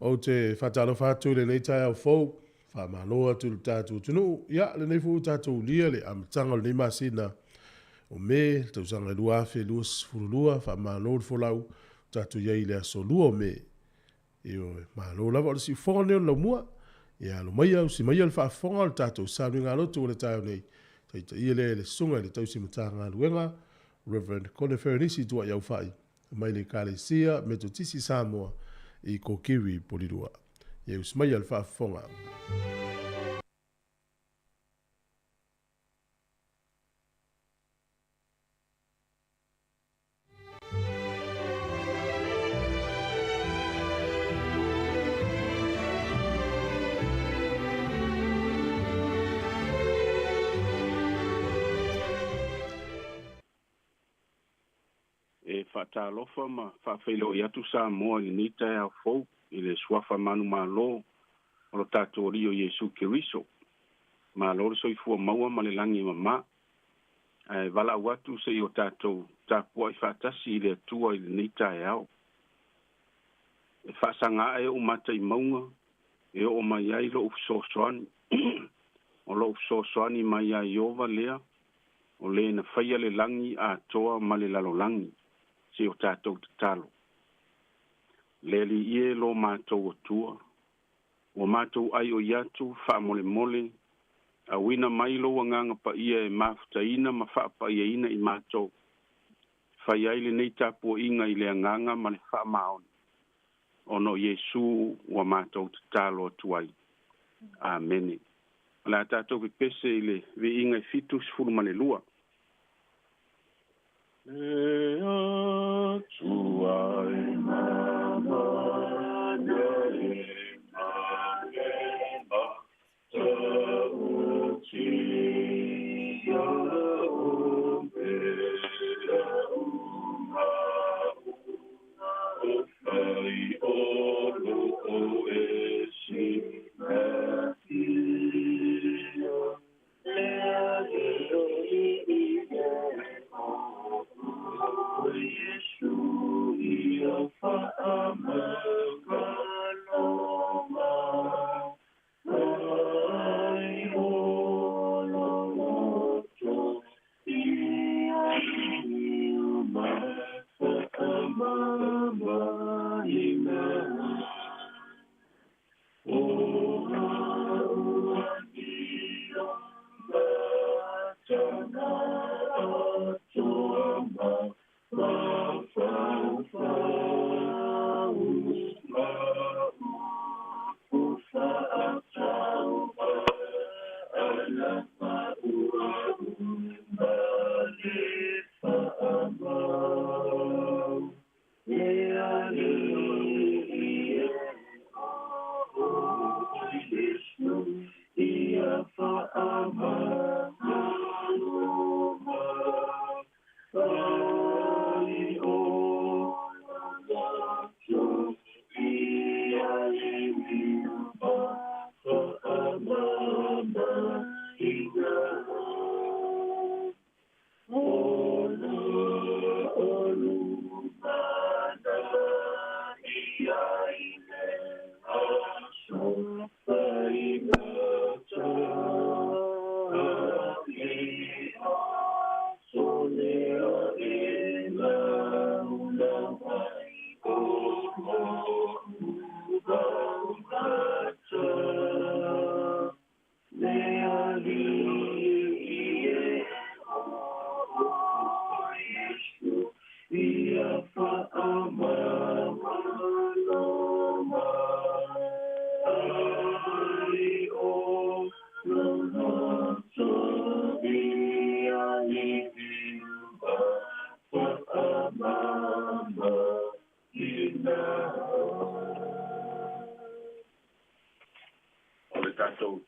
o te whatalo whātu le nei tai au fau, whamaloa tu tātou tunu, ia le nei fu tātou lia le amatanga le masina, o me, tau sanga lua fe lua sfurulua, whamalo le folau, tātou iei le aso lua o me, e o malo lava o le si fonga neo la mua, ia lo mai au si mai al whaafonga le tātou sānu ngā lotu o le tai au nei, tai ta ia le sunga le tau si matanga luenga, Reverend Conefernisi tua iau whai, mai le Kalesia, Metotisi Samoa, I Kokiri Polirua. Ia usmai al whaafonga. Whaatalofa ma whawhailo I atu sa moa I ni tai au fau I le suafa manu malo o lo tātou rio Yesu Kiriso. Ma lore soifua maua ma le langi mama. Vala watu se I o tātou tāpua I whaatasi I le atua I le ni tai au. E whaasanga e o mata I maunga e o mai ai lo ufisosoani. O lo ufisosoani mai ai ova lea o le na whaia le langi a toa ma le lalo langi. Se o tātou te talo. Leli ie lo mātou o tua. O mātou ai o iatu, wha mole mole, a wina mai lo wanganga pa ia e mafuta ina, ma wha pa ia ina I mātou. Whai aile nei tāpua inga I le anganga ma le wha maoni. Ono Yesu wa mātou te talo atuai. Amen. La tātou ki pese I le vi inga I fitu sifuru mane lua.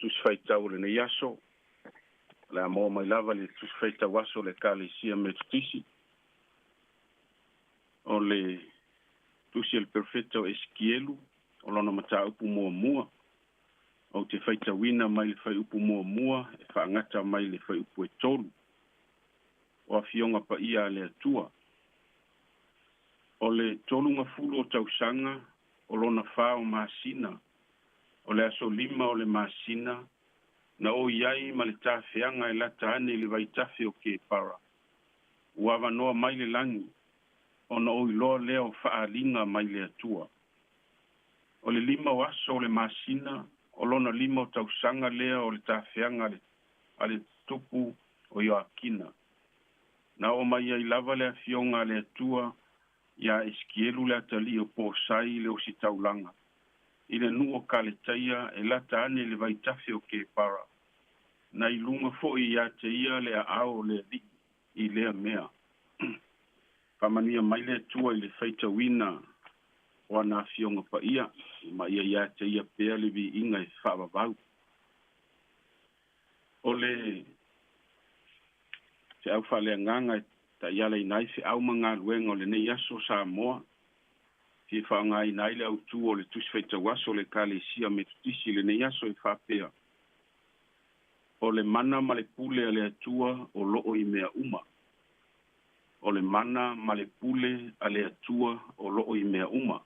Tusfaitau le nei aso, la mo mai lava le tusfaitau aso le Kalesia Metotisi, o le tusi el perfetto Eskielu, o lona mata upu mua mua, o te faitawina mai le fai upu mua mua, e whaangata mai le fai upu e tolu, o a fionga pa ia le atua. O le tolu ngafulu o tausanga, o lona fā o masina, o le aso lima o le masina, na o iai ma le tawhianga e lata ane le vaitafi o ke para. Ua wanoa mai le langi, o na o iloa leo whaalinga mai le atua. O le lima o aso o le masina, o lona lima o tausanga lea o le tawhianga ale tupu o Ioakina. Na o mai ai lava le afionga le atua, ia eskielu le atali o pōsai le o si taulanga. I le nuo kaleteia e lata ane le vaitafi o ke para. Na ilunga fo i ia te ia le ao le li i lea mea. Pamania mai le atua i le feita wina o ana afionga pa ia, ma ia te ia pea le vi inga e whaavavau. O le te au whalea nganga ta iala i nai fe au manga luenga o le nei aso Samoa. Fi whaanga i nai le au tu o le tusfeita waso le kale sia me tutisi le nei aso e whapea. O le mana ma le pule a le atua o loo i mea uma. O le mana ma le pule a le atua o loo i mea uma.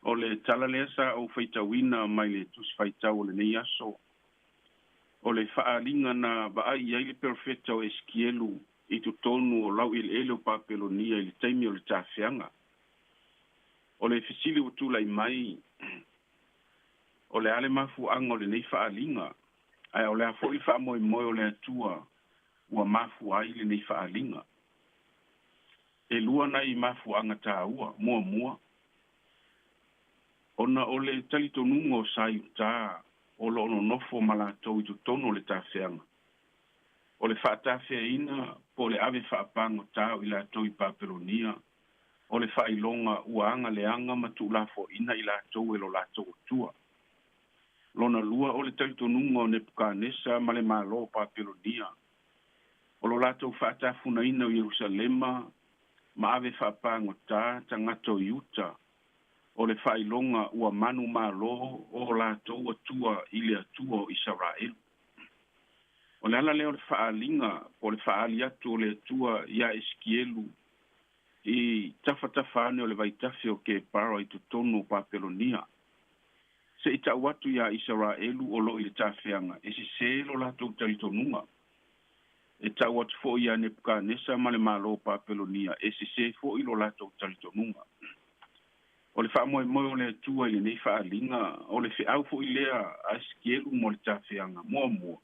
O le tala lea sa au feitawina mai le tusfeita o le nei aso. O le whaalinga na vaai iai le perfecta o eskielu i tu tonu o lau il ele o papelonia i le taimi o le tawhianga. O le fisili o tūlai mai, o le ale mafu anga o le nei whaalinga, ai o le a fo i wha moe moe o le atua ua mafu ai le nei whaalinga. E lua na i mafu anga tā ua, mua mua. Ona o le talitonunga o sai utaa, o lo ono nofo malatou i tu tono le tawhianga. O le whaatawhia ina, po le ave whaapango tāu i la tau i paperonia, o le whailonga uanga le anga matu lafo ina i la tau e lo la tau tua. Lona lua o le talitonunga o Nebukanesa ma le malo paperonia. O lo la tau whaatafuna ina o Jerusalema, ma ave whaapango tā tangato i uta, o le whailonga ua manu malo o la tau atua i le atua o Israel. O le ala leo le whaalinga, o le whaali atu o le atua ia eskielu i tawhatawhane o le vaitafi o ke para i tutonu o papelonia. Se ita watu ia Israelu o lo i le tawhianga, e si se lo la tau talitonunga. E tau watu fo ia Nebukanesa ma le malo papelonia, e si se fo i lo la tau talitonunga. O le whaamoe moe o le atua i le nei whaalinga, o le whiau fo i lea a eskielu mo le tawhianga, mua mua.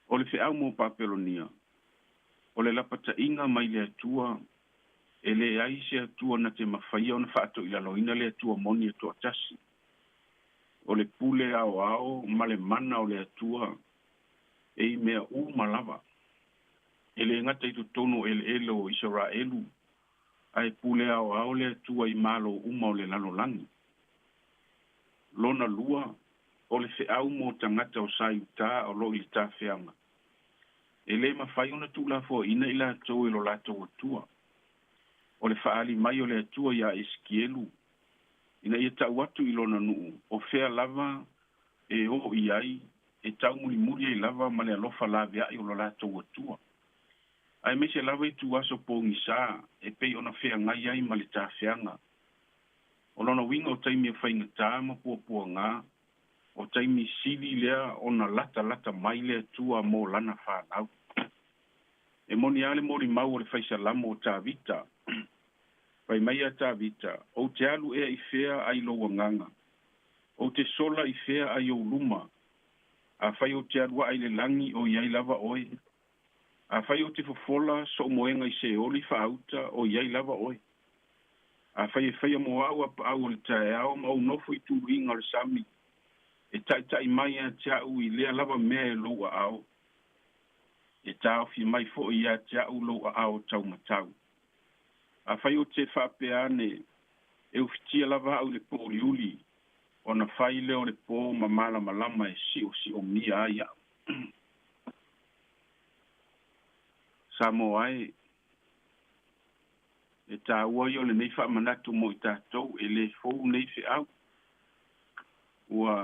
O le whiau mo papelonia, o le lapata inga mai le atua, e le ai se atua na te mawhaia o na whaato i laloina le atua moni atua tasi. O le pule ao ma le mana o le atua, e i mea malava. E le ngata i tu tono ele o Israelu, ai pule ao le atua i malo uma o le lalolangi. Lona lua, o le whiau mo tangata o sai uta o lo i ta whianga. E le mawhai ona tūla fo ina i la tau e lo la tau atua. O le whaali mai o le atua ia eskielu. Ina ia tau atu i lona nuu. O whea lava e o i ai e tau muri muri e lava ma le alofa la vea i o lo la tau atua. Ai me se lava i tu aso pōngi sā e pei ona whea ngai ai ma le tā whianga. O lona winga o taimi a whainga tā ma pua ngā. O taimi sili lea ona lata mai le atua mo lana whanau. E moni ale mori mau o le whaisa lamo o tā vita. Pai mai a tā vita. O te alu ea i whea ai loa nganga. O te sola i whea ai o luma. A whai o te arua ai le langi o iai lava oe. A whai o te fofola so moenga i se oli whaauta o iai lava oe. A whai e whai mo au apa au le tae au ma au nofo i tu inga le sami. E tai mai a te au i lea lava mea e loa au. E tau fi mai fo i a te au loa au tau matau. A whai o te whapeane e ufitia lava au le pōri uli. O na whai leo le pō ma malama e si o mia ai au. Samo ai e tā ua i o le nei whamanatu mo i tātou e le fōu nei whi au. Ua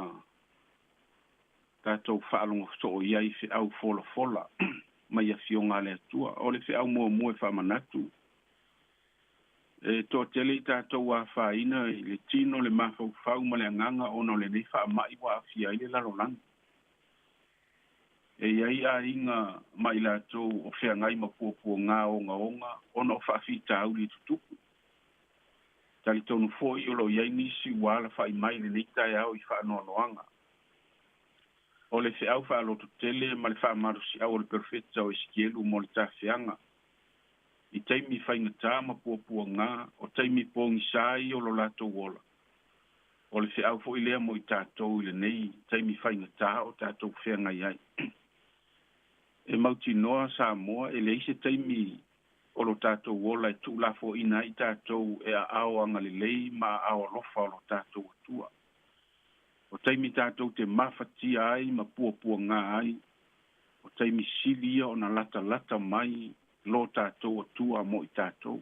tātou whaalonga so o iai whi au fola mai a fionga le atua. O le whi au mua e whamanatu. e to tele i tātou a whaina i le tino le mawhau ma le anganga ono le nei wha mai wa awhia i le larolang. E iai a inga mai lātou o whea ngai ma pua ngā onga ono o whaafi tāu li tutuku. Tali tonu fōi o lo iai nisi wala whai mai le nei tai au i whaanoanoanga. O le whiau whaaloto tele ma le whaamarusi au o le perfecta o Eskielu mo le tāwhianga. I taimi whainga tā ma pua ngā, o taimi pōngi sāi o lo lātou wola. O le whiau fo i lea mo i tātou i le nei, taimi whainga tā o tātou whenga iai. E mauti noa sa moa, e le ise taimi o lo tātou wola e tūla fo ina i tātou e a ao anga le lei ma ao lofa o lo tātou atua. O taimi tātou te mawhatia ai ma pua ngā ai, o taimi silia o na lata mai, lo tātou atua mo i tātou.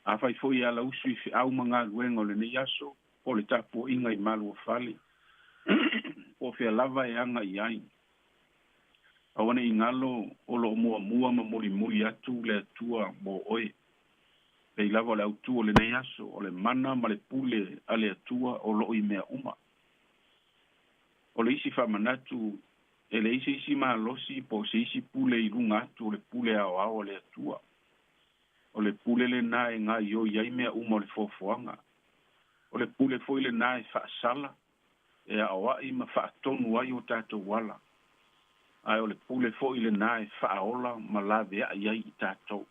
A whai fo i ala usu i whiau mga luenga o le nei aso, o le tāpua inga i malu o whale. O whia lava e anga i ai. Awane i ngalo o lo mua ma muri atu le atua mo oe. Pei lava le autu o le nei aso, o le mana ma le pule a le atua o lo i mea uma. O le isi whamanatu, e le isi maa losi po se isi pule i runga atu o le pule ao le atua. O le pule le na e ngā io iai mea uma o le fofoanga. O le pule foi le na e whaasala, e awa i ma whaatonu ai o tātou wala. Ai o le pule foi le na e whaaola ma la vea iai i tātou.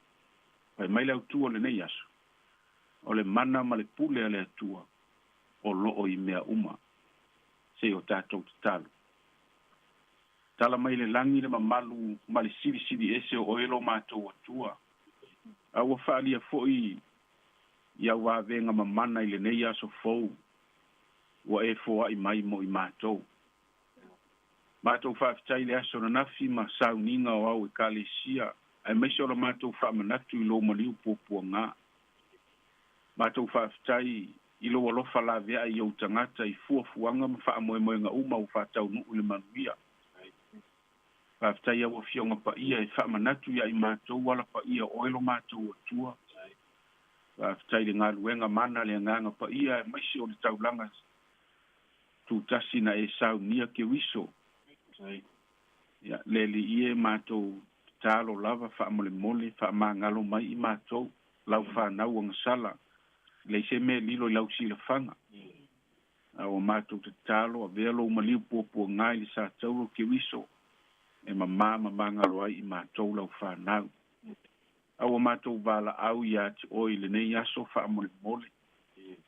Pai mai le autua le nei aso. O le mana ma le pule a le atua, o loo i mea uma. Se o tātou te talo. Tala mai le langi le mamalu ma le siri ese o elo mātou atua. Aua whaalia foi ia wavenga mamana i le nei aso fou. Wa e foa i mai mo i mātou. Mātou whaafitai le aso na nafi ma sauninga o au e kālesia. Ai meise o la mātou whaamanatu i lo maliu pōpua ngā. Mātou whaafitai i lo alofa la vea i au tangata i fuafuanga ma whaamoemoenga uma u whaatau nuu le manuia. Whaafitai au fionga pa ia e whaamanatu ia i mātou wala pa ia oelo mātou atua. Whaafitai le ngā luenga mana le nganga pa ia e meise o le taulanga tūtasi na e saunia ke wiso. Ya le li ie mātou talo lava whaamole whaamangalo mai i mātou lau whanau ang sala le se me lilo i lau sila whanga o mātou te talo a velo umaliu pua ngai li sa tauro ke wiso e mamangalo ai i mātou lau whanau au mātou vala au i ati oi le nei aso whaamole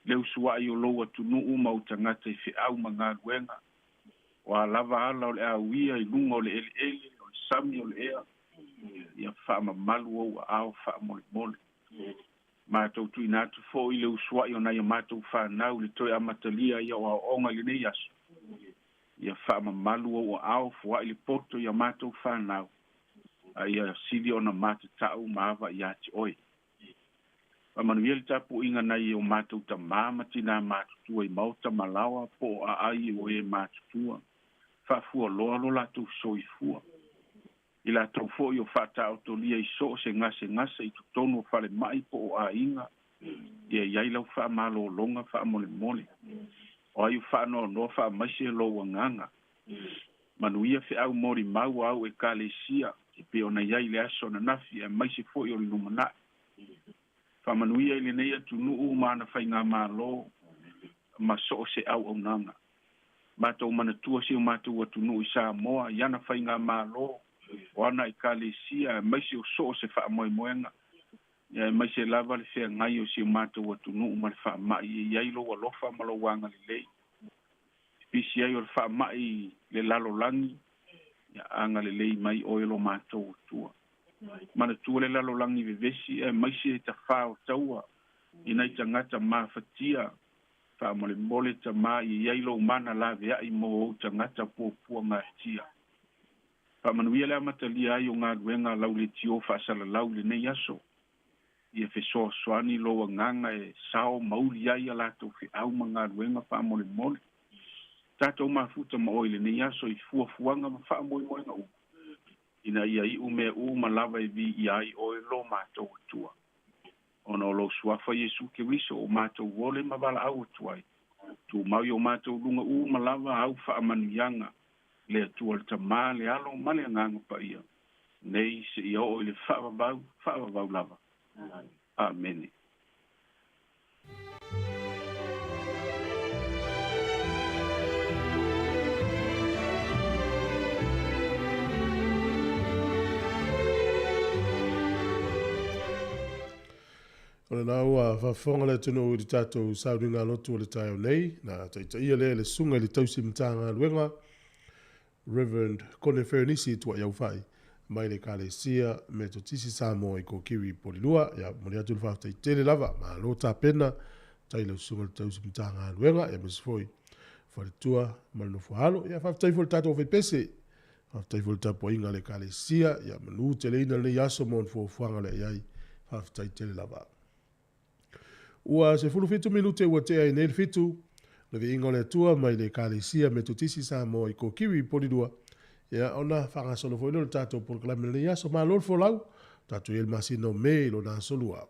leu sua i o loa tunu umau tangata i whiau mga ruenga o a lava ala o le awia i lunga o le ele o le sami o le ea ia whaamamalu o a ao whaamole. Mātou tui nātu fo i le usua i o nai a mātou whanau le toi amatalia i o a onga le nei aso. Ia whaamamalu o a ao fua i le poto i a mātou whanau. A ia sili o na mātou tau maawa i ati oi. Manuia le tapu inga nai o mātou ta māmati nā mātutua i mauta malawa po a ai o e mātutua. Whafua loa lo lātou soifua. I lātou fo i o whata autolia i so se ngase i tutono o whale mai po o a inga. Ia iai lau wha malo longa wha mole. O ai o wha no wha maise lo wanganga. Manuia whi au mori mau au e kālesia. I pe ona iai le aso na nafi e maise fo i o lumana. Wha manuia i le nei atu nuu maana whai ngā malo. Ma so se au au nanga. Mātou manatua si o mātou atu nuu i sa moa. Iana whai ngā malo. O ana i kālesia, maise o so se wha moenga. Ia maise lava le whea ngai o si o mātou atu nuu ma le wha mai. Iai lo alofa ma lo wanga le lei. Pisi ai o le wha mai le lalo langi. Ia anga le lei mai o elo mātou atua. Mana tua le lalo langi vevesi, maise ta wha o taua. Ina i tangata maa fatia. Wha mole ta maa i iai lo mana la vea i mo o tangata pua ngā tia. Manuia le amatalia ai o ngā ruenga lau le tio whaasala lau le nei aso. Ia whesoa soani loa nganga e sao mauri ai a lātou whi au ma ngā ruenga whaamole mole. Tātou mafuta ma oi le nei aso i fuafuanga ma whaamole ngā u. Ina ia i ume u ma lava e vi i ai o e lo mātou atua. Ona o lo lo suafa Iesu Keriso o mātou wole ma wala au atuai. Tu mau yo mātou lunga malava au wha amanuianga. Le atua le tamā le alo ma le anganga pa ia. Nei se ia o le whaavavau lava. Amen. O le nau a whafonga le tino i tātou sauringa lotu o le tai o nei, na taita ia le sunga le tausi mtanga luenga, Reverend Kone Ferenisi tua iau whai, mai le kale sia me to tisi Samoa i ko kiwi polilua, ia mori atu le whaftai tele lava, ma lo tā pena, tai le sunga le tausi mtanga luenga, ia misfoi, whare tua, malino fuhalo, ia whaftai fo le tātou whai pese, whaftai fo le tapo inga le kale sia, ia manu te leina le yaso mon fo fuanga le iai, whaftai tele lava. Ua se fulu fitu minute ua te ai nei fitu, le vi ingo le tua mai le kālesia me tutisi Samoa i ko kiwi polidua. Ia ona whangasono fo ino le tātou polkalame le iaso maa lor fo lau, tātou il masino me ilo nā solua.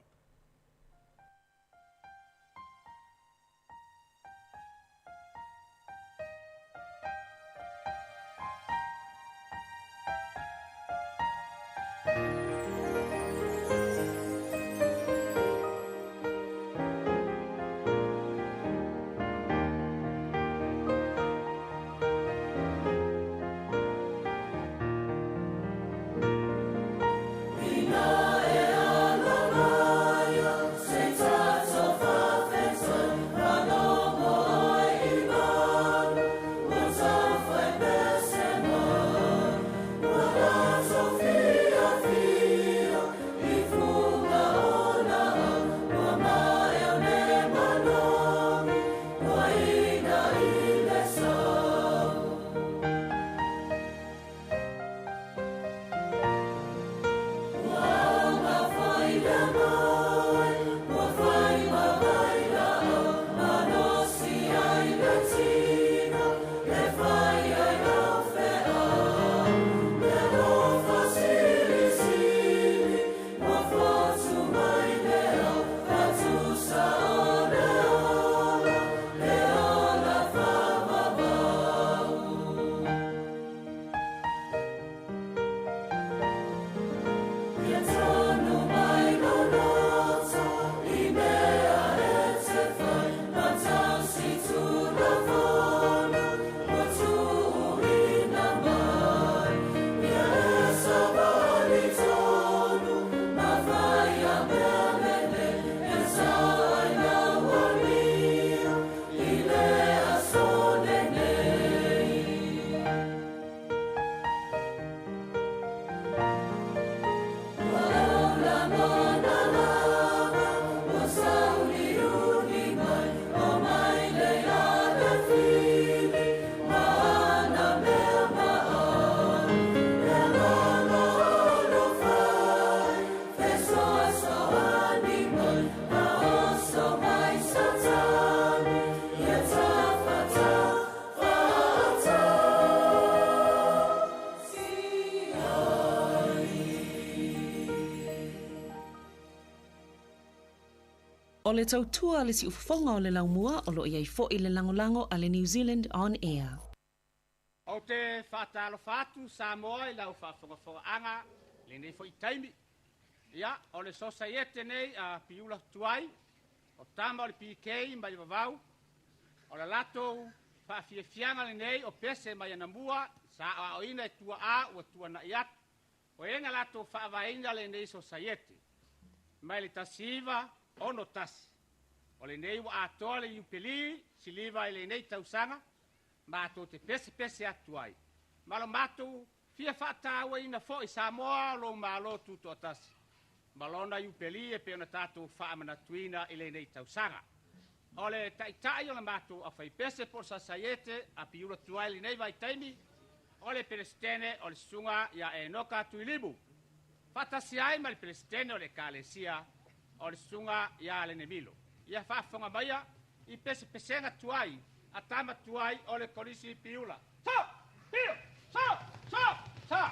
O le tautua le si ufafonga o le laumua o lo iai fo i le langolango a le New Zealand On Air. O te whātalo whātu Samoa i lau whaafonga le nei fo i taimi. Ia, o le societe nei a piula tuai, o tama o le PK mai wavau, o le lato whaafiafianga le nei o pese mai anamua, sa a oina e tua a ua tua na iat, o enga lato whaavainga le nei societe. Mai le tasiva, ono tasi. O le nei wa atoa le iupeli, siliva i le nei tausanga, ma ato te pese atuai. Malo matou, fia whaatawa ina fo i Samoa lo malo tuto atasi. Malona iupeli e peona tatou whaamana tuina i le nei tausanga. O le taitai o le matou a whai pese por sasaiete a piura tuai le nei vai taimi, o le pelestene o le sunga ia e noka tuilibu. Fatasi ai ma le pelestene o le kalesia, o le sunga ia le nemilo. Ia whaafonga maia i pesenga tuai, a tama tuai o le kolisi piula. Piu! Sa!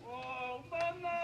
Oh, mama!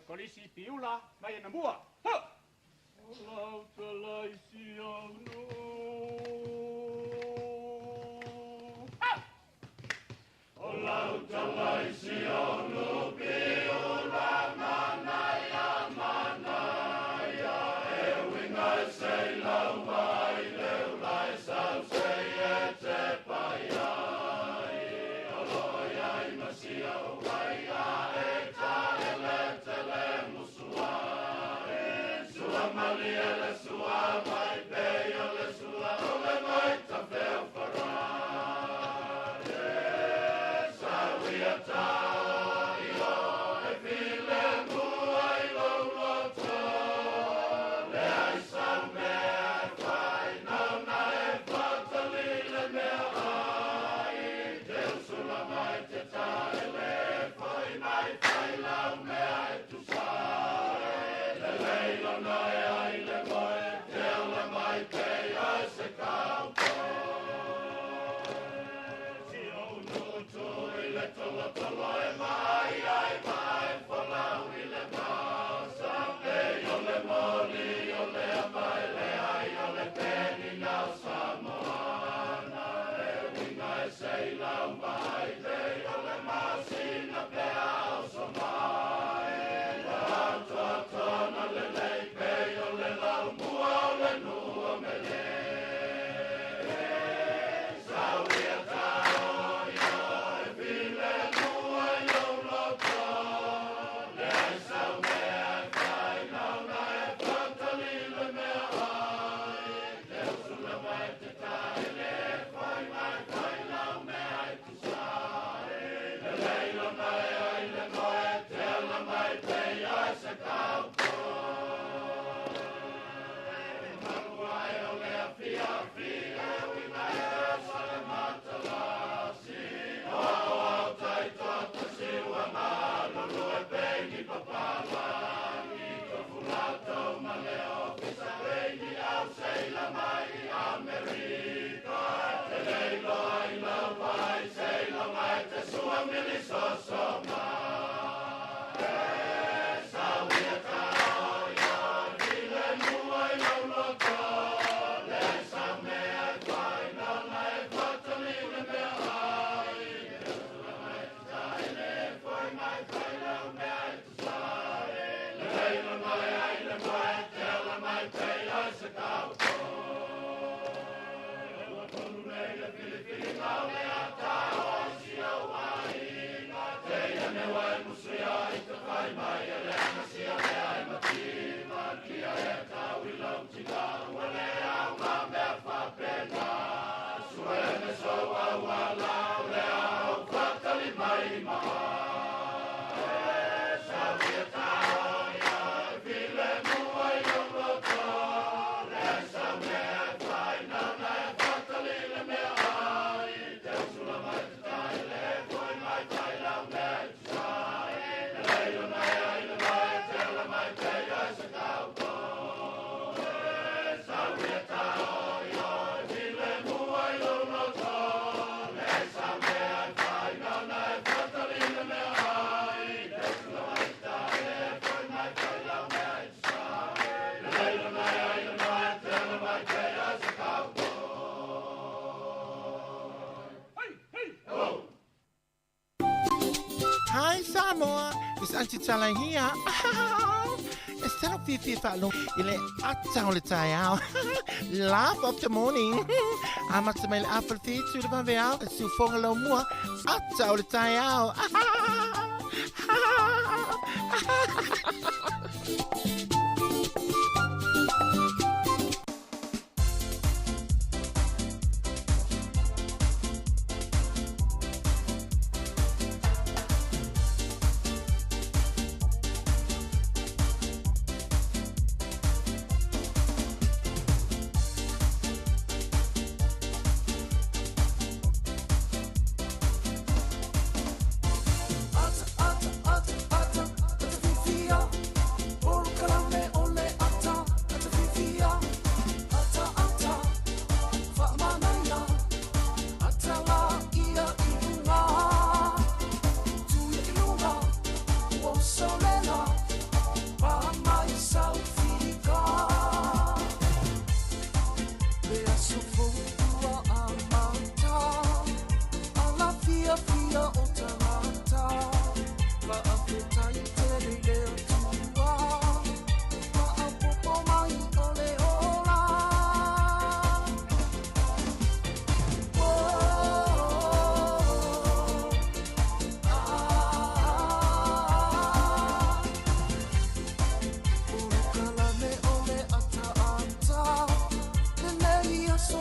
Kolisi piula mai na mua. Olau talaisi au no. Olau talaisi au no piula manaya manaya. Ewinga sei lau mai leu lai sau sei e te pai ai. Oloia I masia o wai a e ta ele tele musuai. Sua malia le sua Samoa, is Auntie Tala here. Instead of Fifi Falo, ile atau le tayao. Laugh of the morning. Amat sa may apple feet to the babayao. Sufong alo mua. Atau le tayao. So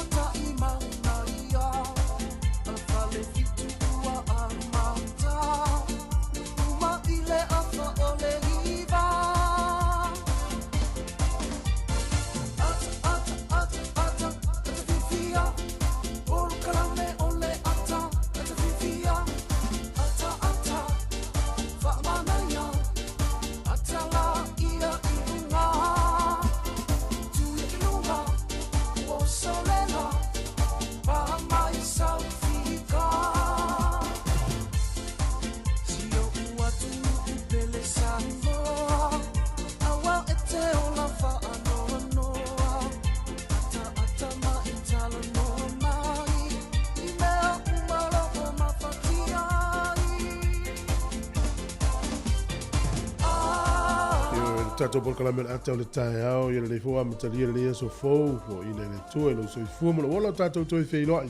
tato por kalame ata le tai au ia le fo am tali le so fo fo ina le tu e lo so fu mo lo tato to fe lo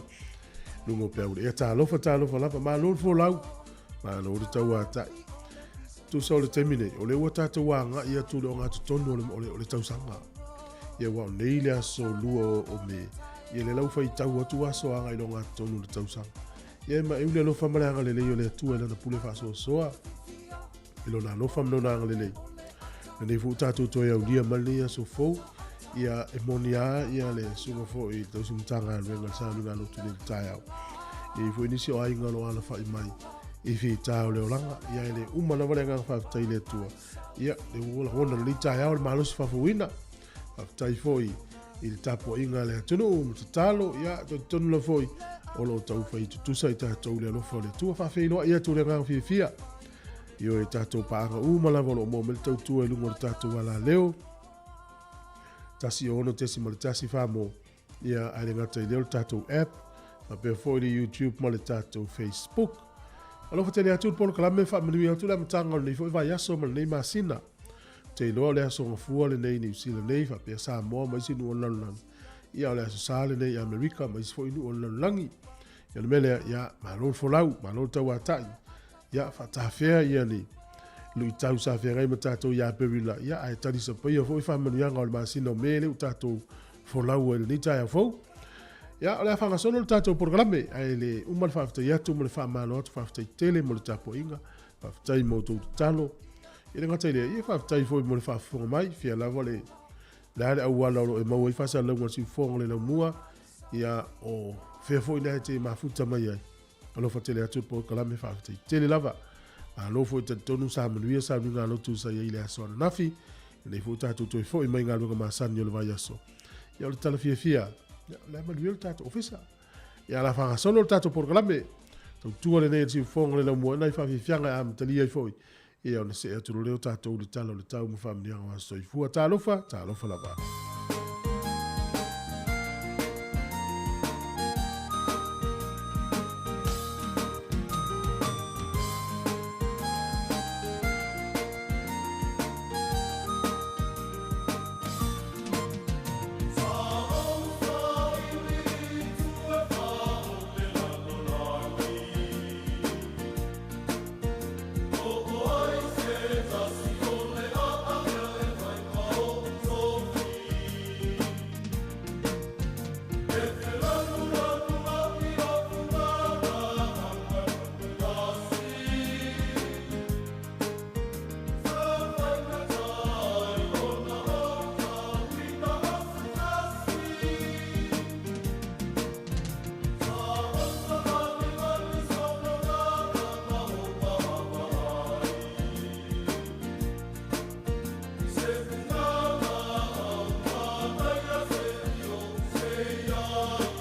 lungo pe u e ta lo fa la ma lo fo lau ma lo de tau ata tu so le termine o le wata to wanga ia tu lo nga tono le tau sanga ia wa nei le so lu o me ia le lau fa tau tu aso anga i lo nga tono le tau sanga ia ma e le lo fa mala nga le le tu e na pule fa so soa ilo na no fam no na le nei fu tatu to ia ulia malia so fo ia emonia ia le sunga fo i to sum tanga le nga sa nga lo tu le tai au e fu ni si o ai nga lo ala fa mai e fi tau le olanga ia le uma na vale nga fa tai le tua ia le wola wona le tai au ma lo fa fo wina fa tai fo i il tapo inga le tunu talo ia to tonu lo fo o lo tau fa i tu sai ta to le lo fo le tua fa fe no ia tu le nga fi fia io e tato paanga uma la volo mo mel tau tu e lungo tato wala leo tasi ono tesi mo tasi fa mo ia ale ngata i leo tato app fa pe fo di YouTube mo le tato Facebook alo fatele atu polo kala me fa mli atu la mtanga ni fo va yaso mo nei masina te lo le aso fu le nei ni sila nei fa pe sa mo mai sinu online ia le aso sale nei America mai fo inu online langi ia mele ia malo fo lau malo tau atai ia fatafea ia ni lui tau sa fe ngai matato ia perila ia ai tali sa pia fo fa manu yanga o masino mele utato fo lau el ni tai fo ia ole fa ngasono le tato programe ai le umal fa fta ia tu mo fa malo fa fta tele mo tapo inga fa fta mo to talo ia ngata ile ia fa fta fo mo fa fo mai fia la vole la le awala lo e mo fa sa le mo si fo le mua ia o fe fo ina te mafuta mai ai alo fa tele atu po kala me fa tele lava alo fo te tonu sa manuia sa nga lo tu sa ile aso nafi le fo ta tu to fo i mai nga lo ma san yo le vai aso ya le tala fia le manuia ta to ofisa ya la fa solo ta to por kala me tu le ne si fo le mo na fa fia nga am tali ai fo e on se atu le ta to le talo le tau mo family nga so i fu ta lo fa lava Señor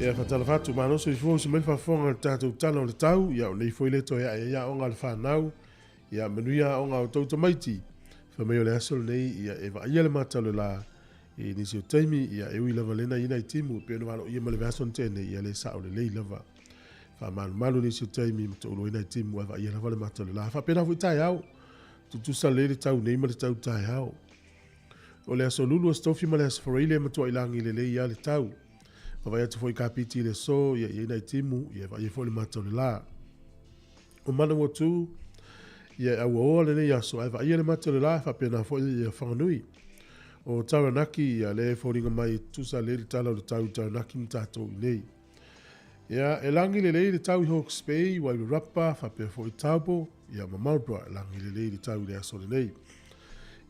Ia fatala fatu mano so ifo se mai fafonga tatou tala o le tau ia o nei foi le to ia onga le fanau ia menuia onga o tau tamaiti fa mai o le asol nei ia eva ia le matalo la e nisi o taimi ia e ui lava lena ina i timu pe no valo ia male vason tene ia le sa o le lei lava fa malu nisi o taimi mto ulo ina i timu eva ia lava le matalo la fa pena fu tai au tu sa le tau nei male tau tai au o le asolulu o stofi male asfarile matua ilangi le lei ia le tau vai atu foi kapiti le so ia ina i timu ia vai foi le matau le la o mana wo tu ia au le ia so vai ia le matau le la fa pena foi ia fanui o Taranaki ia le foi mai tu sa le tala le tau Taranaki mtato nei ia elangi le tau Hawke's Bay wa le rapa fa pe foi tabo ia mamalbra langi le tau le so nei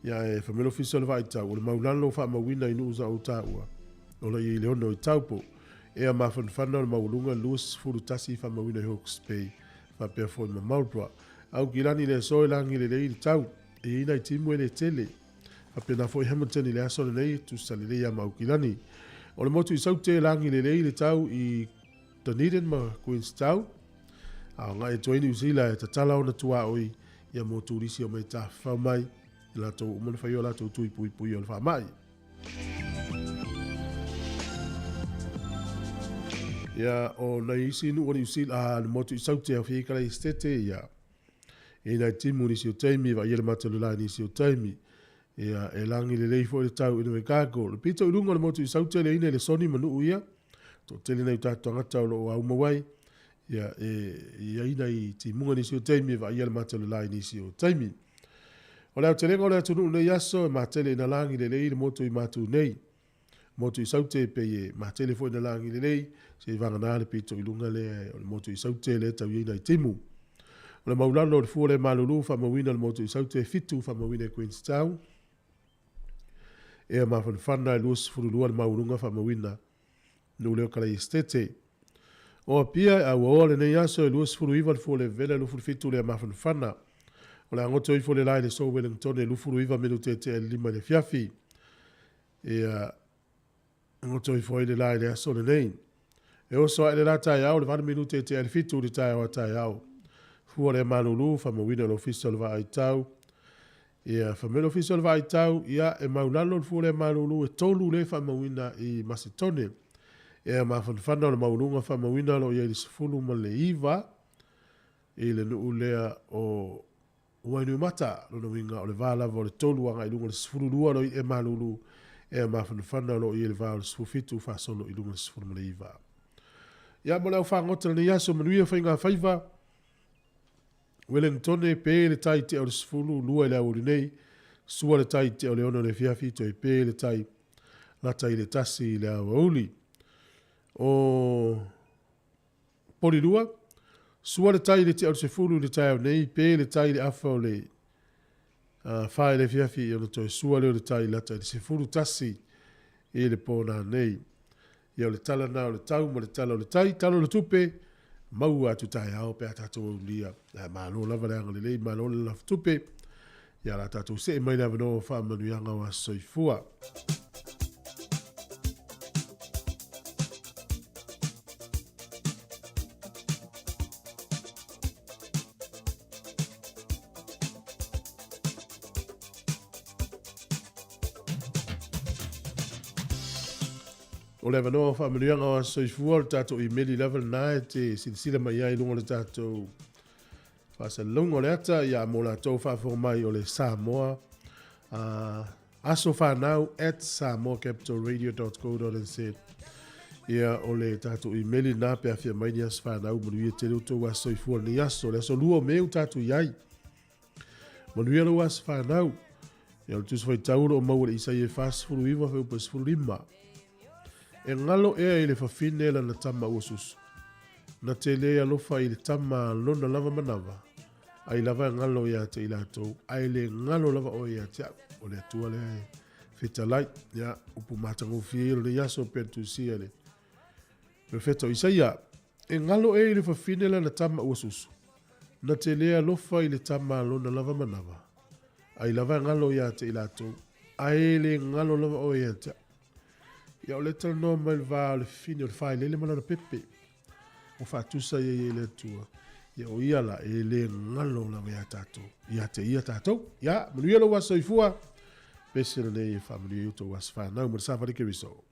ia e famelo official vai tau le maulalo fa mawina inu uza o taua o le i leono i taupo e a mawhanwhana o maulunga luas furutasi wha mawina i Hawke's Bay wha pia fo ma maulpua au ki lani le soe langi le lei tau e ina i timu e le tele wha pia na fo i Hamilton i le aso le nei tu sa le lei ama au ki lani o le motu i saute langi le lei le tau i Dunedin ma Queenstown a nga e toini usila e tatala o na tua oi ia motu risi o mai ta whau mai i la tau umana whai o la tau tui pui o le wha mai ia o na isi nu o ni usil a le motu i saute au whikara i stete ia e nai timu nisi o taimi va ia le matalu la nisi o taimi ia e langi le lei fo le tau inu e kako le pito i lunga le motu i saute le ine le soni manu ia to tele nei tato angata o lo au mawai ia ia ina i timunga nisi o taimi va ia le matalu la nisi o taimi o leo telenga o leo tunu nei aso e matele ina langi le lei le motu i matu nei motu i saute pe ye matele fo ina langi le lei se vanga na le pito i lunga le o le motu i saute le tau ina i timu o le maulano le fuo le malulu fa mawina le motu i saute fitu fa mawina Queenstown e a mawhanwhana e luas furulua le maulunga fa mawina nu leo kala i stete o a pia a ua le nei aso e luas furu iwa le fuo le vele lufu fitu le a mawhanwhana o le angoto i fo le lai le so Wellington e lufu iwa menu te lima le fiafi e a angoto i fo le lai le aso le nei e oso ele la tai au le 20 minute te fitu le tai au fua le malulu fa mawina le official va ai tau ia fa mele official va ai tau ia e maulalo le fua le malulu e tolu le fa mawina i Macedone e ma fanfana le maulunga fa mawina lo ia le sfulu ma le iva e le nu lea o wainu mata lo winga o le vala vo le tolu anga i lunga le sfulu lua lo e malulu e ma fanfana lo ia le va le sfufitu fa solo i lunga le sfulu ma le iva ia mo lau whangota ni aso manuia whainga whaiva Wellington e pe le tai te o le sfulu lua le auri nei sua le tai te o le ono le fiafi to e pe le tai lata i le tasi le auli o poli lua sua le tai le te o le sfulu le tai o nei pe le tai le afa o le whae le fiafi i ono to e sua le tai lata i le sfulu tasi e le pona nei ia le tala na o le tau ma le tala o le tai talo le tupe mau atu tai au pe atatou lia ma lo lava le anga le ma lo la tupe ia la tatou se mai la no fa manuanga wa soifua o le vanoa fa melianga o soifua le tatou i meli level 9 te silasila mai ai lunga le tatou fasalongo le ata ia mo la tou faafomai o le Samoa aso fanau @samoacapitalradio.co.nz ia o le tatou i meli na pe afia mai ni aso fanau manuia te loutou a soifua ni aso le aso lua meu tatou iai manuia lo aso fanau ia le tusu faitaulo o mau le isa i e fasfulu iwa feupasfulu lima e ngalo e le fafine la na tama usus na te le alofa i le tama lona lava manava ai lava ngalo ia te ilato ai le ngalo lava o ia te o le atua le fitalai ia upu matango fielo le yaso pentu siale perfetto isaia e ngalo e le fafine la na tama usus na te le alofa i le tama lona lava manava ai lava ngalo ia te ilato ai le ngalo lava o ia te Ia o le tala noa mai le vā o le fine o le whaelele mana na pepe. O whātusa ia le tua. Ia o ia la e le ngalo la mea tātou. Ia te ia tātou. Ia, manuia lo waso i fua. Pese na nei e whamuri uto was whanau. Mara sāwhari ke riso.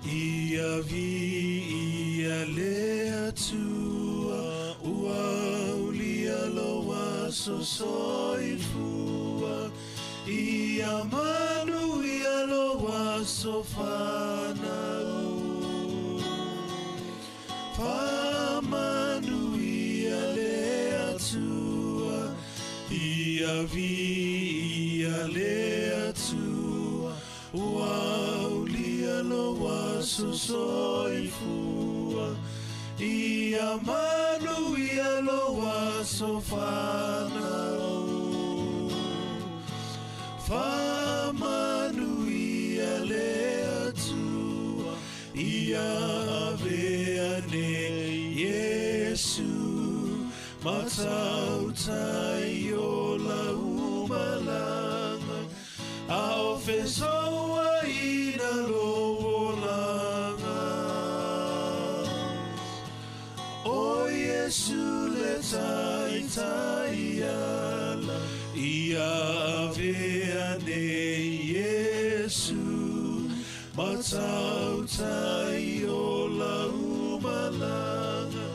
Ia vi ia lea tua ua ulia loa so soifua ia manu ia loa so whanau whamanu ia lea tua ia vi ia lea tua ua loa so soifua ia manu ia loa so whanau whamanu ia lea tua ia avea ne Yesu matau tai o la umalanga a ofesoa ina lo Yesu le tai tai ala ia avea ne Yesu matau tai o la umalanga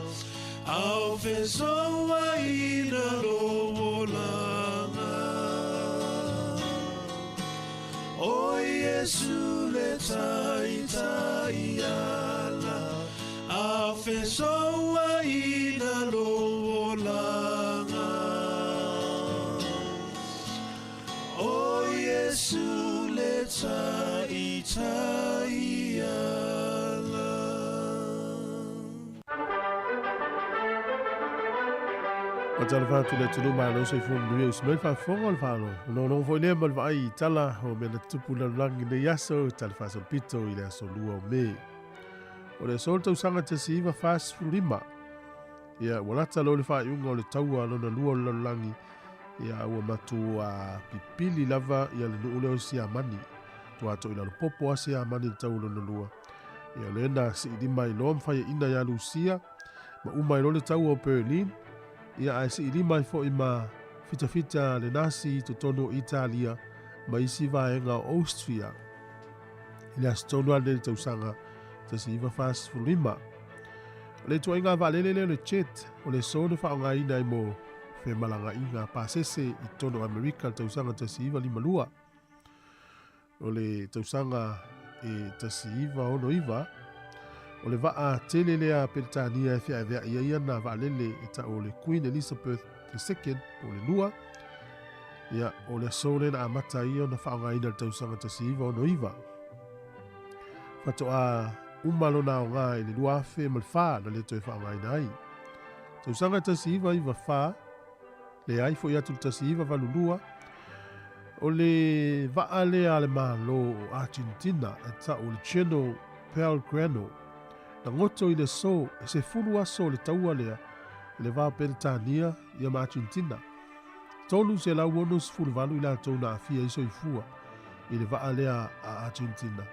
au fesoa ina lo langa o Yesu le tai tai ala au fesoa ina lo langa o Yesu le tai tai ala. O tala whātu le tunu maa no sei fōnu nui usi mai whāwhonga le whāno. No fōi lea mal vai tala o mena tupu na langi ne yaso tala whāsol pito i le aso lua o me. O le sol tau sanga te si iwa whās furima. Ia walata lo le whaiunga o le taua lona lua o langi. Ia ua matu a pipili lava ia le nuule o si amani. Tua ato ila le popo a si amani le tau lona lua. Ia le ena si idima i loa mwhai ina ia Lucia. Ma umai lo le tau o Berlin. Ia ai si idima i fo ima fita le nasi to tono Italia. Ma isi vaenga o Austria. Ila stono ane le tau sanga. Te si iwa fast fulima. Le tua inga valelele le chet. O le sone wha o ina i mo fe malanga inga pasese i tono Amerika tau sanga te si iwa lima lua. O le tau sanga e te si iwa ono iwa. O le vaa telelea Peltania e fia vea ia na valele e ta o le Queen Elizabeth II o le lua. Ia o le sone na amata ia na wha o ina tau sanga te si iwa ono iwa. Fatoa umalo na o ngā i le luafe mal whā na le toi wha ngai nai. Tau sanga tasi iwa iwa whā, le ai fo i atu tasi iwa walulua, o le vaa lea le malo o Argentina e ta o le Cheno Pelgrano, na ngoto i le so e se fulu aso le taua lea i le vaa Peltania i ama Argentina. Tolu se lau onus fulu valu i la tau na afia iso i fua i le vaa lea a Argentina.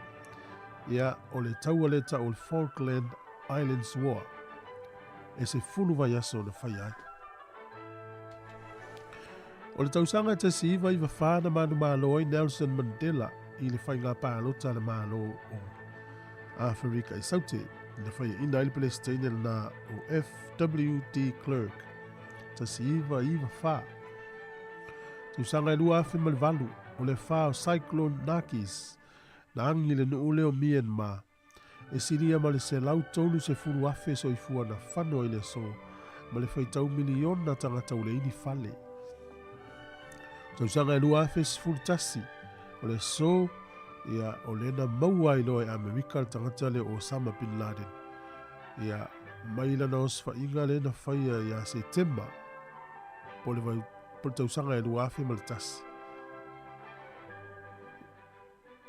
Ia o le taua le ta o le Falkland Islands War. E se fulu vai aso na whai ai. O le tausanga te si iwa iwa whāna manu mālo i Nelson Mandela i le whai ngā pālota le mālo o Afrika i saute. Le whai ina ili Palestina na o F.W.D. Clerk. Te si iwa whā. Tausanga i lua afe malvalu o le whā o Cyclone Nakis. Na angi le nuule o Myanmar, e siria ma le se lau tonu se fulu afe so i fua na whano i le so, ma le whaitau milion na tangata ule ini fale. Tausanga e lua afe se fulu tasi, o le so, ia o le na maua i loa e Amerika tangata le Osama Bin Laden. Ia maila na osfa inga le na whaia ia September, po le po tausanga e luafe ma le tasi.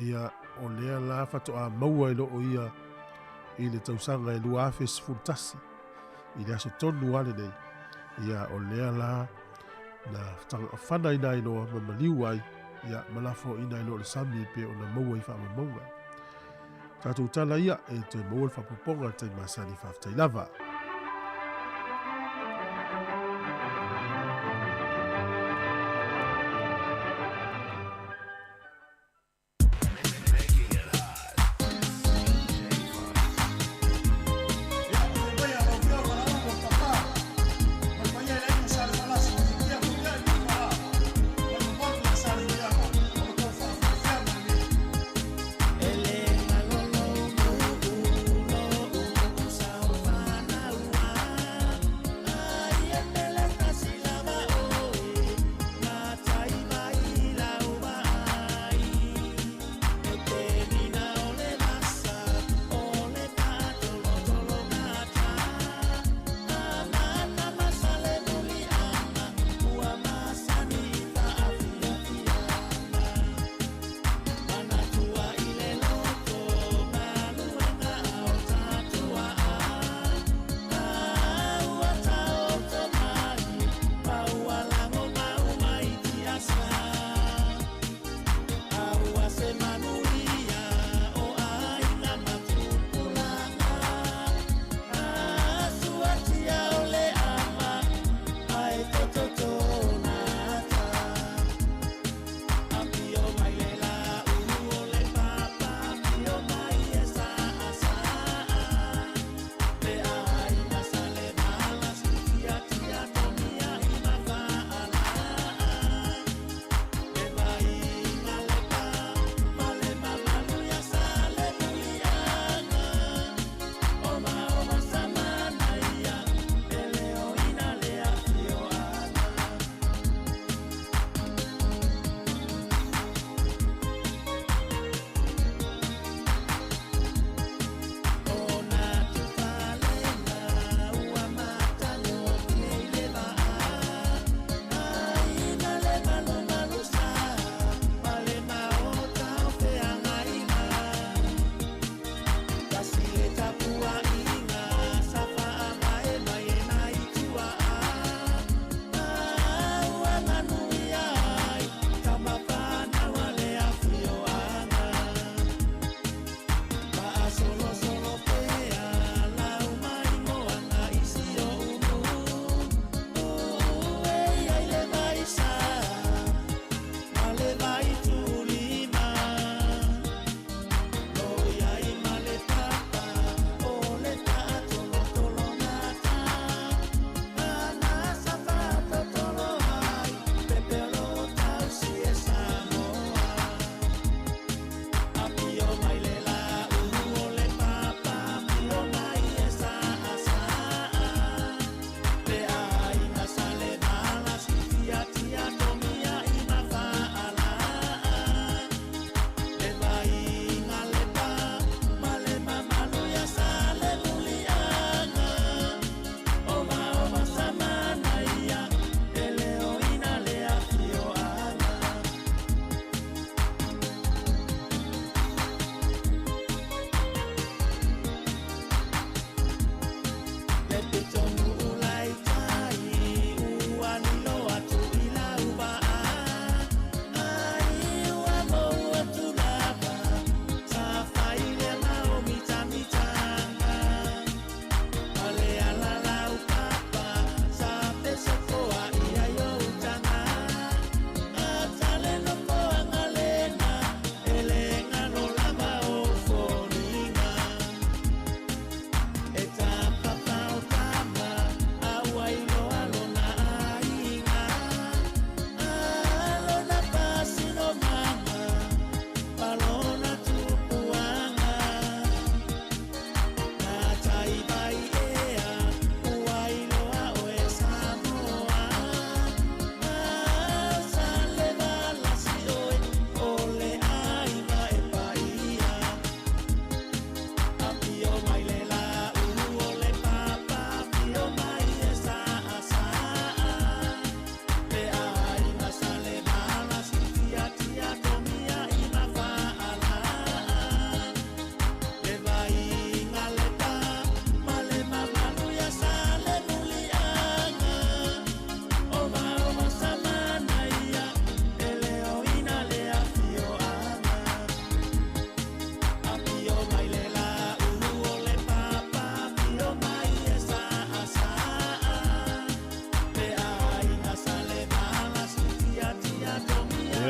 Ia o lea la fatoa maua i loo ia i le tausanga e luafe sifuru tasi. I le aso tonu ale nei. Ia o lea la na whana ina inoa ma maliu ai. Ia malafo ina ino le sami pe o na maua i wha maunga. Tātou tala ia e te maua le whapuponga te masani whaftai lava.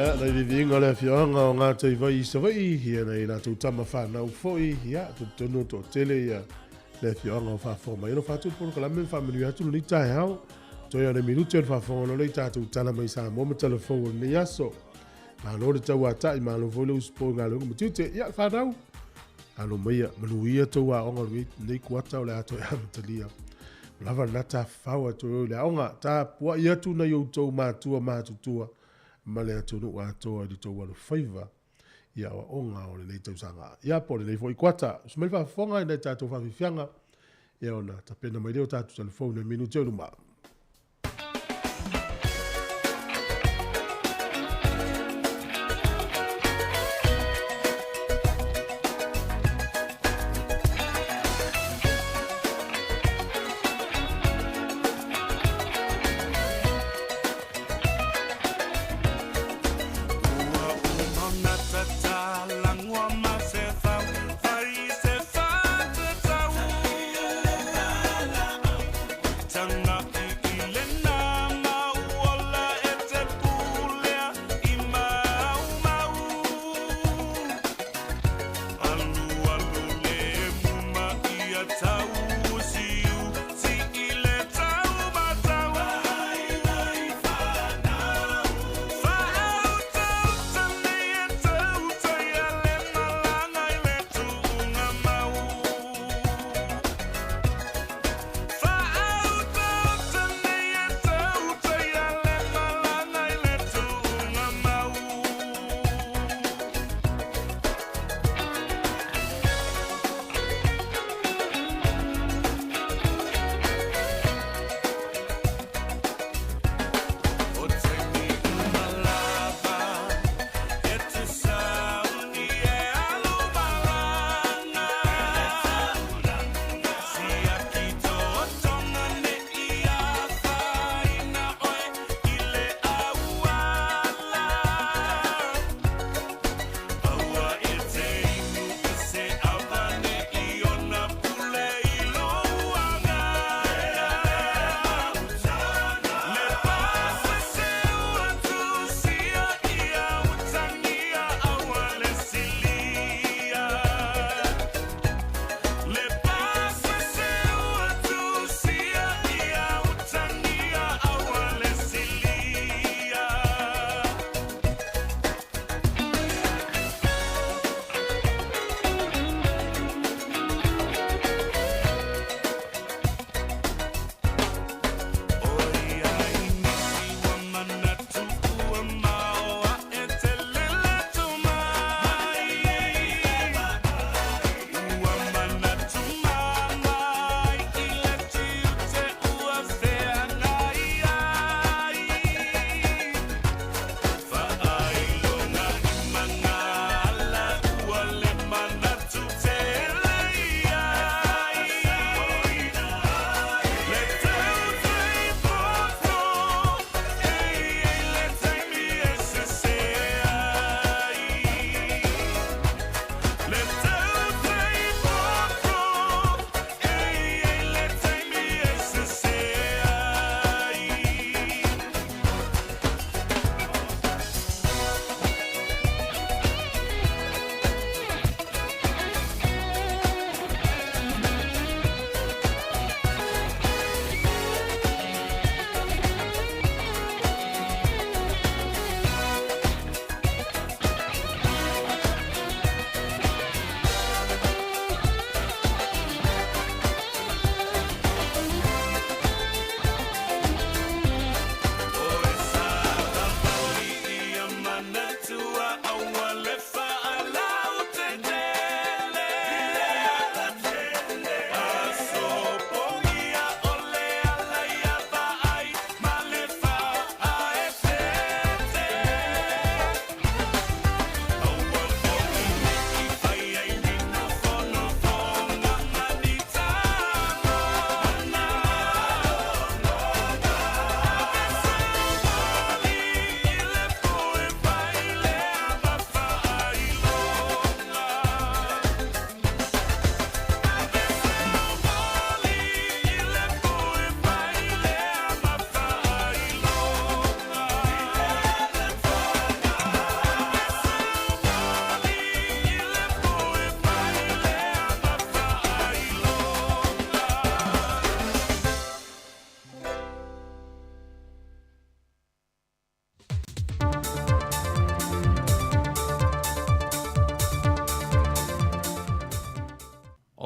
Ia, nei vivinga le fionga o ngā tei vai isa vai, ia nei nā tau tama whanau foi, ia, tu tono to tele ia, le fionga o whawhoma. Ia no whātua pono kalame whamanu atu no ni tai hao, toi ane minuti o whawhonga no lei tātou tana mai sa moma telefone ni aso. Mā lore tau a tai, mā lo vole uspo ngā lunga matiute, ia, whanau. Alo maia, manuia tau a onga nei kuata o le ato e amatalia. Lava nata whaua tau le aonga, tā pua i atu na iau tau mātua mātutua. Male atu no atoa di tau walu whaiva ia wa onga o le nei tau sanga. Ia po le nei fo i kuata, sumai whafonga i nei tātou whawhiwhianga, ia ona tapena mai leo tātou telefone minu teo numa. Tanga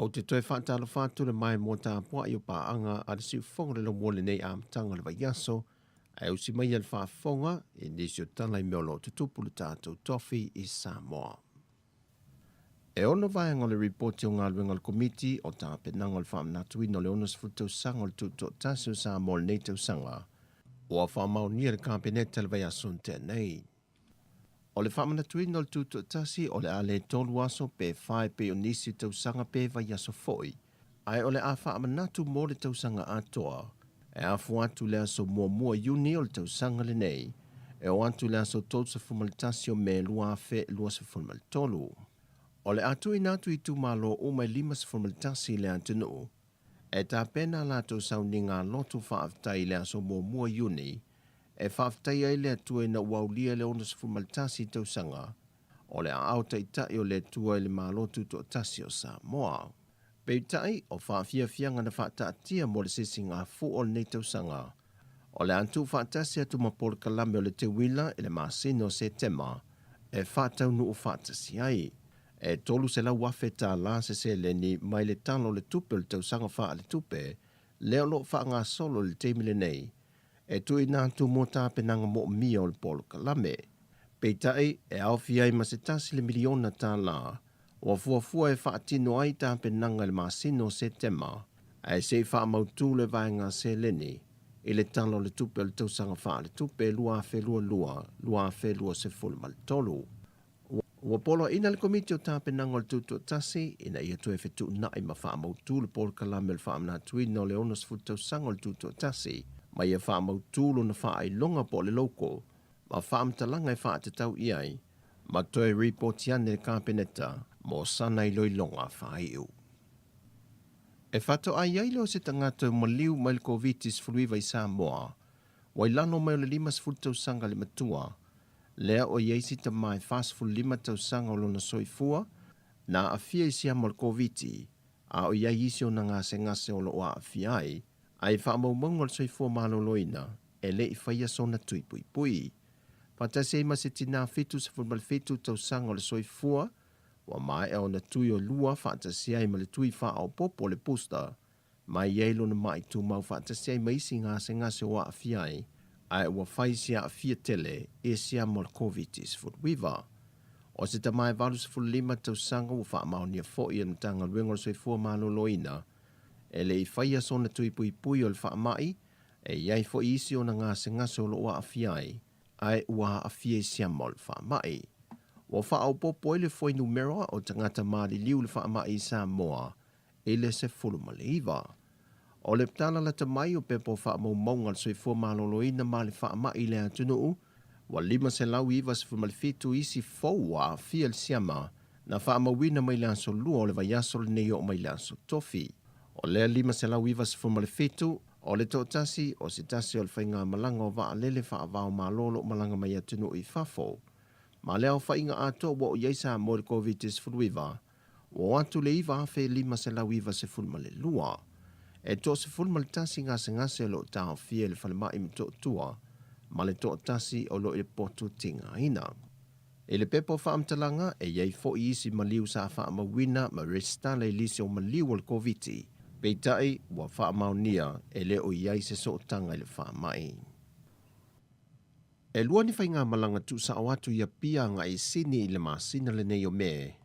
O te toi whaatalo whaatu le mai mō tā pua i o pāanga a le siu whonga le lo mōle nei a mtanga le vaiaso, ai usi mai al whaafonga e nisi o tala i meolo tutupu le tātou tofi i Samoa. E ono vai ngā le reporti o ngā luenga le komiti o tā penanga le whaamnatui no le onas futau sanga le tuto tasi o Samoa le nei tau sanga, o a whaamau nia le kāpeneta le vaiaso tēnei. O le whamanatui no le tuto tasi o le ale tolu aso pe whae pe o nisi tau sanga pe vaiaso foi, ai o le a whamanatu mō le tau sanga atoa, e a fuatu le aso mua iuni o le tau sanga le nei, e o antu le aso tolu sa fumaltasi o me lua fe lua sa fumal tolu. O le atu inatu i tu malo o mai lima sa fumaltasi le antinu, e ta pena la tau sauni ngā lotu whaaftai le aso mua iuni, e whaaftai ai le atua na waulia le ona sa fumaltasi tau sanga, o le aauta i tai o le atua le malotu to tasi o Samoa. Pei tai o whaafia fianga na whaataatia mo le sisi ngā fu o le nei tau sanga, o le antu whaatasi atu mapole kalame o le te wila e le masino se tema, e whaatau nu o whaatasi ai, e tolu se lau wafe tā la se le ni mai le talo le tupe le tau sanga wha le tupe, leo lo wha ngā solo le teimile nei, e tui nā tu mō tā penanga mo mia o le polo kalame. Pei tai e awhia i masetasi le miliona tā la, o fuafua e whaatino ai tā penanga le masino se tema, e se wha mautu le vaenga se leni, i le talo le tupe le tau sanga wha le tupe lua fe lua se fulmal tolu. Ua polo ina le komiti o tā penanga le tuto tasi, ina ia tu e whetu nai ma wha mautu le polo kalame le wha amnatui no le onas futau sanga le tuto tasi, mai e wha mautulu na wha ai longa po le loko, ma wha amtalanga e wha te tau iai, ma toi report iane le kāpeneta, mo sana i loi longa wha iu. E whato ai ai leo se tangata maliu mai le COVID-19 fuluiva i Samoa, wai lano mai le limas fultau sanga le matua, lea o yeisi ta mai fast full lima tau sanga o lona soifua, na afia isi amo le COVID-19, a o iai isi o na ngase o lo a afiai, ai wha maumangol soifua maloloina, e le i whaia sona tui pui. Patase ima se tina fitu sa fulmal fitu tau sanga o le soifua, wa mai e o na tui o lua whaatase ai ma le tui wha au popo le pusta, mai yeilo na mai tu mau whaatase ai maisi ngase o a afiai, ai ua whaisia a fia tele e sia mo le COVID-19 futwiva. O se ta mai valu sa fulima tau sanga u wha mao nia fo i anatanga luengo le soifua maloloina, e le i whaia sona tui pui o le wha mai, e iai fo isi o na ngase o lo ua afiai, ai ua afiai sia mo le wha mai. Wa wha au popo ele foi numero o tangata maali liu le wha mai i Samoa, ele se fulu maliva. O le ptala la tamai o pepo wha maunga le soifua maloloina ma le wha mai le atunu, wa lima se lau iwa se fulmalifitu isi foua fia le siama, na wha mawina mai le anso lua o le vaiaso le neo mai le anso tofi. O lea lima se lau iwa se fulmalifitu, o le tōtasi o se tasi o le whainga malanga o vaa lele wha avao malolo malanga mai atunu i fafo. Ma leo whainga ato wa o yeisa mo le COVID-19 fulwiva, o atu le iwa afe lima se lau iwa se fulmale lua. E to se fulmale tasi ngase lo tau fie le whalemai mto tua, ma le tōtasi o lo i potu tinga ina. E le pepo whaamtalanga e yei fo i isi maliu sa whaamawina ma resta le lisi o maliu o le COVID-19. Peitai wa whaamaunia e le o iai se so tanga i le whaamai. E lua ni whainga malanga tu sa awatu ia pia nga i sini i le masina le nei o me.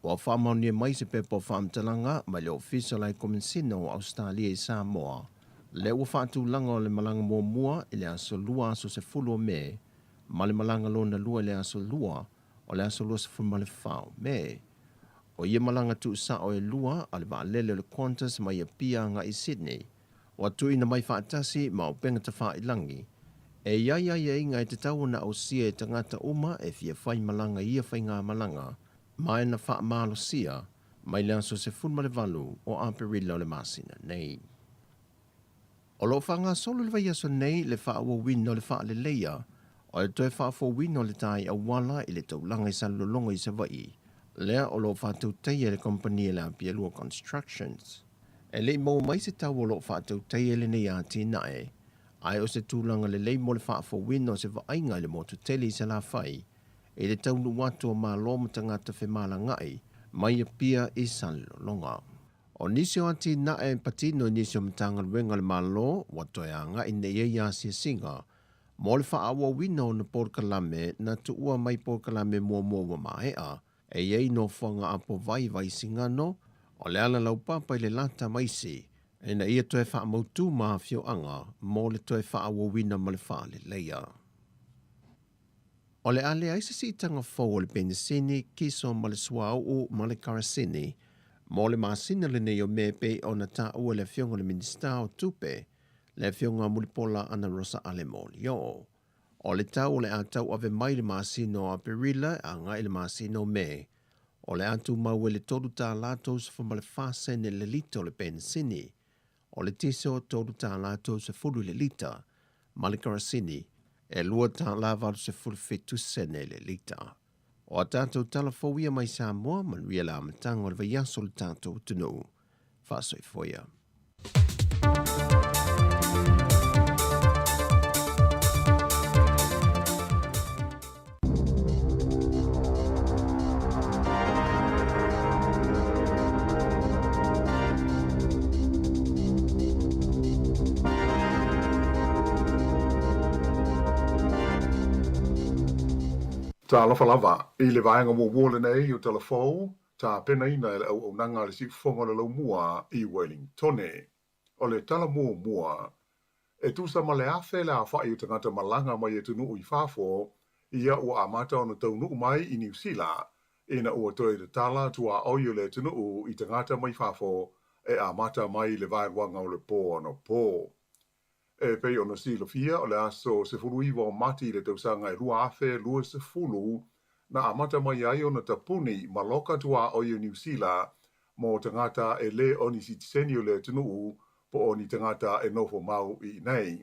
Wa whaamaunia mai se pepo whaamtalanga ma le official ai komensina o Australia i Samoa. Le ua whaatu langa o le malanga mua i le aso lua aso se fulu o me, ma le malanga lona lua i le aso lua o le aso lua se fulu ma le whao me. O ia malanga tu sa o e lua a le vaalele o le Qantas ma ia pia nga i Sydney. O atu ina mai whaatasi ma o penga ta wha ilangi. E ia inga e te tau na o sia e tangata uma e fia whai malanga ia whai ngā malanga, ma e na wha malo sia, mai le aso se fulu ma le valu o Amperilla o le masina nei. O lo whanga solo le vaiaso nei le wha awa wino le wha le leia, o le toi wha fo wino le tai a wala i le taulanga i salolonga i sa vai. Lea o lo wha teia le kompania le Apia Lua Constructions. E le mo mai se tau o lo wha teia le nei a tinae, ai o se tūlanga le lei mo le wha fo wino se vainga le motu tele i se la whai, e le taunu watu o maa loma tangata whe mala ngai, mai a pia i salolonga. O nisio ati na e patino nisio mtanga wenga le malo, watoyanga ine ia singa. Mo le whaawa wino na Port-Kalame na tuua mai Port-Kalame mua mahea, e iei no whanga apo vai singano, o le ala lau papa i le lata maisi, e na ia toe wha mautu maa fio anga, mo le toe whaawa wina ma le wha le leia. O le ale aisa si tanga fau o le penisini, kiso ma le suau o ma le karasini, mo le maasina le nei o mepe o na ta ua le fionga le minista o tupe, le fionga mulipola ana Rosa Alemolio. O le tau o le atau ave mai le maasino a perila a ngai le maasino me. O le atu mau le todu tā lātou se whamale whase ne le lita o le penisini. O le tiso todu tā lātou se furu le lita, ma le karasini, e lua tā lāvaru se furu fitu sene le lita. O a tātou talafouia mai Samoa, man ria la amatanga o le vaiaso le tātou tunu. Whasoi foia. Tā lafa lava, i le vaenga mua nei o telefou, tā pena ina le au nanga le sifonga le lau mua i Wellington. O le tala mua, e tusa ma le afe le awha i o tangata malanga mai e tunu i whafo, ia ua amata o na taunu mai i New Zealand, ina ua toe le tala tua oio le tunu i tangata mai whafo, e amata mai le vaenwanga o le pō ano pō. E pei ona silofia o le aso se fulu iwa o mati le tausanga e lua afe lua se fulu na amata mai ai ona tapuni maloka tua o New Zealand mo tangata e le oni sitiseni o le tunuu po oni tangata e nofo mau i nei.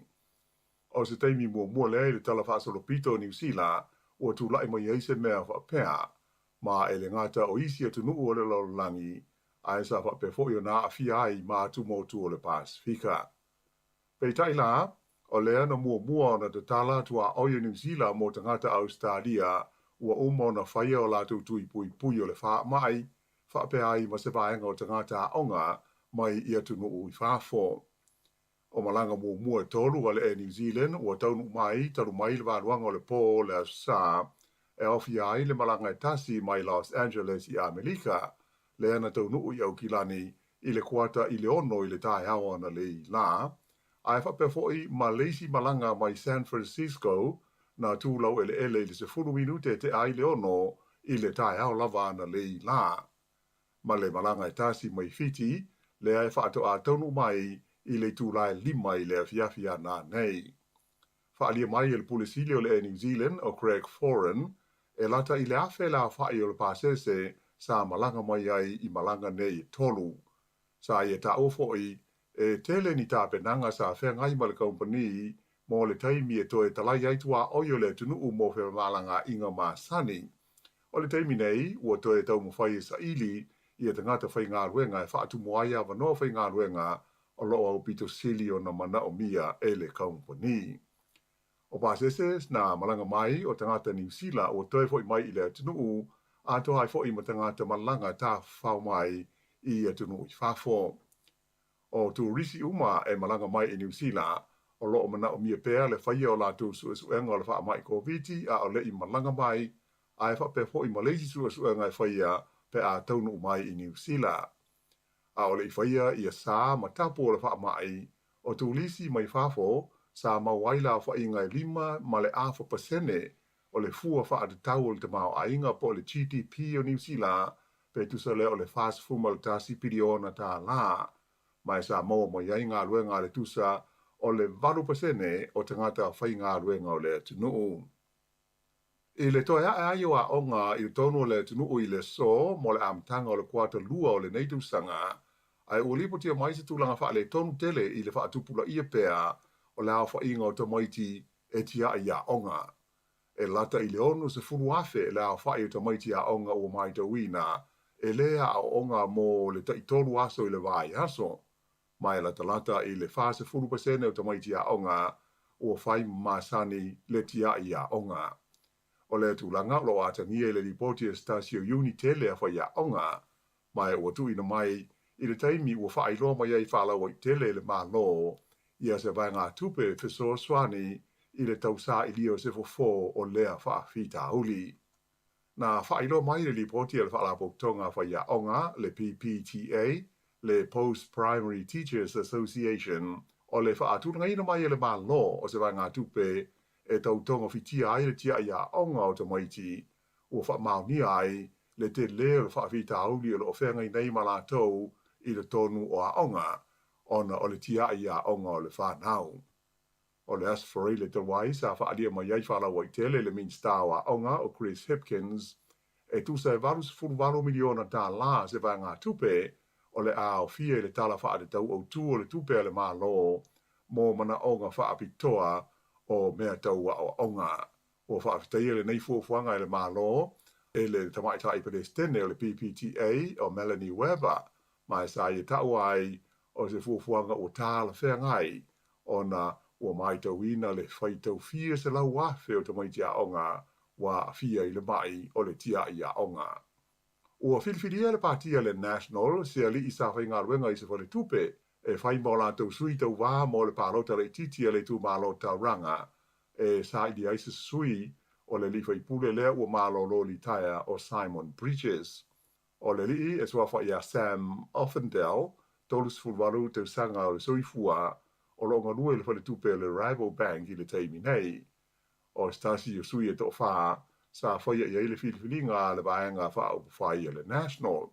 O se teimi mua le talafasa lo pito o New Zealand o tu lai mai eise mea whapea ma e le ngata o isi a tunuu o le lololangi a esa whapefo i o na afia ai ma atu motu o le Pasifika. Pei taila, o lea na mua na te tala tua oia New Zealand mo tangata Australia ua umo na whaia o lātou tui pui o le wha mai, whape ai ma se vaenga o tangata onga mai ia tunu ui whafo. O malanga mua tolu wale e New Zealand ua taunu mai, taru mai le wāruanga o le pō le asa, e ofi ai le malanga e tasi mai Los Angeles i Amerika, lea na taunu ui au kilani i le kuata i le ono i le tae hawa na le la, ai whapefoi ma leisi malanga mai San Francisco na tūlau ele le se furu minute te ai le ono i le tae au lava na le la. Ma le malanga e tasi mai fiti, le ai whaato a taunu mai i le tūlai lima i le afiafia na nei. Whaalia mai il pulisili o le New Zealand o Craig Foran, e lata i le afe la whaai o le pasese sa malanga mai ai i malanga nei tolu. Sa i e ta ofoi, e tele ni tāpenanga sa whengai ma le kompani mo le taimi e toe talai aitua oio le tunuu mo whe malanga inga ma sani. O le taimi nei, ua toe tau mo whai e sa ili i e tangata whai ngā ruenga e whaatu moaia wanoa whai ngā ruenga o loo au pito sili o na mana o mia e le kompani. O pasese na malanga mai o tangata New Zealand o toe whai mai i le tunuu a tohai whai ma tangata malanga tā whau mai i e tunuu i whafo. O tu risi uma e malanga mai i New Zealand, o loo mana o mia pēr le whaia o la tu suenga o le wha mai COVID a o le i malanga mai, a e wha pefo i Malaysi suenga e whaia pe a taunu mai i New Zealand. A o le i whaia i a sā matapu o le wha mai, o tu lisi mai whafo, sā mawaila wha inga 5 ma le a pasene o le fua wha atu tau o le tamau a inga po le GDP o New Zealand, pe tu sa le o le fast fuma le tasi piriona tā la. Mai sa mo iai ngā luenga le tusa o le 8% o tangata whai ngā luenga o le tunuu. I le toa ai o a onga i tonu le tunuu i le so mo le amtanga o le kuata lua o le neitusanga, ai ulipo tia mai se tūlanga wha le tonu tele i le wha tupula ia pēa o le au wha inga o tamaiti e tia i a onga. E lata i le onu se furu afe le au wha i o tamaiti a onga o mai tawina, e lea a onga mo le taitolu aso i le vai aso. Mai la talata i le fase furu pasene o tamaiti a onga o whai masani le tia i a onga. O le tūlanga lo atangia le ripoti e stasio uni tele a whai a onga, mai o tu ina mai i le taimi ua whaailoa mai ai whaalawa i tele le mālo, ia se vai ngā tupe whesoa swani i le tausa i lio se fo o lea whaafita uli. Na whaailoa mai le lipoti le whaalapo tonga whaia onga, le PPTA, le Post Primary Teachers Association, o le whaatunga ina mai le mālo o se vai ngā tupe e tautonga whitia ai le tia ia onga o tamaiti, ua whaamaunia ai le te leo le whaafita auli o le ofenga i nei malatou i le tonu o a onga, ona o le tia ia onga o le whanau. O le asfori le tawai sa whaalia mai ai whaalawa i tele le minsta o a onga o Chris Hipkins, e tusa e varus $40 miliona tā la se vai ngā tupe o le a o fia le tala whaade tau au tu o le tupe le mālo, mō mana onga whaapitoa o mea taua o onga. O whaafitai le nei fuafuanga e le mālo, e le tamaita i Palestine o le PPTA o Melanie Weber, mai sa i tau ai o se fuafuanga o tāla whengai, o na o mai tauina le whaitau fia se lau wafe o tamaiti a onga, wa fia i le mai o le tia i a onga. O whilwhiria le partia le National, se ali i sa whainga ruenga i se whale tupe, e whai mo la tau sui tau wā mo le pārota le titia le tu mālo tau ranga, e sa i di aisa sui o le li whai pule lea ua mālo lo li taia o Simon Bridges. O le li e sua whai a Sam Offendale, tolus fulwaru tau sanga o le sui fua, o longa lue le whale tupe le Rabobank i le teimi nei. O stasi o sui e to wha, sa whai a le whilwhilinga le vaenga wha o whai le National.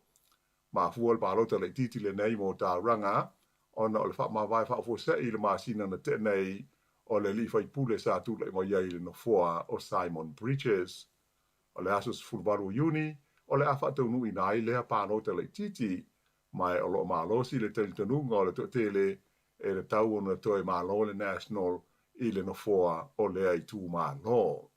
Ma fua le pārota le titi le nei mo tau ranga, ona o le wha mawai wha o se i le masina na te nei, o le li whai pule sa tula i mo iei le no fua o Simon Bridges. O le asus fulwaru uni, o le awha tau nui nai lea pārota le titi, mai o lo malosi le telitanunga o le totele, e le tau ona toi malo le National i le no fua o lea i tū malo.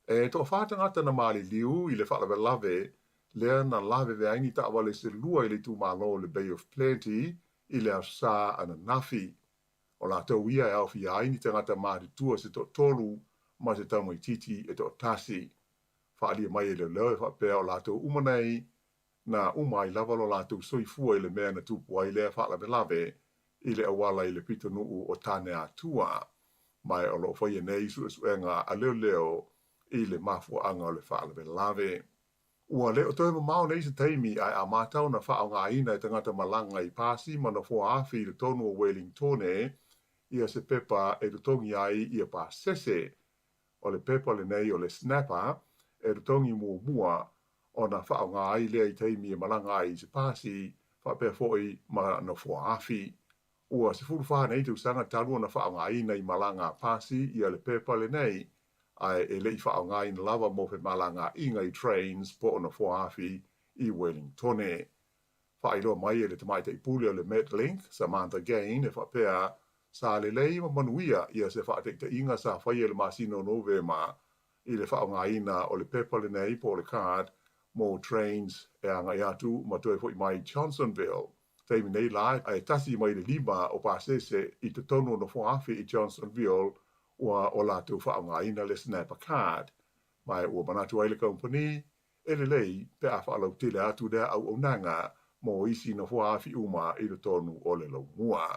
E to whātangata na mali liu i le whalawe lave, lea na lave veangi ta awale se lua i le tū malo le Bay of Plenty, i le asa ana nafi. O la tau ia e au fi aini tangata maari tua se to tolu, ma se tau mai titi e to tasi. Whaalia mai e le leo e whapea o la tau umanei, na umai lava lo la tau soifua i le mea na tupu ai lea whalawe lave, i le awala i le pito nuu o tane atua, mai o lo whaia nei suenga a leo leo i le mafua anga o le whalawe lave. Ua leo toi mamau nei se taimi ai a mātau na whao ngā ina i tangata malanga i pāsi ma na fua awhi i le tonu o Wellingtone, ia se pepa e rutongi ai ia pā sese, o le pepa le nei o le snapper, e rutongi mua o na whao ngā ai lea i taimi e malanga ai se pāsi, whapea foi ma na fua awhi. Ua se furu nei tu sanga talua na whao ngā ina i malanga pāsi ia le pepa le nei, ai e lei whao ngā ina lava mo fe malanga inga i trains po o na fua awhi i Wellingtone. Whaailoa mai e le tamaita i pule o le Metlink, Samantha Gain, e whapea sa le lei ma manuia ia se whaatekta inga sa whaia le masino novema i le whao ngā ina o le pepa le nei po le card mo trains e anga i atu ma toi fo i mai Johnsonville. Teimi nei lai ai tasi mai le 5 o pasese i te tonu no whaafi i Johnsonville ua o la tu whao ngā ina le snapper card. Mai ua manatu ai le company e le lei pe a whaalau tele atu dea au onanga mo isi no whaafi uma i le tonu o le lau mua.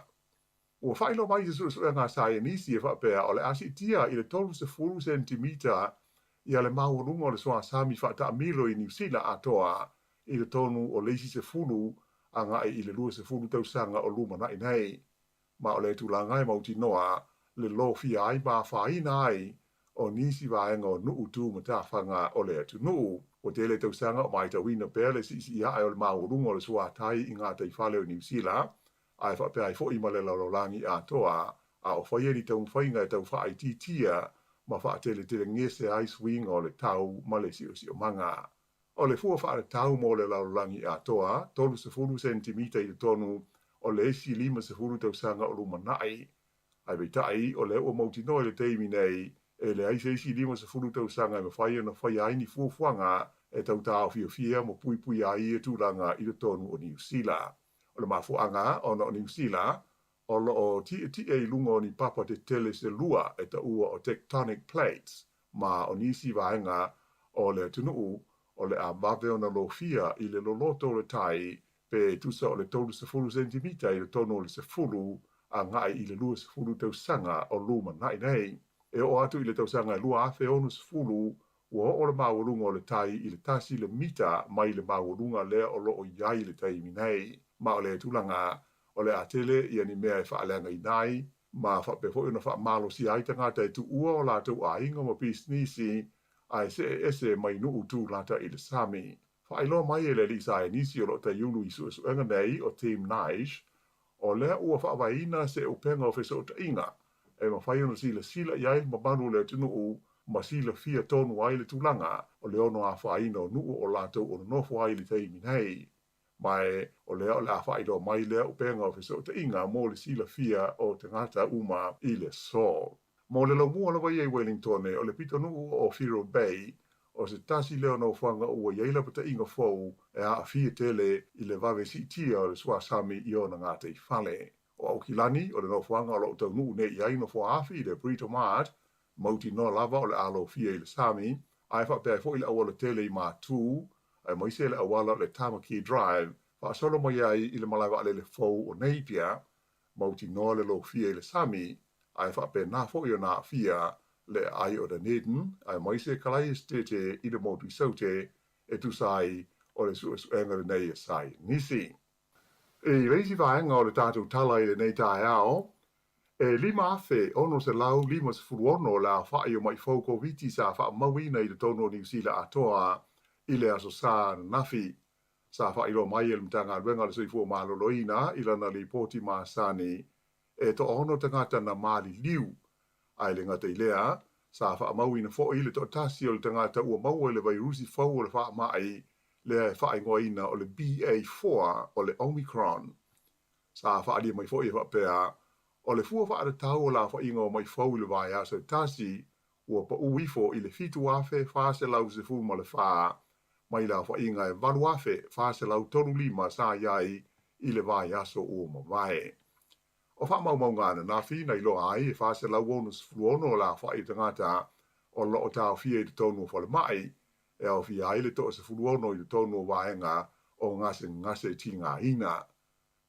Ua whailo mai se sura ngā saia nisi e whapea o le asi tia i le 12 centimeter i ale maurunga o le soa sami whata milo i New Zealand atoa i le tonu o leisi se fulu anga i le lua se fulu tausanga o luma na inei. Ma o le tulangai mauti noa le lo fia ai ma whaina ai o nisi vaenga o nuu tu matawhanga o le atu nuu. O te le tausanga o maita wina pele si ia ai o le maurunga o le soa tai i ngā taifale o New Zealand ai whapea i fo i male laulangi atoa a o whaieri tau whainga e tau whaai titia ma whaatele te ngese ai swing o le tau ma le si o manga. O le fua whaare tau mo le laulangi atoa, 12 centimeter i le tonu o le esi 5 tausanga o luma nai. Ai veitai o le ua mauti no le teimi nei e le aise esi 5 tausanga e mawhaia na whaia aini fuafuanga e tau tau fia mo pui ai e tūranga i le tonu o New Zealand. O le mafuanga o no New Zealand, o lo o ti e lungo ni papa te tele se lua e ta ua o tectonic plates, ma o nisi vaenga o le tunuu o le a maweo na lo fia i le loloto le tai pe tusa o le tolu se fulu sentimita i le tono o le se fulu a ngai i le lua se fulu tau sanga o luma nai nei. E o atu i le tau sanga lua afe onu se fulu ua o le mawalunga o le tai i le tasi le mita mai le mawalunga lea o lo o iai le tai minei. Ma o le tulanga o le atele i ani mea e whaalenga i nai, ma whapefo ina wha malo si ai tangata e tu ua o la tau a inga ma pisnisi ai se ese mai nuu tu lata i le sami. Whailo mai e le lisa e nisi o lo ta yulu i su enga nei o Team Naish, o lea ua whaawaina se upenga o feso o ta inga, e ma whai ono sila iai ma manu le tunu ma sila fia tonu ai le tulanga o le ono a whaina o nuu o lato o nofo ai le teimi nei. Mai o lea o le a whaido mai lea upenga o feso o ta inga mo le sila fia o te ngata uma i le so. Mo le lau mua lawa iei Wellington o le pito nuu o Firo Bay, o se tasi leo no whanga ua iaila pata inga fau e a fia tele i le vave si tia o le swa sami i o na ngata i fale. O au kilani o le no whanga o lo tau nuu ne iai no fo afi i le Brito Mart, mauti no lava o le alo fia i le sami, ai whapea fo i le awala tele i mātū, ai moise le awala o le Tamaki Drive, wha solo mo iai i le malawa ale le fau o Napier, mauti no le lo fia i le sami, ai whapea na fo i o na fia, le ai o Dunedin, ai moise kalai estete i le motu saute, e tu sai o le suenga le nei sai nisi. E reisi vaenga o le tātou tala i le nei tae ao, e lima afe ono se lau lima se furuono la whae o mai fauko viti sa wha mawina i le tono New Zealand atoa i le aso sa nafi. Sa whae ro mai e le mtanga ruenga le soifua maloloina i lana li poti maasani, e to ono tangata na mali liu, ai le ngata i lea, sa wha mawina fo i le to tasi o le tangata ua maua le vairusi fau o le wha mai, le wha ingoina o le BA4 o le Omicron. Sa wha alia mai fo i wha pea, o le fua wha tau o la wha ingo mai fau i le vai aso tasi, ua pa uifo i le fitu afe whaase lau se fu ma le wha, mai la wha inga e valu afe whaase lau tonu lima sa iai i le vai aso o ma vai. O wha mau ngana na whina i loa ai e whaase lau onus fluono la wha i tangata o lo o tau fia i te tonu o whale mai, e au fia ai le to se fluono i te tonu o vaenga o ngase tinga ina.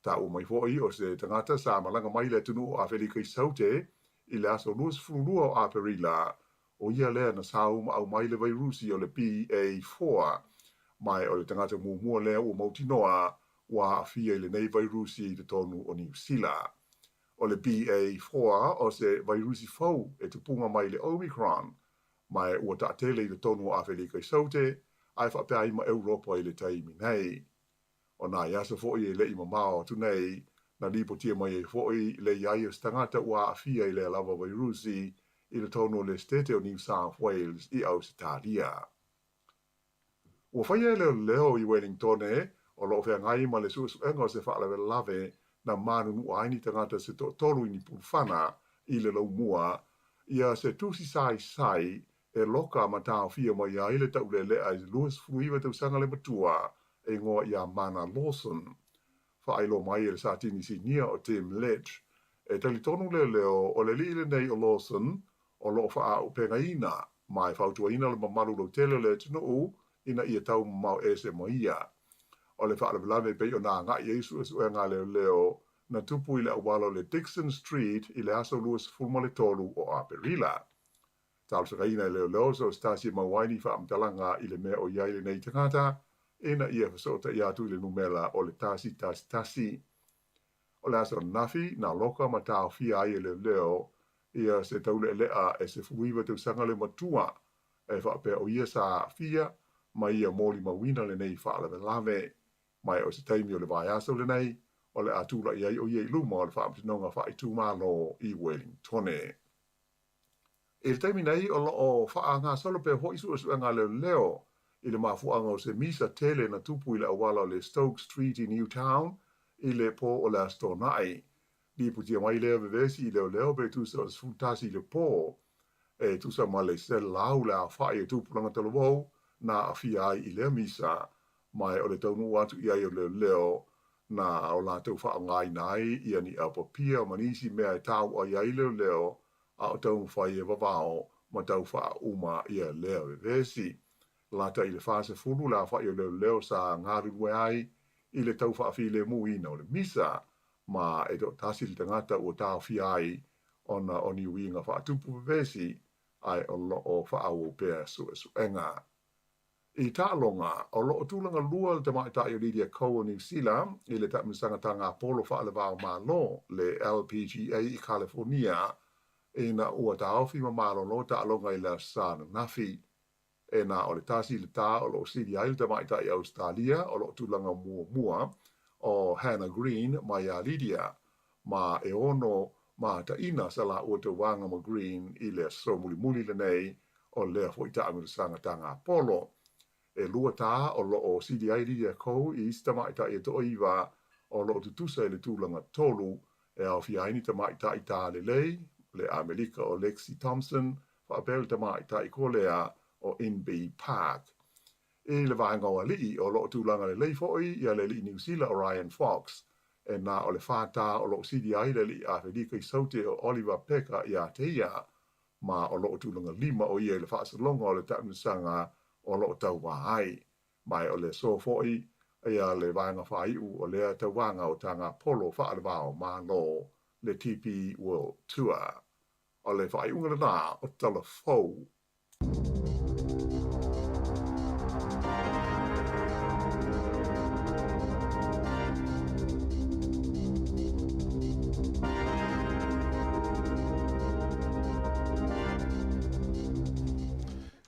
Ta o mai foi o se tangata sa malanga mai le tunu a Felika i saute i le aso luas fulua o aperila o ia lea na saum au mai le vairusi o le PA4 mai o le tangata mua lea o mautinoa wa afia i le nei vairusi i te tonu o New Zealand. O le BA4 o se vairusi fau e te punga mai le Omicron mai ua ta tele i le tonu a Felika i saute ai whapea ima Europa i le taimi nei. O nā iasa fōi e le ima mao tunei, na lipo tia mai e fōi le iai stangata ua afia i le lava vairusi i le tono le stete o New South Wales i Australia. Ua whaia leo i Wellington o lo whea ngai ma le suenga se whaalawe lave na manu aini tangata se tolu ni pulfana i le lau mua, ia se tusi sai e loka ma tāo fia mai a ile tau le ai luas fuiwa tau sanga le matua, e ngoa ia Mana Lawson. Whaelo mai e le satini si nia o Tim Ledge. E tali tonu leo o le li nei o Lawson o lo wha o penga ina, mai whautua ina le mamaru lo tele le tunu ina ia tau mau e se moia. O le whaala vilame pe o nā ngā Yesu e suenga leo na tupu i le awalo le Dixon Street i le aso luas fulmale tolu o Aperila. Tālu sa kaina leo so stasi mawaini wha amtalanga i le mea o iai le nei tangata, ena ia fasota ia tu le numela o le tasi. O le asa nafi na loka ma tau fia ai leo ia se taule lea e se fuiwa te sanga le matua e whapea o ia sa fia ma ia moli mawina le nei whaala le lave mai o se taimi o le vai asa le nei o le atula iai o iei luma o le whaamtinonga whaitu malo i Wellington. E le taimi nei o loo wha ngā solo pe hoi suenga leo i le mafuanga o se misa tele na tupu i le awala le Stoke Street i Newtown, i le po o le astonai. Li putia mai leo vevesi i leo be tusa o sfutasi le po, e tusa ma le sel lau le a whae e tupulanga talo wau, na a fia ai i le misa, mai o le taunu atu i ai o leo, na o la tau wha ngai nai, i ani a papia o manisi mea e tau o iai leo, a o taunu whae e wawao, ma tau wha uma i a leo vevesi. Lata i le fase fulu la wha i leo sa ngāru ai i le tau whaafi le muina o le misa, ma e do tasi le tangata o tau fiai ona o ni winga whaatupu vesi ai o lo o whaau pēr su enga. I tālonga, o lo o tūlanga lua le tamaita i o Lydia Ko o New Zealand, i le tamisanga tanga polo whaalewao mā lo le LPGA i California, e na ua taofi ma malo lo tālonga i la sāna nafi. E na o le tasi le tā o lo sidi ai le tamaita i Australia, o lo tūlanga mua o Hannah Green ma ia Lydia, ma e ono ma ta ina sala ua te wanga ma Green i le so muli le nei o lea fo i ta amisanga tanga polo. E lua tā o lo o CDI Lydia Ko i istamaita i to iwa o lo tutusa i le tūlanga tolu e au fiaini tamaita i tā le lei, le Amerika o Lexi Thompson, fa bel tamaita i kolea o NB Park. E le vaenga o alii o lo tūlanga le lei foi i a le li New Zealand o Ryan Fox, e na o le whātā o lo CDI le li a Federica i saute o Oliver Peka i a teia, ma o lo tūlanga 5 o ia le whaasalonga o le tamisanga o lo tau wahai, mai o le so foi, ia le vaenga whaiu o lea tau wanga o tanga polo whaalewao mā lo le TP World Tour. O le whaiunga nā o tala fau.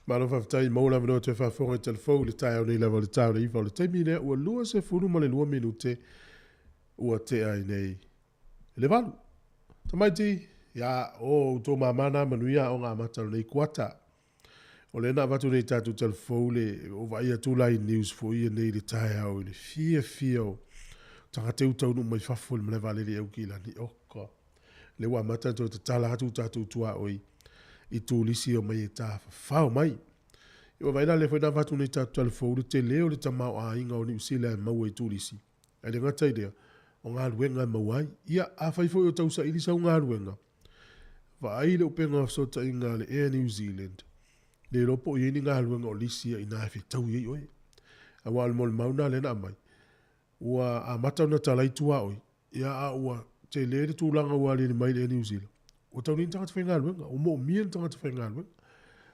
Malo whaftai maula mano te whafonga i telefou le tai au nei lewa le tau nei le teimi nea ua lua se funu ma le 2 minute ua te ai nei le walu. Tamaiti, ia o tō mamana manuia o ngā matalo nei kuata. O le na watu nei tatu telefou le o vai atulai news fo ia nei le tai au le fia o tanga te utau nu mai whafo le mle vale le au ki lani oka. Le wa mata tō te tala hatu tatu tua oi. I tūlisi o mai e tā whao mai. I wa vaina le whaina watu nei tātu telefou le te leo le tamau a inga o ni usile e mau e tūlisi. E le ngata idea, o ngā ruenga e mau ai, ia a whaifoi o tausa ilisa o ngā ruenga. Wa ai le upenga o sota inga le Air New Zealand. Le ropo i ini ngā ruenga o lisia i nā e tau iei oi. A wa almo le mauna le na mai. Ua a matau na talai tua oi. Ia a ua te le tūlanga ua le mai le Air New Zealand. O tau ni tangata whainga luenga, o mo mien tangata whainga luenga.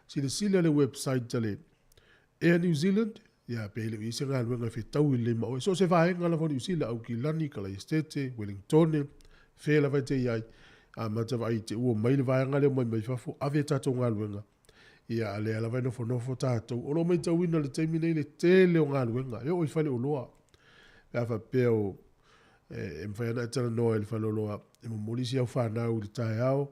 Si le sila le website tale Air New Zealand, ia pele i se ngā luenga whi tau i le maoe. So se whaenga la whani usila au ki Lani, Kala Estete, Wellington, Whela vai te iai, a mata vai te ua mai le vaenga leo mai whafo, ave tātou ngā luenga. Ia ale ala vai nofo tātou. O lo mai tau ina le teimi nei le te leo ngā luenga. Eo i whale o loa. Ea wha peo e mwhaiana e tana noa le whaloloa e momolisi au whanau le tae au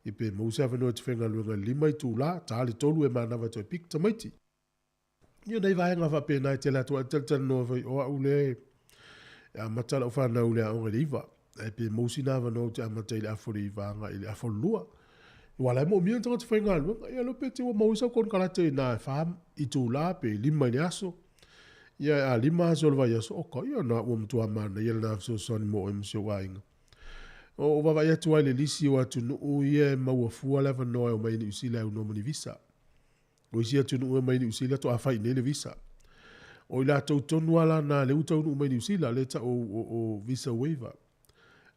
i pe mausa whanau te whenga luenga 5 i tūla tā le tolu e manawa toi pik tamaiti. Ia nei vahenga whape nai te latua e tana noa whai oa ule e amatala au whanau le aonga le iwa e pe mausi nā whanau te amatai le afori i vanga i le afolua. I wala e mo mian tanga te whenga luenga ia lope te ua mausa kon karate i nā e wham i tūla pe 5 i le aso. Ia a 5 aso le vai aso oka ia na ua mtua mana ia le nā fso soni mo e msio wainga. O wawa ia tuai le lisi o atu nuu ia e maua fua lewa noa o maini usila au nomani visa. O isi atu nuu e maini usila to a whai nei le visa. O ila tau tonu ala na le utau nuu maini usila le ta o visa waiver.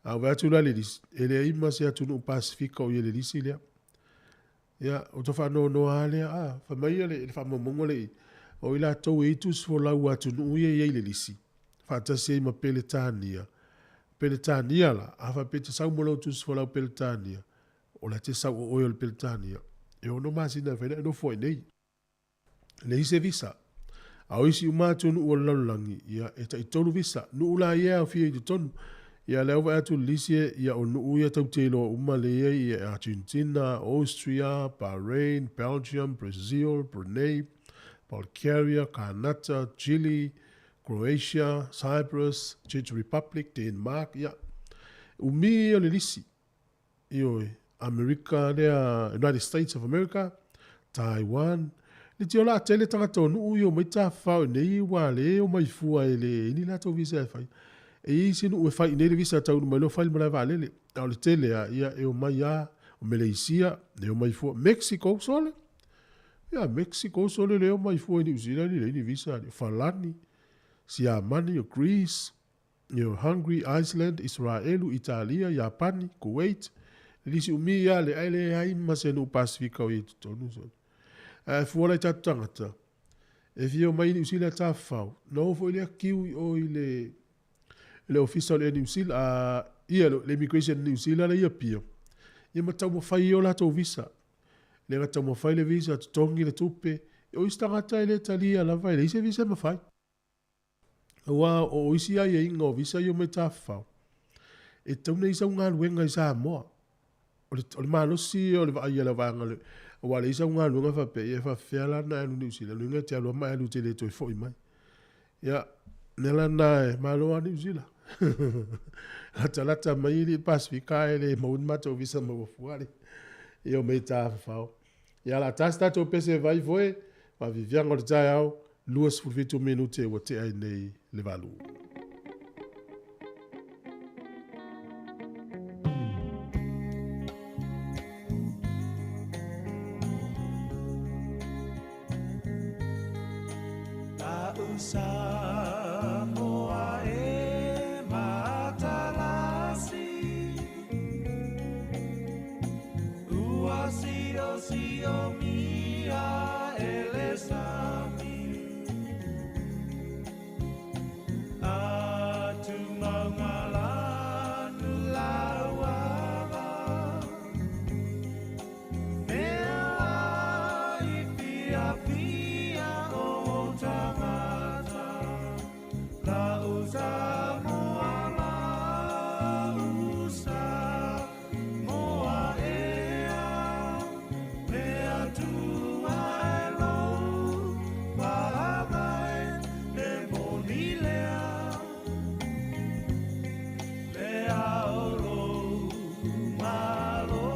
A wai atu la le lisi. E le ima se atu nuu Pasifika o ia le lisi lea. Ia o to whanau noa lea whamaia le whamamongo le o ila tau e itus fo lau atu nuu ia ia le lisi. Whatasi e ima peletania. Peletania la, afa pete sau mo lau tus fo lau peletania. O la te sau o oio le peletania. E ono masina whaina e no fo nei. Le ise visa. A oisi umatu nu ua laulangi. Ia e ta i tonu visa. Nu ula ia o fia i te tonu. Ia leo wa atu lisie ia o nu ia tau teilo uma le ia Argentina, Austria, Bahrain, Belgium, Brazil, Brunei, Bulgaria, Canada, Chile, Croatia, Cyprus, Czech Republic, Denmark, ia. Umi o le lisi. Io America, United States of America, Taiwan. Le tio la tele tanga tonu uio mai ta fau nei wa le o mai fua ele ini la to visa fai. E isi nu fai nei le visa tau mai lo fai mala vale le. Au le tele ia e o mai ya o Malaysia, ne o mai fua Mexico sole. Ia Mexico sole le o mai fua ni usila ni visa ni falani. Siamani o Greece, o Hungary, Iceland, Israelu, Italia, Japani, Kuwait. Lisi umi ia le aile ai masenu Pasifika o i tutonu son. Fuola i tatu tangata. E fio mai New Zealand ta fau. No fo ile kiwi o ile official e New Zealand ia le immigration New Zealand ia pio. Ia matau mo fai o la to visa. Le matau mo fai le visa tongi le tupe. O istangata ile talia la vai le ise visa ma fai. Wa o isi ai e ingo visa yo me ta fau. E tau nei sa unga luenga i sa moa. O le malosi o le vaia la vanga le o le isa unga lunga fa pe e fa fela na New Zealand lunga te alo mai lu te le to foi mai ya nela na malo a New Zealand lata mai li Pasifika ele mo un mato visa mo fuari e o me ta fa ya la tasta to pese vai foi va vivia ngor tao luas fu 20 minute o te ai nei le valu. Samoa e matalasi Ua sio mia elesami Atu mangalanu lawava Mea i pia pia o tangata La usa moa ea Mea tua e lau Pahagai e monilea Lea olo malo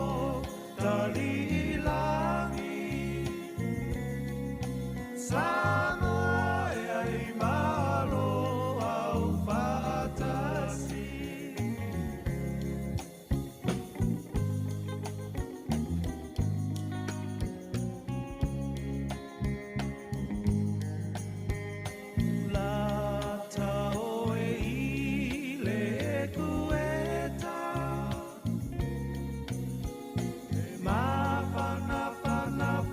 Tali ilangi Sanoa e ai malo au fatasi Lata o e ile kueta E mafana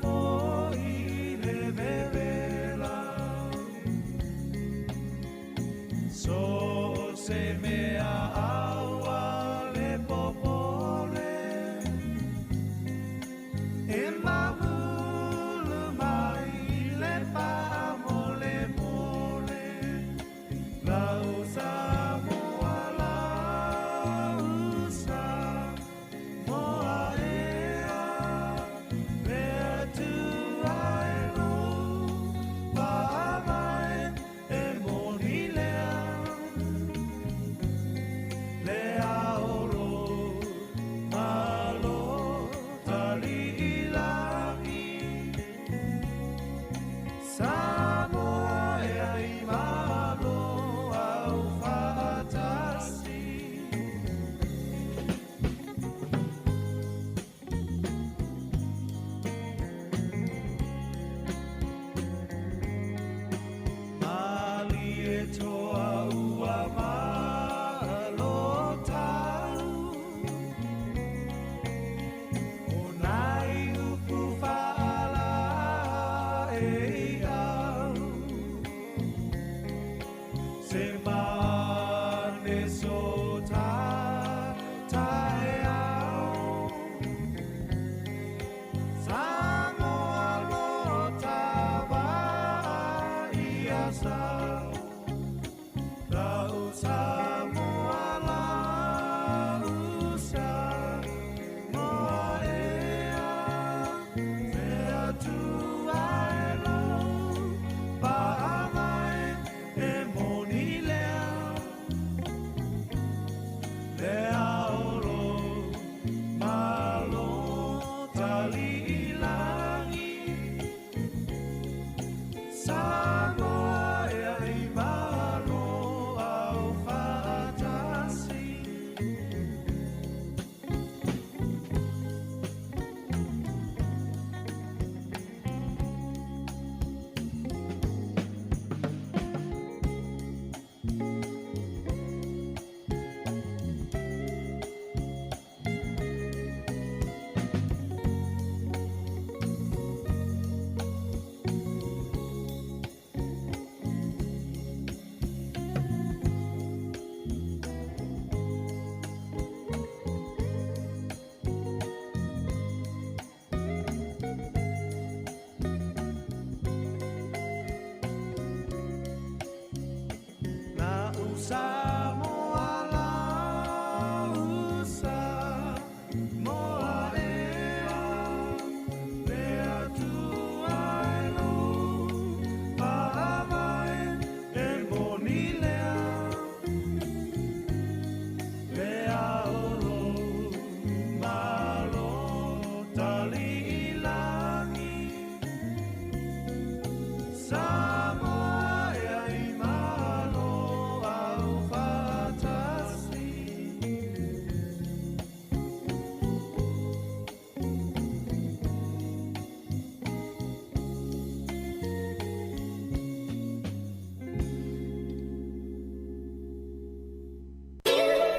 po ile bebela So se mea aua le popole E mamulu mai le pa mole mole La usa moa la usa moa ea Mea tu ai lo pa mai e monilea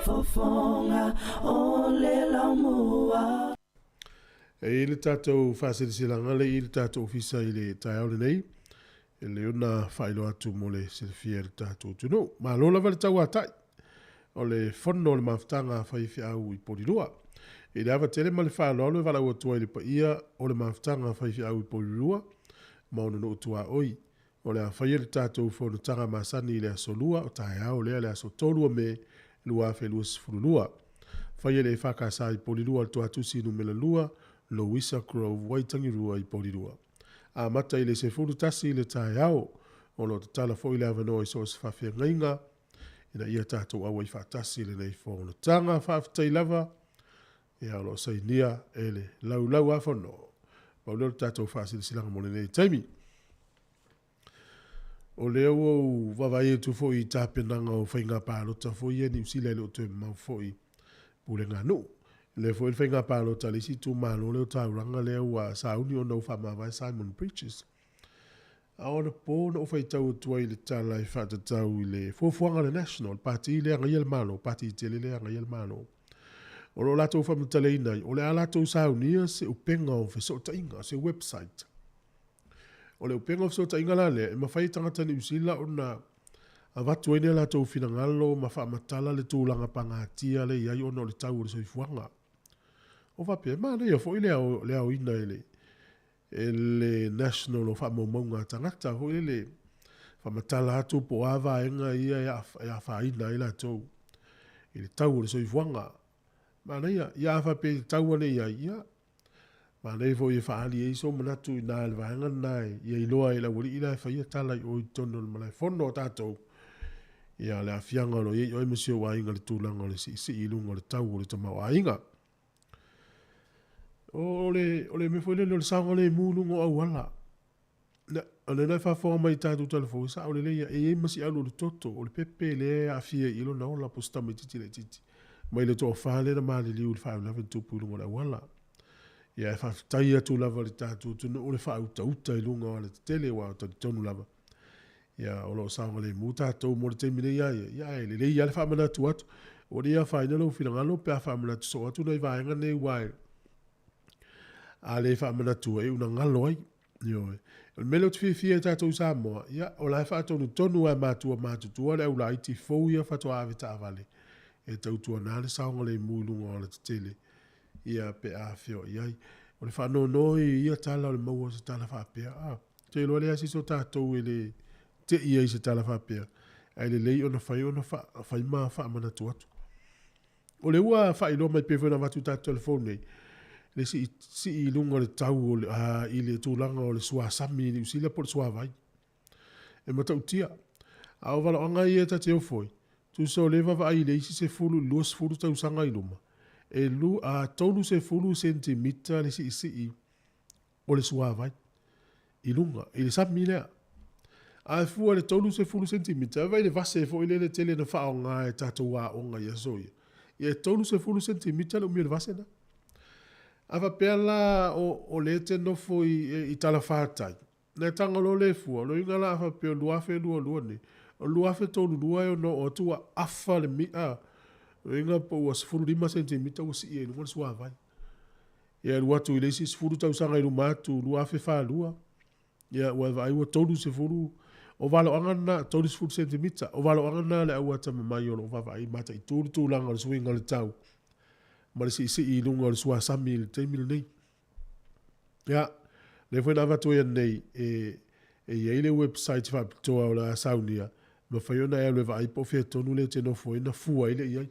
Fofonga o le laumua. E le tātou whāsirisilanga le i le tātou ofisa i le tai aole nei. E le una whailo atu mo le silfia le tātou tunu. Ma lola vale tau atai. O le whono le mawhtanga whaifi au i porirua. E le awa tele ma le whaalo alo e wala ua tua i le paia o le mawhtanga whaifi au i porirua. Mauna no utua oi. O le a whaia le tātou whono tanga masani i le asolua o tai au lea le asotolua me lua fe lua sifurulua. Whaia le whakasa i porirua le tuatusi numela lua. Louisa Grove Waitangirua i porirua. A mata i le se furu tasi le tae au, o lo te tala fo i le avanoa i soos whawhia ngainga, ina ia tātou awa i whatasi le nei fōna tanga whawhitai lava, e alo sai nia e le lau awhano. Pauleo tātou whasili silanga mone nei taimi. O leo o wawai e tu fo i tāpenanga o whainga pālota fo i eni usile le o te mau fo i pule ngā nu. Le foi il fenga palo talisi tu malo le tauranga le wa sauni ona fa ma Simon Preachers. A ona po no fa tau tu ile tala i fa tau ile fo le National Party le ngel malo party tele le ngel malo. O lo la to fa mtale ina o le ala to sauni se upenga o fe so tainga se website. O le upenga o so tainga la le ma fa tanga tani usila ona avatu ine la to fina ngalo ma fa matala le tulanga pangatia le ia ona le tau le soifuanga. O va pe ma le fo ile o ina ele national of amonga tangata fo ile fa matala atu po ava enga ia ya fa ina ila to ile tau le soifuanga ma le ya fa pe tau le ia ma le fo ia fa ali e so manatu ina le vanga nai ia iloa ila wuri ila fa ia tala o tono le fono tato ia le afianga lo ia o mesio wa inga le tulanga le si ilunga le tau le tama wa inga. Ole me foi le sanga le mulu ngo awala. Ole na fa forma i tatu telefon sa ole le e masi alu le toto ole pepe le afia ilo na ola posta me titi le titi. Mai le to fa le na mali li ul fa 11 tu pulu ngo awala. Ya fa tai atu lava le tatu tu no ole fa uta ilunga ole tele wa to tonu lava. Ya ole sanga le muta to mo te mine ya le ya le fa mana tu atu. Ole ya fa ina lo fina ngalo pe fa mana tu so atu nei va nga nei wai. Ale fa mana tu e una ngalo ai yo el melo tfi fi tatou sa mo ya o la fa tonu a matu tu ole u la iti fo ya fa to ave ta vale e tau tu na le sa ngole mulu ngole tele ia pe a fio ia o le fa no ia tala le mo se tala fa pe a te lo le asi so tatou ele te ia se tala fa pe ai le ona fa ma fa mana tu atu o le ua fa ilo mai pe fo na va tu ta telefone le si lunga le tau i le tūlanga o le sua sami ni usila por sua vai. E matau tia. Au wala anga i e ta teo foi. Tu so leva va i le isi se fulu luas fulu tau sanga i luma. E lu a tolu se fulu sentimita le si i o le sua vai. I lunga. I le sami lea. A fua le tolu se fulu sentimita. Vai le vase fo i le tele na faa o ngā e tatu wā o ngā i asoi. I tolu se fulu sentimita le umi le vase na. Ava pela o le te nofo i tala whātai. Nei tanga lo le fua, lo inga la ava peo luafe lua ni. O luafe tonu lua e no o tua afa le mi a. Lo inga po ua sifuru 5 cm o si e lunga sua vai. Ia lua tu ile si sifuru tau sanga ilu matu luafe wha lua. Ia ua vai ua tonu sifuru. O valo angana tonu sifuru cm. O valo angana le aua tama mai o lo vai mata i tūru langa le suinga le tau. Ma le si i lunga le sua sami le teimile nei. Ia, le fwena avatu e nei e le website wha pitoa o la saunia ma whaiona e le vai po fia tonu le te no foi na fua ile iai.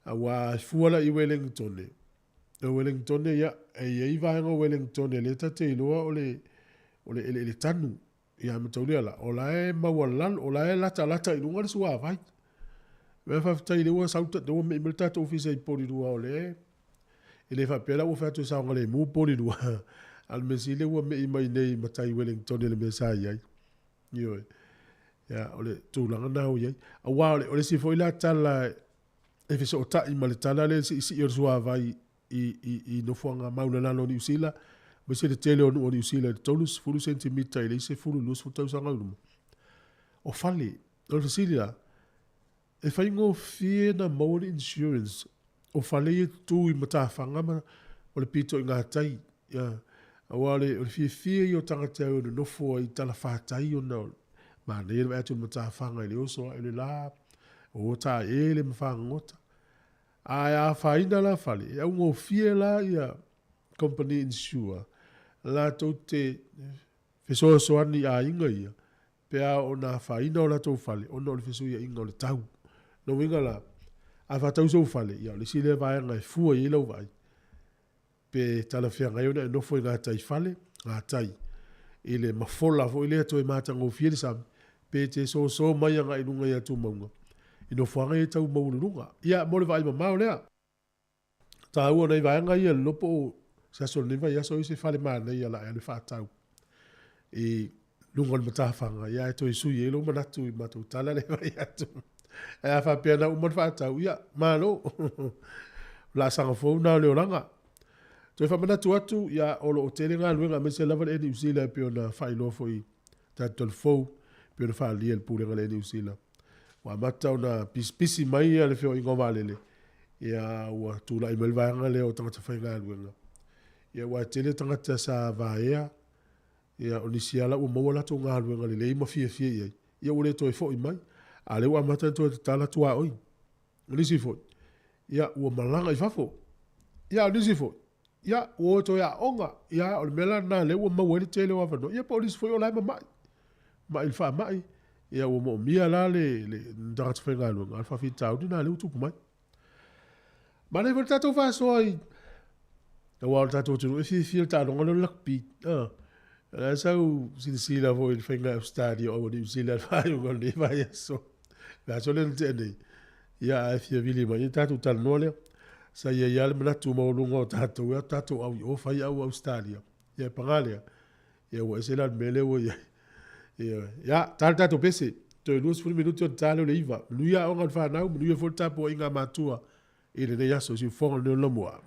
A wa fua la i Wellington e. E Wellington e ia, e iai vaenga Wellington e le ta te iloa o le tanu. Ia mataulia la, o la e mawalan, o la e lata ilunga le sua vai. Mea whaftai le ua sauta, te ua me imel tata ofisa i pori rua o le e. E le whapela ua whatu saunga le mu pori rua. Al mesi le ua me imai nei matai Wellington e le mesa iai. Ioi. Ya, ole tūlanga nau iai. A wā ole si foi la tala e fiso o tai ma le tala le si i sua vai i nofuanga mauna lalo ni usila. Ma se le tele o ni usila le tolus fulu centimeter i le se fulu lus futau sanga urumu. O fali, o le sili la, e whaingo fie na mauri insurance o fali e tū i matawhanga ma o le pito i ngā tai. Ya, a wā le fie i o tangata o le nofo i tala whātai o na ma le e atu matawhanga i le oso i le la o ta e le mawhangota. A whaina la fali, e au ngō fie la ia company insure. La tau te whesoasoani a inga ia. Pea o na whaina o la tau fali, o na o le wheso ia inga o le tau. No winga la, a whatau sou fali, ia le sile vai ngai fua i lau vai. Pe tala whia ngai ona e nofo i ngā tai fale, ngā tai. I le mafola fo i lea toi mātanga o fie sami. Pe te so mai anga i lunga ia tu maunga. I no whanga e tau maunu lunga. Ia, mole vai ma mao lea. Ta ua nei vai anga ia lopo o sa so ni vai aso i se fale maa nei ala e le whaatau. I lunga ni matawhanga. Ia e toi sui e lo manatu i matu tala le vai atu. E a whapea na uman whaatau. Ia, maa lo. La sanga fau na leo langa. Toi whamanatu atu, ia olo o tere ngā luenga me se lava le eni usila e pio na whailofo i tatul fau. Pio na whaalia le pūrenga le eni usila. Wa matau na pisi mai ale feo ingo valele. Ia ua tula i melvaanga leo tangata whainga aluenga. Ia wa tele tangata sa vaea. Ia onisiala ua maua lato ngā aluenga le leima fia iai. Ia ule toi fo i mai. Ale ua mata toi tala tua oi. Onisi fo. Ia ua malanga i fafo. Ia onisi fo. Ia ua toi a onga. Ia ole mela na le ua maua ni tele wa vano. Ia pa onisi fo i olai ma mai. Ma ilfa mai. Ia ua mo mia la le ndangata whainga aluenga. Alfa fi tau di na le utupu mai. Ma nei fwere tatou whasoa i. Na wāo tatou tunu. E fia tāno ngano lakpi. Nā sau sila fo i whainga Australia o ni usila whai ngano ni vai aso. Nā so le te nei. Ia a fia vili mai. Ia tatou tāno lea. Sa ia ia le manatu maulunga o tatou. Ia tatou au i o whai au Australia. Ia pangalea. Ia ua esela mele o ia. Ia, tatou pese. Toi luas furi minuti o talo le iwa. Nuia o ngan whanau. Nuia fo tapo inga matua. I le nei aso si whonga neo lamua.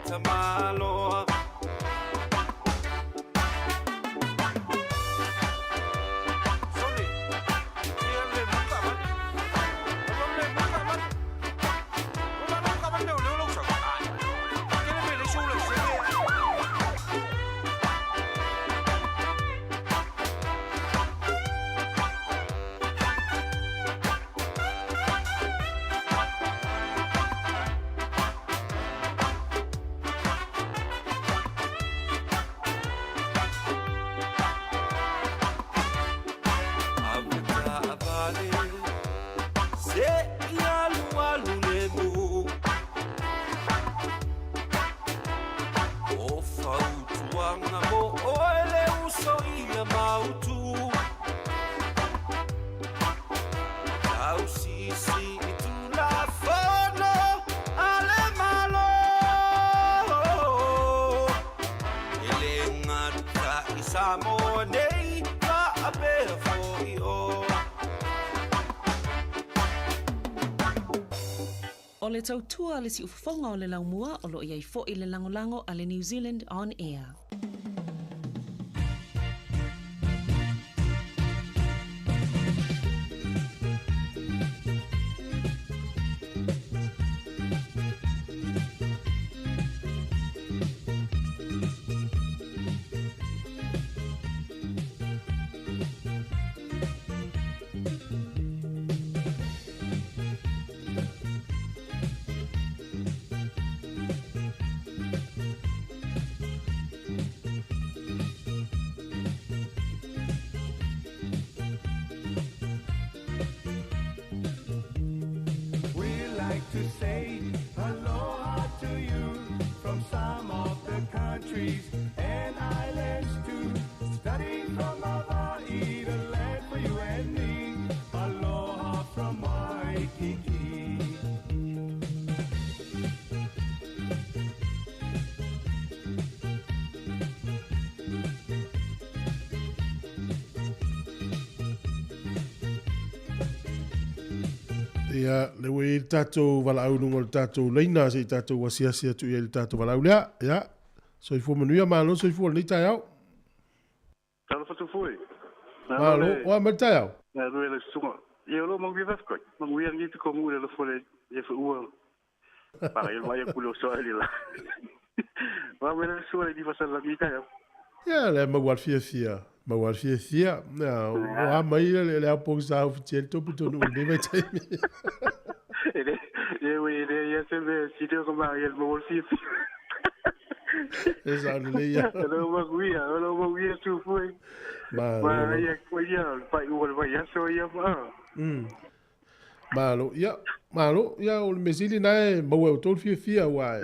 tamaloa O le tautua le si ufafonga o le laumua o lo iai fo i le langolango a le New Zealand On Air. Ia, le wei il tātou wala au nungo le tātou leina se i tātou wasiasia tu ia le tātou wala au lea, ia. So i fumanuia malo, so i fuol ni tai au. Tala fatu fui. Malo, oa mai tai au. Nā rue le sunga. Ia lo mangu ia vafkoi. Mangu ia ngi te kongu le fole ia fa ua. Para ia mai kulo so ali la. Wa me le sunga di fasa la mi tai au. Ia, le mawal fia. Mawal fia. Nā, oa mai le apong sa au fitiel topu tonu ne mai tai mi. Ia se me si te ko mai el mawal fia. Esa le ia. Lo mangu ia tu fui. Ma ia ko ia pa ua vai ia so ia fa. Malo, ia o le mesili nae maua o tol fia wai.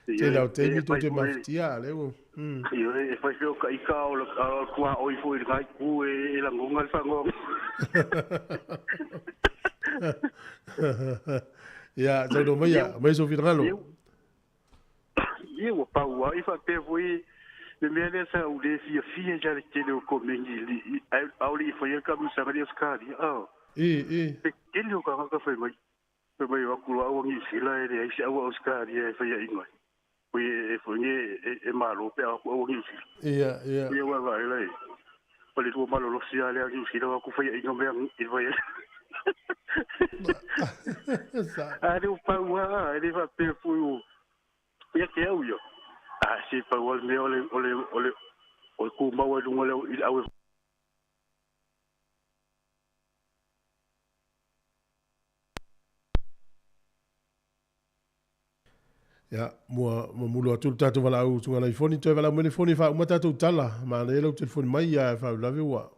Te lau te mi to te maftia, leo. Io e fai fio ka ika o le kua o i fo i kai ku e la ngonga le fango. Ya, tau no mai so finalo. Io pa ua i fa pe voi me mele sa u le fia ja le tele o ko mengi au li fo ia ka mu sa ri skari. Oh. Pe kele o ka fai mai. Pe mai wa ku au ngi sila e ai sa o skari e fa ia ingoi. E fonye e malo pe a ko ngi si. Ia. Ia wa vai lai. Pali tu malo lo sia le ngi si lo ku fa ia ingome i vai. Ale o pa wa, ele va pe fu. Ia ke au yo. Ah, si pa wa me ole o ku ma wa lungo le i au. Ya, mua mulu atu tatu wala au tunga na ifoni toi wala mwene foni fa umata tu tala ma le lo telefoni mai ya fa lave wa.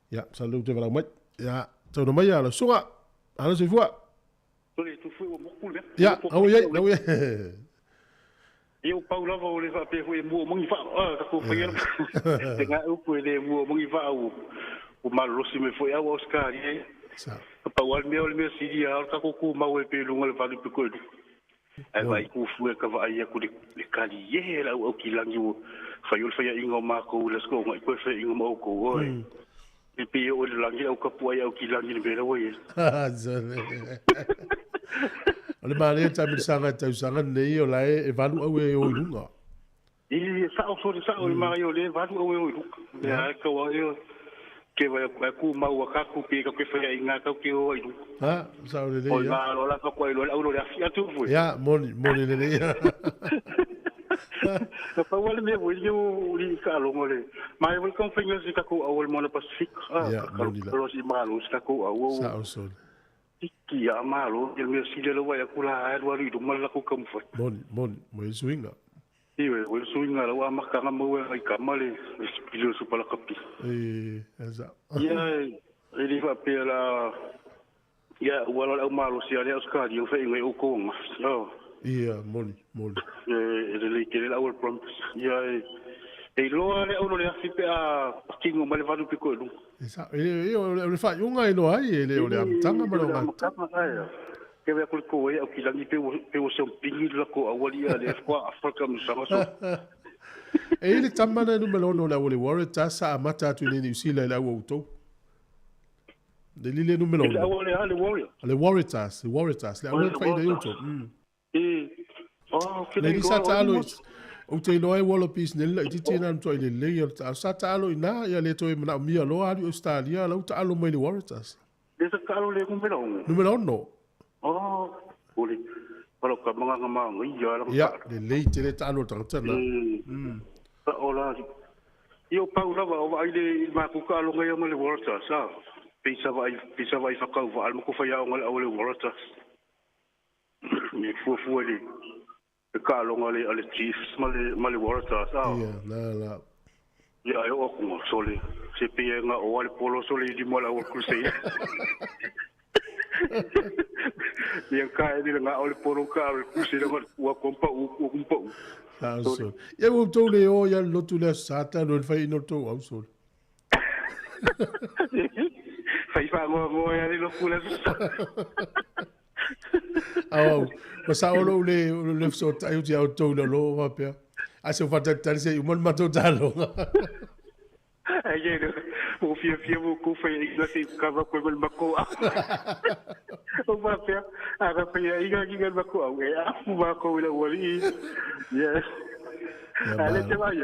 Ya, sa lo te wala mai. Ya, tau no mai ala sunga. Ala se fua. Tole tu fu o mokule. Ya, au ye, au ye. Eu Paulo va le fa pe fu mo mo fa. Ah, ka ko fa ia. Tenga u ko le mo mo fa u. O malo si me foi au Oscar ye. Sa. Pa wal me si dia ka ko ku ma we pe lunga le fa le pe ko. Ai vai ku fu ka va ia ku le kali ye la o ki langi o fa yo fa ia ingo ma ko le sko ngai ko fa ingo ma ko oi e pe o le langi o ka pu ia o ki langi le bela o ye O le mare ta mi sanga tau sanga nei o lai e valu au e o ilunga. I sa o so sa o mai o le valu au e o ilunga. Ya ka wa e ke wa ku mau ka ku pe ka ke fa inga ka ke o ilunga. Ha, sa o le O ya. ma lo la ka ko lo au lo ya fia tu fu. Ya, moni le le ya. Na pa wale me wo yo ri ka lo ngole. Mai wo kon fenyo si ka ku au mo na Pacific. Ya, moni la. Lo si ma lo ka ku au. Sa o so. Ki ya ma lo el me si le lo wa ya ku la ai lo ri do mal la ku kam fa. Moni, mo swinga. Iwe, wo swinga la wa maka nga mo ai ka male, spilo su pala kapi. Esa. Ya, ele va pela ya wala au malo si ale Oscar yo fe ngai o ko nga. No. Ia, moni. Ele le kele la wal prompt. Ya, e lo ale o le afi pe a kingo male va du piko lu. Esa, le fa yunga ino ai le o le amtanga ma lo nga. Ke ve ko ko e o kilangi pe o se pingi la ko awali ale kwa Afrika msanga so. E le tamana no melono la wole wareta sa amata tu ni usila la woto. De lile no melono. Le warriors, le awole fa ida yoto. Le di satalo o te loe wolo pis nella i tina to ile le satalo ina ya le to na mia lo ali Australia la uta alo mai le warriors. De sa kalo le ko melono. No melono. Oh, boleh. Kalau kau menganggap mangai, jalan. Ya, le leite le talo tangtana. Tak olah. Yo paula ba o ai le maku ka lo ngai mo le warta sa. Pisa vai fakau va almo ko fa ya ngal o le warta. Ni fu le. Ka lo ngai ale chiefs male warta sa. Ya, la. Ya yo ko sole. Se pia nga o ale polo sole di mola o kusei. Yang kaya ni nga ole poro ka ole kusi le wa kompa u kompa u. So. Ya wo to le o ya lo tu le sata no fai no to au so. Fai fa mo ya ni lo kula. Au, masa o le so ta u ti au to lo va pe. A se fa ta se un ma to talo. Ai no. O fia mo ko fai ina se ka va ko el mako. O va pe aga pe iga mako au e afu va ko le wali. Yes. Ale te vai.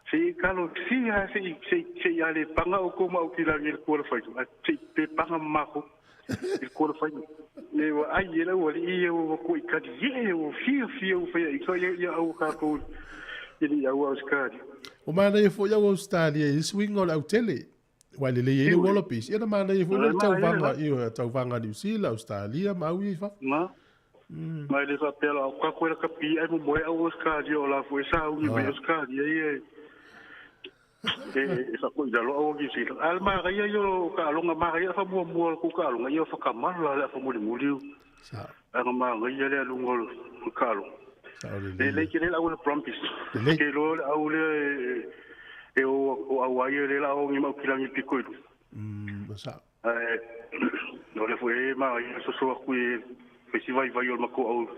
Si kalau si ale panga o ko mau ki la ngel ko fai. Si pe panga mako. Il ko fai. Ne wa ai le wali o ko ka ye o fia o fai ko ya au ka ko. Ini ya wa Oscar. O mana e fo ya Australia i swing o au tele. Wale le ye wolopis. Ia mana e fo le tau vanga New Zealand, Australia, Maui fa. Ma. Mai le fa pela o ka ko ka pi ai mo mo au Oscar o la fo sa u ni Oscar ye. Sa ko ya lo o ki si. Al ma ga yo ka lo nga ma ga fa mo ko ka lo nga yo fa ka ma la fa mo li. Sa. Ang ma ga ya le lu ngol ka lo. Le kile la una prompis. Que lo aule e o awaye le la o ngi ma kilangi pikoidu. Sa. No le foi ma so ku festival vai o mako au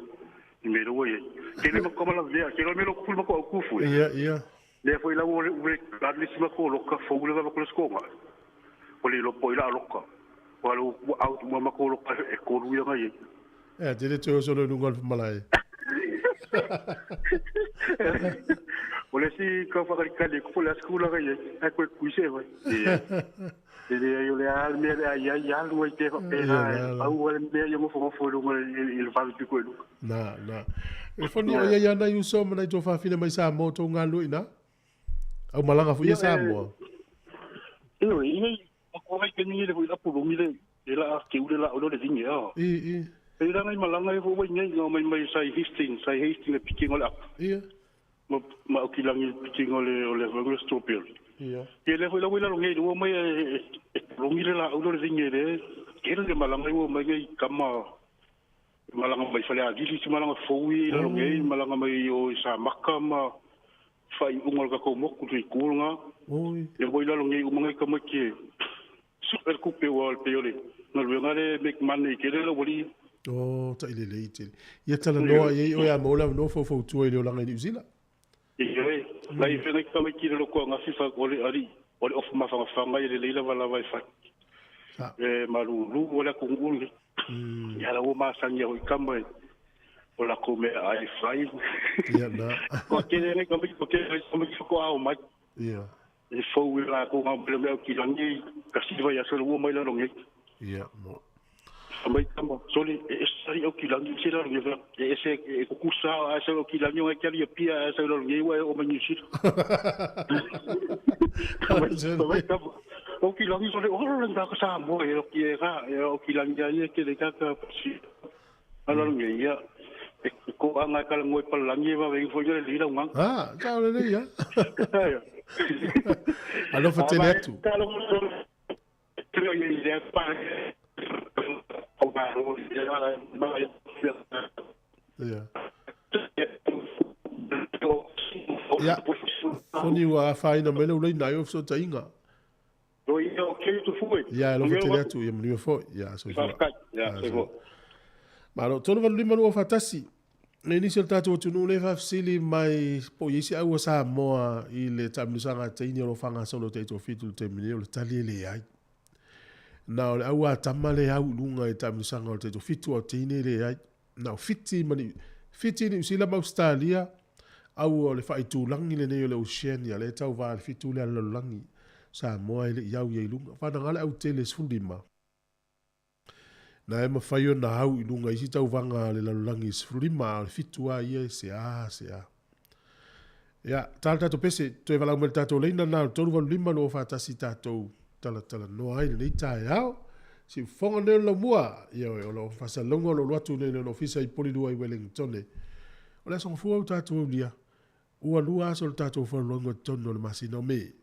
numero ye. Que le mako mala vea, que lo melo ku mako ku fu. Ia. Le foi la o le sima ko lo ka fo le va ko le skoma. O le lo poi la lo ka. O lo au mo mako lo ka e ko lu ya ye. Te te so lo ngol malai. Oleh si kau fakir kali kau pulas sekolah kaya aku kuisi apa? Jadi ayo le al me le ya lu ite ko pela au le me yo mo fo lu il va tu ko lu. Na. E fo ni ya na yu so mana to fa fina mai sa mo to ngalu ina. Au malanga fu ya sa mo. Ini aku ai kini le fu la pu mi le la ke u la o le dinga. E ra ngai malanga e fo wa ngai mai sai Hastings le piking ola. Ia. Ma o kilangi piking ole regular stopel. Ia. Ke le fo la wila ngai do mai lo mi la o le dinga le. Ke le malanga o mai ngai kama malanga mai fale a dili malanga fo wi lo ngai malanga mai o sa makama fai ungol ka ko mo ku kulnga. Oi. E voi la ngai o mai kama ke super coupe wal peole. No le ngale make money ke le wali. Oh, ta ile le ite. Ia tala noa ye o ya mola no fo tu ile o langa New Zealand. Ia, lai fenga ka mai ki lo ko nga fifa ole ali, ole of ma fa ile le la vala vai fa. Marulu o le kunguli. Ya la uma sanya o kama o la come ai fai. Ya na. Ko kene ne ko ko au mai. Ya. E fo la ko ma ble me ki langi kasi vai aso lo mai la longi. Ya mo. Mai kama soli e sari o ki langi sira longi e se e ku sa aso o ki langi o ki ali pia aso lo longi wa o mani sir. Mai kama o ki langi soli o lo nga ka sa mo e o ki ga o ki langi ai ke de ka ka si. Ala longi ya. Ko anga kala ngoi palangi va veng fo le lira mang. Ah, ka le ya. Alo fatele tu. Creo que ya para Ya. Foni wa fai na mele ulai na yo so tainga. Lo yo que tu foi. Ya, lo fatele tu ya mli fo. Ya, so. Ya, so. Malo tonu valu lima no fatasi. Le ni sel tatu tunu le fa sili mai po yisi au sa moa I le tamnisanga taini lo fanga solo te to fitu te mini le tali le ai. Na o au tamale au lunga I tamnisanga te to fitu o taini le ai. Na fiti ni sila ma Australia au le fa itu langi le ne le Oceania le tau va fitu le lo langi sa moa le yau ye lunga fa na ngale au tele sfundima. Na e mawhaio na hau inunga isi tau vanga le lalulangi sfrima le fitua ia se a. Ia, tala tato pese, toi walau mele tato leina na tolu walu lima no whatasi tato tala no aile nei tae au. Si fonga neo la mua, ia o lo whasa longa lo luatu ne no fisa I polilua I Wellington. O le songa fua au tato au lia. Ua lua aso le tato wha longa tono le masino me.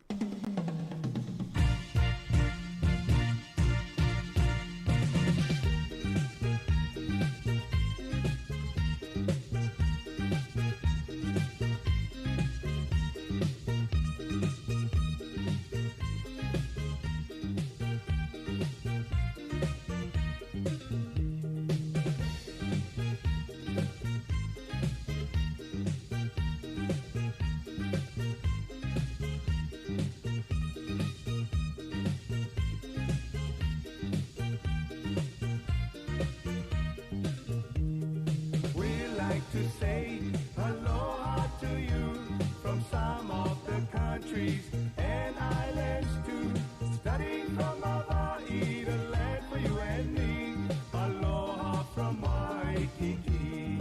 To say aloha to you from some of the countries and islands too. Studying from Hawaii, the land for you and me. Aloha from Waikiki.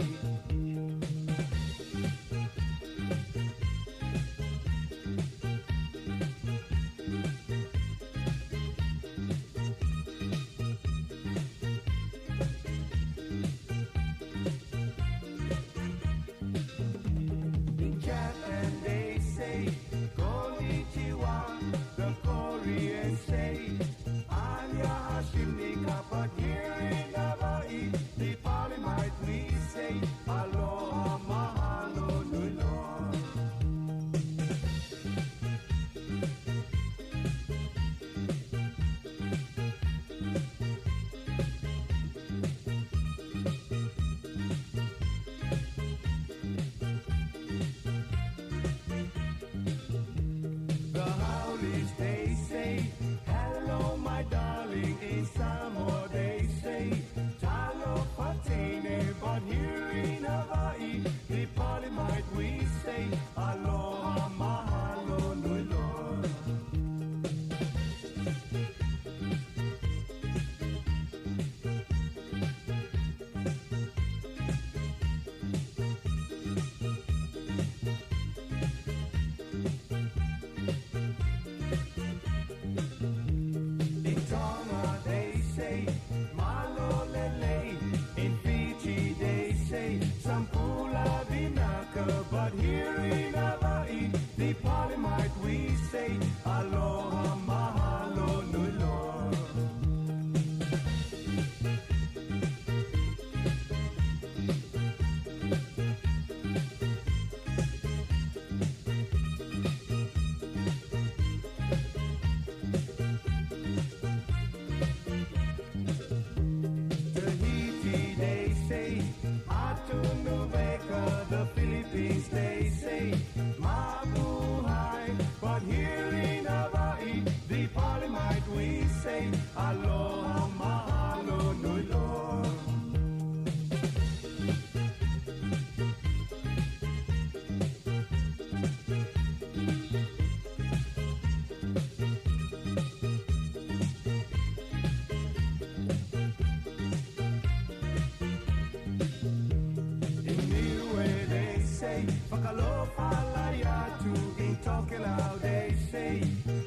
The Philippines, they say, mabuhay, but here in say, Whakalofa lai atu, in Tokelau they say,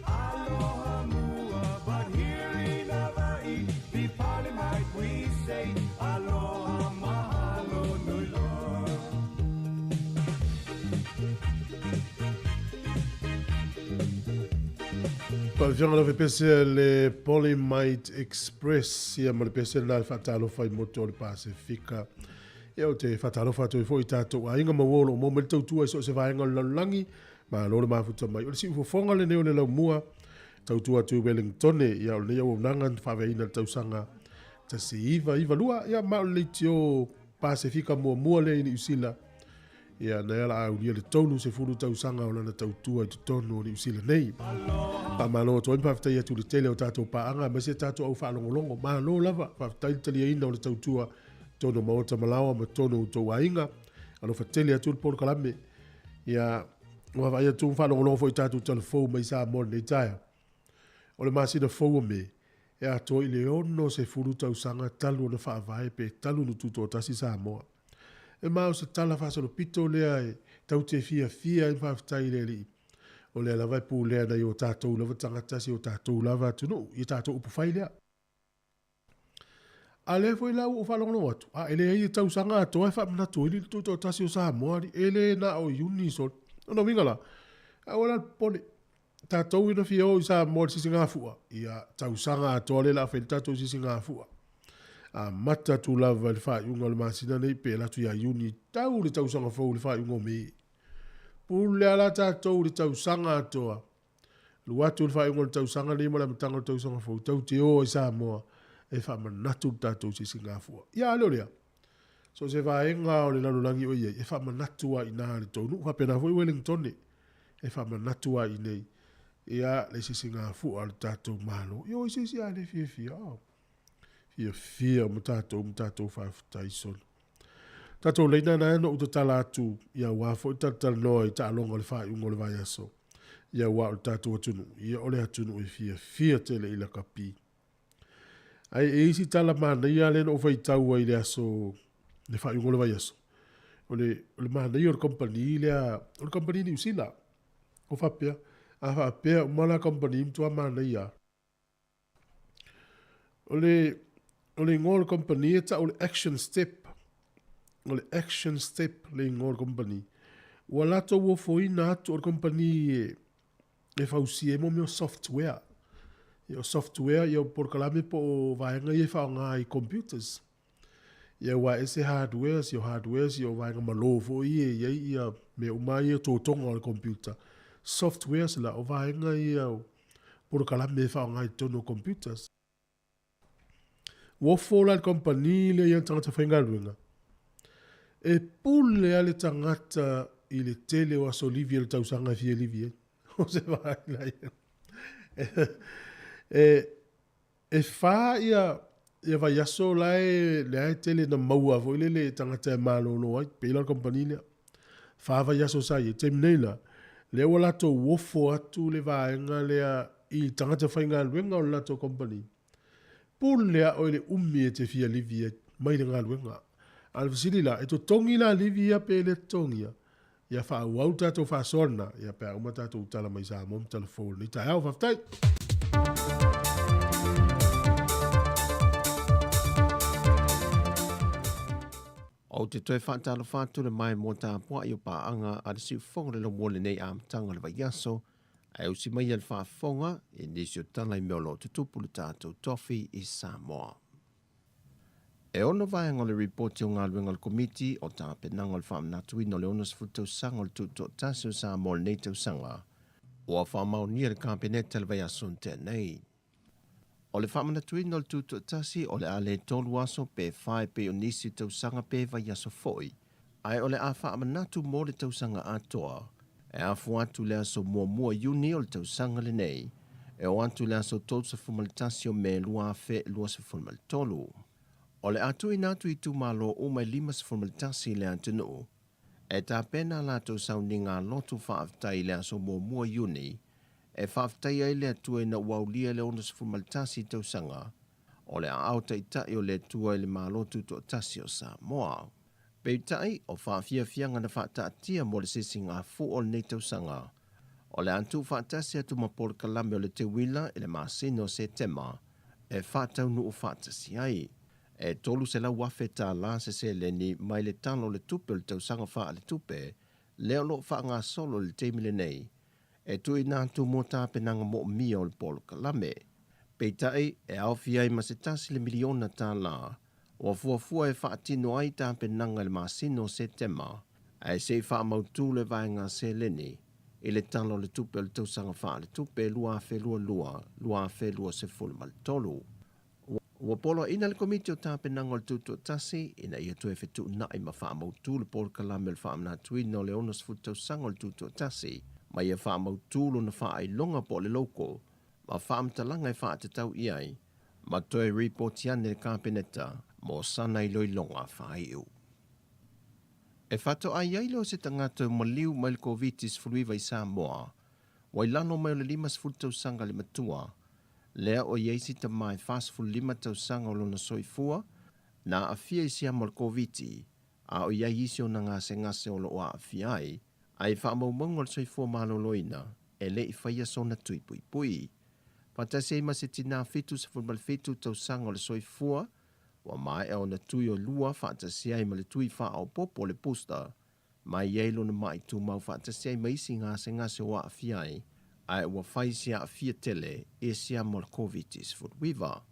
Aloha mua, but here in Hawaii, the Palimite we say, Aloha mahalo nui loa. Pa'awhianga lawe pese le Polymite Express ia ma le pese na le whaatalofa I moto o le Pasifika. Ia o te whaatalofa atu I fo I tātou a inga mawolo mo me le tautua I so se vaenga o lalangi ma lo le mafuta mai. O le si ufofonga le neo le lau mua tautua atu Wellington ia o le nea o nanga whaweina le tausanga ta se iwa lua ia ma o le tio Pasifika mua le ini usila. Ia na ala au lia le tonu se furu tausanga o lana tautua I te tonu o ni usila nei. Pa malo to impa ftai atu le tele o tatou paanga ma se tatou au whaalongolongo ma lo lava pa ftai tali ina o le tautua tono maota malawa ma tono tau ainga alo fatele atu le polo kalame ia wa vai atu whaalongolongo fo I tatou telefou mai sa mo nei taia o le masina fou me ia to I le ono se furu tausanga talu na whaavae pe talu no tuto tasi sa moa e mao se tala whaasalo pito lea e tau te fia I whaftai le li o le lava pu le na yo tatou lava tangata si o tatou lava tunu I tatou upu fai lea. A le foi lau o whalongono atu. A ele hei tau sanga ato e whamana tu ili tu to tasi o Samoa ele na o uni so. No mingala. A wala pone. Tatou ina fia o I Samoa sisi ngā fua. Ia tau sanga ato le la wheli tatou sisi ngā fua. A mata tu lava le wha iunga le masina nei pe la tu ia uni tau le tau sanga fau le wha iunga me. Pule ala tātou le tau sanga atoa. Luatu le whai ngol tau sanga le mo la matanga tau sanga fau. Tau te o I Samoa. E wha manatu tātou si Singapura. Ia leo lea. So se vaenga o le lalulangi o iei. E wha manatu a I nā le tonu. Whapena fo I Wellington. E wha manatu a I nei. Ia le si Singapura le tātou malo. Io I si a le fia. Fia mo tātou whaftai solo. Tātou leina na eno uta tala atu. Ia wafo I tātou noa I tā longa le wha iungo le vai aso. Ia wa o tātou atunu. Ia ole atunu I fia tele I la kapi. Ai e isi tala mana ia le no fai tau ai le aso le wha iungo le vai aso. O le mana ia o le company ni usila. O whapea. A whapea umana company mtua mana ia. O le ngō le company e ta o le action step. O le action step le ngō le company. Ua lato ua foina atu o le company e whausi e mo meo software. Ia software ia por kalame po vaenga ia whaonga I computers. Ia wa ese hardwares ia vaenga malofo ia me umai ia tōtonga o le computer. Softwares la o vaenga ia por kalame whaonga I tono computers. Wofo la company le ia tangata whainga luenga. E pule ale tangata I le tele o aso livia le tausanga fia livia. O se vaenga ia. E wha ia vai aso lai le ai tele na maua vo le tangata e malo no ai pe la company le wha vai aso sai te mneila le wala to wofo atu le vaenga le I tangata whainga luenga o lato company pul le o le umi e te fia livia mai le ngā luenga al visili la e to tongi la livia pe le tongia ia wha wau tato wha sona ia pe au matato utala mai sa mom telefone ni tai au whaftai. O te toi whaatalo whātu le mai mō tā pua I o pāanga a le siu whonga le mōle nei a mtanga le vaiaso ai usi mai al whaafonga e nisi o talai meolo tutupu le tātou tofi I Samoa. E ono vai ngole report o ngā luenga le komiti o tā penanga le whaamnatui no le onas futau sanga le tuto tāsio Samoa le nei tau sanga o a whaamau nia le kāpeneta le vaiaso tēnei. O le whamanatui no le tuto tasi o le ale tolu aso pe whae pe o nisi tausanga pe vai aso foi. Ai o le a whamanatu mō le tausanga atoa. E a atu le aso mua iuni o le tausanga le nei. E o atu le aso tolu sa fumaltasio me lua fe lua sa fumal tolu. O le atu inatu I tu malo o mai lima sa fumaltasi le antenu. E ta pena la tausau ni ngā lotu whaaftai le aso mua iuni. E whaaftai ai le atua ina waulia le onas fumaltasi tausanga, o le aauta I tai o le atua I le malotu to tasi o Samoa. Peitai o whaafiafianga na whaataatia mo le sisinga fu o nei tausanga. O le antu whaatasi atu mapol kalame o le te wila e le masino se tema e whaatau nu o whaatasi ai. E tolu se lau wafe tā la se leni mai le talo le tupe le tausanga wha le tupe leo lo wha ngā solo le teimile nei. E tui nā tu mō tāpenanga mo mia o le polo kalame. Peitai e awhi ai ma se tasi le miliona tā la. O fuafua e whaatino ai tāpenanga le masino se tema. E se wha mautu le vai ngā se leni. I le talo le tupe le tausanga wha le tupe lua fe lua se fulma le tolu. Ua polo ina le komiti o tāpenanga le tutu tasi, ina ia tu e whetu nai ma wha mautu le polo kalame le wha amna tuina o le onos futausanga le tutu tasi. Ma ia wha mautu lo na wha ai longa po le loko, ma wha amtalanga e wha te tau iai, ma toe report iane le kāpeneta, mo sana i loi longa wha ai iu. E whato ai ai leo se tangata maliu mai le COVID-19 fuluiva i Samoa, wai lano mai o le 5 futausanga le matua, lea o yeisi ta mai fast full 5 tausanga o lona soifua, na afia i siamo le COVID-19, a o iai isi o na ngase o lo o a afia ai wha maumanga le soifua maloloina, e le i whaia sona tui pui. Patase ima se tina fitu sa fulmal fitu tausanga o le soifua, wa mai e o na tui o lua whaatase ai ma le tui wha au popo le pusta, mai yeilo na mai tu mau whaatase ai maisi ngase o a afia ai ua whaisia a fia tele e sia mo le COVID-19 futwiva.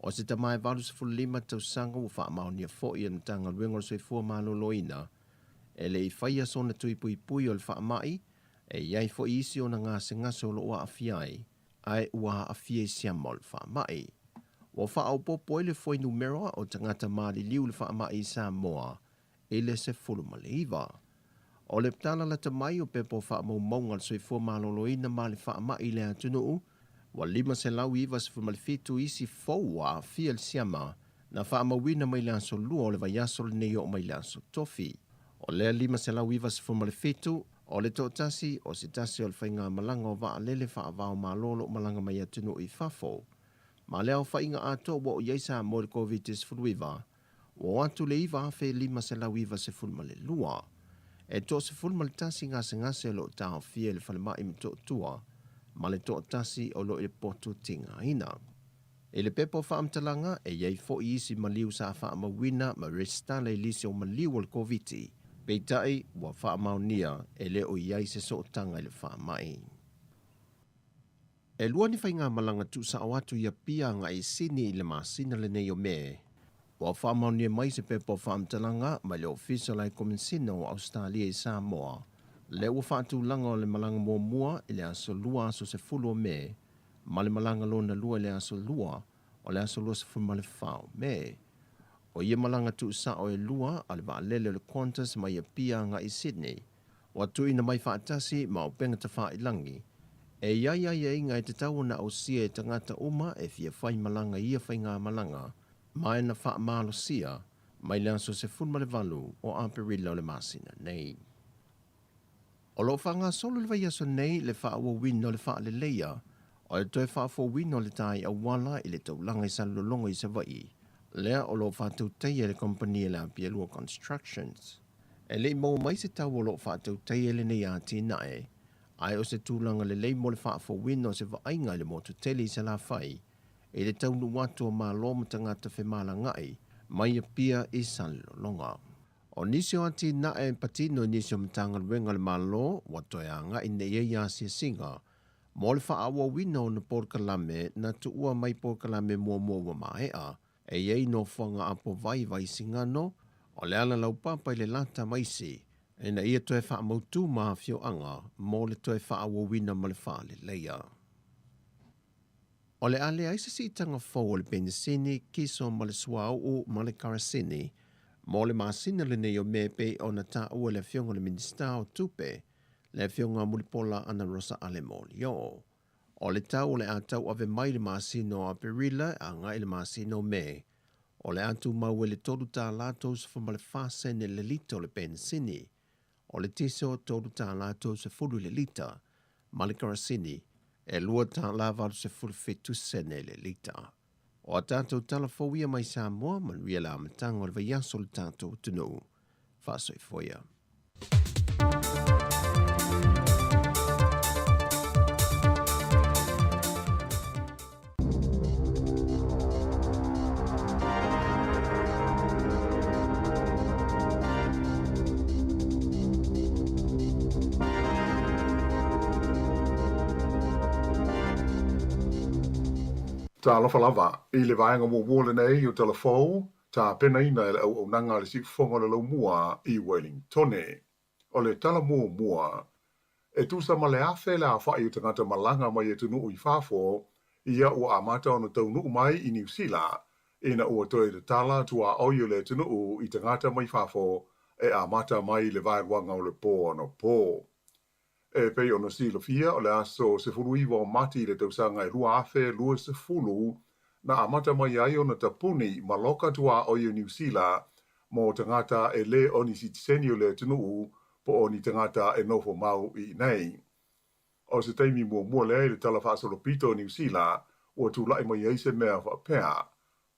O se ta mai valu sa fulu 5 tausanga ua wha maunia fo i anatanga luenga le soifua maloloina, e le i whaia sona tui pui o le wha mai, e iai fo isi o na ngase o lo ua afia ai ua afia i sia mo le wha mai. Wa wha au popo le foi numero o tangata maali liu le wha mai i Samoa, e le se fulu maliva. O le ptala la tamai o pepo wha maunga le soifua maloloina ma le wha mai le atunuu, wa 5 se lau iwa se fulmalifitu isi foua a fia le siama, na wha mawina mai le aso lua o le vaiaso le neo mai le aso tofi. O le 5 se lau iwa se fulmalifitu, o le tōtasi o se tasi o le whainga malanga o waa lele wha avao malolo malanga mai atunuu i fafo. Ma leo whainga ato wa o yeisa mo le COVID-19 fuluiva, wa atu le iwa afe 5 se lau iwa se fulmalelua. E to se fulma le tasi ngase lo tau fie le whalemai mto tua, ma le to tasi o lo i potu tinga ina. E le pepo whaamtalanga e iei fo i isi maliu sa whaamawina ma resta le lisi o maliu o le COVID-19, peitai wa whaamaunia e le o iei se so tanga i le whaamai. E lua ni whainga malanga tu sa awatu ia pia nga i sini i le masina le nei o me, wa whaamaunia mai se pepo whaamtalanga mai le official ai komensina o Australia i Samoa. Le ua whaatu langa o le malanga mua i le aso lua aso se fulu o me, ma le malanga lona lua i le aso lua o le aso lua se fulu ma le whao me. O ia malanga tu sa o e lua a le vaalele o le Qantas mai ia pia nga i Sydney, wa tui na mai whaatasi ma o penga ta wha ilangi. E ia inga e te tau na o sia e tangata uma e fia whai malanga ia whainga malanga, mai na wha malo sia, mai le aso se fulu ma le valu o Aperila o le masina nei. O lo whanga solo le vai aso nei le wha awa wino le wha le leia, o le toi wha fo wino le tai a wala i le taulanga i salolongo i Savai, lea o lo wha tau teia le kompania le Apielua Constructions. E le mo mai se tau o lo wha tau teia le nei a tinae, ai o se tūlanga le lei mo le wha fo wino se vainga le motu tele i se la whai, e le tau nu watu o maa loma tangata whi mala ngai, mai a pia i salolonga. O nisio ati na e patino nisio mtanga wenga le malo, wato e anga ine ia ia si singa, mo le wha awa wino na porkalame na tuua mai porkalame mua wa maea, e iei no whanga apo vai singano, o le ala lau papa i le lata maisi, e na ia toe wha mautu maa fio anga, mo le toe wha awa wino ma le wha le leia. O le ale aisa si tanga fau o le penisini, kiso ma le suau o ma le karasini, mo le masina le nei o mepe o na ta ua le fionga le minista o tupe, le fionga mulipola ana Rosa Alemolio. O le tau le atau ave mai le masino a Perila a ngai le masino me. O le atu mau le todu ta lato se fuma le fase ne le lita o le pensini. O le tiso todu ta lato se fulu le lita, ma le karasini, e lua ta lavaru se fulu fetu sene le lita. O a tātou talafouia mai Samoa, man ria la amatanga o le vaiaso le tātou tunu. whaasoifoia. Ta alofa lava, i le vaenga mua le nei o telefou, ta pena ina e le au nanga le si fonga le lau mua i Wellingtone. O le tala mua, e tu sa male afe le a whai o tangata malanga mai e tunu i whafo, ia ua amata o na taunu mai i New Zealand, ina ua toe le tala tua oio le tunu i tangata mai whafo, e amata mai le vaenwanga o le pō ana pō. E pei ona silo fia o le aso se fulu iwa o mati le tausanga e lua afe lua se fulu na amata mai ai ona tapuni maloka tua o New Zealand mo tangata e le oni si tiseni o le tunu po oni tangata e nofo mau i nei. O se teimi mua le talafaso lo pito New Zealand o tu lai mai ai se mea whapea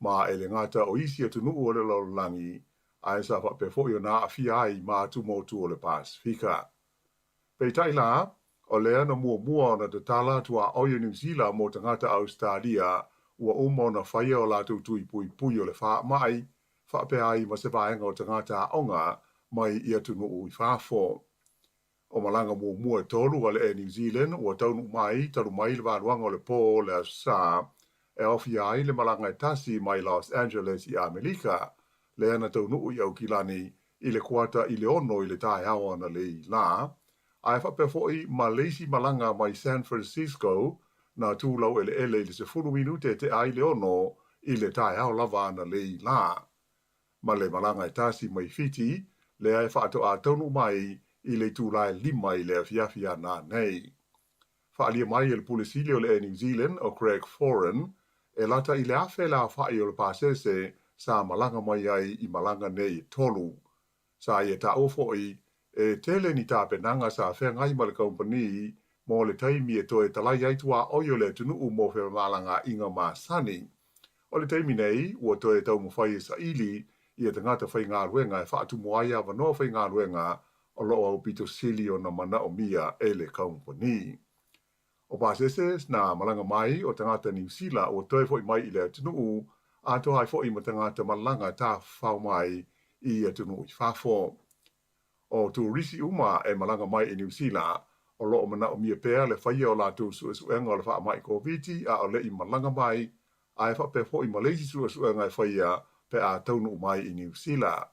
ma e le ngata o isi a tunu o le lololangi a e sa whape fo i ona a fia ai ma tu mo tu o le Pasifika. Pei taila, o lea na mua na te tala tua oia New Zealand mo tangata Australia ua umo na whaia o lātou tui pui o le wha mai, whape ai ma se vaenga o tangata onga mai ia tunu ui whafo. O malanga mua e tolu o le e New Zealand ua taunu mai, taru mai le wānuanga o le pō le asa, e ofi ai le malanga e tasi mai Los Angeles i Amerika, lea na taunu ui au kilani i le kuata i le ono i le tae awa na le la, ai whape foi ma leisi malanga mai San Francisco na tūlau ele le se furu minute te ai le ono i le tae au lava na le la. Ma le malanga e tasi mai fiti, le ai whaato a taunu mai i le tūlai lima i le afiafia na nei. Whaalia mai e le pulisili o le New Zealand o Craig Foran, e lata i le afe la whaai o le pasese sa malanga mai ai i malanga nei tolu. Sa i e ta ofoi, e tele ni tā penanga sa whengai ma le kompani mo le taimi e toe talai aitua oio le tunu mo whe malanga inga ma sani. O le taimi nei, ua toe tau mo whai e sa ili i e tangata whai ngā ruenga e whaatu moaia wanoa whai ngā ruenga o loo au pito sili o na mana o mia e le kompani. O pasese na malanga mai o tangata New Zealand o toe whai mai i le tunu a toa ai whai ma tangata malanga tā whau mai i e tunu i whafo. O tu risi uma e malanga mai i New Zealand, o loo mana o mia pēr le whaia o lātou suenga o le wha mai COVID a o le i malanga mai, a e whape fo i Malaysi suenga e whaia pe a taunu mai i New Zealand.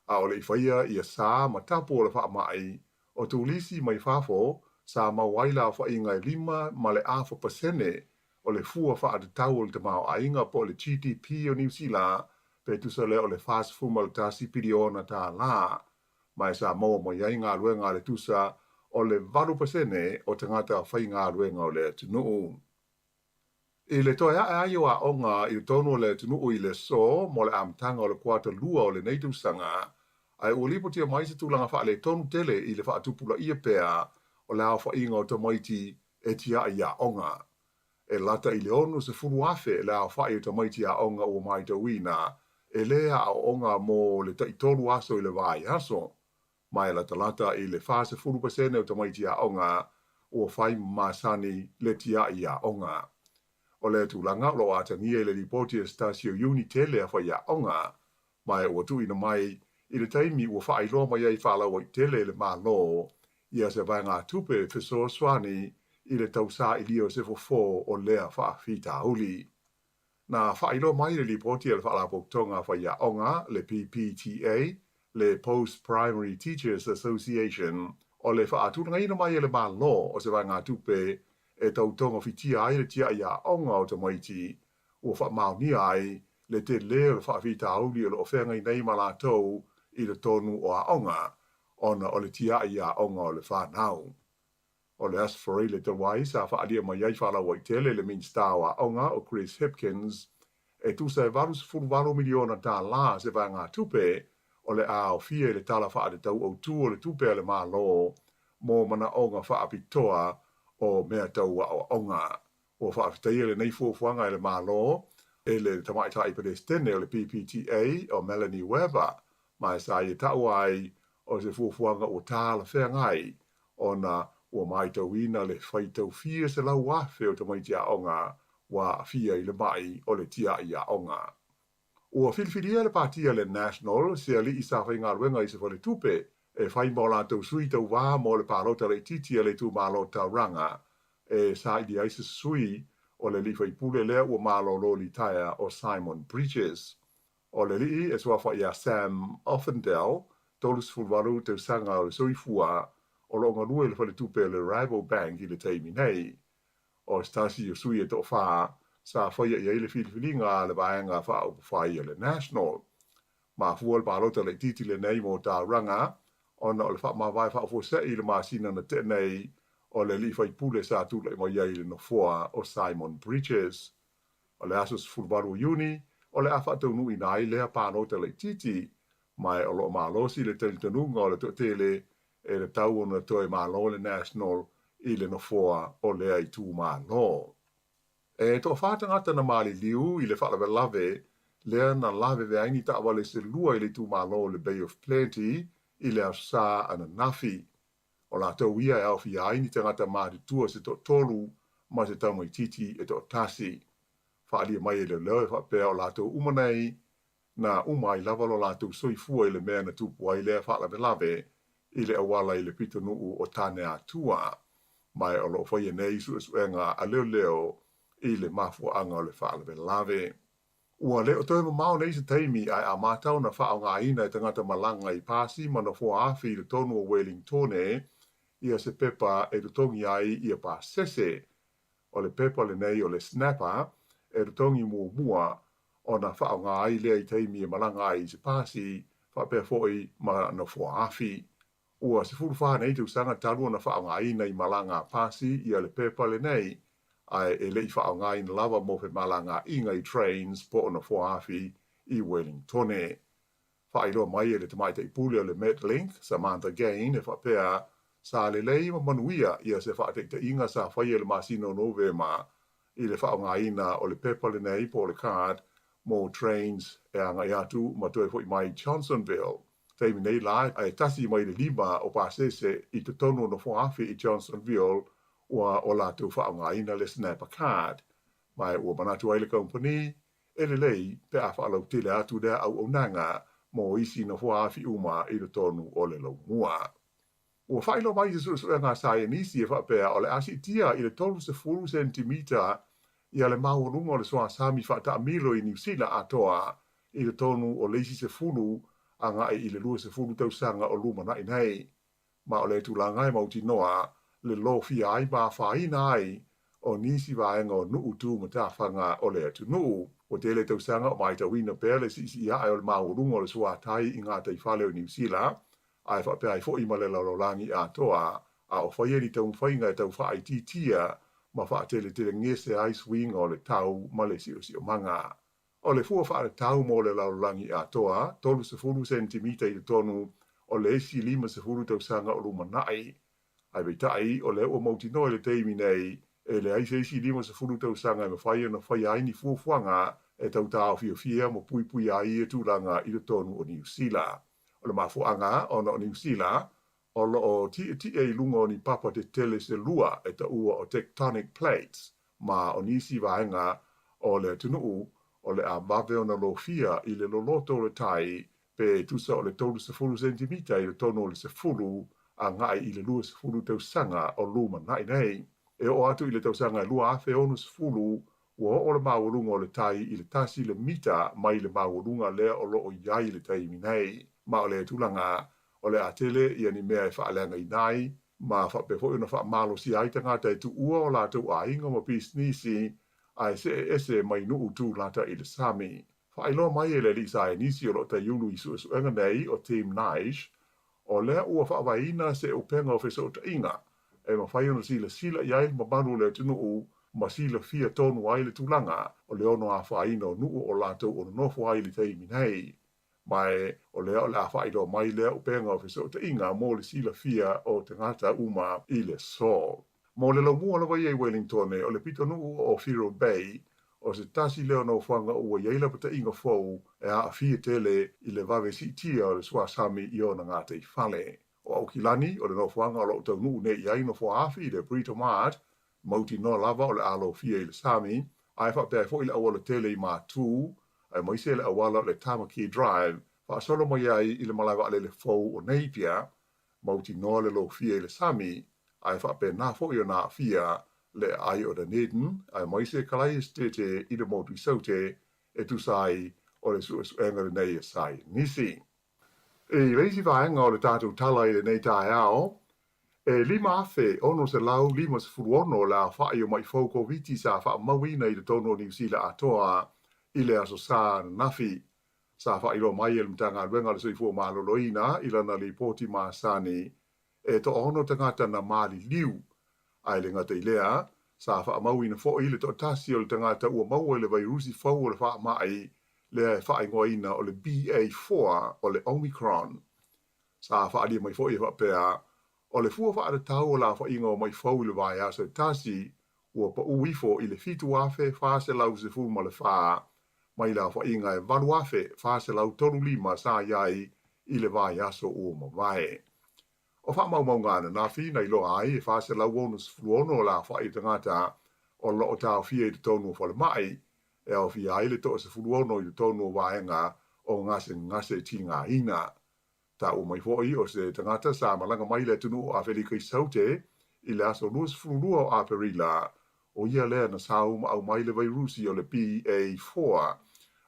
A o le i whaia i a sā ma tapo o le wha mai, o tu risi mai whafo, sa mawaila wha inga i 5 ma le a pasene o le fua wha ate tau o le tamao a inga po le GDP o New Zealand, pe tu sa le o le fast fuma le tasi piriona tā la. Mai sa mo iai ngā ruenga le tusa o le 8% o tangata whai ngā ruenga o le tunu. I le toa ai o a onga i tonu le tunu i le so mo le amtanga o le kuata lua o le neitusanga, ai ua lipotia mai se tūlanga wha le tonu tele i le wha tupula ia pēa o le au wha inga o tamaiti e tia i a onga. E lata i le onu se furu afe le au wha i o tamaiti a onga o mai tawina, e lea a onga mo le taitolu aso i le vai aso. Mai la talata i le fase 4% o tamaiti a onga o fai masani le tia i a onga. O le tūlanga lo a tangia i le ripoti e stasio uni tele a fai a onga, mai o tu ina mai i le taimi o fai lo mai ai whala o i tele le maa lo, ia se vai ngā tupe feso swani i le tausa i lio se fo o lea wha fita uli. Na fai lo mai le ripoti e le whala poktonga fai a onga, le PPTA, le Post Primary Teachers Association, o le whaatūranga ina mai e le maa lo o se vai ngā tupe e tautonga fitia ai le tia i a onga o tamaiti, o wha mauni ai le te leo le wha fita auli o le ofenga i nei malatou i le tonu o a onga, ona o le tia i a onga o le whanau. O le asforei le tawai sa wha alia mai ai whala wai tele le minsta o a onga o Chris Hipkins, e tu se varus furu miliona tā la se vai ngā tupe o le a o fie le tala wha ade tau au tu o le tupe le maa lo, mo mana onga wha apitoa o mea tau o onga. O wha apitai le nei fuafuanga le maa lo, e le tamaitai palestine o le PPTA o Melanie Weber, mai sa i tau ai o se fuafuanga o tāla whea ngai o na ua mai tau ina le whai tau fia se lau wafe o tamai tia onga wa fia i le mai o le tia i a onga. Ua whilwhiria le pātia le National se ali i sa whai ngā ruenga i se whale tupe e whai mo la tau sui tau wā mo le pālota le titi le tu mālo tau ranga e sa i di aisa sui o le li whai pule lea ua mālo lo li taia o Simon Bridges. O le li e sua whai a Sam Offendell tolus fulwaru te sanga o le soifua o lo ngalue le whale tupe le Rabobank i le teimi nei. O stasi o sui e to wha sa whaia i eile whilwhilinga le vaenga wha o whaia le National. Ma fual pālota le titi le nei mo tā ranga, ona o le wha mawai wha o se i le masina na te nei o le li whai pule sa tula i mo iei le no fua o Simon Bridges. O le asos fulwaru uni, o le awha tau nui nai lea pālota le titi, mai o lo malosi le telitanunga o le to tele e le tau ona toi malo le National i le no fua o lea i tū malo. E to whātangata na mali liu i le whalawe lave, lea na lave veaini ta awale se lua i le tū malo le Bay of Plenty i le asa ana nafi. O la tau ia e au fi aini tangata maari tua se to tolu ma se tau mai titi e to tasi. Whaalia mai e le leo e whapea o la tau umanei na umai lavalo la tau soifua i le mea na tupu ai lea whalawe lave i le awala i le pito nuu o tane atua. Mai o lo whaia nei su esuenga a leo leo i le mafuanga o le whaalawe lave. Ua leo toi mamau nei se teimi ai a mātau na whao ngā ina i tangata malanga i pāsi mana fua awhi i le tonu o Wellingtone ia se pepa e rutongi ai ia pāsese. O le pepa le nei o le snapper e rutongi mua o na whao ngā ai lea i teimi e malanga ai i se pāsi whapea foi mana fua awhi. Ua se furu nei tu sanga talua na whao ngā ina i malanga pāsi ia le pepa le nei ai e lei whao ngā ina lava mo fe malanga inga i trains po ona fuafi i Wellingtone. Whaeroa mai e le tamaita i pule o le Metlink, Samantha Gain, e whapea sa le lei ma manuia ia se whaetekta inga sa whaia le masino nove ma i le whao ngā ina o le pepa le nei po le card mo trains e anga i atu ma toi fwoi mai Johnsonville. Teimi nei lai ai tasi mai le lima o pāsese i te tonu na fuafi i Johnsonville ua o la tu wha ngā ina le snapper card. Mai ua manatu ai le company, e le lei pe a wha lau tele atu dea au au nanga mo isi na whaafi uma i le tonu o le lau mua. Ua whailo mai te sura ngā saia nisi e whapea o le asi tia i le 12 centimeter i a le maurunga o le soa sami whata milo i New Zealand atoa i le tonu o le isi se fulu a ngai i le lua se fulu tau sanga o luma na inai. Ma o le tulangai mauti noa le lo fi ai ba faina ai o nisi vaenga o nuu tu mata fanga o le atu nuu. O tele tau sanga o mai ta wina pele si ia ai o le maurunga o le sua tai i ngā tai whale o New Zealand. Ai whapea ai fo i male la rolangi a toa a o whaieri tau whainga e tau whaai titia ma wha tele ngese ai swing o le tau ma le si o manga. O le fua wha tau mo le la rolangi a toa, 12 centimeter i le tonu o le esi 5 tau sanga o lumanai. Ai veitai o le o mauti noe le teimi nei e le aise isi 5 tau sanga e mawhaia na whaia aini fuafuanga e tau tau fia mo pui ai e tūranga i le tonu o New Zealand. O le mafuanga o New Zealand o lo o ti e lunga o ni papa te tele se lua e ta ua o tectonic plates ma o nisi vaenga o le tunuu o le a mawe o na lo fia i le loloto le tai pe tusa o le 12 centimeter i le tonu o le se fulu a ngai i le lua se fulu tau sanga o luma nai nei. E o atu i le tau sanga lua afe onu se fulu ua o le maurunga o le tai i le tasi le mita mai le maurunga lea o lo o iai le tai minei. Ma o le tulanga o le atele i ani mea e whaalenga i nai, ma whapefo i na wha malo si aita ngata e tu ua o lātou a inga ma pisnisi ai se ese mai nuu tu lata i le sami. Whailo mai e le lisa e nisi o lo ta yulu i su enga nei o Team Naish, o lea ua whaawaina se upenga o wheso ta inga, e ma whaiona sila iai ma manu le tunuu ma sila fia tonu ai le tulanga o le ono a whaina o nuu o lātou o nofo ai le teimi nei. Mai o lea o le a whairo mai lea upenga o wheso ta inga mo le sila fia o te ngata uma i le so. Mo le laumua lawa i Wellingtone o le pito nuu o Firo Bay, o se tasi leo no whanga ua yeila pata inga fau e a fia tele i le vawe si tia o le swa sami i o na ngā te i whale. O au kilani o le no whanga o lo tau nuu ne i aino fo afi i le Brito Mart, mauti no lava o le alo fia i le sami, ai whapea fo i le awala tele i mā tū, ai moise le awala le Tamaki Drive, fa solo mo iai i le malaiwa le fau o Napier, mauti no le lo fia i le sami, ai whapea nā fo i o nā fia, le ai o Dunedin, ai moise kalai estete i le motu i saute, e tu sai o le suenga le nei e sai nisi. E reisi vaenga o le tātou tala i le nei tae ao, e lima afe ono se lau lima se furuono la whae o mai fauko viti sa wha mawina i le tono New Zealand atoa i le aso sa nafi. Sa wha ilo mai el mtanga ruenga le soifua maloloina i lana li poti maasani, e to ono tangata na mali liu, ai le ngata i lea, sa wha mawina fo i le to tasi o le tangata ua maua le vairusi fau o le wha mai, le wha ingoina o le BA4 o le Omicron. Sa wha alia mai fo i wha pea, o le fua wha tau o la wha ingo mai fau i le vai asa tasi, ua pa uifo i le fitu afe wha lau se fu ma le wha, mai la wha inga e valu afe wha lau tonu lima sa iai i le vai aso o ma vai. O wha mau ngana na fina i loa ai e wha lau onus fluono la wha i tangata o lo o tau fia i te tonu wha le mai, e au fia ai le to se fluono i te tonu waenga o ngase tinga ina. Ta o mai foi o se tangata sa malanga mai le tunu a feli kai saute i le aso lus fulua o aperila o ia le na sau au mai le vairusi o le BA4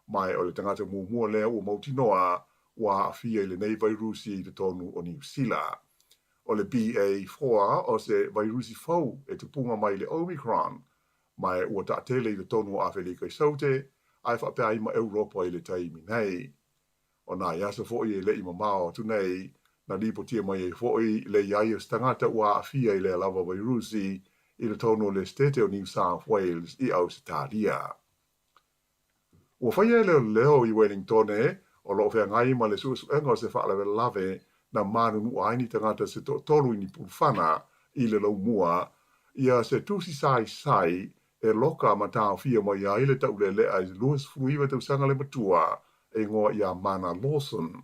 mai o le tangata mua le o mautinoa wa afia i le nei vairusi i te tonu o New Zealand. O le BA4 o se vairusi fau e te punga mai le Omicron mai ua ta tele i le tonu a feli kai saute ai whapea ima Europa i le taimi nei. O nā iasa fōi e le ima mao tunei, na lipo tia mai e fōi le iai o stangata ua afia i le lava vairusi i le tono le stete o New South Wales i au se tāria. Ua whaia e leo i Wellington o lo whea ngai ma le suenga o se whaalawe lave na manu nu aini tangata se tonu ini pulwhana i le lau mua, ia se tusi sai e loka ma tāo fia mai ia i le tau le lea i luas fuiwa tau sanga le matua, e ngoa ia Mana Lawson.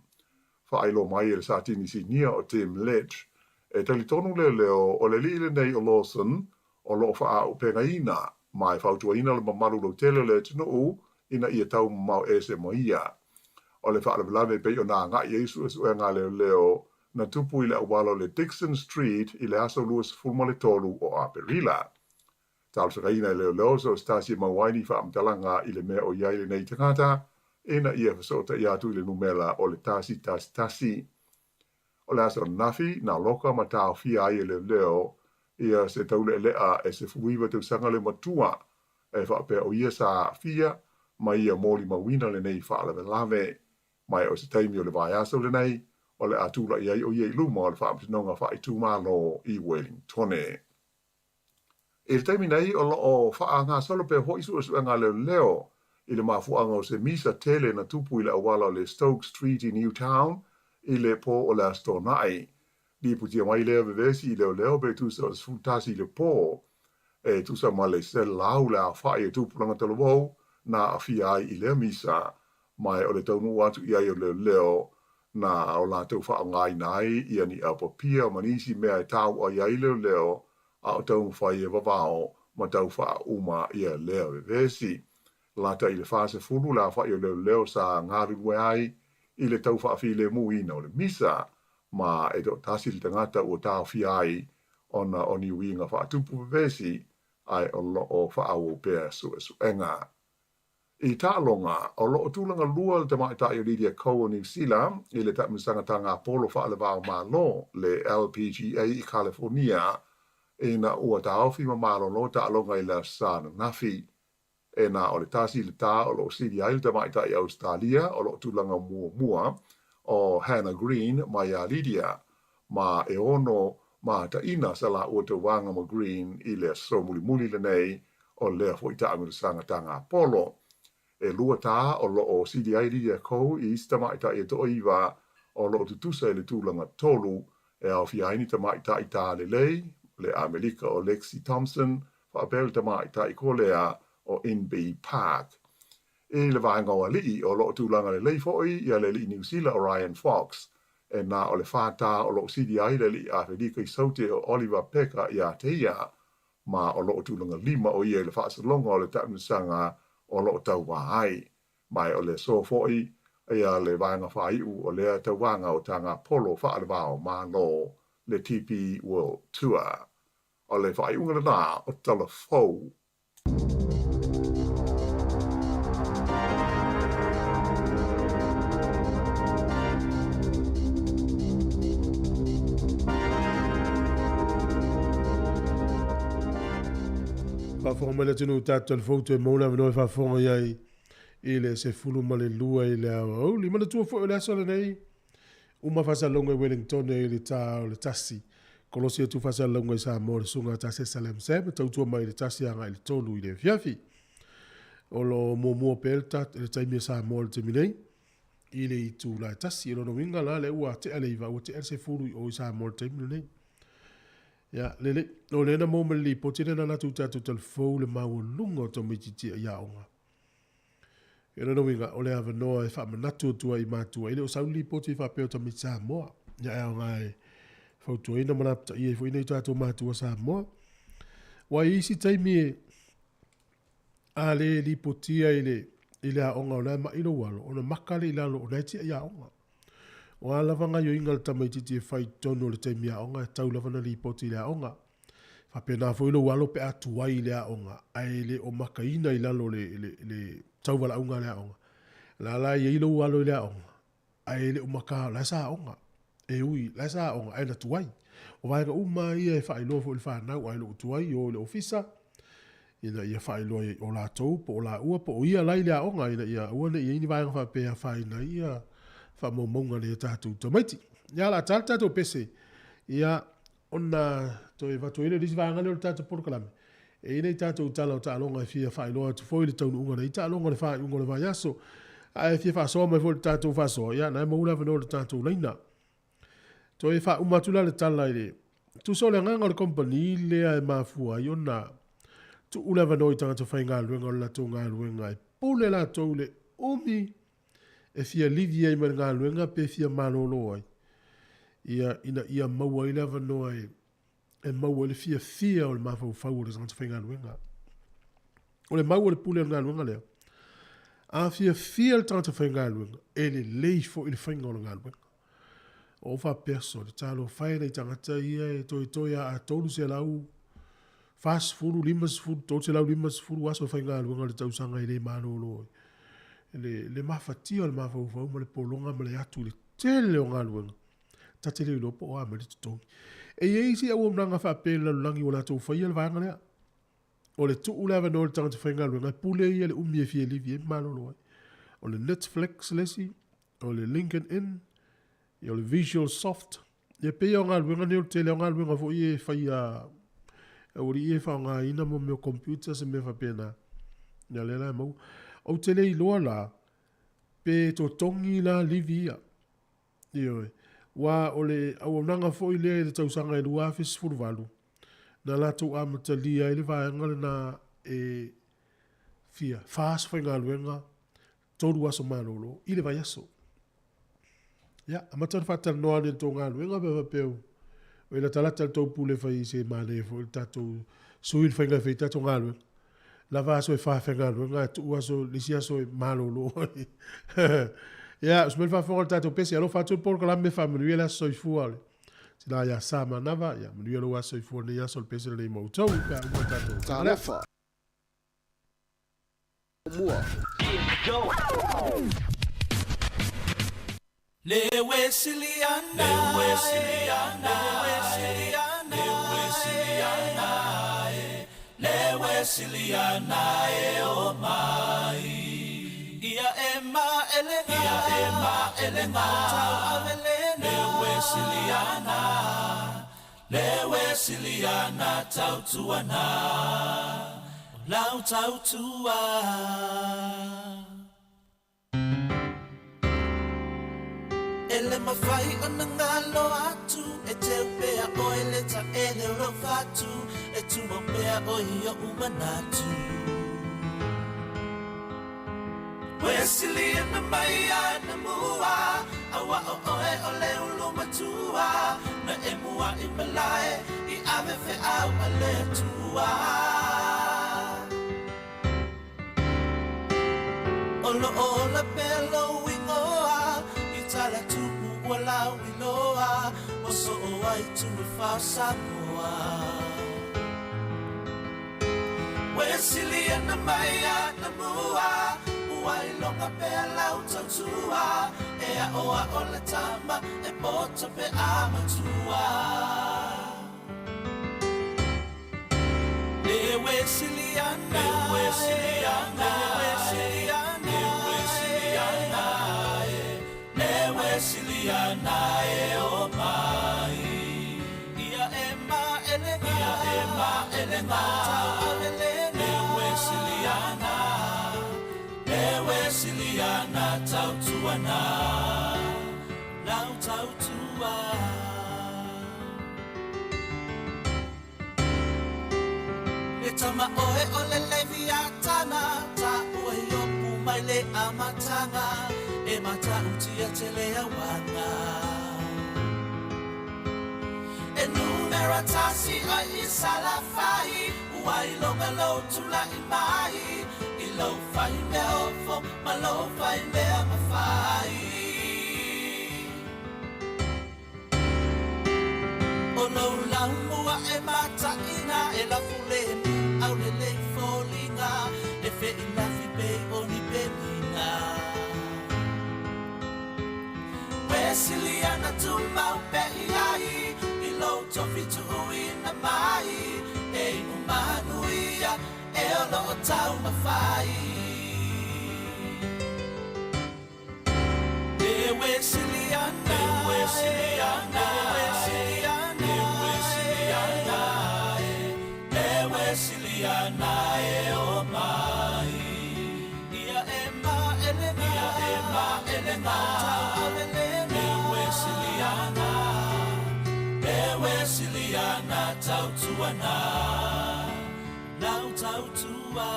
Whaelo mai e le sātini si nia o Tim Ledge. E tali tonu leo o le li nei o Lawson o lo wha o penga ina, mai whautua ina le mamaru lo tele le tunu ina ia tau mau e se moia. O le wha lave pe o nā ngā Iesu e suenga leo na tupu i le awalo le Dixon Street i le aso luas fulma le tolu o Aperila. Tālu sa kaina leo so stasi mawaini wha amtalanga i le mea o iai le nei tangata, ena ia fasota ia tu le numela o le tasi. O le asa nafi na loka ma tau fia ai le leo ia se taule lea e se fuiwa te usanga le matua e whapea o ia sa fia mai ia mōli mawina le nei whaalawe lave mai o se taimi o le vai asa le nei o le atula iai o iei luma o le whaamtinonga whaitūmalo i Wellington. E le taimi nei o lo o whaanga salo pe ho isu anga leo i le mafuanga o se misa tele na tupu i le awala le Stoke Street i Newtown, i le po o le astonai. Li putia mai lea vevesi i leo be tusa o sfutasi i le po, e tusa ma le sel lau le a whae e tupulanga talawau, na a fia ai i le misa, mai o le taunu atu i ai o leo, na o la tau wha ngai nai, i ani a papia manisi mea e tau a iai leo, a o taunu whae e wawao, ma tau wha uma i a leo vevesi. Lata i le fase fulu la wha i o leo sa ngaru ai i le tau wha le muina o le misa ma e do tasi le tangata o tau fia ai ona o ni winga wha tupu vesi ai o lo o wha au pēr su enga. I tālonga o lo o tūlanga lua le tamaita i o Lydia Ko o New Zealand i le tamusanga tanga Apollo wha le vau malo le LPGA i California e na ua tāofi ma malo no tālonga i la sana nafi. E na o le tasi le tā o lo sidi ai le tamaita i Australia o lo tūlanga mua o Hannah Green mai a Lydia ma e ono ma ta ina sa la ua te wanga ma Green i le so muli le nei o lea fo i ta angu sanga tanga Apollo. E lua tā o lo o sidi ai Lydia Ko i tamaita i to iwa o lo tutusa i le tūlanga tolu e au fiaini tamaita i tā le lei le Amerika o Lexi Thompson fa apel tamaita i kolea o Inbee Park. E le vaenga o alii o loo tūlanga le leifoi ia le li New Zealand Orion Fox. E nā o le whātā o loo CDI le li a Federico Saute o Oliver Peka ia teia ma o loo tūlanga 5 o ia le whaasalonga o le taunisanga o loo tau wahai. Mai o le sofoi ia le vaenga whaiu o lea tauanga o tanga polo whaalewao ma lo le TP World Tour. O le whaiunga nā o Talafou. Whafonga mele tunu tātou foto e mauna minoi whafonga iai i le se fulu ma le lua i le awa au. Li mana tua fo i le asala nei. Uma whasalonga i Wellington e le tā o le tasi. Kolosia tu whasalonga i Samoa le sunga ta se Salem Sam. Tautua mai le tasi anga i le tolu i le fiafi. O lo mua pelta le taimi e Samoa le teminei. I le i tu la tasi. I lono winga la le ua te aleiva ua te el se fulu i o i Samoa le teminei. Ya, lele, o lena mo mali po tine na natu tatu telefou le mau lungo to mititi a yaonga. E rana winga, o le ava noa e wha manatu tua i matua. Ile o sauli po ti wha peo to mit Samoa. Ya yaonga e fautua ina manapta i e fo ina i tatu matua Samoa. Wa isi taimi e a le li po tia ile a onga o la ma ilo walo. Ona makale ila lo o naiti a yaonga. O ala vanga yo ingal tamaititi e whai tono le taimi a onga, tau lavana li poti le a onga. Whapena fwilo walo pe atuai le a onga, ai le o makaina i lalo le tau wala unga le a onga. La la i ilo walo le a onga, ai le o maka la sa onga. E ui, la sa onga, ai na tuai. O vaega uma ia e whai loa fo il whanau, ai lo tuai o le ofisa. Ina ia whai loa o la tau, po o la ua, po o ia lai le a onga, ina ia ua ne ia ini vaega whapea whai na ia fa mo monga le tatu tomaiti ya la tata to pese ya ona to e vatu ile disvanga le tatu porkalame e ile tatu tala ta longa fia fa ilo to foi le tonu unga le ta longa le fa unga le va yaso a fia fa so me fo tatu fa so ya na mo la veno le tatu leina to e fa umatula le tala ile tu so le nganga le company le ai mafua yona tu ula veno i tatu fa nga luenga la tu nga luenga pule la to le umi e fia livia i ngā luenga pe fia malolo ai. Ia maua i lewa noa e maua le fia o le mawhau whau o le sangata whai ngā luenga. O le maua le pule o ngā luenga leo. A fia le tangata whai ngā luenga e le leifo i le whai ngā luenga. O wha perso, le talo whai nei tangata ia e toi a tolu se lau fast furu, limas furu, tolu se lau limas furu aso whai ngā luenga le tausanga i le malolo ai. Le mafatia o le mafau ma le polonga ma le atu le tele o ngā luenga. Ta tele i lopo o a ma le tutongi. E eisi au omnanga whapela langi o la tau whaia le vanga lea. O le tuu lewa no le tangata whai ngā luenga. Pule ia le umi e fie livi e malolo ai. O le Netflix lesi. O le LinkedIn. O le Visual Soft. E pea o ngā luenga ne o tele o ngā luenga fo i e whaia. E ori i e wha o ngā ina mo meo computer se me whapena. Nia lela e mau. O tele i loa la, pe to tongi la livia. Ioi. Wa ole, au nanga fo i lea i le tausanga i lua fes furuvalu. Na la tau amata lia i le vaenga le na e fia. Fas fai ngā luenga, toru aso malolo, i le vai aso. Ya, amata na whata noa ni tō ngā luenga bewa peu. O ila talata tau pule fai se mane fo i tatou suil fai ngā fai tatou ngā luenga. La va so fa fenga nga tu aso lisia so malolo ya smel fa fora tato pesi alo fa tu por la me family la so fuale si la ya sama nava ya me lo aso fuale ya so pesi le mo to pa tato Talofa. Mua. Le Wesleyana, le Wesleyana, le Wesleyana, le Wesleyana e o mai. Ia ema elenga, tau avelena. Le Wesleyana tau tuana, lau tau tua. Ele mawhai o na ngalo atu, e te upea o ele ta ele rofatu, e tu mo pea o hia umanatu. Wesley and the Maya Namua, Awa Oe Ole Ulumatua, Na Emua Imalai, I Ave Fe Au Aletua. Olo Ola Bello Wingoa, Itala Tupu Wala Winoa, Oso Oai to me Fasamoa. Wesley and the Maya Namua, Wai longa pe lau tautua, ea oa o le tama, e poto pe amatua. Ewe siliana, ewe siliana, ewe siliana, ewe siliana, ewe siliana, o mai. Ia ema elenga, ia ema elenga, ewe siliana. Ewe siliana tautuana, lau tautua. E tama oe ole leviatana, ta oe yopu mai le amatanga, e mata utia te lea wana. E numera tasi o isalafai, uai longa lo tula imai. Lo fai me ofo, ma lo fai me ama fai. O lo laumua e mata ina e la fuleni, au le lei folinga, e fe ina fi pe o ni penina. Wesiliana tu mau pe iai, I lo tofi tu ina mai, e umanuia, e o lo tau mawhai. Ewe siliana, ewe siliana, ewe siliana, ewe siliana, ewe siliana, e o mai. Ia ema elenga, ia ema elenga, ewe siliana, ewe siliana, tautuana. Lau tautua.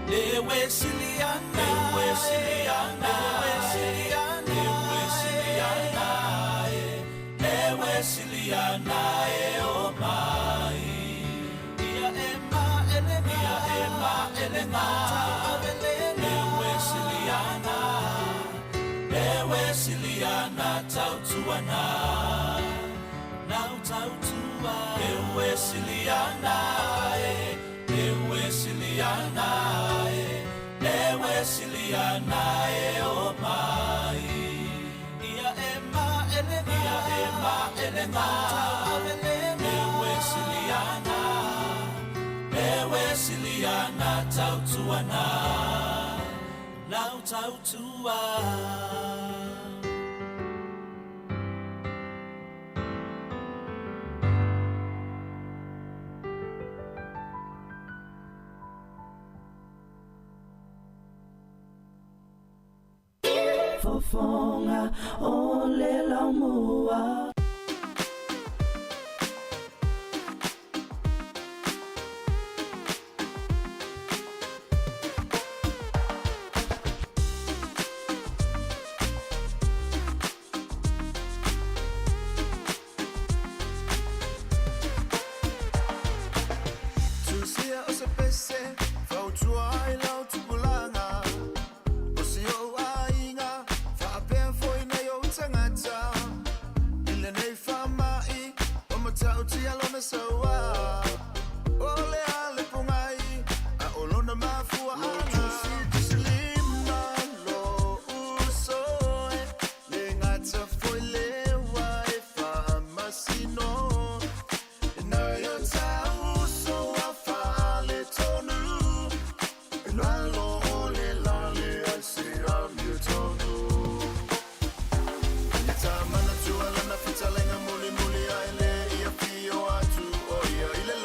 Ewe siliana, ewe siliana, ewe siliana, ewe siliana, ewe siliana, e o mai. Ia ema elenga, ia ema elenga, ewe siliana, ewe siliana, tautuana. Now tautua, ewe siliana, ewe siliana, ewe siliana, e o mai. Ia ema elenga, ia ema elenga, ewe siliana, ewe siliana, tautuana. Now tautua. Fofonga o le laumua. Tusia o se pese, fautua I lau tupulanga. Osio ainga, fa apen foi na yo tangata. Ile nei famai, o matauti alona sawa. Ole ale pungai, a olona mafua ana. Tusilima lo usoe, le ngata foi lewa e famasino. Na yo tau so afale tonu. Lalo ole lale I say I'm your tonu. Yata mana tu alana fitalenga muli muli aile ia fio atu oia ile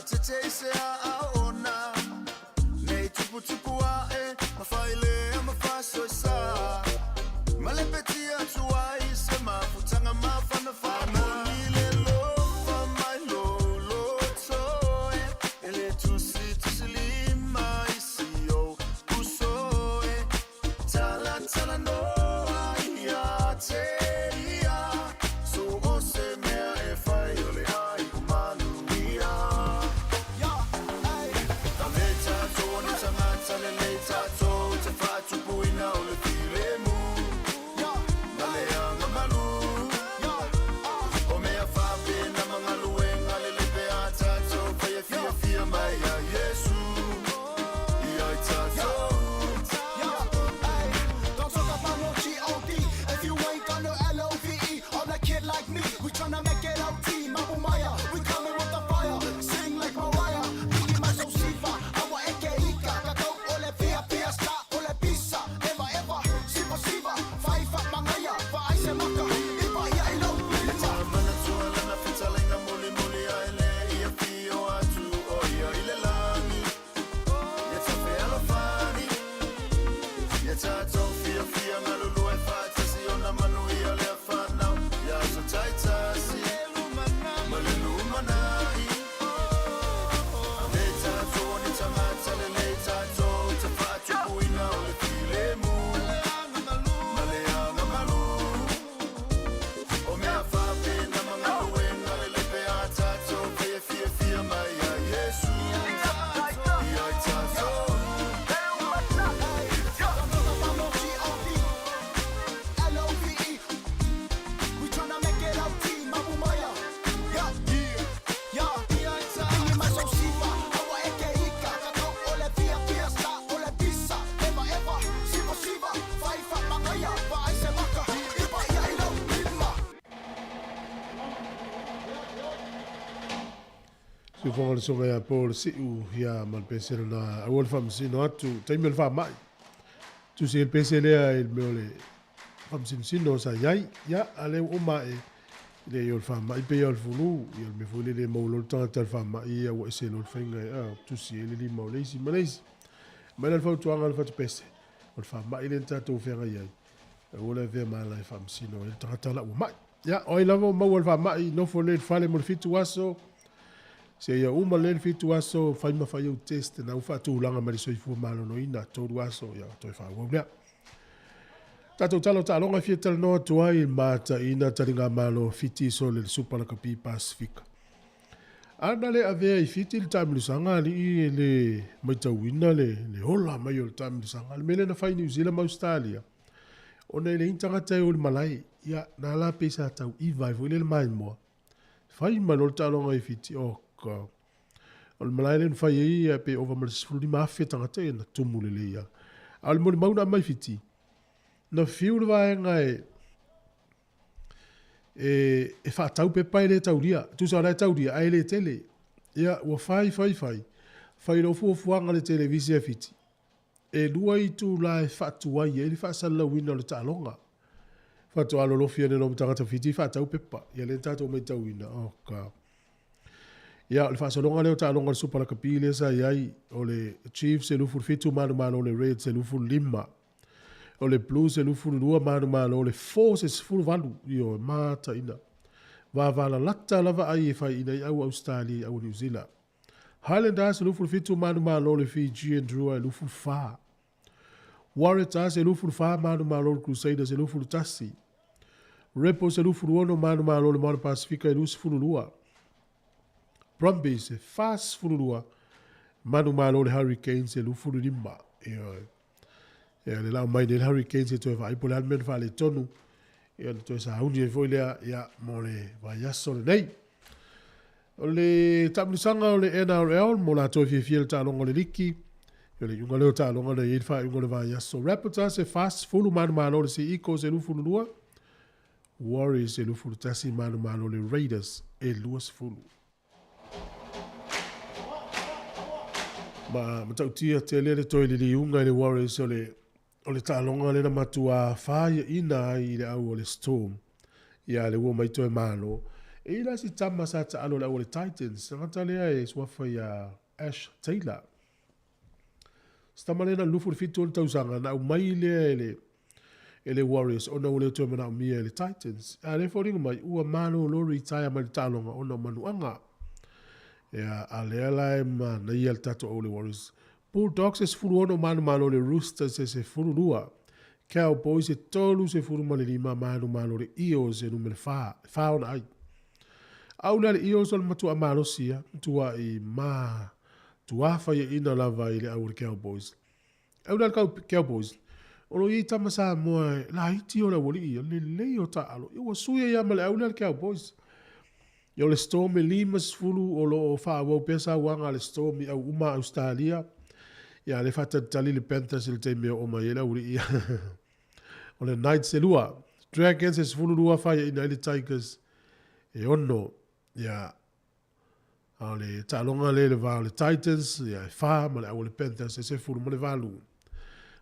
te te se a ona. Nei tupu tupu a e, ma fai le a ma fa so sa. Ma le peti a tua i se ma futanga ma fana fana. Ni le lo fa mai lo so e. E le tu si lima i si o uso e. Tala no ai a te ia. So o se mea e fai o le ai umanu ia. Ya, ai. Ta me tato ni tangata le le tato. Te fatu puina o le file mu. Ya, ma le anga malu. Ya, o mea fape na mga luenga le le pe a tato. Faya fia mai a Yesu. Ia i tato. Don't talk about no G.O.D. If you ain't got no L-O-V-E on a kid like me, we tryna make it out team. Mamma Maya, we coming with the fire. Sing like Mariah. Biggie más osiva, agua ekeika. Kakao ole pia ska ole pizza. Never ever, siva, faifa mangaya. Vai se maka, ipa ia ilo. Mana tua lana fitalenga muli a ele. Ia fio atu o ia ile langi. Ia tafe alofani. Ia tato fia ngalulu e fata si ona manu ia le fanau. Ia so taitasi. Malelu manai. Le tato ni tamata le tato. Te fatu puina o le filemu. Maleanga malu. O mea fape na mga luenga le le pe a tato. Fia mai a Yesu. Ia i tato. L-O-V-E. We tryna make it out team. Mamma Maya. Yeah. Biggie más osiva, agua ekeika. Kakao ole pia ska ole pizza. Never ever, siva, faifa mangaya. Vai se maka, ipa ia ilo. Si fonga le songa ya Paul si u ya mal pensero na awol fam si no atu taimel fa mai. Tu si el pensele a el meole fam si no sa yai ya ale o mai le yol fam mai pe yol fulu yol me fulu le mo lo tan tal fam mai ya wo se lo fenga tu si el li mo le si malais. Mal al fa tu angal fa tu pese. Ol fam mai le tato fenga yai. O le ve mal la fam si no el tratala o mai. Ya o lavo mo wol fam mai no fo le fale mo fitu aso. Se ia uma len fitu aso fai ma fai o test na ufa tu langa mari soi fu malo no ina to aso ya to fa wo bia tato talo longa fietel no to ai mata ina taringa malo fiti so le super la kapi pacific ana le ave i fiti le tam lu sanga li le mai tawina le hola mai o tam lu sanga le mele na fai New Zealand ma Australia ona le intanga tai o malai ya na la pesa tau i vai vo le mai mo fai malo talonga i fiti o al malailen fai ia pe over malsfuli ma fetanga te na tumulele ia al mo mauna mai fiti na fiu vai ngai e fa tau pe pai le tauria tu sa le tauria ai le tele ia wa fai lo fu fuanga le televisia fiti e lua i tu la fa tu ai e fa sa la wina le talonga fa tu alo lo fiene no tanga fiti fa tau pe pa ia le tato mai tauina ka ya le fa longa le ta longa super kapile sa yai o le Chiefs se lu fu fitu manu le Reds se lu fu lima o le Blues se lu fu lua manu o le Forces fu valu io mata ina va la latta lava ai fa ina au Australia au New Zealand Highlanders se lu fu fitu manu o le Fiji and Drew lu fu fa Warriors se lu fu fa manu o le Crusaders se lu fu tasi Rebels se lu fu ono manu o le Mar Pacifica e lu fu lua Brumbies e fast furua manu malo le Hurricanes e lu furu lima e le lau mai le Hurricanes e toi vai po le almen fa le tonu e le toi sa hauni e foi lea ia mo le vai aso le nei o le tamlisanga o le NRL mo la toi fie le talonga le liki e le yunga leo talonga le ilfa yunga le vai aso Rapids e fast furu manu malo le si Eagles e lu furu lua Warriors e lu furu tasi manu malo le Raiders e luas furu ma matautia te le toi le liunga le Warriors o le talonga le na matua whaia ina i le au o le Storm ia le ua mai toi malo E la si tama sa ta alo la o le Titans. Ngata lea e swafa ia Ash Taylor. Stama lena lufu le fitu le tausanga na umai lea ele Warriors ona ule tu mana mia ele Titans. A le foringa mai ua mano lo retire mai talonga ona manuanga. Ya ale la ma na ia tato ole Warriors. Bulldogs es furu ono mano le Roosters se furu lua. Cowboys e tolu se furu mani lima mano le Eels e numere fa ona ai. Au le Eels al matu amalo sia tua I ma tuafa ia ina lava ile au le Cowboys. Au le Cowboys Olo I tama sa moa la iti o la wali I le leo ta alo. I wa suya ia male au le Cowboys. Yo le storm e limas fulu o lo wha wau pesa wanga le storm I au uma Australia. Ia le fata tali le Panthers le te mea o mai e la wali ia. O le Knights e lua. Dragons e fulu lua whai ina le Tigers. E ono. Ia. A le talonga le va le Titans. Ia e wha male au le Panthers e se fulu male valu.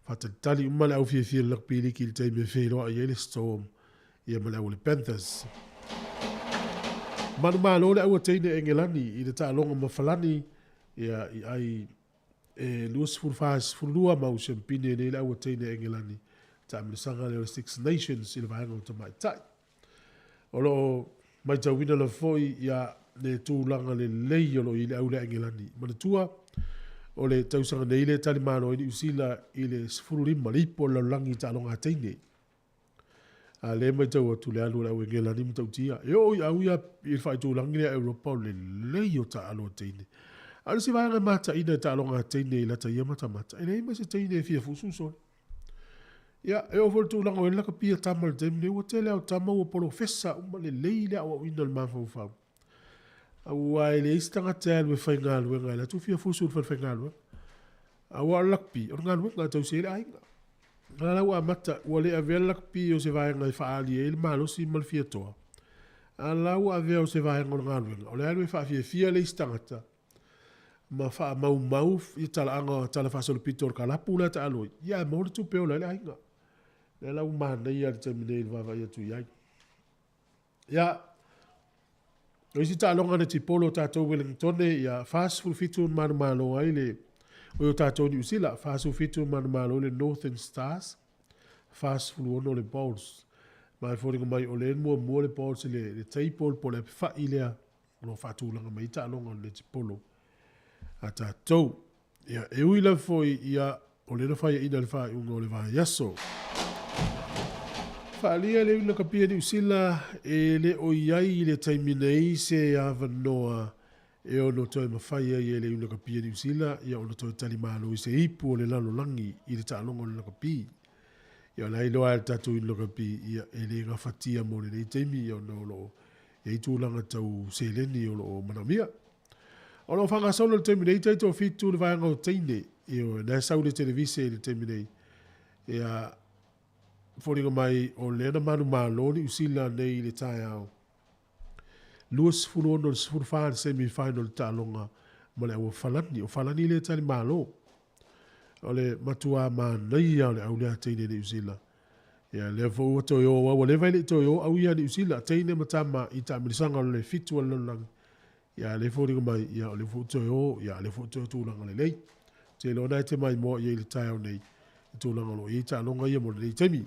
Fata tali umale au fia lak pili ki le te me whero a le storm. Ia male au le Panthers. Manu malo le au teine Engelani I le talonga mawhalani. Ia I ai luas furfas furlua mau sempine le au teine Engelani. Ta amesanga le Six Nations I le vaenga o tamai tai. Olo mai tawina la foi ia le tūlanga le leiolo I le au le Engelani. Manatua o le tausanga nei le tali mano I usila I le sfururima lipo la langi talonga teine. A le mai tau atu le alu le au Engelani matau tia. E oi au ia I le whai tūlangi le Europa le leio ta alo teine. Alu si vaenga mata ina talonga teine I lata ia mata mata. E nei masi teine fia fususone. Ia, e o voltu lango e laka pia tamal temne ua tele au tama ua polo fesa uma le leile au ina le mafau fau. Au ai le istanga tēlu e whaingalu e ngai la tu fia fusu ua whaingalu e. Au a lakpi, o ngalu e ngā tau se le ainga. Ngā lau a mata, ua le a vea lakpi o se vaenga I whaali e il malo si mal fia toa. A lau a vea o se vaenga o ngalu e. O le alu e wha fia le istanga ta. Ma wha mau I tala anga tala whasolo pito o kalapu la ta aloi. Ia, maure tu peo le ainga. Le lau mana ia le terminei le wawa ia tu iai. Ia, o isi tālonga na tipolo tātou Wellingtone, ia whāsifu fitu manu malo ai le, o tātou ni usila, whāsifu fitu manu malo le Northern Stars, whāsifu ono le Bulls. Mai fōringa mai o le mua le Bulls le teipol po le wha ilea, o whātūlanga mai tālonga le tipolo. A tātou, ia e uila foi ia, o le na whai ina le whai unga o le whai yaso. Whaalia le una kapia ni usila e le o iai le taiminei se awanoa e ono toi mawhaia i le una kapia ni usila ia ono toi tali malo I se ipu o le lalo langi I le tālonga o le lakapi. Ia lai loa le tatu I le lakapi ia e le ngawhatia mo le nei taimi ia ono lo e i tūlanga tau se leni o lo manamia. Ono whangasolo le taiminei taito fitu le vayanga o teine i o na sau le televise le taiminei. Ia fōringa mai o lena manu māloni usila nei le tai au. Luas furu ono le sifuru whaan semi-final tālonga ma le au whalani. O whalani le tali mālo. O le matua mā nei au le au lea teine ni usila. Ia le fōua toi o wa le vai le toi o au ia ni usila teine matama I ta mirisanga le fitu ala lang. Ia le fōringa mai ia o le fōu toi o ia le fōu toi tūlanga le lei. Te lo nai te mai mo ia le tai au nei. Tūlanga lo I tālonga ia mo le nei teimi.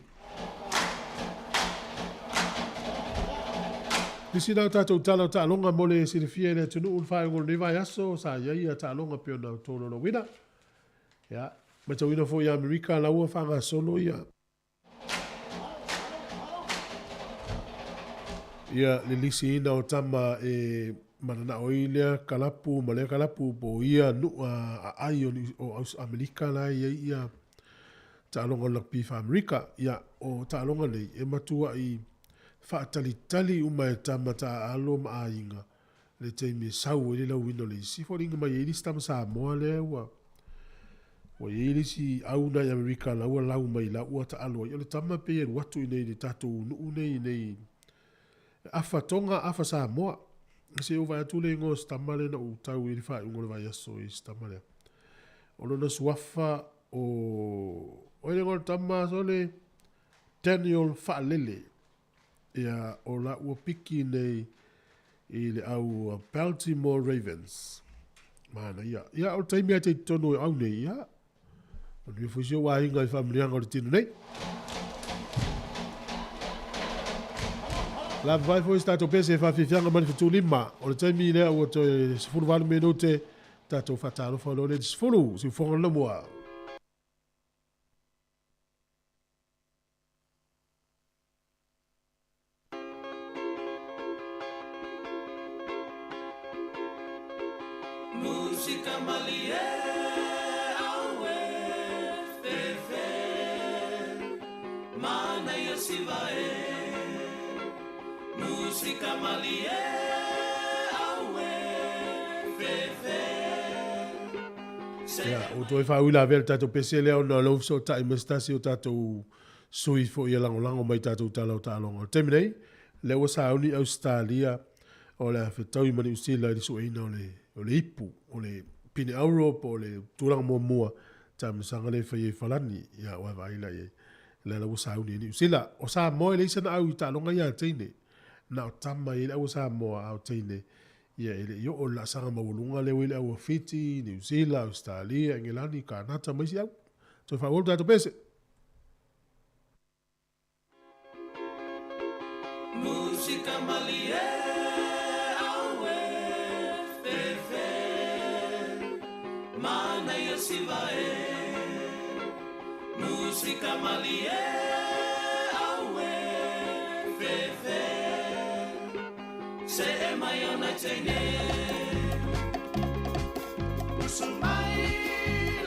Nisi nau tātou tala tālonga mole sirifia le tunu un whae ngol newa yaso sa ia tālonga pio nau tōno no wina. Ia, mai tau ina fo I Amerika laua whanga solo ia. Ia le lisi ina o tama e manana o ilea kalapu, malea kalapu po ia nua a ai o Amerika la ia tālonga lakpi wha Amerika. Ia o tālonga nei e matua I whaatalitali uma e tamata alo ma ainga le teimi sau e le lau wino le isi fōringa mai e lisi tama sa moa le ua o e lisi au na I Amerika laua lau mai ua ta alo o le tama pe e watu I nei le tatou nuu nei afa tonga afa sa moa se o vai atu le ingo stamale na utau I wha ungo le vai aso I stamale o lona suafa o e le ngol tama so le Daniel Fa'alele ia o la ua piki nei i le au Baltimore Ravens. Mana ia o taimi te tonu au nei ia. O ni fusi wa inga I whamrianga o le tino nei. La vai foi stato pese fa fianga mani fitu lima. O le taimi lea o te sifuru valu minute tato fatalo fa lo le sifuru si fonga le moa. Musica malie awe fefe mana ya sivae Musica malie awe fefe Ya, o toi fa ula vel tato pese leo na lo so ta imestasi o tato sui fo ia lango mai tato talo talo. Terminei le o sa uni Australia o le fetau mani usila i so ina o le ipu o le pine Europe o le tulang mo mua tam sanga le fai falani ya wa vai la ye le o sa uni ni usila o sa mo le sana au talo nga ya tine na tama ile o sa mo au tine ia ele yo o la sanga mawulunga le wile au Fiji, New Zealand, Australia, England, Canada, mai si au. So fa volta to pese. Musica malie awe fefe mana ya sivae Musica malie awe fefe Se e mai ona tene Usumai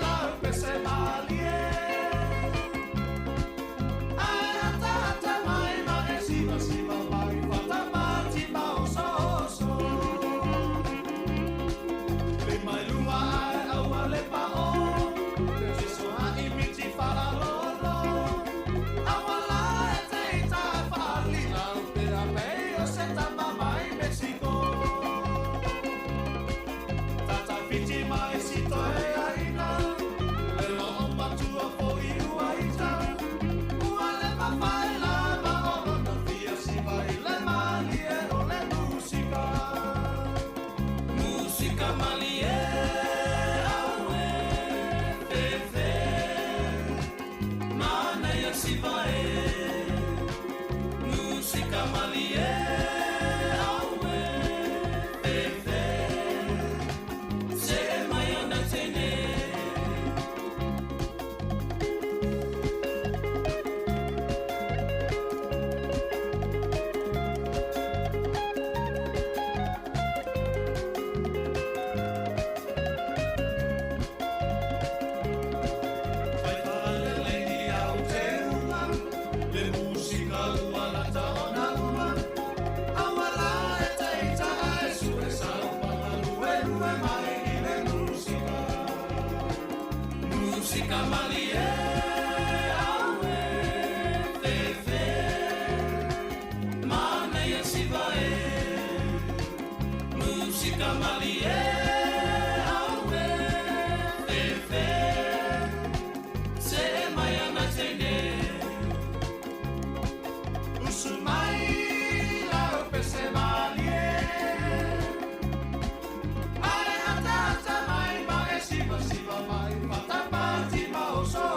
la pese malie Ai atata mai mai siva siva mai Fata mati bao so Le mai lua ai aua le pao Se so hai miti fala lolo Aua la e teita fali la upera peo se tama mai Mexico Tata fiti mai sito e aina E lo omba tua fo I uaita Ua le mawai la maono na fia si vai le mali e o le musica Musica mali e aue fefe Mana ia si vai Musica mali e aue fefe Se mai ona tene Vai fale lady au te uma Le musica ua la taona uma Aua la e teita e su e sau Panga lue lue mai I le musica Musica mali e aue fefe Mana ia si vai Musica mali e aue fefe Se mai ana tene Usumai la pese malie Ai atata mai mai siva siva mai Fata pati mau so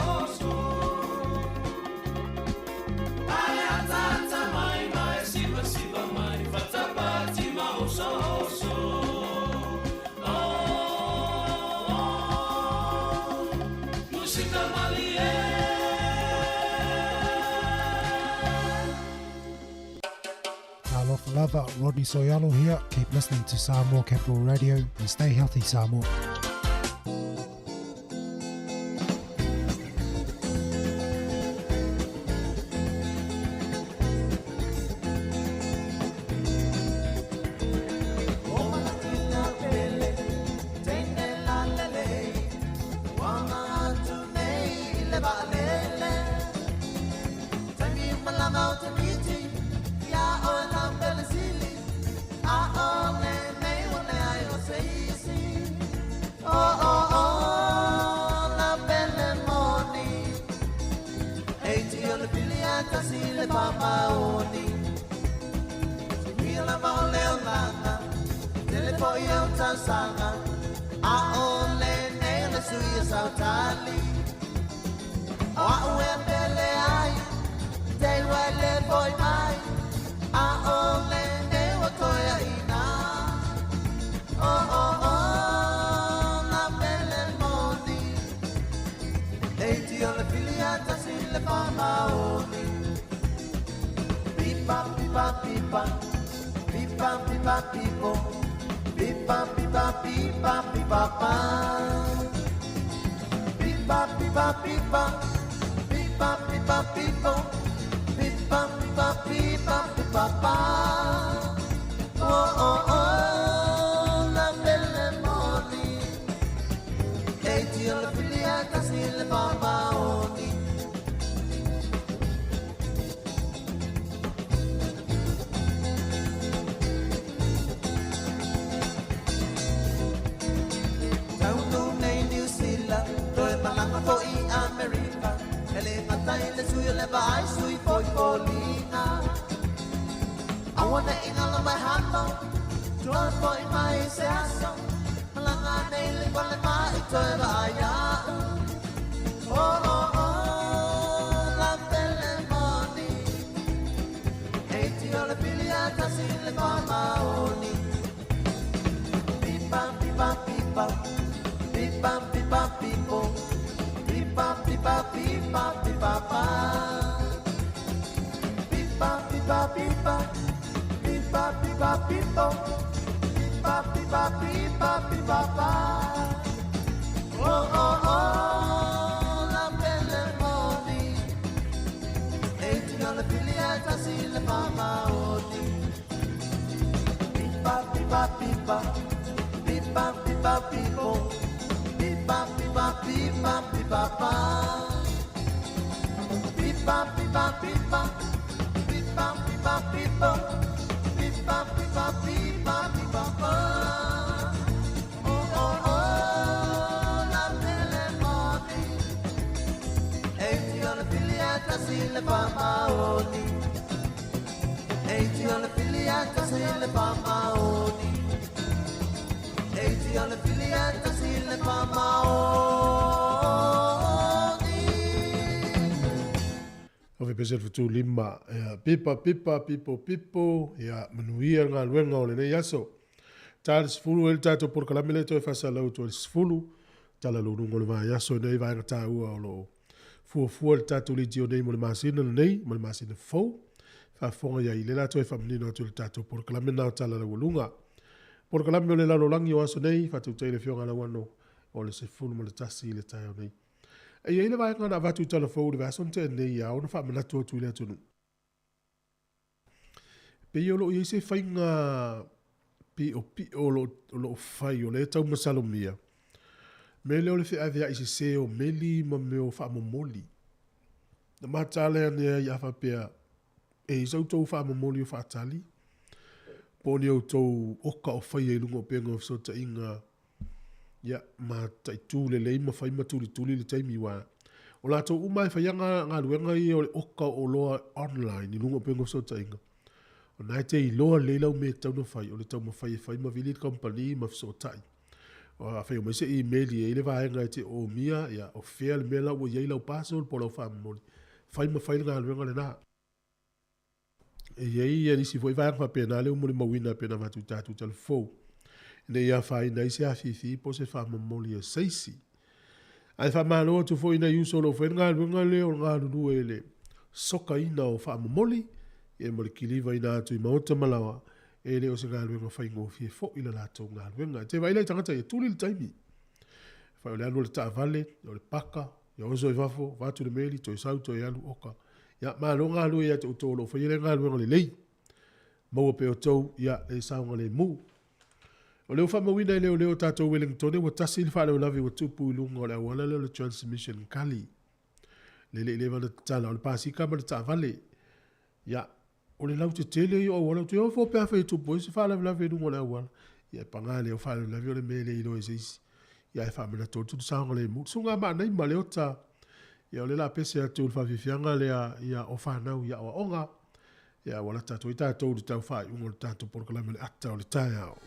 Ai atata mai mai siva siva mai Fata pati mau so Musica malie Alofa Lava, Rodney Soyalo here. Keep listening to Samoa Capital Radio and stay healthy, Samoa. ia utasanga a ole nei le suia sautali a ue pele ai te wale boy mai a ole nei wa toia ina oh oh oh na pele moni e ti ole filia tasile mama oni pipa pipa pipa pipa pipa pipo pipa pipa pipa pipa pa pipa pipa pipa pipa pipa pipo pipa pipa pipa pipa pa oh oh oh la belle moni e ti la filia casile mama oni for in America, ele matai le sui le vai sui poi polina. I wanna ingala my hando, join poi mai seaso, malanga nei le quale mai toi vaya. Oh oh oh, la belle moni, e ti ho le filia casi le mama oni. Pipa pipa pipa, pipa pipa pipo. Pipa pipa pipa pipa pa pipa pipa pipa pipa pipa pipo pipa pipa pipa pipa pa oh oh oh la belle moni e ti non la filia casi le mama oni pipa pipa pipa pipa pipa pipo pipa pipa pipa pipa pa pipa pipa pipa pipa pipa pipo pipa pipa pipa pipa pa oh oh oh la belle moni e ti ho la filia casi le mama oni e ti ho la filia casi le mama oni e ti ho la filia casi le mama Ove pese futu lima pipa pipa pipo pipo ya manuia ngā luenga o le nei aso. Tāle sifulu el tātou por kalamele toi whasa lau toi sifulu. Tala lo nungo le vai aso nei vai ngata ua o lo fuafua le tātou li tio nei mo le masina nei, mo le masina fau. Whafonga ya i le la toi whamanino atu le tātou por kalamele nao tala lau lunga. Por kalamele le lalo langi o aso nei, whatu teile fionga la wano o le sifulu mo le tasi le tai o nei. E ia vai ngana vatu tala fau le vason te nei ya ona fa manatu atu le atunu. Pe yolo i se fainga pi o lo fai o le tau masalomia. Me leo le fi avea i se o meli ma me o fa momoli. Na matale ane ia fa pea e isau tau fa momoli o fa tali. Poni au tau oka o fai e lungo penga o sota inga ya ma tai tule le ma fai ma tuli le taimi wa o la to umai fai nga luenga i o oka o loa online i lungo pengo so tainga o nai te i loa le lau me tau no fai o le tau ma fai ma vilit company ma so tai o a fai o mai se email i le vai nga te o mia ya o fea le mela o yei lau paso po lau fai moli fai ma fai nga luenga le na e yei ya nisi foi vai fa pena le umuri mawina pena vatu tatu tal fo ne ia fai nei se afifi po se fa momoli e seisi. Ai fa malo tu foi na yuso lo foi nga lunga le o nga lu ele. Soka ina o fa momoli e mo kiliva ina tu i mauta malawa ele o se nga lunga fai ngo fi fo ila la to nga lunga. Te vai le tangata e tuli le taimi. Fa le anu le ta vale, o le paka, ya ozo i vafo, vatu le meli, to i sauto e alu oka. Ya malo nga lu ia te utolo foi le nga lunga le lei. Mau pe o tau ya e saunga le mu. O leo whamawina i leo tātou Wellington e wa tasi ili whāleo lawi wa tupu i lunga o le awala leo le transmission kali. Lele ile wana tala o le pāsi kama le tā vale. Ya, o le lau te tele i o awala, tu iau fōpea whai tupu i se whāleo lawi i lunga o le awala. Ya, panga leo whāleo lawi o le mele i loe seisi. Ya, e whamina tō tutu saonga le mu. Sunga maa nei ma leo tā. Ya, o le la pese atu ul whawhiwhianga lea ia o whanau ia o onga. Ya, wala tātou i tātou di tau whai ungo le tātou porkalame le ata o le tai au.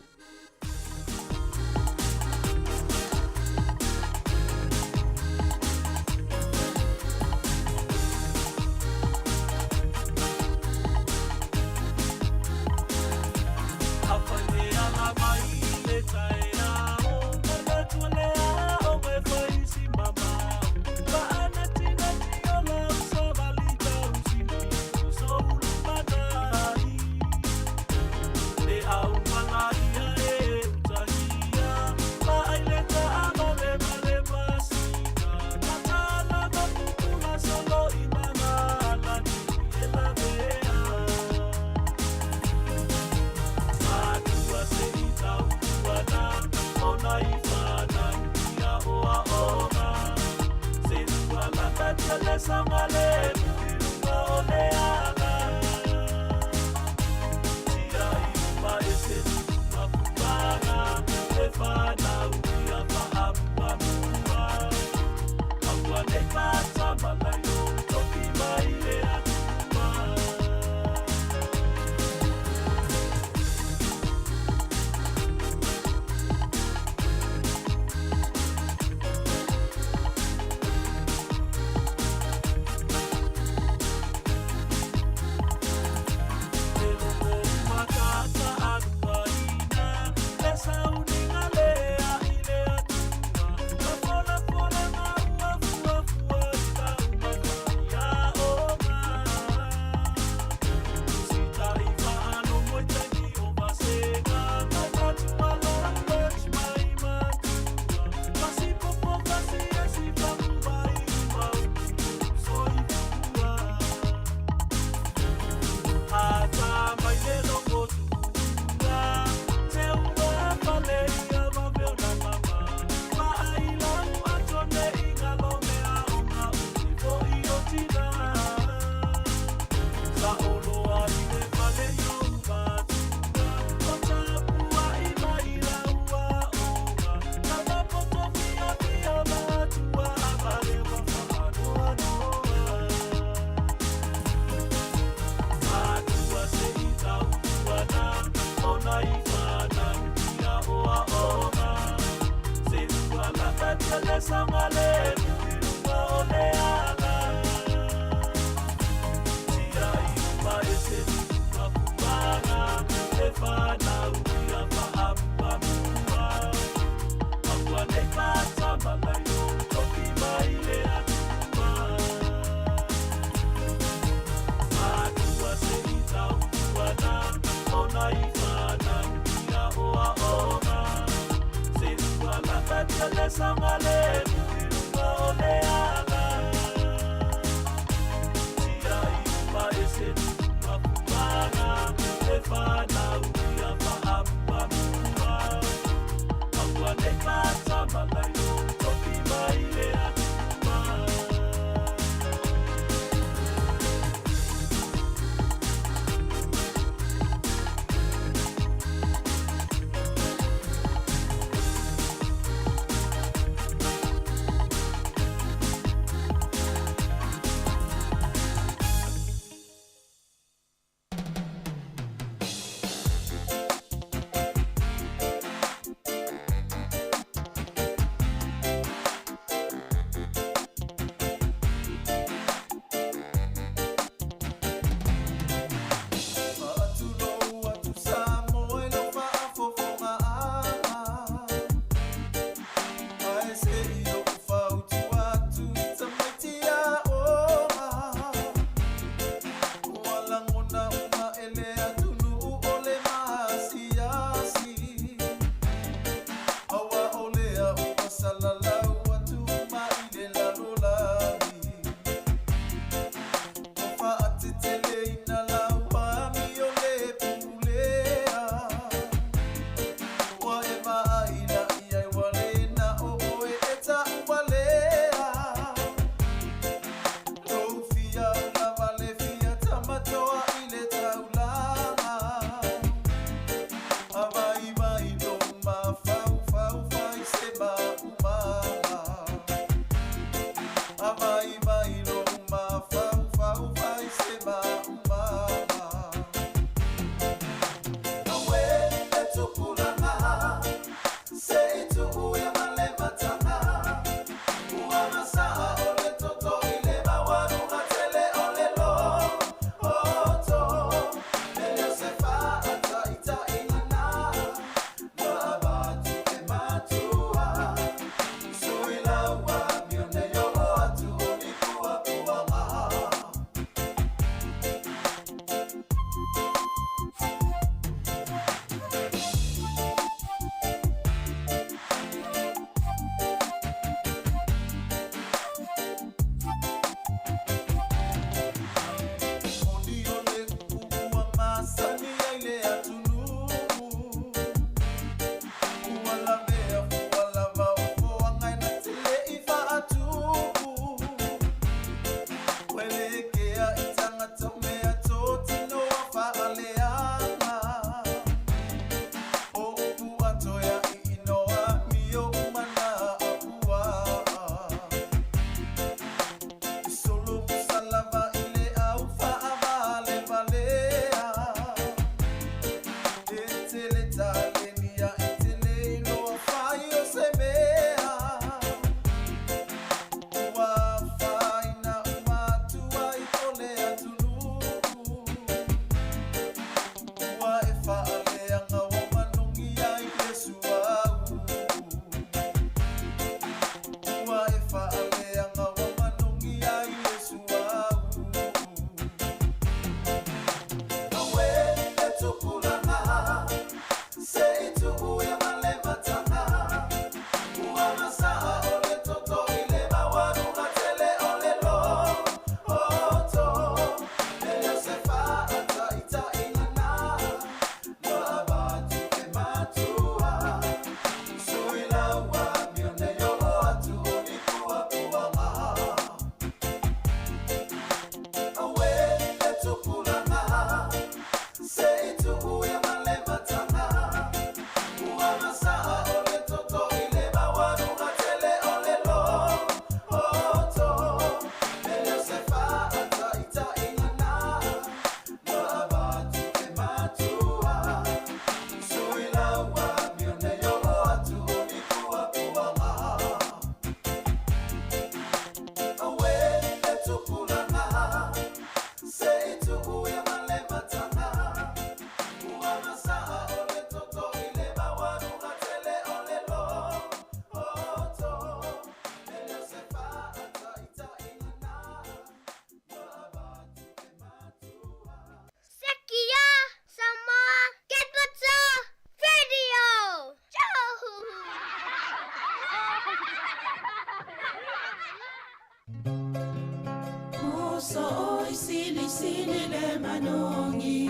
sili le manongi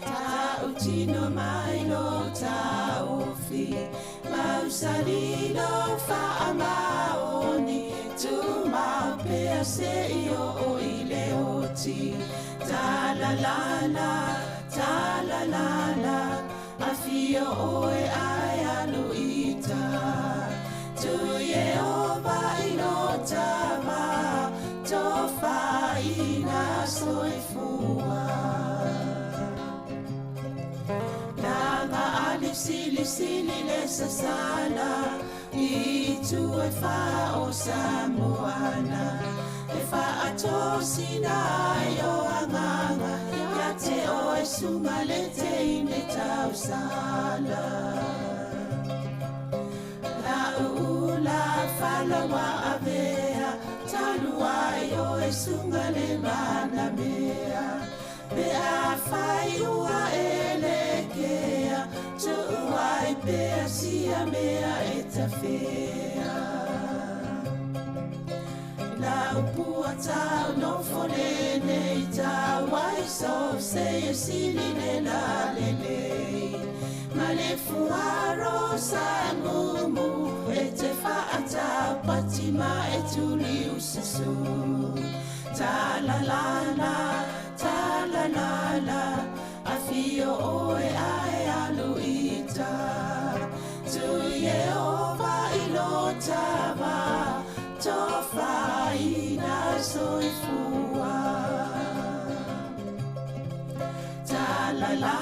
ta utino mai lo ta ofi mausalino fa amaoni tu mau pe se io o ile oti ta la la afio oe ai aluita tu Yehova inotama tofa ina soifua Langa alipsili le sasana itu e fa o samoana e fa atosina yo anganga ya te o e sumalete ine tausala la ula falawa avea talua yo e sungale mana mea be a fai ua elekea tu ai be sia mea etafea la upua tau no folene ita wai so se sili le la lele male fuaro sa mumu ete fa ata patima etuli usisu ta la la afio oe ai aluita tu Yehova ilotava tofa ina soifua ta la la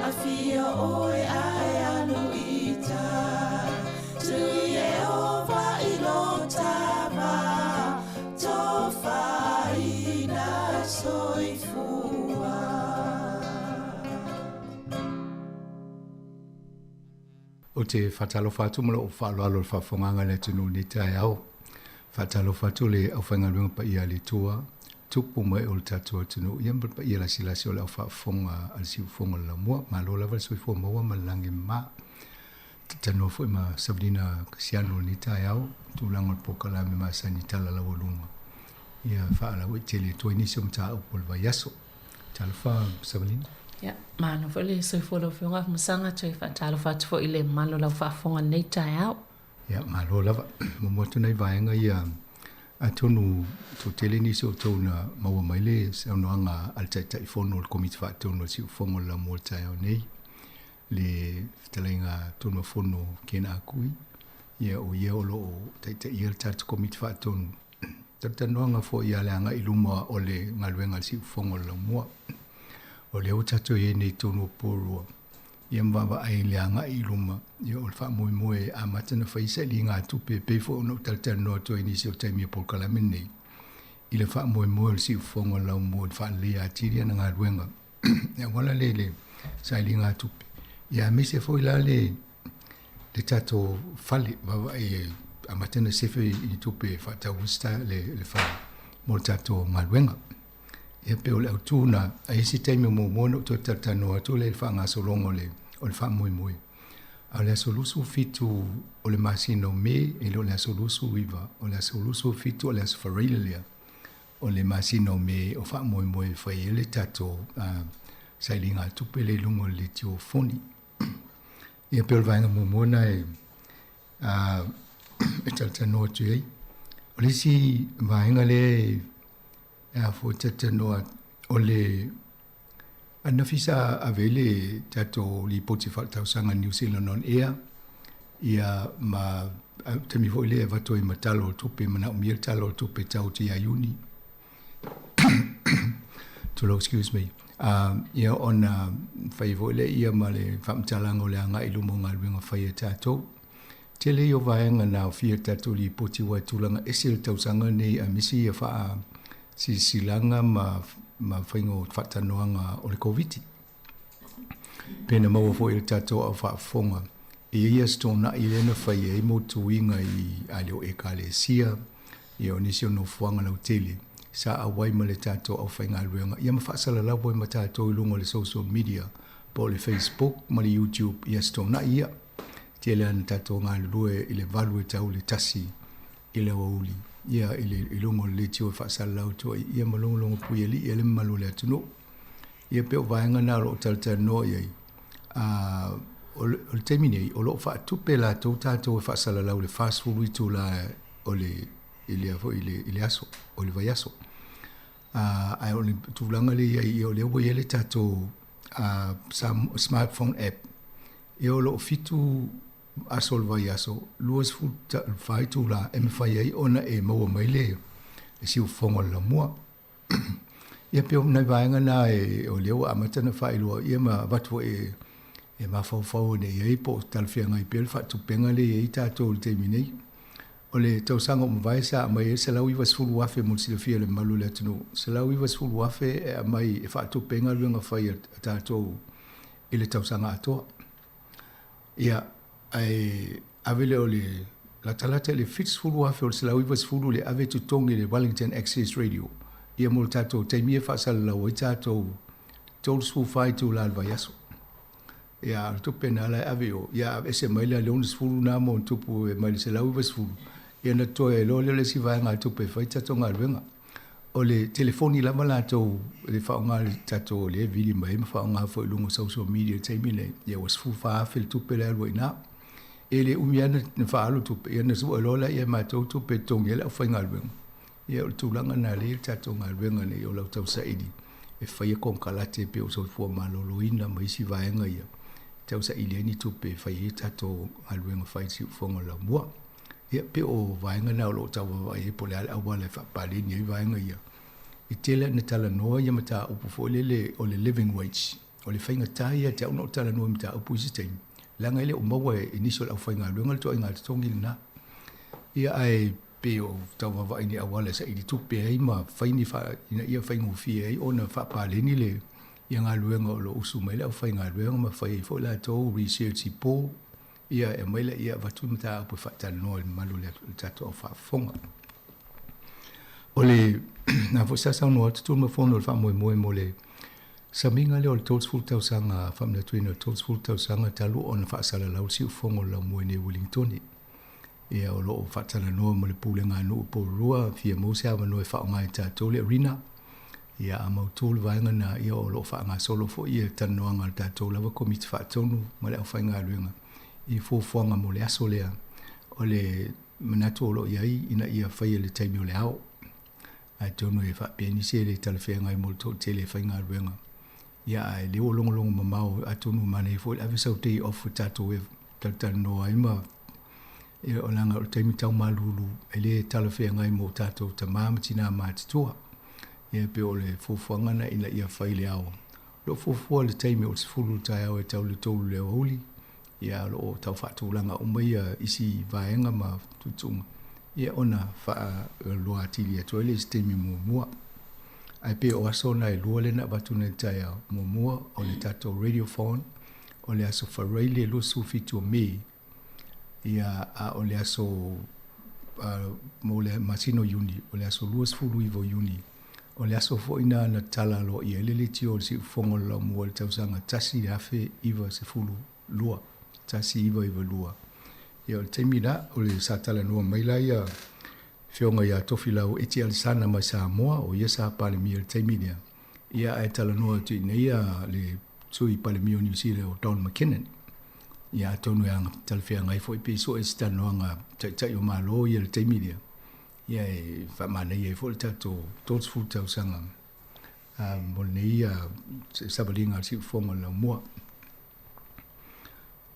afio oe ai aluita tu Yehova ilotava tofa ina soifua o te whatalo whatu mula o whaaloalo le whawhonganga le tunu ni tai au. Whatalo whatu le au whaingalunga pa ia le tua, tupu mai o le tatua tunu, iamba pa ia la silasi o le au whawhonga al si whonga la mua, ma lo lava le soi fua maua ma langi ma. Tano fo ma Sabrina Kasiano ni tai au, tu lango le pokala me ma sani tala la walunga. Ia whaala ui tele tua inisi o mta au pol vai yaso. Tala wha Sabrina? Ya, mana fo le soi fo lo fionga masanga toi fa talo fa fo ile malo la fa fonga nei tai au. Ya, malo lava. Mo tu nei vaenga ia atonu to tele ni so tona maua mai le se no anga al tai tai fono le komiti fa tonu si fonga la mo tai au nei. Le telenga tonu fono kena kui. Ia o ia o lo tai tai ia tatu komiti fa tonu. Tata no anga fo ia le anga iluma o le ngaluenga si fonga la mo. O le utato ye nei tono porua. Ia mwawa ai le anga i luma. Ia o le wha mui mui a matana whaisa li ngā tupe peifo o no taltana no to inisi o taimi a polkalame nei. I le wha mui mui le si ufonga lau mua le wha lea atiria na ngā ruenga. Ia wala le sai li ngā tupe. Ia mese fo ila le tato whale wawa e a matana sefe i tupe wha tausta le whale. Mo le tato ngā ruenga. E pe o le autuna, a isi taimi mo mono to tatano atu le whanga solongo le o le wha mui mui. A le asolusu fitu o le masino me e le asolusu iwa, o le asolusu fitu o le asfarile lea. O le masino me o wha mui mui whai ele tato sailinga tupe le lungo le tio foni. E pe o le vaenga mo mona e tatano atu ei. O le si vaenga le a fo tatanoa o le anafisa avele tato li poti whakatausanga New Zealand on air ia ma temi fo ile vato i matalo tupe mana umir talo tupe tau ti ayuni to excuse me ia ona fai fo ile ia ma le whamtalango le anga ilumo ngā ruenga whai tato tele o vaenga na fia tato li poti wa tulanga esil tausanga nei a misi ia wha si silanga ma whaingo whatanoanga o le COVID. Pena maua fo il tato au whaafonga. I ia stona i lena whai e motu inga i alio e kalesia, i o nisio no fuanga lau tele. Sa awai ma le tato au whainga aluenga. Ia ma whaasala lau ma tato i lunga le social media, po le Facebook, ma le YouTube, ia stona ia. Tele ana tato ngā lue i le value tau le tasi i le wauli. ia ilungo le tio fa salau to ia malongo pui ali ele malu le tunu ia pe vaenga na lo tal no ia o termine o lo fa tupe la to tato fa salau le fast food to la o le ile aso o le vaiaso ai o le tulanga le ia o le o ele tato smartphone app ia o lo fitu asol vaiaso luas fu fai tu la mfai ona e mo mai le si fongo la mo ia pe na vaenga na e o leo amata na fai lo ia ma vatu e ma fo ne ia po tal fianga i pel fa tu penga le ia tato le termine o le tau sanga mo vai sa mai se la wiva sul wafe mo si le fia le malu le tunu se la wiva sul wafe mai e fa tu penga le nga fai tato ile tau sanga ato ia ai avele ole la talata le fits fulu afe o se la wiva fulu le ave tu tongi le Wellington Access Radio ia mo tato te mie fa sala la o tato tol su fai tu la vaiaso ia tu penala ave o ia ese mai la leonis fulu na mo tupu e mai se la wiva fulu ia na to e lo le si vai nga tu pe fai tato nga venga o le telefoni la mala to le fa nga tato le vili mai fa nga fo lungo social media te mine ia was fu fa fel tu pe la loina ele umiana na fa alu tu ia na su lo la ia ma to tu pe tong ele fa nga venga ia tu langa na le tato nga venga ne yo la tau saidi e fa ia kon kala te pe o so fu ma lo loina mai si vai nga ia tau sa ile ni tu pe fa ia tato nga venga fa si fo nga la mo ia pe o vai nga na lo tau vai po le awale fa pa le ni vai nga ia i tele na tala noa ia mata upu fo le o le living wage o le fainga taia te ono tala noa mata upu isi teimi langa ele o maua initial au fainga luenga le toa inga te tongi na ia ai pe o tau wawa ini awale sa ili tupe ai ma faini fa ina ia fainga ufi ai ona fa pa le ni le ia ngā luenga o lo usu maile au fainga luenga ma fai fo la tau research i po ia e maile ia watu mata upu fa tala noa malu le tato au fa fonga ole na fo sa no tu me fono fa mo le sa minga le o tots full tau sanga fam na twin o tots full tau sanga talu on fa sala la si fongo la mo ne Wellington e o lo fa tala no mo le pulenga no po rua fia mo sa no fa ngai ta to le arena ia amo tul vanga na ia o lo fa nga solo fo ia tano nga ta to la ko mit fa tonu mo le fa nga luenga i fo fonga mo le asolea o le manato lo ia ina ia fa le time le ao ai tono e fa peni se le talfenga i molto tele fainga ruenga ia ai le longo mamau atonu mane fo ave so te off tato we tal no ai ma e olanga o te mitau malulu ele talfenga i mo tato tamam tina mattua e pe ole fofanga na ina ia faile ao lo fofo le time o fulu tai au e tau le tolu le oli ia lo tau fatu langa o mai isi vaenga ma tutunga ia ona fa loa tili to le sistemi mo ai pe o aso na lo le na batune tai mo o le tato radiophone o le aso fa raile lo su fitu me ia o le aso mo le masino uni o le aso luas fulu ivo uni o le aso fo ina na tala lo ia le tio si fongo lo mo le tau sanga tasi afe iva se fulu lua tasi iva lua ia te mira o le satala no mai la ia fionga ia tofilau eti al sana ma Samoa o ia sa pale mi te mira ia ai tala no tu ia le sui pale mi New Zealand o Don McKinnon ia tonu yang talfia ngai foi pe so esta no nga tai o malo ia te mira ia fa mana ia foi tato tots futa sanga monia sabalinga si fonga la mo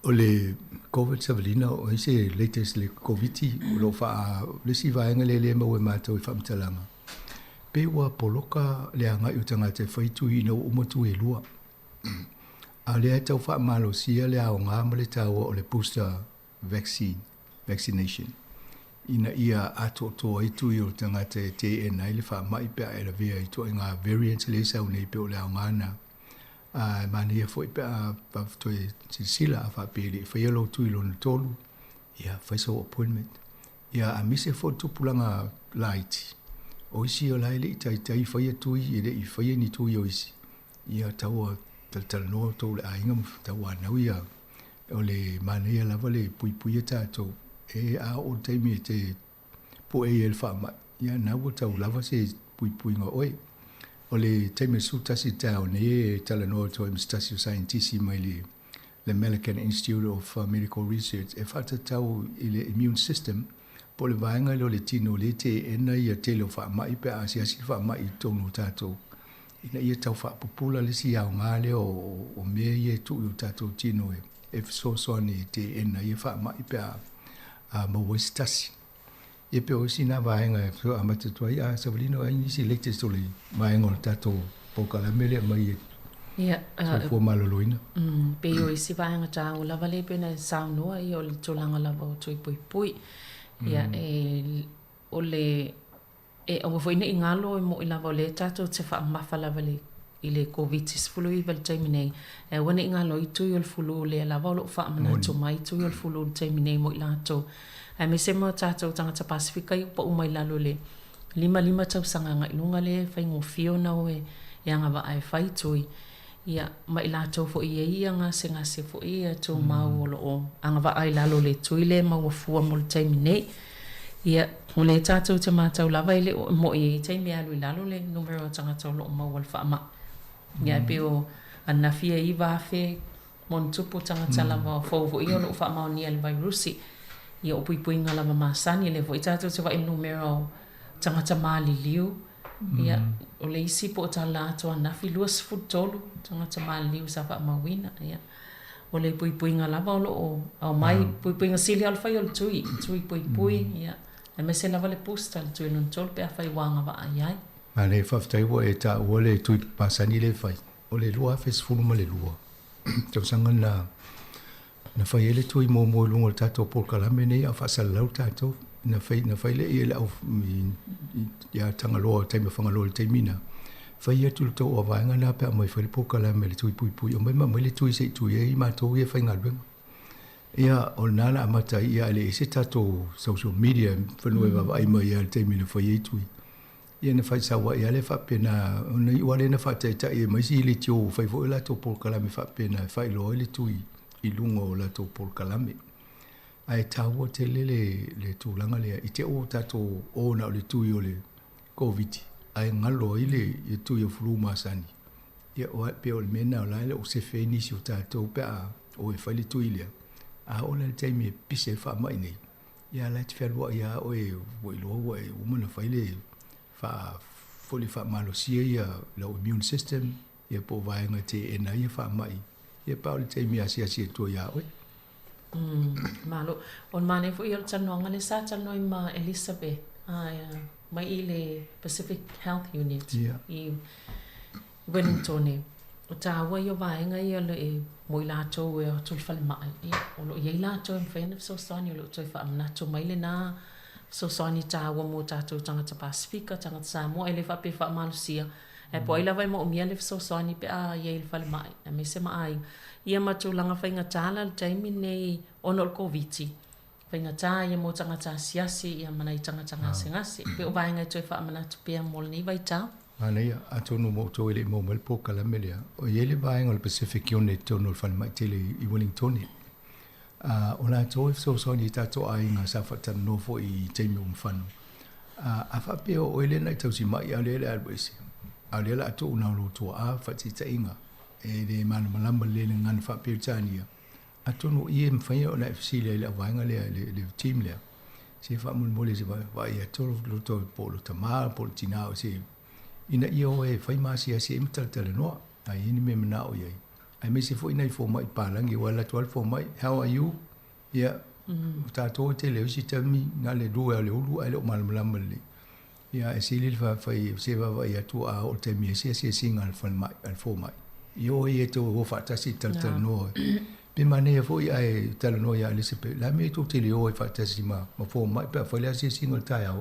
o le COVID-19 o ese latest le COVID lo fa le si va ngale le mo ma to fa mtalanga pe wa poloka le anga utanga te faitu ino umotu e lua ale ta fa malo si le a nga male ta o le booster vaccination ina ia ato to itu yo tanga te na ile fa mai pe ele via to nga variant le sa ne pe o le anga na mania foi pa to sila fa pele fa yelo tu ilo tolu ia fa so appointment ia a mise fo tu pulanga light o si o lai le tai fa ye tu ile i fa ye ni tu yo isi ia tawa tal no to le ainga tawa na ia o le mania la vale pui ta to e a o te mi te po e el fa mai ia na wo tau lava se pui nga oi o le teme su tasi tau ne tala no to im stasi scientist mai le American Institute of Medical Research e fata tau i le immune system po le vaenga lo le tino le te ena ia telo fa mai pe asia si fa mai tonu tato ina ia tau fa popula le si au ngale o me ia tu tato tino e so ni te ena ia fa mai pe a mo stasi e pe o sina vaenga so amata tu ia savolino ai ni si lecture so le vaenga tato po kala mele mai ia fo maloloina pe o isi vaenga tau lava le pena sa no ai o le tolanga lava o tui pui ia o le o foi ne ingalo mo ila vole tato te fa mafala vale ile covid fulu i vel terminate e wona ingalo i tu yol fulu le la volo fa mana to mai tu yol fulu terminate mo ila to e me se mo tato tanga ta pacifica i po mai la le lima tau sanga nga ilunga le fa ngo fio na o e yanga va ai fai tui ia mai la to fo ia nga senga se fo ia to mau o anga va ai la le tui le mau fu mo terminate ia hone tatou te matau lava ile mo i te mea lui lalo le numero tanga tau lo mau wal whaama. Ia pe o anafia i wafe mon tupu tanga lava faufu i o lo whaama o ni al virusi. Ia o pui nga lava masani le vo i tatou te wa i numero tanga mali liu. Ia o le isi po ta lato anafi luas futolu tanga mali liu sa whaama wina. Ia o le pui nga lava o lo o mai pui nga sili alfa i o tui pui ia. E me se lava le posta le tui non tol pe a fai wanga wa ai. Ma le whaftai wa e ta ua le tui pasani le fai. O le lua fes funu ma le lua. Tau sanga na fai ele tui mo lungo le tato por kalame nei a whasala lau tato. Na fai le ele au ia tanga loa taima whangaloa le taimina. Fai atu le tau a vaenga na pe a mai fai le por kalame le tui pui. O mai ma mai le tui se tui e i mātou e fai ngaluenga. Ia o nana amata ia le ese tato social media whanue wa ai mai ia te mina whai eitui. Ia na whai sawa ia le whapena, ona i wale na whateita ia mai si ili tio whai fo ila tō Paul Kalame whapena whai loa ili tui i lunga o la tō Paul Kalame. Ai tāua te le tūlanga lea i te o tato o na o le tui o le COVID. Ai ngalo i tui o flu masani. Ia o pe o le mena o laile o se whenisi o tato pe a o e whai le tui lea. A ola le taimi e pise wha mai nei. Ia la te whelua ia o e loa e umana whaile wha foli wha malosia ia lau immune system ia po vaenga te ena ia wha mai. Ia pao le taimi asia tua ia oe. Malo. On mane fu i o tanonga le sa tanoi ma Elizabeth. Mai i le Pacific Health Unit. I Wellington o tawa i o vaenga i o le moi lato e o tui whale mai. O lo iei lato e mwhena so soani o lo tui wha amnato mai le nā so soani tawa mo tato tangata Pasifika, tangata Samoa, e le wha pe wha malusia. E po ila vai mo umia le so soani pe a iei le whale mai. E me se mai. Ia matu langa whainga tāla le taimi nei ono le COVID. Whainga tā ia mo tangata siasi ia mana i tangata ngase. Pe o vaenga i tui wha amnato pe a mol ni vai tā. Anei atonu mo to ele mo mal po kala melia o ele vaenga le Pacific Unit tonu le whanmai tele i Wellington. Ona to so so ni tato ai nga sa fata no fo i teimi umfano. A fa pe o ele na tausi mai ale ele alwesi. Ale la to una lo to a fati tainga. E de man malamba le ngan fa pe tania. Atonu i mfanya ona FC le vaenga le team le. Se fa mun mole se va ia to lo to polo tama polo tinao se ina io e fai masi asi imtaltale no ai ni me mana o yai ai me se foi nai fo mai palangi wala 12 fo mai how are you ya ta to te le si tami na le do le ulu ai le mal mali ya e si le fa fai se va ya tu a o te mi se singa al mai al fo mai io e to o fa ta si taltale no pe mane fo ai tale no ya le se pe la me to te le o fa ta si ma fo mai pe fa le si singa ta ya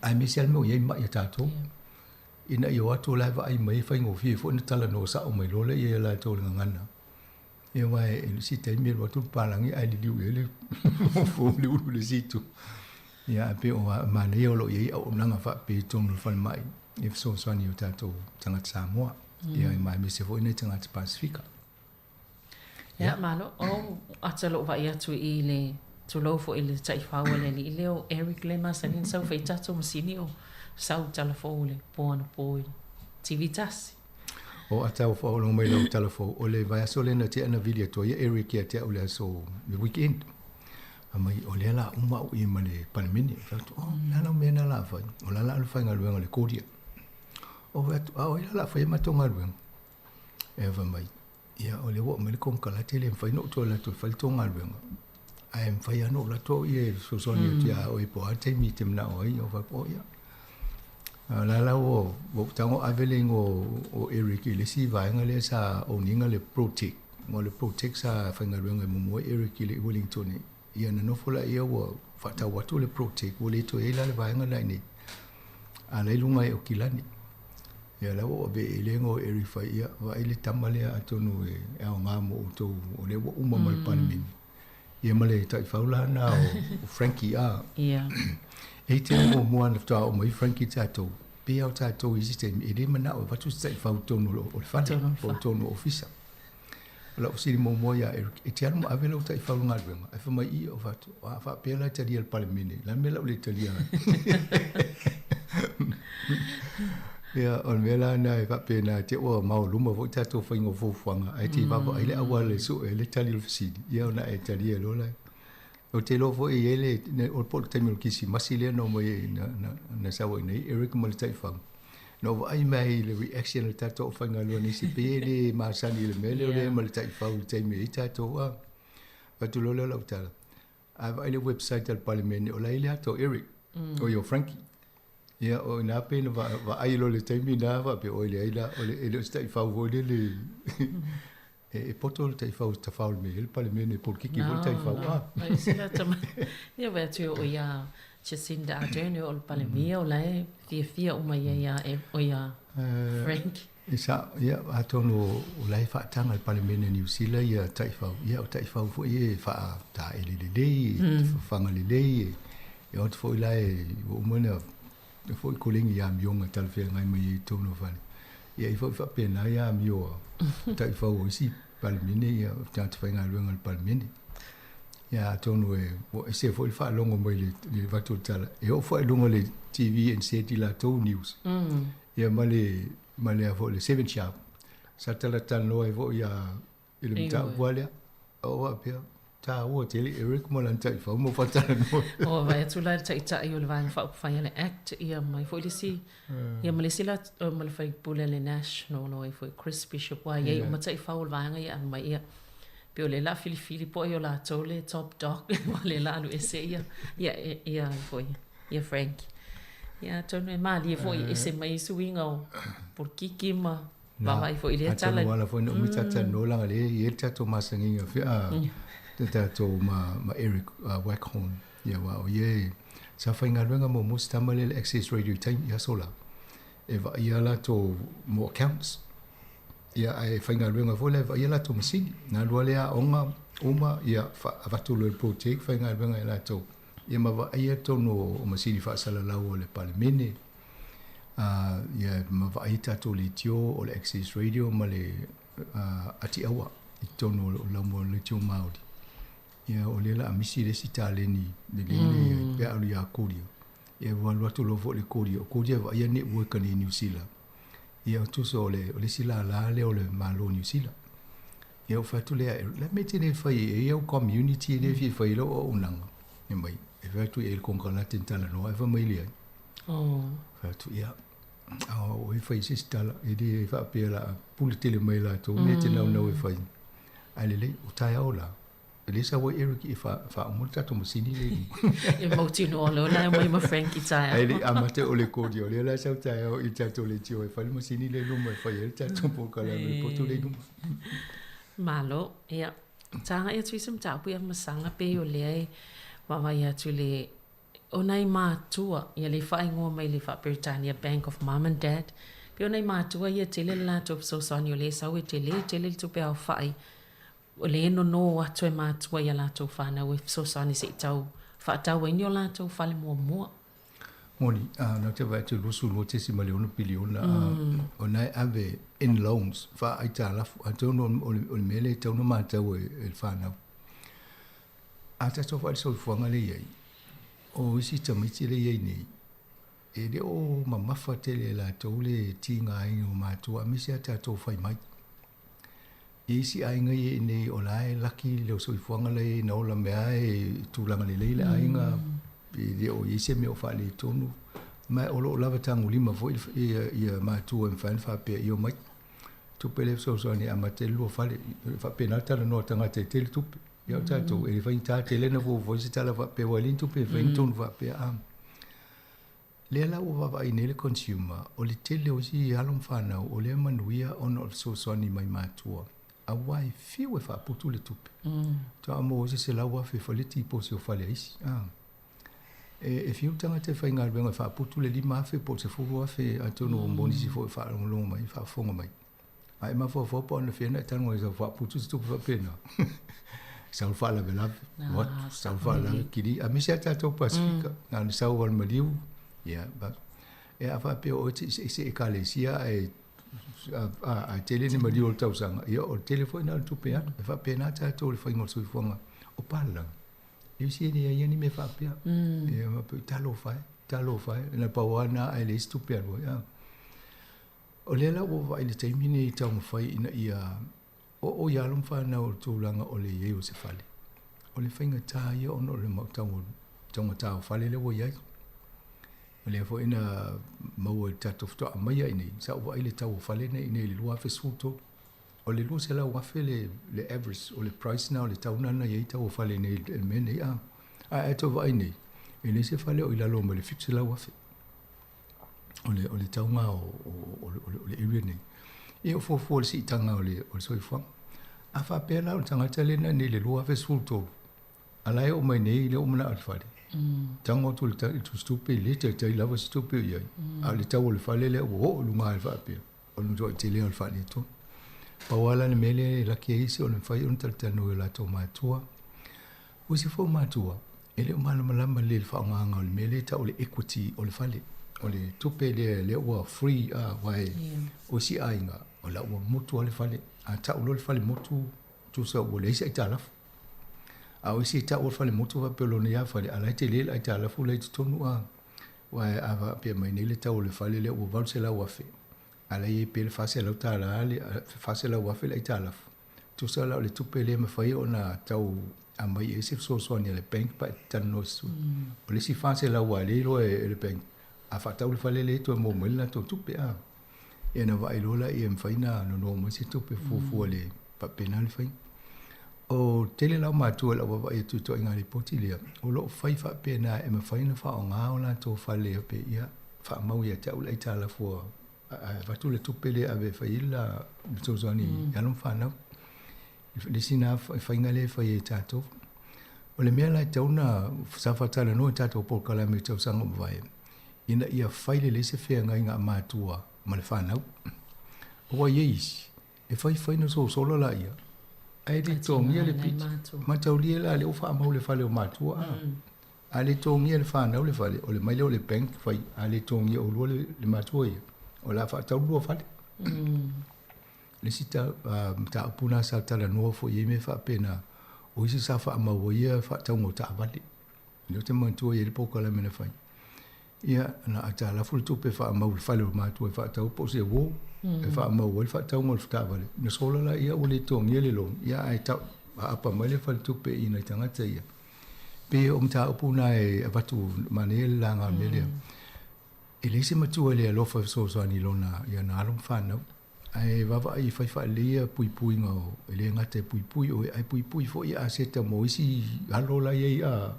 ai me se mo ye mai tato ina yo atu la va ai mai fa ngo fi fo na tala no sa o mai lo le ye la to ngana e vai e si te mi lo tu palangi ai liu ele fo liu le situ ya pe o ma ne yo lo ye o nanga fa pe tong fa mai if so so ni tato tanga Samoa ya mai me se fo ina tanga Pasifika ya malo o atalo va ia tu i le tu lo fo ile tai fa wale li leo Eric Lema sa nin sau fei tato masini o sau telefo le poana poi tivitas o atau fa lo mai lo telefo o le vai so le na te ana video to ia Eric ia te o le so the weekend amai o le la uma o i male palmini fa o na no me na la fa o la la fa ngalu ngale kodia o va o la fa ma to ngalu eva mai ia o le wo me kon kala tele fa no to la to fa to ngalu ai fa ia no la to ia so so ni tia o i po ate mi tem na o i o va po ia la o tango aveling o Eric le si vai ngale sa o ninga le protect sa fa ngalu mo Eric le Wellington ia na no fola ia wa fata watu le protect o le to ila le vai ngala ni ala ilunga e o kilani ia la o be ile ngo Eric fa ia wa ile tamale atonu e o ngamo o to o le wo uma mal panmin ia male tai faula na o Frankie a ia e te mo na ta o mai Frankie tato pe au tato i system e le mana o watu sai fa tonu o fa tonu officer la o si mo ya e te anu avela o tai faula ngalwenga e fa mai i o watu a fa pe la te dia palmini la me la o le talia ia on vela na e fa pe na te o mau luma vo tato fa ingo fo fanga ai ti va vo ile awa le su e le tali o fisidi ia na e tali lo la o te lo vo e ele o por te mil kisi masile no mo na sa wo nei Eric mo tai fa no ai mai le reaction le tato fa ngalo ni si pe le ma sa ni le mele le mo tai fa o te mi tato a va tu lo lo tala a ile website del parliament o la ile to Eric o yo Frankie ia o na pe no va ai lo le taimi na va pe o le ila o le stai fa vo le e poto le tai fa o ta fa o me el parliament por que vo tai fa wa ai sila tama ia va tu o ia Jacinda Ardern o le parliament o la fia o mai ia o ia Frank isa ia atono o la fa tanga le parliament ni usila ia tai fa ia o tai fa vo ia fa ta ele le fa ngali le e o fo ila o mona foi kolingi ya mionga tal fe ngai mai tono vale ia i foi fa pena ya mio tai fa o si palmini ya tant fa ngai luenga palmini ya tono e o se foi fa longo mai le va total e o foi longo le TV and city la to news ia male a foi le 7 sharp sa tala tal no e vo ya il mta voile o va pe ta o tele Eric mo lan tai fa mo fa ta no o vai tu la tai tai o le vai fa fa ele act ia mai foi le si ia mai sila mo le fai pule le national no e foi Chris Bishop wa ia mo tai fa o le vai ia mai ia pe o le la fili po io la tole top dog le la no ese ia foi ia Frank ia tonu mali foi ese mai suingo por kiki ma va vai foi le tala wala foi no mita no la le ia tato masanginga fi tato ma Eric Wackhorn ia wa o ye sa fa inga luenga mo mustamale le access radio time ia sola e va ia la to mo accounts ia ai fa inga luenga vo le va ia la to masini na luale a onga uma ia fa avatu le project fa inga luenga la to ia ma va ia to no o masini fa sala la o le palemene ia ma va ia tato le tio o le access radio ma le ati awa i tono la mo le tio maudi ia o le la amisi le sitale ni le pe alu ya kodio ia walu atu lo vo le kodio va ia ne wo kan ni New Zealand ia tu so le sila la le o le malo New Zealand ia o fatu le la metene fai ia o community le fi fai lo o unanga e mai e fatu e con kana tentala no e fa mai le fatu ia o e fai sistala e de fa pe la pulitele mai la to metene no e fai ale le o tai ola Elisa wo Eric fa multa to musini le e mauti no lo na mai ma Frankie tai ai amate o le kodio le la sa tai o i tato le tio e fa le musini le no mai fa el tato po kala le poto le no malo ia tanga e twisum tapu ia masanga pe o le wa ia tu le onai ma tua ia le fa ngo mai le fa Britannia Bank of Mom and Dad pe onai ma tua ia tele la to so sonio le sa we tele tu pe au fai o le no atu e mātua ia lātou whānau e so sani se tau whaatau e ni o lātou whale mua. Moni, nā te vai te lusu lo te si maleona piliona o nai ave in loans wha ai tā lafu a tauno o le mele tauno mātau e whānau. a ta tofa so fuanga le yai o isi tamiti le yai nei e le o mamafa tele la tole tinga ai o matua misia ta tofa mai isi ai ngai nei o lai laki le so fuanga le no la mea e tulanga le le ai nga e o isi me o fa le tonu ma o lo lava tangu lima fo ia matua en fan fa pe io mai tu pele so ni amate lu fa penata no tanga te tu ia tatou e vai ta tele na vo se tala va pe walin tu pe vai ton va pe am le la o va i nele consumer o le tele o si alon fana o le manuia on o so ni mai matua a wai fi we fa putu le tupe to amo se la wa fe fa le tipo se o fa le isi e fiu tanga te fai ngar benga fa putu le lima fe po se fu wa fe atono mboni si fo fa lo mai fa fonga mai ai ma fo po na fe na tango se fa putu se tupe fa pena sa fa la vela what sa fa la kiri a mi se ta to pasifika na ni sa wal maliu ya ba e a fa pe o se e kalesia e a tele ni maliu o tau sanga ia o telefone al tupe e fa pena ta to le fa ngol so fonga o pala e si ni ya ni me fa pe e ma pe talo fa na pa wana ai le stupe ya o le la o vai le termine ta mo fai ina ia o ya lum fa na o tulanga o le yeo se fale o le fainga ta ia ono le mo ta o fale le wo ia o le fo ina mo ta to to mai ai nei sa o ile ta o fale nei nei le lua fe suto o le lu se la wa fe le average o le price na o le ta una na ia ta o fale nei el mene a to vai nei e le se fale o ila lo mo le fixe la wa fe o le ta nga o le area nei e o fo si tanga o le so ifo a fa pela o tanga tele na ni le lua fe sulto ala e o mai nei le o mana alfare tango tu tu stupe le te lava stupe ia a le tau le fale le o lu mai fa pe o lu jo tele al fale to pa wala le mele la ke isi o le fai un tal tanu la to matua o si fo matua ele o malama le fa nga o le mele ta o le equity o le fale o le tupe le o free wai o si ainga o la o mutu o le fale a ta o le fale mutu tu sa o le si ta la a o si ta o fale mutu va pelo ne ya fale ala te le ai ta la fu le tonu wai ava pe mai ne le ta o le fale le o va se la wa fe ala ye pe le fase la ta la le fase la wa fe le ta la tu sa la le tupe le me fai ona ta o a mai e se so ni le bank pa tanu su o le si fase la wa le lo e le bank a fata ul fale le to mo mel na to tupe e na vai lola e mfaina no mo si tupe fu le pa penal fai o tele la ma tu la wa e tu to ngari potilia o lo fai fa pena e me faina fa nga o la to fale pe ia fa mau ya ta ul ai ta la fu va tu le tupe le ave fai la so zoni ya no fa na le sina fa ngale fa e ta to o le mea la ta una sa fa ta no ta to por kala me to sang vai ina ia faile le se fea ngai nga matua ma le whanau. O yeis, e fai no so la ia. Ai le tongia le piti. Ma tau lia la le ufa amau le fale o matua. A le tongia le whanau le fale, o le maile o le bank fai, a le tongia o lua le matua ia. O la wha tau lua fale. Le si ta apuna sa tala noa fo ye me wha pena, o isi sa wha amau ia wha tau ngota avale. Leo te mantua ia le poka la mena fai. Ia na ata la ful tupe fa mau fale ma tu fa tau po se wo e fa mau fa tau ngol fa vale na sola la ia o le tong ia le long ia ai tau apa mai le fal tupe ina tanga te ia pe o mta opuna e avatu manel la nga melia e le se matu le lo fa so ni lona ia na alum fa no ai va va i fa le pui ngo le ngate pui o ai pui fo ia se ta mo isi alo la ia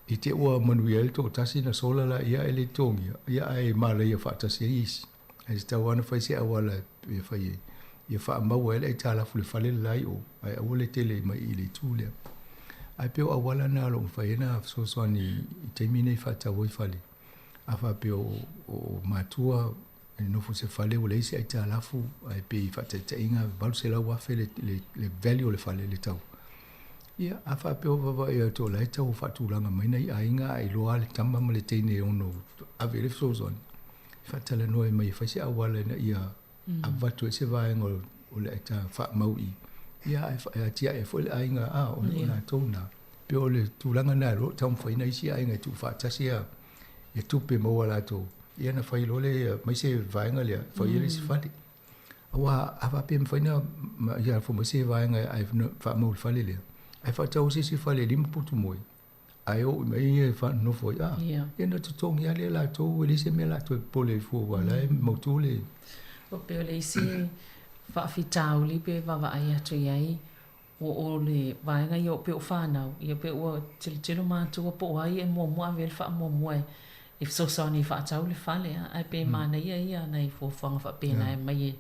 i te ua manuel to tasi na sola la ia ele tongi ia ai mala ia fa tasi is ai sta wana fa se awala ia fa ia fa mau ele ai tala fu le fale lai o ai awole tele mai ile tule ai pe awala na lo fa ina so ni te mine fa ta wo fale afa pe o matua no fu se fale o le se ai tala fu ai pe fa te inga bal se la wa fe le value le fale le tau ia afa pe o va ia to la tau fa tu langa mai nei ainga ai loa le tamba ma le tene ono ave le so zone fa tala no mai fa se awala na ia ava to se va ngo o le ta fa mau ia ai tia e fo le ainga o na to na pe o le tūlanga nā ro tau mwhaina isi ai ngai tū whātasi e tupe maua lātou. Ia na whai lole mai se vaenga lea, whai ele si whale. Awa awa pe mwhaina ia fo mai se vaenga ai wha maul whale lea. Ai whātau si whale lima putu moi. Ai o mai e wha nofo ia. Ia na tutongi ale lātou, ele se me lātou pole fua wala e mautu le. O pe o le isi whaafitau li pe wawa ai atu iai. O le vaenga i o pe o whanau. I o pe o tilo mātua po ai e mua vel wha mua e fsosani whaatau le whale. Ai pe mana ia nei fuawhanga wha pēna e mai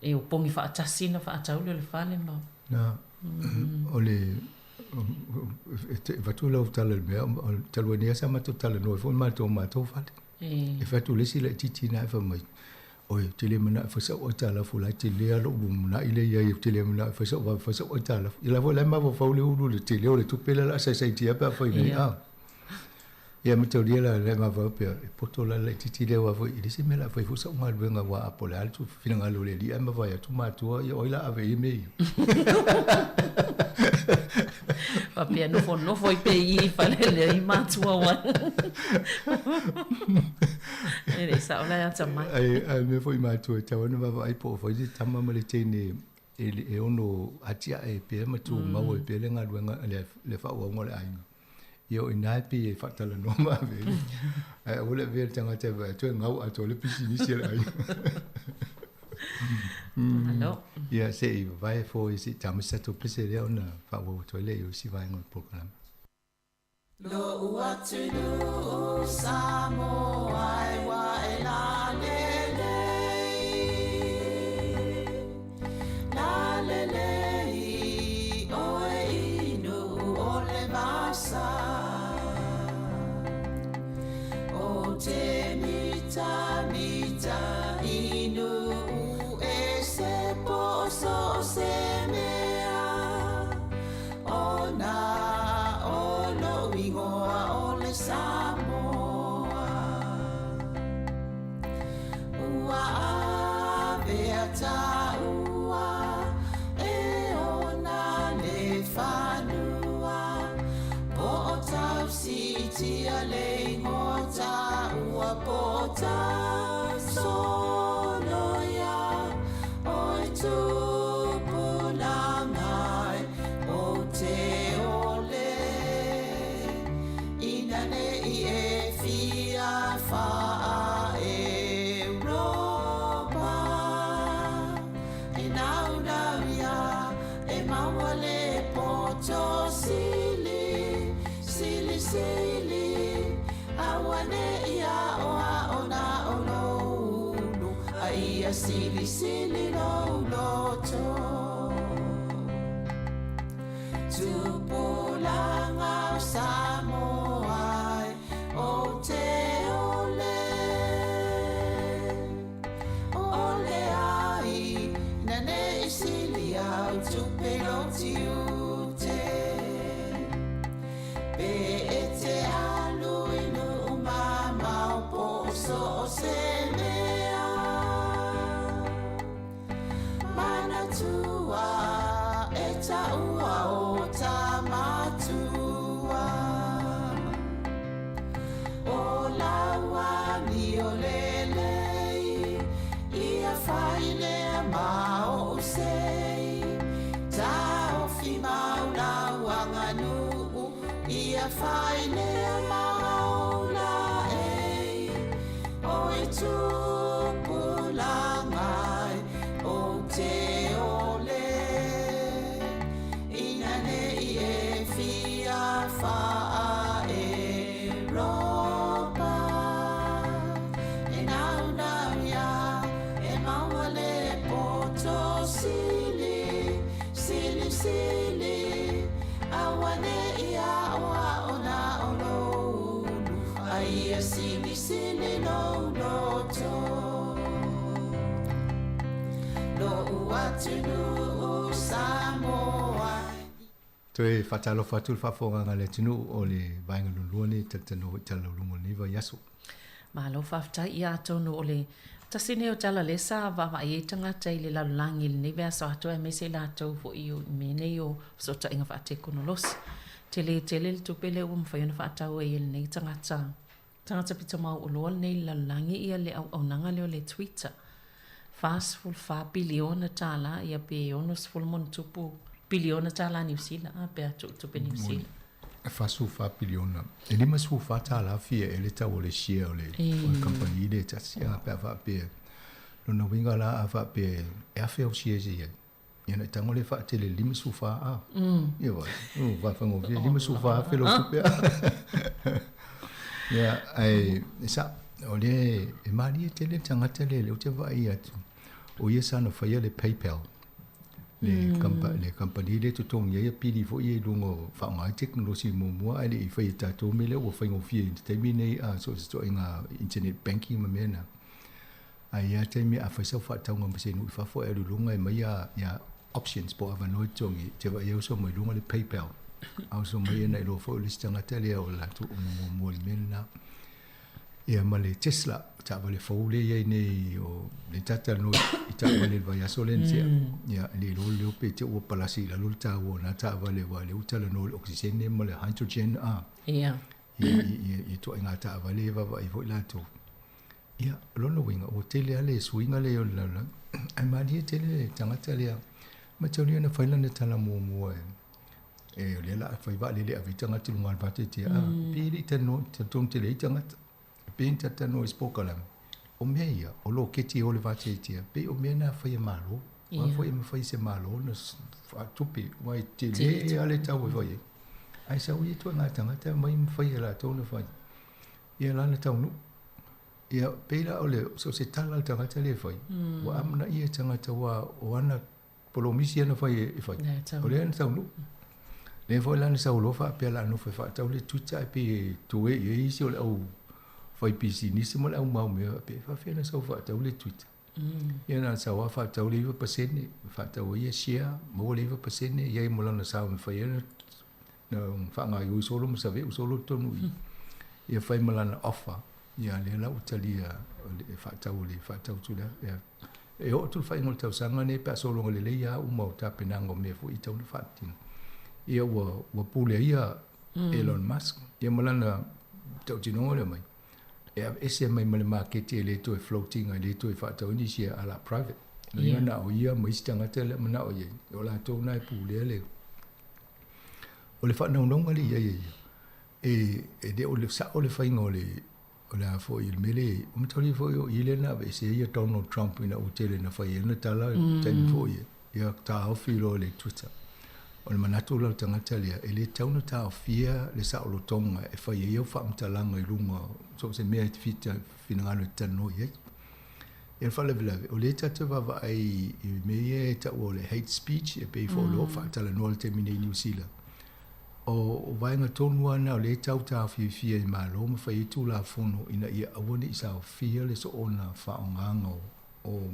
e o pongi whaatasina whaatau le whale ma. Na, o le watu lau tala le mea, o talua nia sa matu tala noi, fo mātou whale. E whatu lesi le titi na e wha mai. Oi, te le mana whasau o tala fulai, te lea lo muna i le iai, te le mana whasau o tala. I la fo lai mawa whaule uru le te leo le tupela la sai tia pa whai nei au. Ia matau lia la le mawa pia, e poto la le titi leo a whai, i lese me la whai whasau ngā luenga wa apole, ale tu whina ngā lo le li, ai mawa ia tu mātua, ia oila ave i mei. Papia nofo i pe i whalele i mātua wan. Ere sa ola ya tama. Ai me foi mātua tau ana mawa ai po foi tama ma le tene e ono atia e pe matu mau e pe le ngā luenga le whau au ngole ainga. Io inai pe e whatala no ma vele. Ai ole vele tanga te vai tu ngau ato le pisi ni se ai. Hello. Ia se i vai foi si tamisa to pese le ona whau to le yo si vai ngol program. Lo uatunu samo ai wa elalele lalele oe inu ole masa o te mita inu e se poso se mea ona Samoa ua avea ua e ona le whanua po o tau sitia le ngota ua po tau sonoia o e tupu langai o te ole fa Europa e nau ia e mawale poto sili awane ia o na olu a ia sili no loto tupulanga Samoa o te Faile maula o e tupulangai o te ole inane I e fia fa Europa e nau ia e mawale poto sili awane ia sili no loto lo uatunu Samoa to e fatalo fatul fafonga ngale tinu o le vainga luluani tatano tala lumoni va yaso ma lo fafta ia tonu o le tasine o tala le sa va e tanga tai le lalangi le neve so ato e mese la to fo I me nei o so ta inga fate konolos tele le tupele o mwhai ona whaatau e nei tangata pita mau o loa nei lalangi ia le au nanga leo le Twitter. Fast full 4 biliona tala ia pe ono full mon tupu biliona tala New Zealand a pe tupe New Zealand. Fasu 4 biliona. E lima su fata la fia e le tau le share o le company le tasia pe fa pe. Lona winga la fa pe e a fe o share ye. Ia tango le fa tele lima su fa a. Ia va fa ngo lima su fa fe lo pe. Ia ai sa o le e mali tele tanga tele le o te vai atu. O ia sa no fa le PayPal. Le company le to tong ye pili fo ye lungo fa ngai technology mo mo ale I fa ta to mele o fa ngo fi te mine a so inga internet banking ma mena ai ya te mi a fa so fa ta ngo se no fa fo e lunga mai ya options po ava no tongi te va ye so mo lunga le PayPal a so mai na lo fo listanga tele o la to mo mena ia male Tesla ta vale fo le ye ne o le tata no ta vale va ya solencia ia le lo pe te o palasi la lulta o na ta vale uta le no oxygen male hydrogen a ia to inga ta vale va i vo la to ia lo no winga o tele ale swinga le o la ai mali tele tanga tele ma tele na faila ne tala mo e le la fa va le avitanga tu ngal va te a pili te no te tom tele tanga Pinta tano ispokalam. O meia, o lo keti o le vatetia, pe o mea na fai malo. Wa fai me fai se malo, na tupi, wai te le ale tau e vai. Ai sa ui tu ngā tangata, mai me fai la tau na fai. Ia lana tau nu. Ia peila o le, so se tala le tangata le fai. Wa amna ia tangata wa o ana polomisi ana fai e fai. O le ana tau nu. Le fai lana sa ulo fa pe la no fai tau le tuta e pe tue e isi o le au fai pisi ni se mole au mau me pe fa fena so fa tau le Twitter. Ia na sa wa fa tau le pasene, fa tau ia share, mo le pasene, ia mo lana sa me fa ia na fa nga yu solo mo sa ve solo tonu. Ia fa mo lana offer. Ia le la utalia le fa tau tu la. E o tu fa ngol tau sanga ne pa solo le le ia u mo ta penango me fu I tau le fa tin. Ia wa pule ia Elon Musk. Ia mo lana tau tino le mai. Ese mai male market le to floating le to fa to ni sia ala private no na o ia mai stanga tele mana o ye o la to na pu le o le fa no no ali ye e de o le sa o le fa ngole o la fo il mele o mtori fo ile na ve se ye Donald Trump ina o tele na fa ye na tala ten fo ye ya ta o filo le Twitter o le manatu la tanga tele e le tauna ta fia le sa o tonga e fa ye fa mtalanga I lunga so se me fita finangalo tano ye e fa le vela o le tata va ai me ye ta o le hate speech e pe fo lo fa tala no te mini New Zealand o vai nga tonu ana o le tau ta fia I malo ma fa itu la fono ina ia awoni isa fia le so ona fa nganga o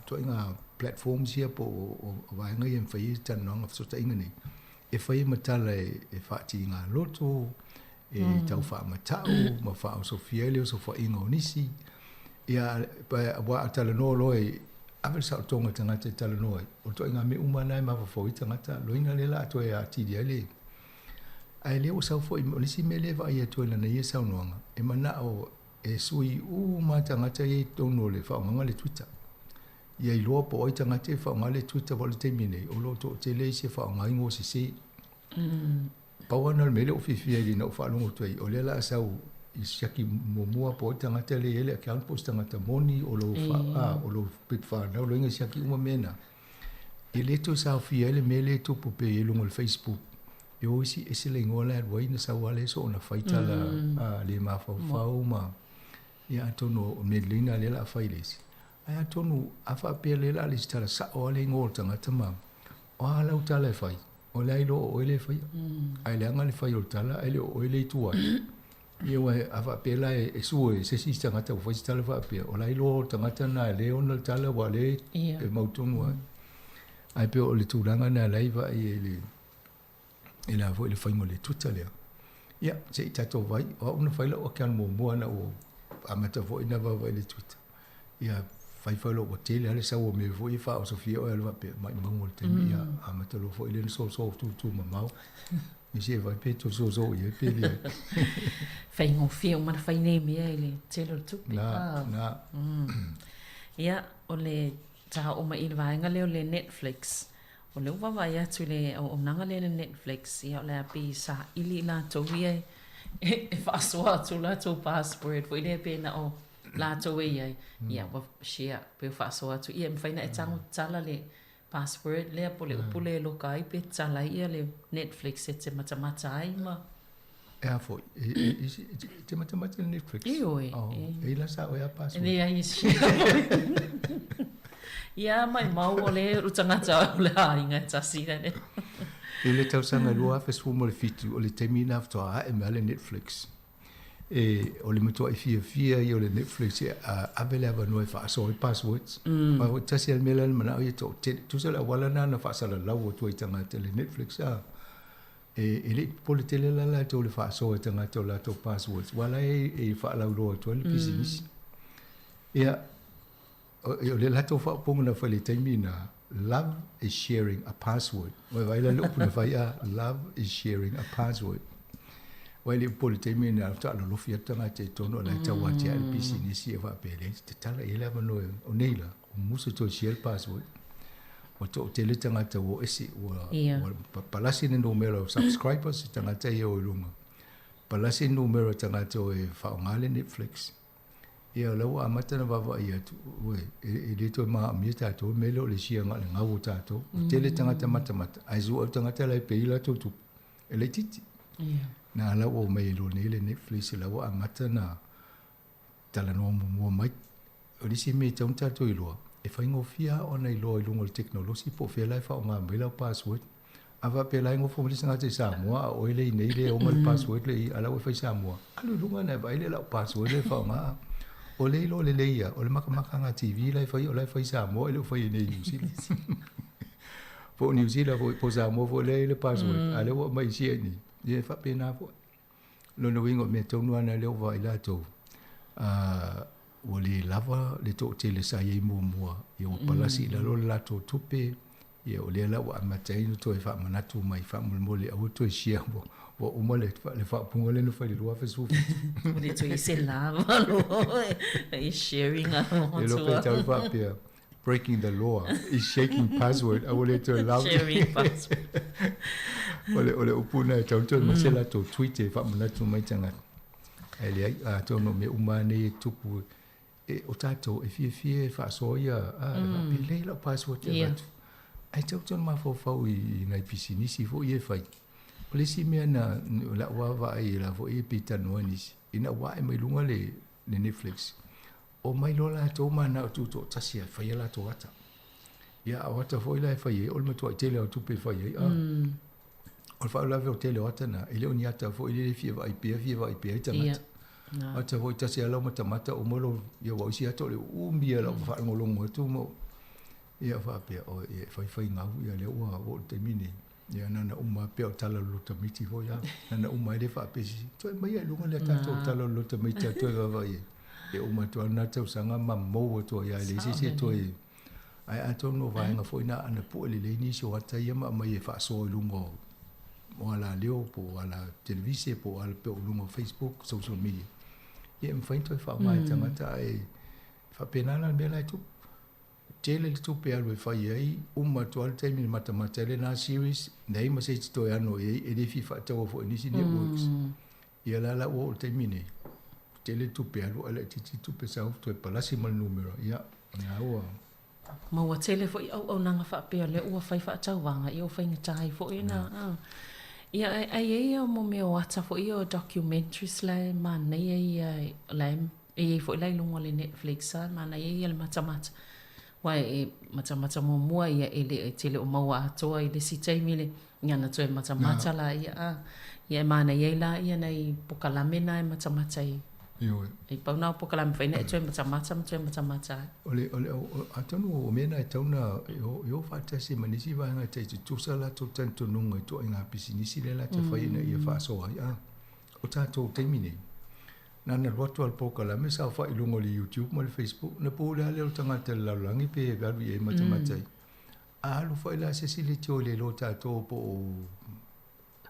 to inga platforms here po o vai nga yen fa ita no so ta inga nei e fa matala e fa ti nga loto e tau fa matau ma fa o sofia le so fa inga onisi ia pa wa tala no loi avel sa tonga tanga te tala no o to inga me umana ma fa ita ngata lo ina le la to ya ti dia le ai le o sa fo onisi me le va ia to na ia sa no e mana o e sui ma tanga te e tono le fa nga le Twitter ia I loa po oi tanga te fa nga le Twitter wale te mine o lo to te le se fa nga ingo se pawana le mele o fifia I na o fa longo toi o le la sau I siaki momua po tanga te le ele account post tanga ta moni o lo fa o lo pit fa na o lo inga siaki uma mena I le to sa fia ele mele to po pe e longo le Facebook e o isi ese le ngola e wai na sa wale so na faitala le ma fa ma ia tono o medlina le la failesi ai tonu afa pele la lista sa o le ngol tanga tama o ala utala e fai o le ilo o le fai ai le anga le fai o tala ai le o le tua ia wa afa pela e su e se si tanga ta fai tala fa pe o le ilo tanga tana le on le tala wa le e mautonu ai pe o le tulanga na laiva ai le la vo le fai mo le tutale ia se tato vai o una fai o kan mo mo na o amata vo ina va vai le tuta ia fai lo hotel ale sa o me foi fa o Sofia o le pe mai mo te mi a ma te lo foi le so tu mamau mi se vai pe tu so ye pe le fai ngo fia ma fai ne mi ele te lo tu na ia o le ta o ma il vai nga le Netflix o le wa vai atu le o nanga le Netflix ia le api sa ili la to wie e fa so atu la to password foi le pe na o la to we ia wa share pe fa so atu ia mfai na etang tala le password le pole lo kai pe tala ia le Netflix e te mata ai ma e fo te mata Netflix e la sa o ya password ne ai ia mai mau o le utangata o le hainga tasira ne ele tau sanga lua fe sumo le fitu o le temina afto a e male Netflix e o le moto e fia i o le Netflix a vele ava no fa so i passwords ma o tasi al mele mana o to tu se la wala na fa sala la o to itanga te le Netflix a e ele pole tele la to le fa so itanga to la to passwords wala e fa la lo to le business ia o le lato fa ponga na fa le temina love is sharing a password wa vai la lupu na vai love is sharing a password wa le pole temina after lo fiatanga te tono la ta wa te al business e va pele te tala ele va no o neila o muso to share password o to tele tanga te o esi o palasi ne numero subscribers tanga te o lunga palasi numero tanga te o fa ngale Netflix ia lo a matana baba ia tu we e le to ma mi ta to me lo le sia nga nga wo ta to tele tanga te mata ai zu o tanga te la pe ila to tu ele titi na la o me lo ne le Netflix la o a matana tala no mo mai o le si me ta to i lo e fa ngo fia ona i lo i lungo le technology po fe la fa nga me la password ava pe la ngo fo le sanga te sa mo o ile nei le o mal password le ala o fa sa mo alu lunga na ba ile la password le fa nga o le lo le leia o le maka nga TV lai fai o lai fai sa mo le fai nei New Zealand po New Zealand po sa mo fo le password ale o mai sia ni e fa pena fo lo no wingo me tonu ana le o vai la to o le lava le to tele sa ye mo e o palasi la lo la to tupe e o le la wa matai no to e fa manatu mai fa mo le o to sia bo o mo le fa punga le no fa le lo fa su le to se lava lo e sharing a le lo pe ta fa pia breaking the law is shaking password I will to love sharing password ole upuna ta to mo se la to tweet fa manatu mai tanga ele a to no me umane tupu e o tato e fie fa so ia pe le la password ya ai to ma fo fa i na pisini si fo ye fa polisi me na la wa va ai la fo e pita no ni ina wa e mai lunga le Netflix o mai lo la to ma na tu to tasi fa ya la to ata ya wata fo ila fa ye o me to tele o tu pe fa ye o fa la ve tele o ata na ele o ni ata fo ile fie va IP tanga ata fo tasi ala mo tamata o mo lo ya wa si ato le u mbia la fa ngolo mo tu mo ia fa pe o e fa nga ia le o te mini ia nana uma pe o tala lo te miti fo ya nana uma le fa pe si to mai lu le ta to tala lo te miti to va ye e uma to na to sanga ma mo to ya le si to e ai ato no va nga fo ina ana po le ni so ata ia ma mai fa so lungo o ala leo po ala televise po al pe lungo Facebook social media ia me fa to fa mai tanga e fa pena na me la tu tele le tupe alu e fai ai uma to al time mata le na series nei ma se to ya no e le fifa to fo ni networks ia la o time ni tele tupe alu ala titi tupe sa to e palasi mal numero ia na o ma wa tele fo o nanga fa pe le o fai fa tau wanga i o fai ngai fo ina ia ai mo me o ata fo i o documentaries le ma nei ai le fo le lungo le Netflix ma nei le mata wa e mata mo mua ia ele tele o maua atoa i le si taimile ngana toe mata la ia mana ia la ia nei pokalamena e mata i e pauna pokalam faina e toe mata ole atonu o mena e tauna yo fatasi manisi va nga te tusala to tanto nunga to nga pisinisi le la te faina ia fa so ia o tato taimine Nana roto al poka la me sa fa ilungo li YouTube mo le Facebook na po le le tanga te la langi pe va vi e matematai. Alu fa ila se sili tio le lo ta to po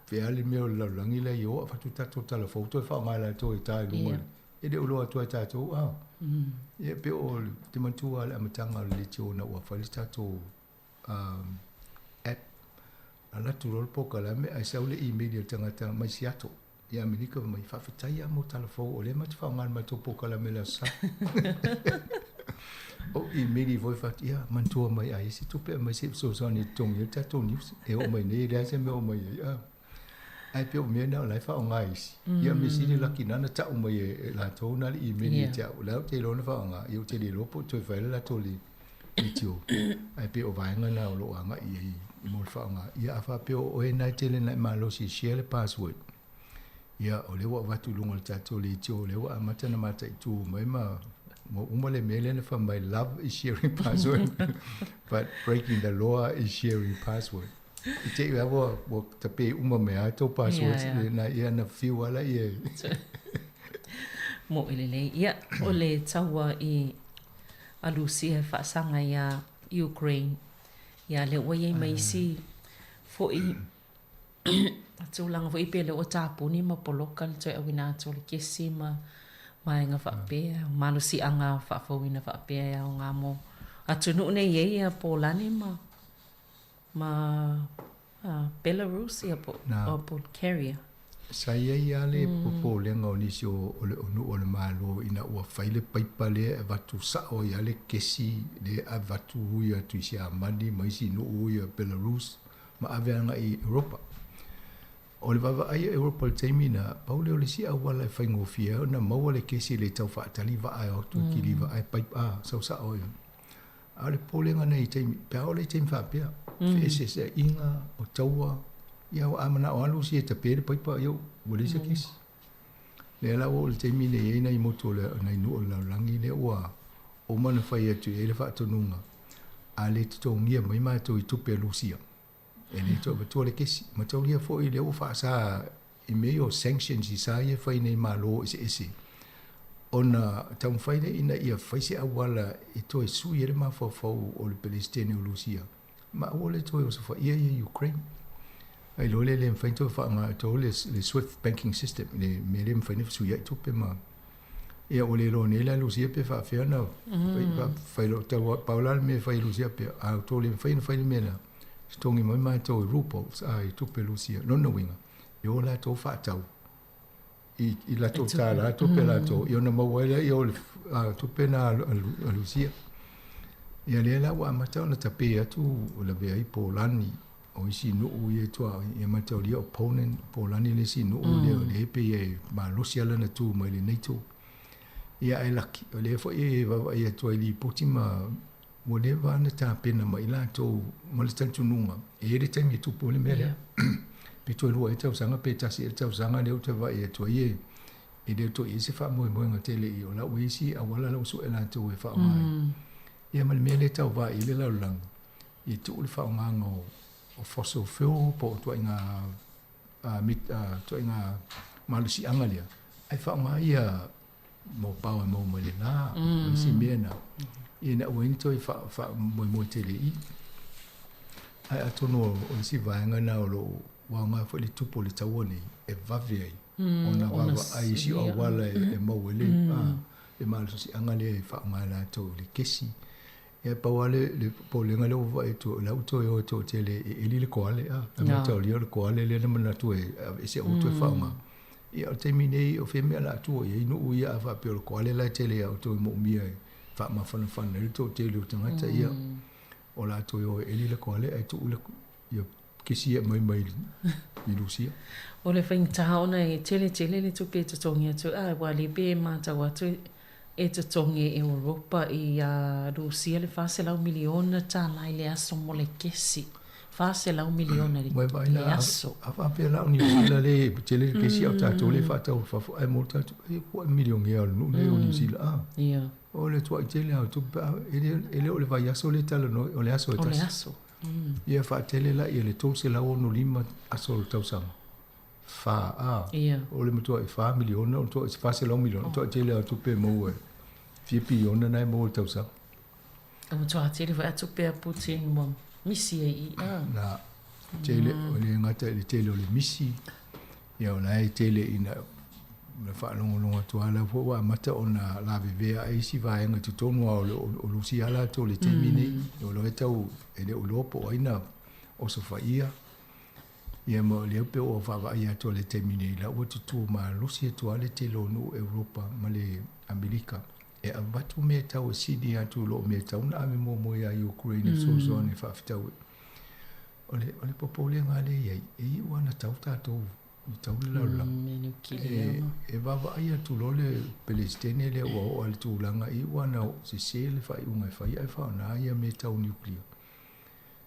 pe ali me la langi le yo fa tu ta to la foto fa ma la to ta ilungo. E de ulo to ta to a. E pe o te mantu ala matanga le tio na wa fa ta to app ala tu rol poka la me ai sa le email tanga ta mai siato. Ya Amerika mai fa fitai mo telefon o le mat fa ngal ma to poka la mela sa. O I miri voi fa ya man to mai ai si to pe mai se so so ni tong ye ta to news e o mai ne le se me o mai ya. Ai pe o me na lai fa o ngai si. Ya me si la ki na ta o mai la to na I miri ta o la te lo na fa nga yo te le lo po to fa la to li. Tio. Ai pe o vai nga na o lo nga I mo fa nga ya fa pe o e na te le na ma lo si share le password. Ya o le wa tu lungo le tato le tio le wa mata na mata tu mai ma mo umole mele na from my love is sharing password but breaking the law is sharing password. Ite ya wo te pe me to password na ya na fiu wala ye. Mo ile ya o le tawa I alusia fa sanga ya Ukraine. Ya le wa ye mai si fo I tu lang vo ipe le o tapu ni ma poloka le toi awina to le kesi ma nga fa pe ma no si anga fa fo wina fa pe ya nga mo atunu ne ye ya Polani ma Belarus ya po Bulgaria saya ya le po le ngo ni so o le onu o le malo ina o faile paipa le va tu sa o ya le kesi le va tu ya tu sia mani mai si no o ya Belarus ma ave nga I Europa. O le vava ai Europa le taimina, paule o le si au wala e whaingofia, na maua le kesi le tau whaatali wa ai o tu ki li wa ai paip sau sa o ia. A le pōlenga nei taimi, pia o le taimi whaapea, wheese inga o taua, ia o amana o alu si e ta pere paipa iau, wale sa kesi. Le ala o le taimi ne e nei moto le nei nu o la rangi le ua, o mana whai atu e le whaatonunga, a le tutongia mai mai to I tupe Lucia. Ele to betul le kesi macam dia foi le o fa sa I meio sanctions I sa ia fai nei malo ese ona tam fai nei ina ia fai se awala I to su ia ma fo o le Palestine o Lucia ma o le to o fa ia Ukraine ai lo le fai to fa nga to le Swift banking system le me fai ne su ia to pe ma ia o le lo ne la Lucia pe fa fe na fai lo ta Paula me fai Lucia pe a to le fai me na stongi mai to RuPaul's ai tu pelusia no winga yo la to fa tau I la to ta la to pe la to yo na mawela yo tu pe na Lucia ia le la wa mata na tape atu la be ai Polani o si no o ye to ia mata o opponent Polani le si no o le pe e ma Lucia la na tu mai le nei to ia ai laki o le fo e va ia to li putima whatever na ta pena mai la to mo le tantu nunga e le temi tu pole mele pe to lo e tau sanga pe tasi e tau sanga le te va e to ye e de to ise fa mo nga tele I o la we si a wala lo so e la to e fa mai e mal mele tau va I le la lang I tu le fa nga ngo o fossil fuel po to nga mit to nga malusi angalia ai fa nga ia mo pa mo le na si mena ina wing to fa mo tele I ai atono o si vanga na lo wa nga fo le tupo le tawoni e vavia ona wa ai si o wala e mo wele e mal si angale fa mala to le kesi e pa wale le polenga le va to la to yo to tele e le koale ma to le koale le na to e se o to fa ma e o termine o fe me la to e no u ya fa pe o koale la tele o to mo mi fa ma fa le to tele o tanga ta ia o la to yo e le koale e to le yo kesi e mai I Lucia o le fain taona e tele le to pe to tongia to a wale be ma ta wa to e to tongia e Europa I Lucia le fa se la miliona ta lai le aso mo le kesi fa se la miliona le aso a pe la ni la le tele kesi o ta to le fa ta fa e mo ta e ko milion e no le o ni sila ia o le to tele o to ele o le va ya so le talo no o le aso o le aso ia fa tele la ia le to se la o no lima aso tau sama fa Ia. o le matua i fa miliona o to fa se lo miliona to tele o tupe mo e fi piona nai mo tau sa O tua tele vai atu pe Putin mo misi e na tele o le ngata le tele o le misi ia o nai tele ina na fa longa to ala fo wa mata ona la vivea ai si vai nga tu tonu o lusi ala to le termine o lo tau e le o lopo aina o so fa ia mo le pe o fa va ia to le termine la o tu ma lusi to ale te lo no Europa ma le Amerika e a batu me tau sidi atu lo me tau na me mo ia Ukraine so so ne fa tau ole popole ngale ia e wana tau tato i tau la e vava ia tu lo le Palestine le o al tu langa i wana se se le fa unga fa ia fa na ia me tau nuclear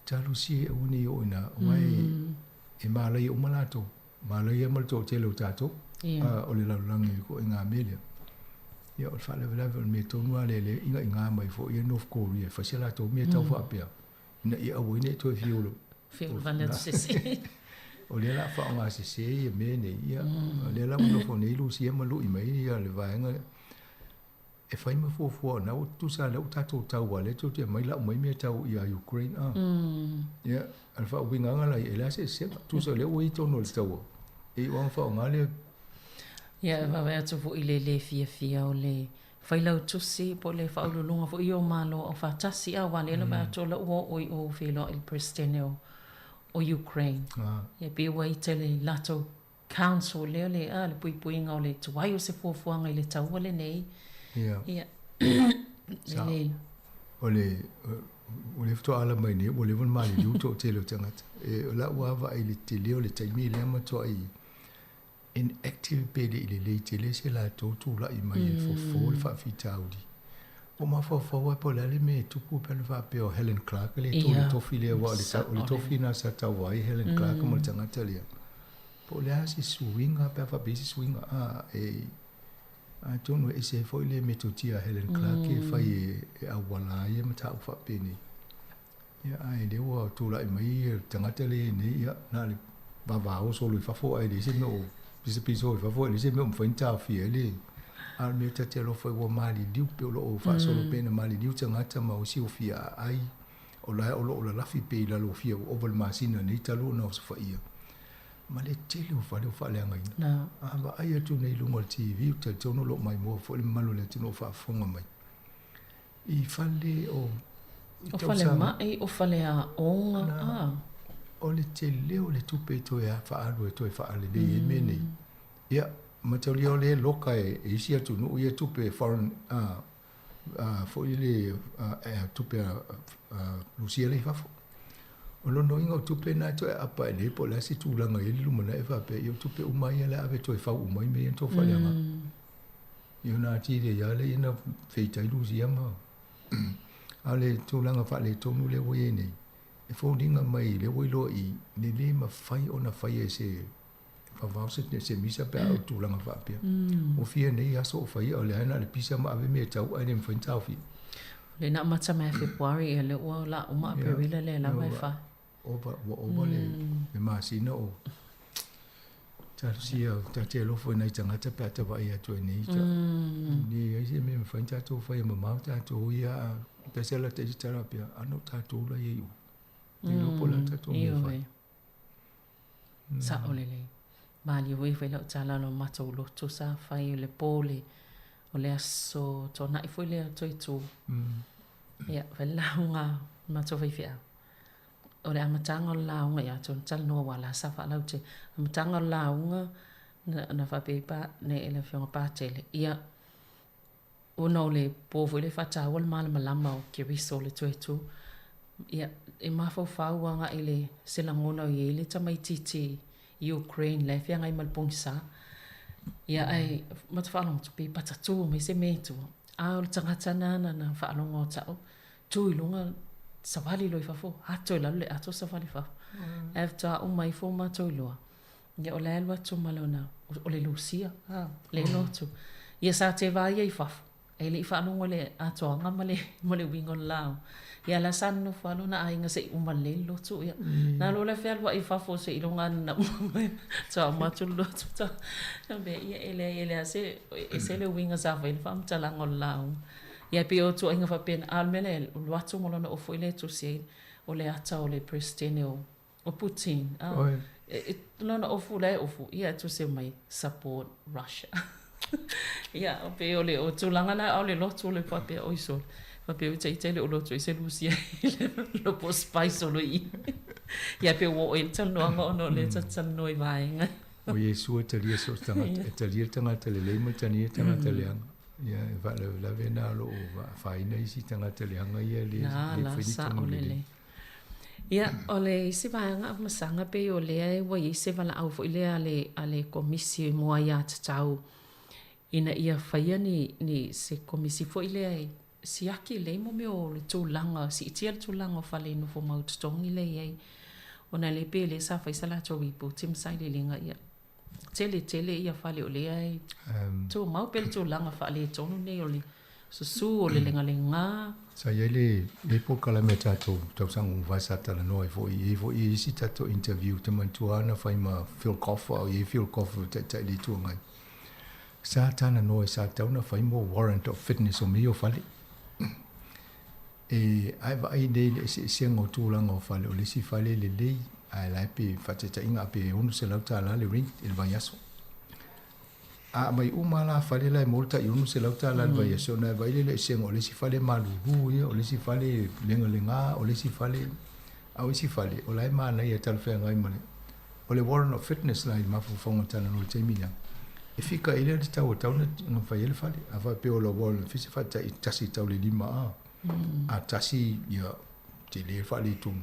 talu si e uni o ina mai e mala i o malato mala ia mal to te lo tato o le la langa ko inga mele ia o fa le me to no le inga mai fo ia North Korea fa se la to me tau fa pe ina ia o ine to fiolo vale se se o le la fa nga se se ia me ne ia o le la mo fo nei lu si ma lu i mai ia le va nga e fai ma fo na o tu sa le o tato tau wale to te mai la mai me tau ia Ukraine ia al fa winga nga la e la se tu sa le o i to no le tau e o fa nga le ia va va tu fo ile le fia o le fai lau tu si po le fa lu lunga fo io malo o fa tasi a wale le va to le o filo il pristino o Ukraine. Ia pe wai tele lato council le le pui nga le tuai o se fuafuanga i le tau le nei. Ia. Ole fto ala mai ne ole von mali du to tele tangata. E la wa va i le tele o le taimi le ma to ai inactive pele i le tele se la to tu la i mai fo fa fitaudi. O ma fa po la le me tu pu pe va pe o Helen Clark le to file wa le to fina sa ta wa Helen Clark mo tanga tele po le asi swinga pe fa bisi swinga a tono e se foi le me to tia Helen Clark e fa e a wala ye ma ta fa pe ni ya ai le wa tu la mai tanga tele ni ya na le va o so le fa fo ai le se no bisi piso fa fo le se me fa inta fi le al me te lo foi wo mali diu pe lo fa solo pena mali diu tanga ma o si o fia ai o la la fi pe la lo fia o val masina ni talo no so fa ia ma le tele o fa le ngai na ba ai tu nei lo mol tv te tono lo mai mo fo le malo le tino fa fonga mai I fa le o fa le mai o fa le a onga o le tele o le tupe to ya fa alu to fa ale le me nei ia matali o le loka e isi atu no ia tupe foreign fo ile tupe Lucia le fafo o lo no ingo tupe na to apa le po la si tu langa ile lumana e fa pe yo tupe umai la ave to fa umai me to fa le ma yo na ti le ya le ina fe tai Lucia ma ale tu langa fa le to no le wo ye nei e fo dinga mai le wo lo I ne le ma fai ona fai e se fa va se misa pe au tu langa fa pe o fia nei aso fa ia le ana le pisa ma ave me tau ai nem fa tau fi le na mata me February le o la o ma pe le la vai fa o le ma sina o ta sia ta te lo fo nei tanga te pe ta va ia tu nei ni ai se me fa tau fa ia ma ta tu ia pe se la te terapia ano ta tu la ia ni lo po la ta tu fa sa olele mali we fe lo tala lo mato lo to sa fai le pole o le aso to na foi le to itu ya vela nga mato fe fia o le amatanga la nga ya to tal no wala sa fa la te amatanga la nga na fa pe pa ne ele fiona pa tele ya o no le po le fa ta wal mal malama o ke riso le to itu ya e ma fa nga ele se la ngona ye le tamai titi Ukraine le fia ngai malpongsa ia ai matfalong tu pe patatu me se metu a o tangata na falong o tao tu ilunga savali lo ifafo hato la le ato savali fa after o mai fo ma to lo ia o le tu malona o le Lucia le lotu ia sa te va ia ifafo e le whanonga le atoanga ma le wingon lao. Ia la sanu whalo na ainga se umale lotu ia. Nā lo le whea lua i whafo se ilonga na umai. Tau matu lotu ta. Be ia ele ase e se le winga zawa ili wham talango lao. Ia pe o tu ainga whapena almele luatu molona o fo ile tu se o le ata o le presidente o Putin. Lona ofu lai ofu ia tu se mai support Russia. Ia o pe o le o tulanga na o le lotu le pape o iso. Pape o te le o lotu i se lusia lo po spice o lo i. Ia pe o el tal no no le tal no i vainga. O Yesu te lia so tanga te le lema tani tanga te le anga. Ia va la vena lo va faina isi tanga te le anga ia le finito le. Ia, ole se vaanga masanga pe o lea e wa i se vala au fo ile ale komisi moa ia tatau ina ia whaia ni se komisi fo ile si aki le mo me o le tūlanga, si itia le tūlanga o whale no fo maututongi le iei o na le pe le sa whaisala to wipo tim sai le linga ia tele ia whale o lea e tō mau pe le tūlanga whale tonu ne o le susu o le lenga sa ia le po kala me tato tau sangu vasa tala noi fo i si tato interview te mantuana fai ma Phil Coffer o i Phil Coffer te li tu ngai sa tana noi sa tauna fai mo warrant of fitness o mi o fale e ai va ai le se ngo tūlanga o fale o le si fale le lei ai lai pe fateta inga pe unu se lauta la le ring il vanyaso a mai umala fale la molta i unu se lauta la vai so na vai le se ngo le si fale malulu ia o le si fale lenga o le si fale au si fale o lai mana ia tal fe ngai male o le warrant of fitness la i mafu fonga tana no te mina e fika ile te tau no fai ele fale a fa pe o lo warrant fisi fa ta tasi tau le lima a tasi ia te le fale tum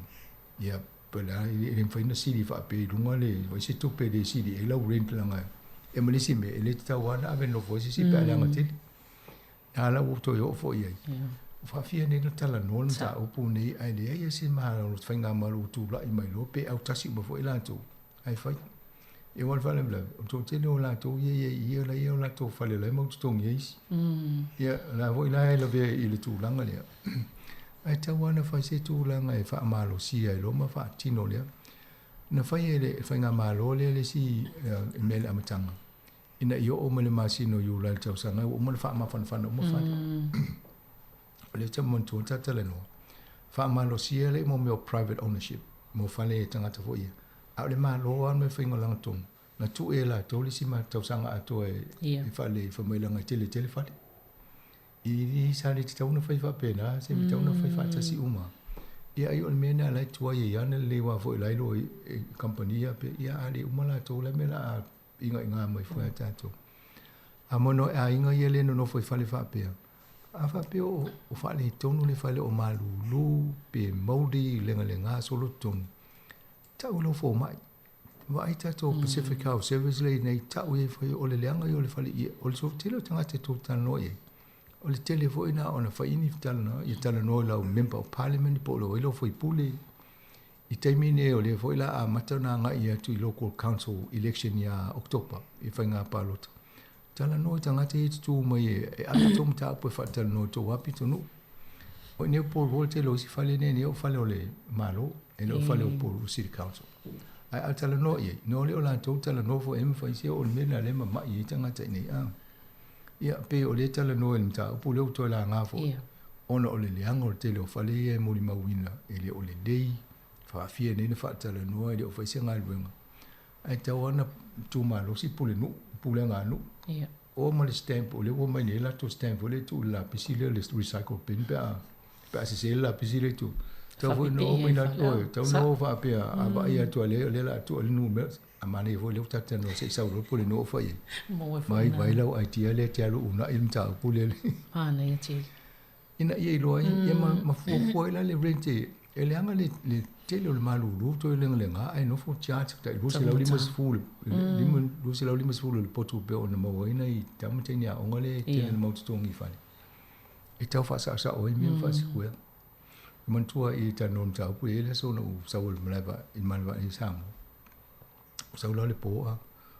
ia pela ile fai na sili fa pe lunga le o se tu pe de sili e la rent langa e malisi me ele te tau ana ave no fosi si pe ala ngati ala u to yo fo ia fa fia ne no tala no ta upu nei ai le ia si ma no fainga malu tu la i mai lo pe au tasi mo fo ila tu ai fai e wal fale bla o to te no la to ye la to fale la mo to ngi ia la vo ila ele be ile tu langa le ai ta wana fa se tu langa e fa malo si ai lo ma fa tino le na fai ele fainga malo le si mel amatanga ina yo o mele masino yo la tau sanga o mele fa ma fan o mo fa le te mon tu ta le no fa malo si ele mo me private ownership mo fa le tanga ta fo ia a le malo an me fainga lang tung na tu e la to le si ma tau sanga ato e fa le fa me langa tele fa i sa le tau na fa pena se mi tau na fa ta si uma ia ai on mena la tua ia na le wa fo lai lo compania pe ia ali umala to le mela inga mai fo ta to a mono a inga ia le no fo fale fa pe a fa pe o fa le tonu le fale o malu lu pe moldi lenga solo ton ta lo fo mai vai ta to Pacific House Service le nei ta o fo o le lenga yo le fale o le so tilo tanga te to tan no ye o le telefoina ona faini talana i talano la member of parliament po lo ilo foi pule i taimine o le foi la a matana nga ia tu local council election ya October i fainga palot talano tanga te tu mai e a tom ta po fa talano to wapi to no o ne po volte lo si fale ne o fale o le malo e lo fale o po city council ai talano ye no le o la to talano fo em fa isi o le na le ma i tanga te nei a ia pe o le tala no en ta po le to la nga fo ona o le leanga o te le o fale e mo li mawina e le o le dei fa fie ne fa tala no e o fa singa luenga ai ta ona tu ma lo si pule no pule nga no o mo le stamp o le o mai ne la to stamp o le tu la pisile le recycle bin pa se la pisile tu ta vo no mai na o ta no fa pe a ba ia to le la to le numero amane vo le tata no se sa ro pole no foi mai vai lo ai tia le tia lu na im ta pole na ia ti ina ia lo ia ma fu la le rente ele anga le tele o le malu lu to le nga ai no fu charge ta lu se lo limas fu lu se lo limas fu le potu pe ona mo ina i tamtenia o ngale tele mo to ngi fa e tau fa sa o mi fa si ku man tua i ta non ta pu ele so no sa ul mleva in manva i samo sa ula le po a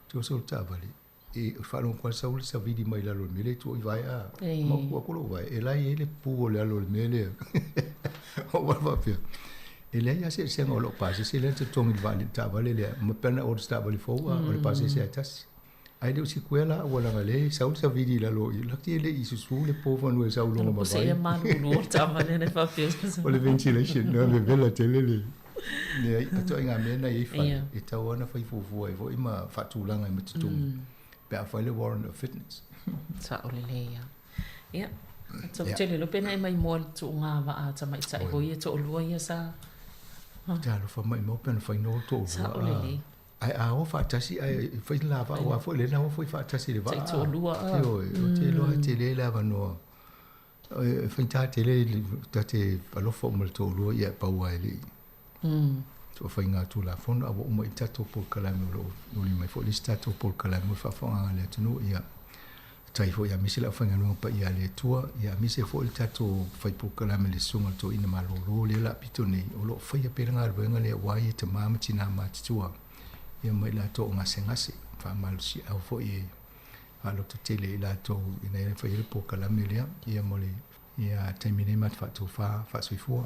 tu so ta vali e whanau kwa saule sa vidi mai lalo mele tu i vai a makua kolo vai e lai ele pu o le alo mele o wawa pia e le ia se senga o lo pasi se le te tongi vale ta vale le ma pena o sta vale fo o le pasi se atas ai de si quella o la le saule sa vidi lalo i la ti le i su le po vanu e saule ma vai se manu no ta vale ne fa pia o le ventilation no le bella tele le ne to inga mena i fa e ta ona fa i fu fu e vo ima fa tu langa i mtu pe a file warrant of fitness sa ole le ya so tele lo pena mai mo tu nga va a ta mai sai ho ye to lo ye sa ja lo fa mai mo pena fa no to sa ole le ai a o fa tasi ai fa la va o fa le na o fa tasi le va to lo o te lo te le la va no fa ta te le te lo fa mo to lo ye pa wa le to fa inga tu la fono abo mo itato por kalame lo no li mai fo li stato por kalame fa fa le tunu ia tai fo ia misila fa ngano pa ia le tua ia mise fo itato fa por kalame le sunga to ina malo lo le la pitone o lo fa ia pera ngar benga le wai te mama tina ma tua ia mai la to nga sengase fa mal si au fo ia alo to tele la to ina fa ia por kalame le ia mo le ia termine mat fa to fa sui fo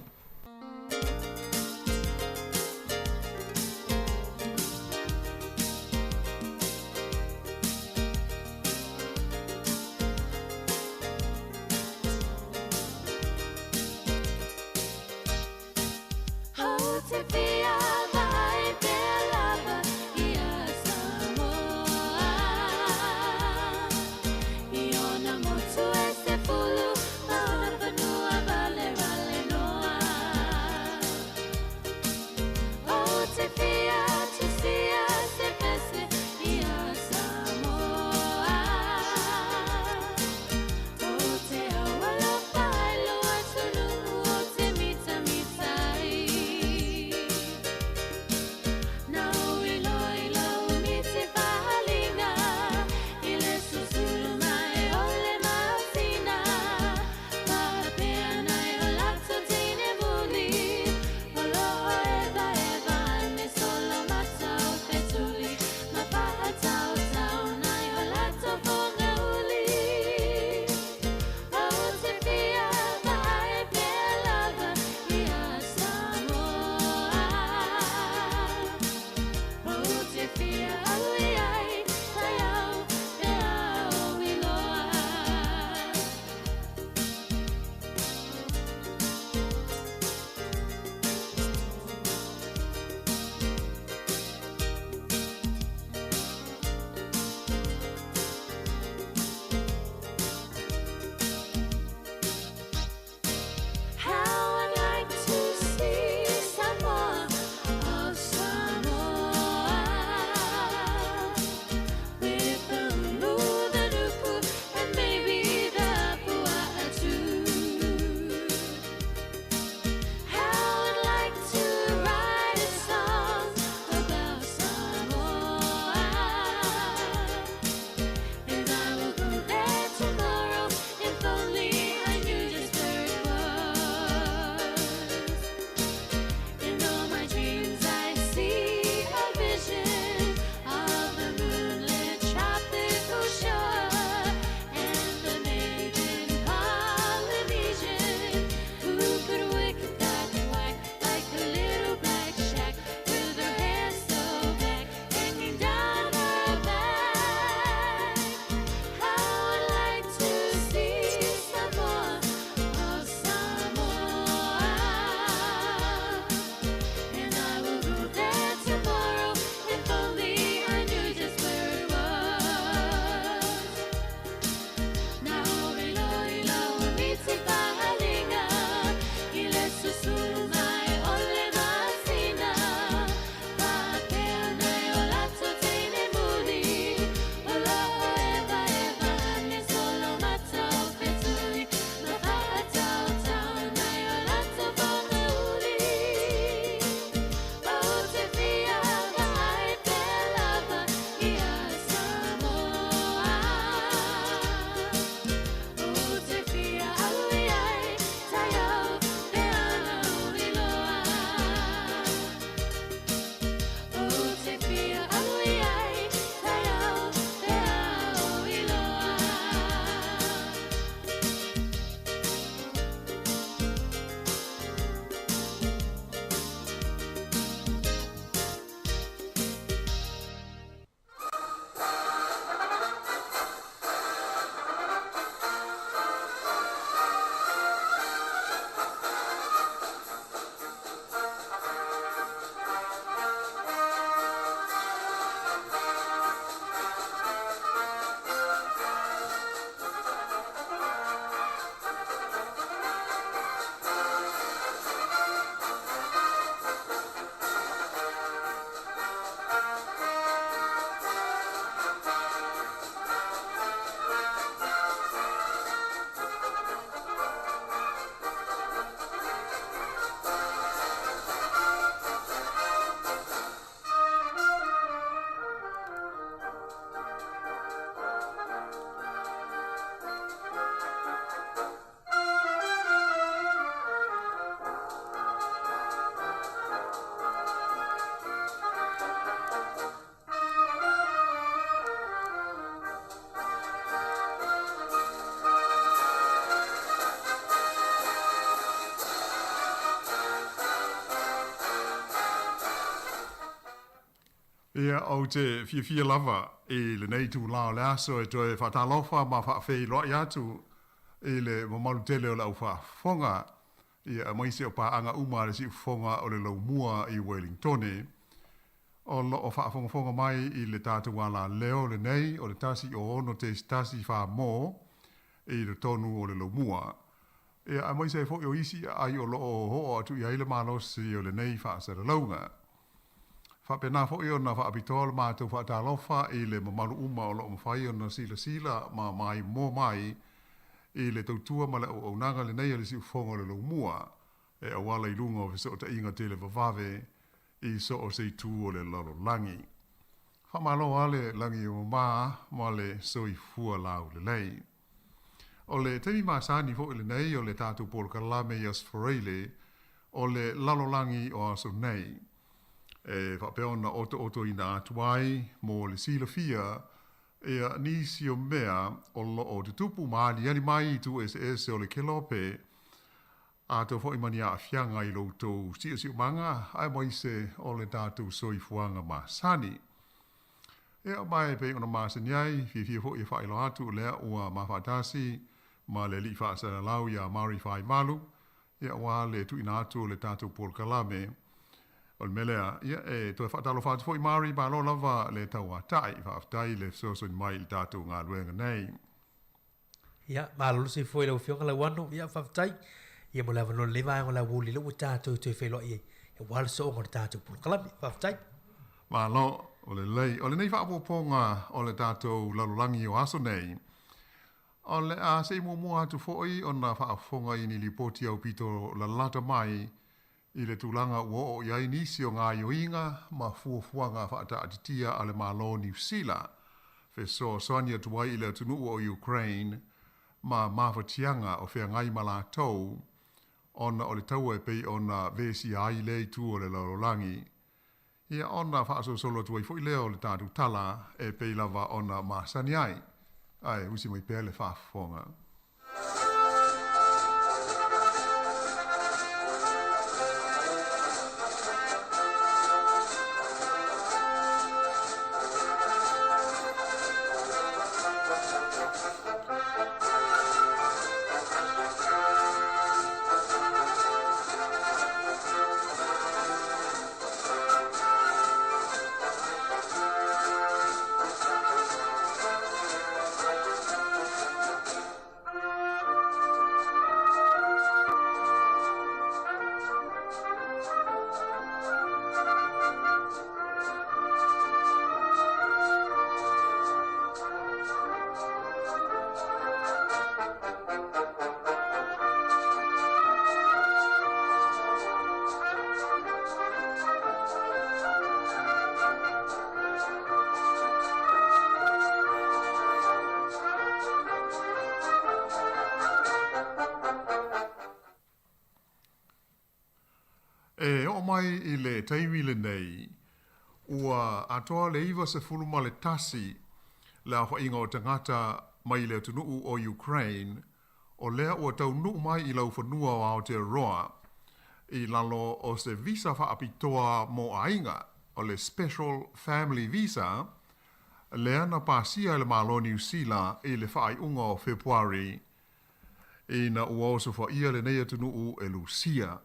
Ia au te fia lava e le nei tu lao le aso e toi whatalofa ma whawhei loa i atu e le mamaru tele o lau whafonga ia maise o paanga uma le si fonga o le lau mua i Wellingtone o lo o whafonga mai i le tātou ala leo le nei o le tasi o ono te tasi wha mō i le tonu o le lau mua ia maise e fo o isi ai o lo o ho atu i aile malosi o le nei wha asara launga Whapena fo i ona whaapitoa le mātou whaatalofa i le mamaru uma o lo mawhai ona sila ma mai mō mai i le tautua ma le o nanga le nei le si ufonga le lo mua e awala i lunga o fiso o ta inga te le vavave i so o sei tū o le lalo langi. Whamalo ale langi o ma le soi fua lau le lei. O le temi māsani fo i le nei o le tātou polo kalame i asforeile o le lalo langi o aso nei. E whapeona oto i nā atuai mō le sila fia e a nisi o mea o lo o te tupu maali ani mai tu SS o le kelope a tō fo imani a fianga i loutou si manga ai moise o le tātou soi fuanga ma sani. E a mai pe ona māsani ai fia fo i whailo atu lea ua mawhatasi ma le li whaasana lau ia Maori whai malu e a wā le tu ina atu o le tātou Paul Kalame o melea ia e to fatalo fat foi mari ba lo lava le tawa tai fa tai le so so mai il tatu nga luenga nei ia ma lo se foi lo fio la wano ia fa tai ia mo lava no le va la wuli lo tatu to fe lo ia e wal so ngo tatu pul kala fa tai ma lo o le nei fa po ponga o le tatu la langi o aso nei o le a se mo atu foi ona fa fonga ini li poti au pito la lata mai I le tūlanga ua o iai nisi o ngā ioinga ma fuafuanga whaata atitia ale malo New Zealand. Fe so soania tuai I le tunu o Ukraine ma mawhatianga o whea ngai mala tau ona o le taua e pei ona vesi ai le tu o le laurolangi. Ia ona whaaso solo tuai fo I leo le tātu tala e pei lava ona masani ai. Ai, usi mai pēle whaafonga. E o mai I le taimile nei, ua atoa le iwa se fuluma le tasi le awha inga o tangata mai le tunuu o Ukraine, o lea ua tau nuu mai I lau whanua o Aotearoa, I lalo o se visa whaapitoa mo ainga, o le Special Family Visa, lea na pasia le malo New Zealand I le whaai unga o Februari, I na ua o se whaia le neia tunuu e Lucia.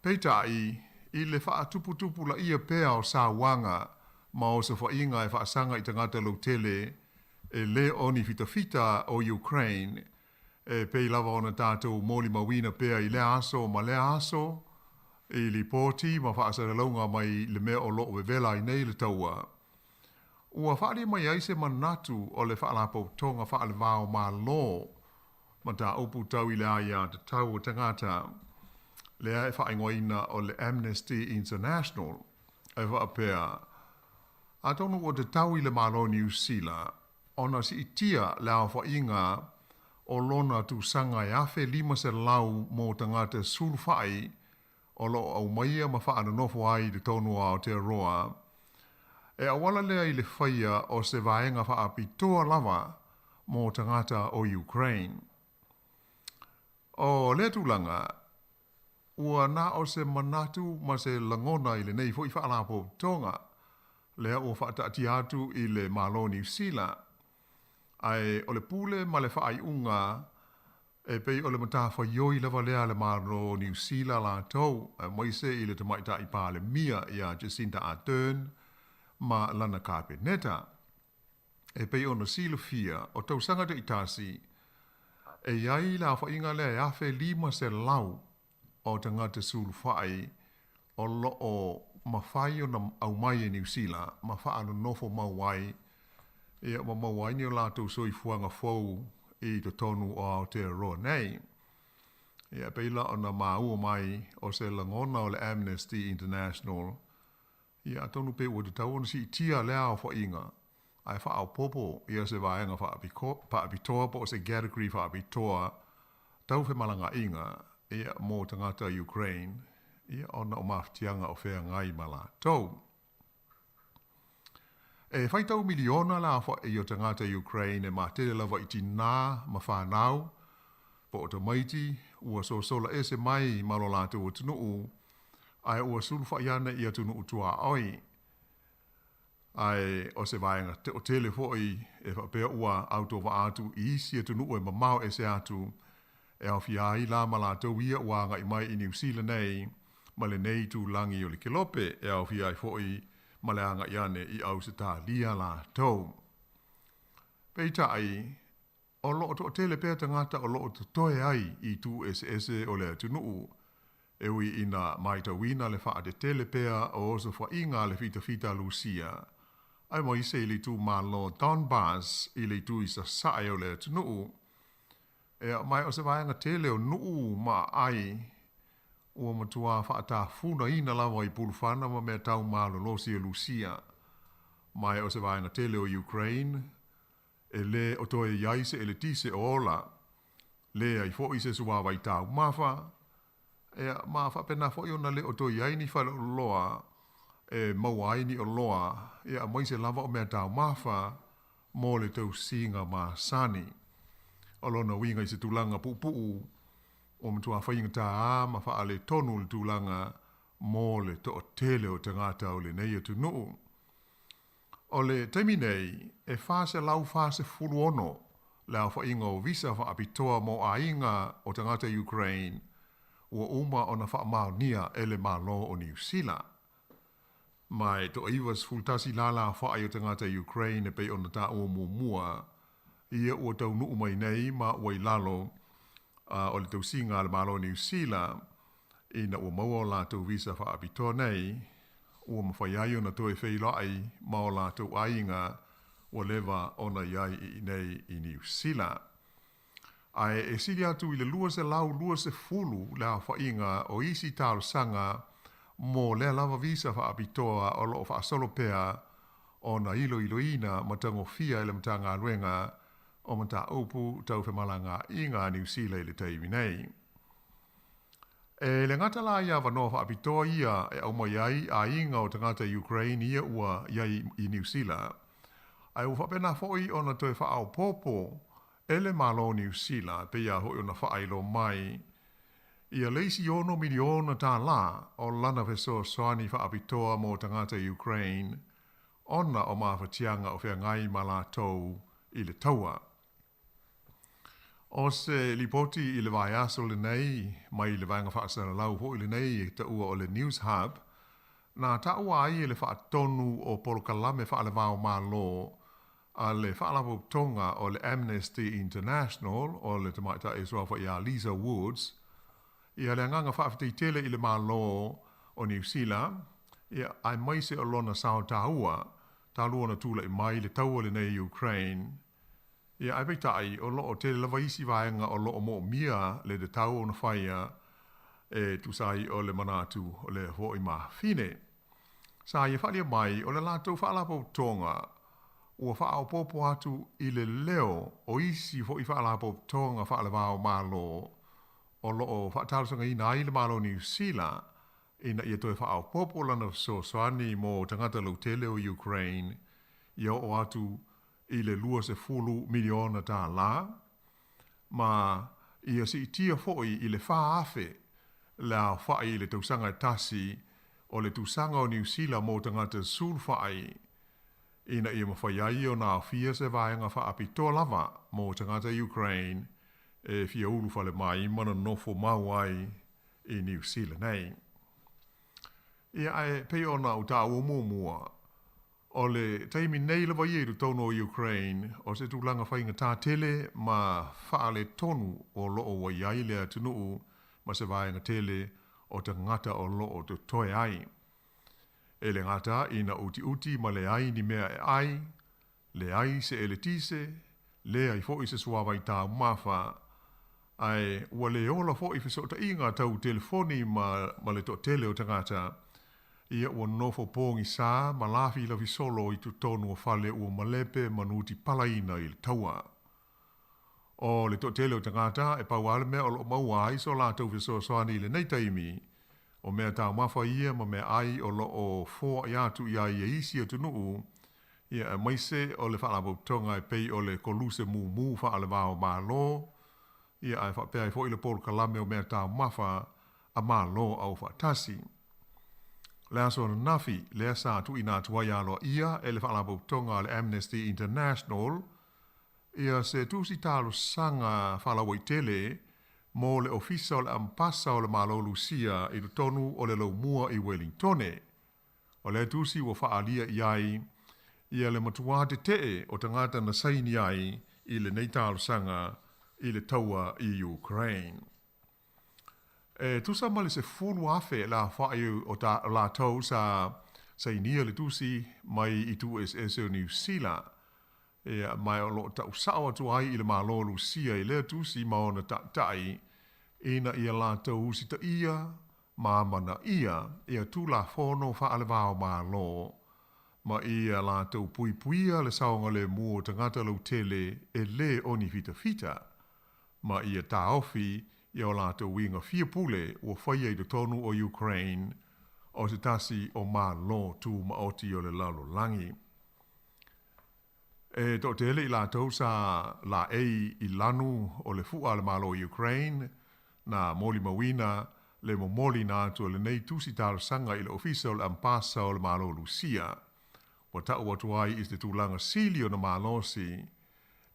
Peitai, I le wha tupu la ia pea o Sawanga, ma o se whainga e whaasanga I tangata lautele, e le oni fita o Ukraine, e pei lava ona tātou mōli mawina pea I le aso ma le aso, I li pōti ma whaasara launga mai le mea o loo vela I nei le taua. Ua whaari mai aise manatu o le whaalapo tonga whaale vāo ma lo, ma tā upu tau I le aia te tau o tangata, lea e whaingoina o le Amnesty International e whaapea. A tonu o te tau I le malo New Zealand, ona si itia lea whainga o lona tu sanga e awhe 5 lau mō tangata sulwhai o lo au maia ma whaana nofo ai te tonu a Aotearoa. E awala lea I le whaia o se vaenga whaapitoa lava mō tangata o Ukraine. O le tūlanga, ua na o se manatu ma se langona I le nei fo I whaalapo tonga, lea o whaatati atu i le malo New Zealand. Ai o le pule ma le whaai unga e pei o le mata whaioi lewa lea le malo New Zealand la tau. Moise i le tamaita i pā le mia i a Jacinda Ardern ma lana Carpeneta. E pei o na silo fia o tau sanga te itasi e iai la whainga lea e awhe 5 se lau o te ngata sulu whai o lo o mawhai o na au mai e New Zealand ma whaano nofo mawai e o mawai ni o lātou soi fuanga fau i te tonu o Aotearoa nei. E a peila o na māua mai o se langona o le Amnesty International i a tonu pe ua te tau ona si tia lea o whainga ai whaau popo i a se vaenga whaapitoa po o se category whaapitoa tau whe malanga inga i a mō tangata Ukraine i a ona o mawhtianga o whea ngai mala tau. E whaitau miliona la i o tangata Ukraine e mātere lawa i tina ma whanau po o ta maiti ua so sola ese mai malo lātou o tunuu ai ua sulu whaiana i a tunuu tua oi. Ai o se vaenga te o tele foi e whapea ua auto wa atu i isi e tunuu e mamau e se atu e au fiai la ma lātou ia ua ngai mai i New Zealand nei ma le nei tu langi o le kelope e au fiai foi ma le anga iane i au se tā lia la tau. Peita ai, o loo to tele pēr tangata o loo to toe ai i tu ese o le tunuu. E ui ina maita wina le wha de tele pēr o oso wha inga le fita Lucia. Ai mo ise i le tu ma lo Donbass i le tu i sa sae o le tunuu. E mai o se vaenga tele o nuu ma ai ua matua whaata funa ina lawa i pulufana ma mea tau malo losi e Lucia. Mai o se vaenga tele o Ukraine, e le o toe iaise e le tise o ola, le ai fo i se suawa i tau mafa, e mafa pena fo i ona le o toe iaini whale o loa, e mauaini o loa, e a moise lava o mea tau mafa, mo le tau singa ma sani. O lona winga i se tulanga pupuu, o mtua whainga tā ma wha le tonu le tūlanga mō le to o tele o tangata o le nei atu nuu. O le taimi nei, e whase lau whase fulu ono le au whainga o visa wha apitoa mō a inga o tangata Ukraine ua uma o na wha maonia e le malo o New Zealand. Mai to iwas fultasi lala wha ai o tangata Ukraine e pei o na tā ua mua ia ua tau nuu mai nei ma ua lalo o le tau singa le malo New Zealand ina ua maua o lātou visa wha apitoa nei ua mawhai o na toi whailai ma o lātou ainga o lewa o na iai i nei i New Zealand. Ai e siri atu i le lua se lau lua se fulu le a whainga o isi tālo sanga mo le lava visa wha apitoa o loo wha asolo pea o na ina matango fia ele matanga luenga o mata upu tau whemalanga i ngā New Zealand le teimi nei. E le ngata la ia wanoa wha apitoa ia e au mai ai a inga o tangata Ukraine ia ua iai i New Zealand. Ai u whapena foi o na toi wha au popo ele malo New Zealand pe ia hoi o na wha ailo mai. Ia leisi ono miliona tā la o lana veso soani wha apitoa mo tangata Ukraine ona o mawhatianga o whea ngai malatou i le taua. O se lipoti i le vai aso le nei, mai le vanga whaasana lau ho i le nei e ta ua o le News Hub, na ta ua ai e le whaatonu o polokalame whaale vau mā lo, a le whaalapo tonga o le Amnesty International, o le tamaita e soa i a Lisa Woods, i a le nganga whaafitei tele i le mā lo o New Zealand, i ai maise o lona sao tāua, tā lua na tūla i mai le taua le nei Ukraine, ia ai peitai o loo te lava isi vaenga o loo mo mia le de tau o na whaia e tu sai o le manatu o le hoi ma fine. Sa ia whalia mai o le lātou whaalapo tonga ua whaao popo atu i le leo o isi hoi whaalapo tonga whaale vao malo o loo whaatalusanga ina i le malo New Zealand ina ia toi whaao popo lana so soani mo tangata lau tele o Ukraine ia o atu i le lua se fulu miliona tā la, ma ia si tia foi i le whaafe la whai i le tausanga tasi o le tausanga o New Zealand mo tangata sul whai ina ia mawhaiai o nā whia se vāenga wha api toa lava mō tangata Ukraine e whia ulu whale mai mana nofo mauai i New Zealand nei. Ia ai pei o nā uta ua mua o le taimi nei lawa i eru tono o Ukraine o se tūlanga whainga tā tele ma whaale tonu o loo wa iai lea tunuu ma se vāenga tele o te ngata o loo te toe ai. E le ngata ina uti ma le ai ni mea e ai, le ai se ele tise, le ai fo i se suawa i tā mawha, ai ua le ola fo i fisota inga tau telefoni ma le to tele o tangata, ia ua nofo pōngi sā, ma lafi la visolo i tu tonu o fale ua malepe manuti palaina i le taua. O le to tele o tangata, e pau ale mea o lo maua ai so la tau viso soani le nei taimi, o mea tā mawha ia ma mea ai o lo o fōa i atu i ai e isi o tunuu, ia e maise o le whaalabau tonga e pei o le koluse mu whaale wāo mā lo, ia ai whapea i fo i le polo kalame o mea tā mawha a mā lo au whaatasi. Le aso na nafi, le asa tu ina tuai alo ia e le whaalabau tonga le Amnesty International, ia se tusi tālo sanga whaalawai tele, mō le ofisa o le ampasa o le malo Lucia i tonu o le laumua i Wellingtone. O le tusi wa whaalia i ai, ia le matua te tee o tangata na saini ai i le neitalo sanga i le taua i Ukraine. E tusa ma le se fulu afe la whae o la tau sa sainia le tusi mai i tu SS o New Zealand. E mai o lo tau sao atu ai i le malo Lucia i le tusi ma ona tai ina ia la tau usi ta ia, mamana ia tu la fono wha ale vāo malo, ma ia la tau puipuia le saonga le mua tangata lau tele e le oni fita, ma ia ta ofi ia o la tau winga fia pule o whaia i do tonu o Ukraine, o se tasi o malo tu ma oti o le lalo langi. E to tele i la tau sa la ei i lanu o le fua le malo Ukraine, na moli mawina le momoli na atu le nei tusi talo sanga i le official ampasa o le malo Lucia. Wa tau watuai is te tūlanga silio na malosi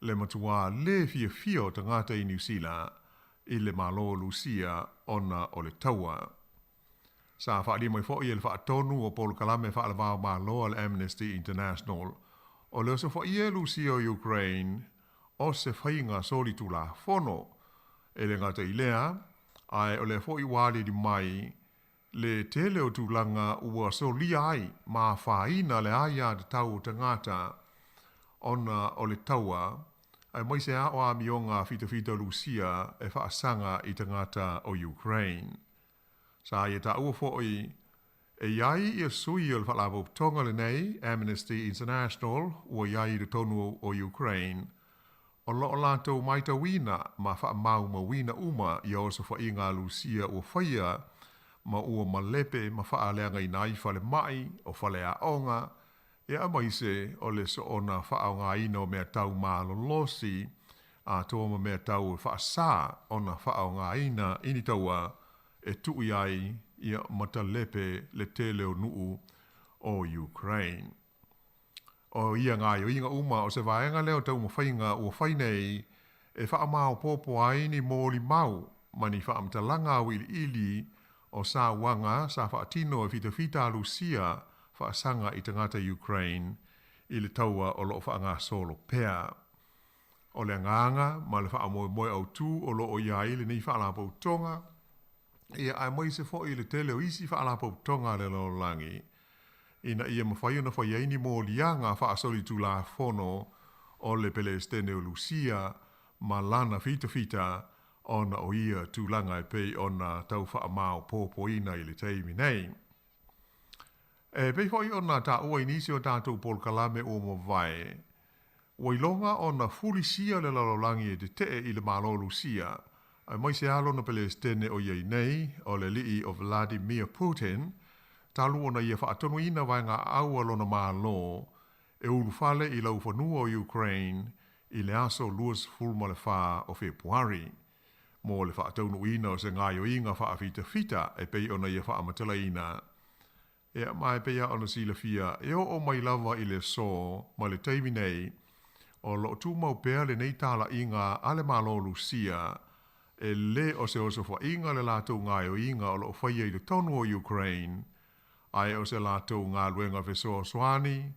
le matua le fia o tangata i New Zealand i le malo Lucia ona o le taua. Sa whaari mai fo i le whaatonu o polo kalame wha le vāo malo al Amnesty International o le so wha i Lucia o Ukraine o se whainga soli tula fono e le ngata i lea, ai o le fo i wale di mai, le tele o tūlanga ua so li ai, ma whaina le aia de tau tangata, ona o le taua, ai mai se a o a mionga fita Lucia e whaasanga i tangata o Ukraine. Sa ia ta ua fo i, e iai ia sui o le whalabo tonga le nei, Amnesty International, ua iai de tonu o Ukraine, o lo lātou mai ta wina ma wha mau ma wina uma i o sa wha inga Lucia ua whaia ma ua malepe ma wha aleanga i nai whale mai o whale a onga e a maise o le so ona wha o ngā ina o mea tau ma lolosi a toa ma mea tau wha sā ona wha o ngā ina ini taua e tui ai i mata lepe le tele o nuu o Ukraine. O ia ngā yo inga uma o se vaenga leo tau ma whainga ua whainei e wha mao popo ai ni mōli mau mani wha amtalanga o ili o sa wanga sa wha atino e fita Lucia wha sanga i tangata Ukraine i le taua o lo wha ngā solo pea. O le nganga ma le wha moe au tū o lo o iai le nei wha alapau tonga ia ai mai se fo i le tele o isi wha alapau tonga le lo langi. Ina ia mawhai ona whai aini mō lianga wha asoli tu la fono o le Palestine o Lucia ma lana fita ona o ia tu langa e pei ona tau wha amao pōpo ina i le teimi nei. E pei whai ona ta ua inisi o tātou pol kalame o mo vai. Wailonga ona fulisia le lalolangi e te te i le malo Lucia. Ai mai se alo na Palestine o iei nei o le lii o Vladimir Putin talu ona ia whaatonu ina vai ngā aua lona malo e ulu fale i lau whanua o Ukraine i le aso luas fulma le wha o Februari. Mō le whaatonu ina o se ngā yo inga whaafita e pei ona ia whaamatala ina. E mai pea ona sila fia, e o mai lava i le so, ma le teimi nei, o lo tu mau pea le nei tala inga ale malo Lucia, e le o se fa inga le lato ngai o inga o lo whaia i le tonu o Ukraine, ai o se lato ngā luenga feso swani,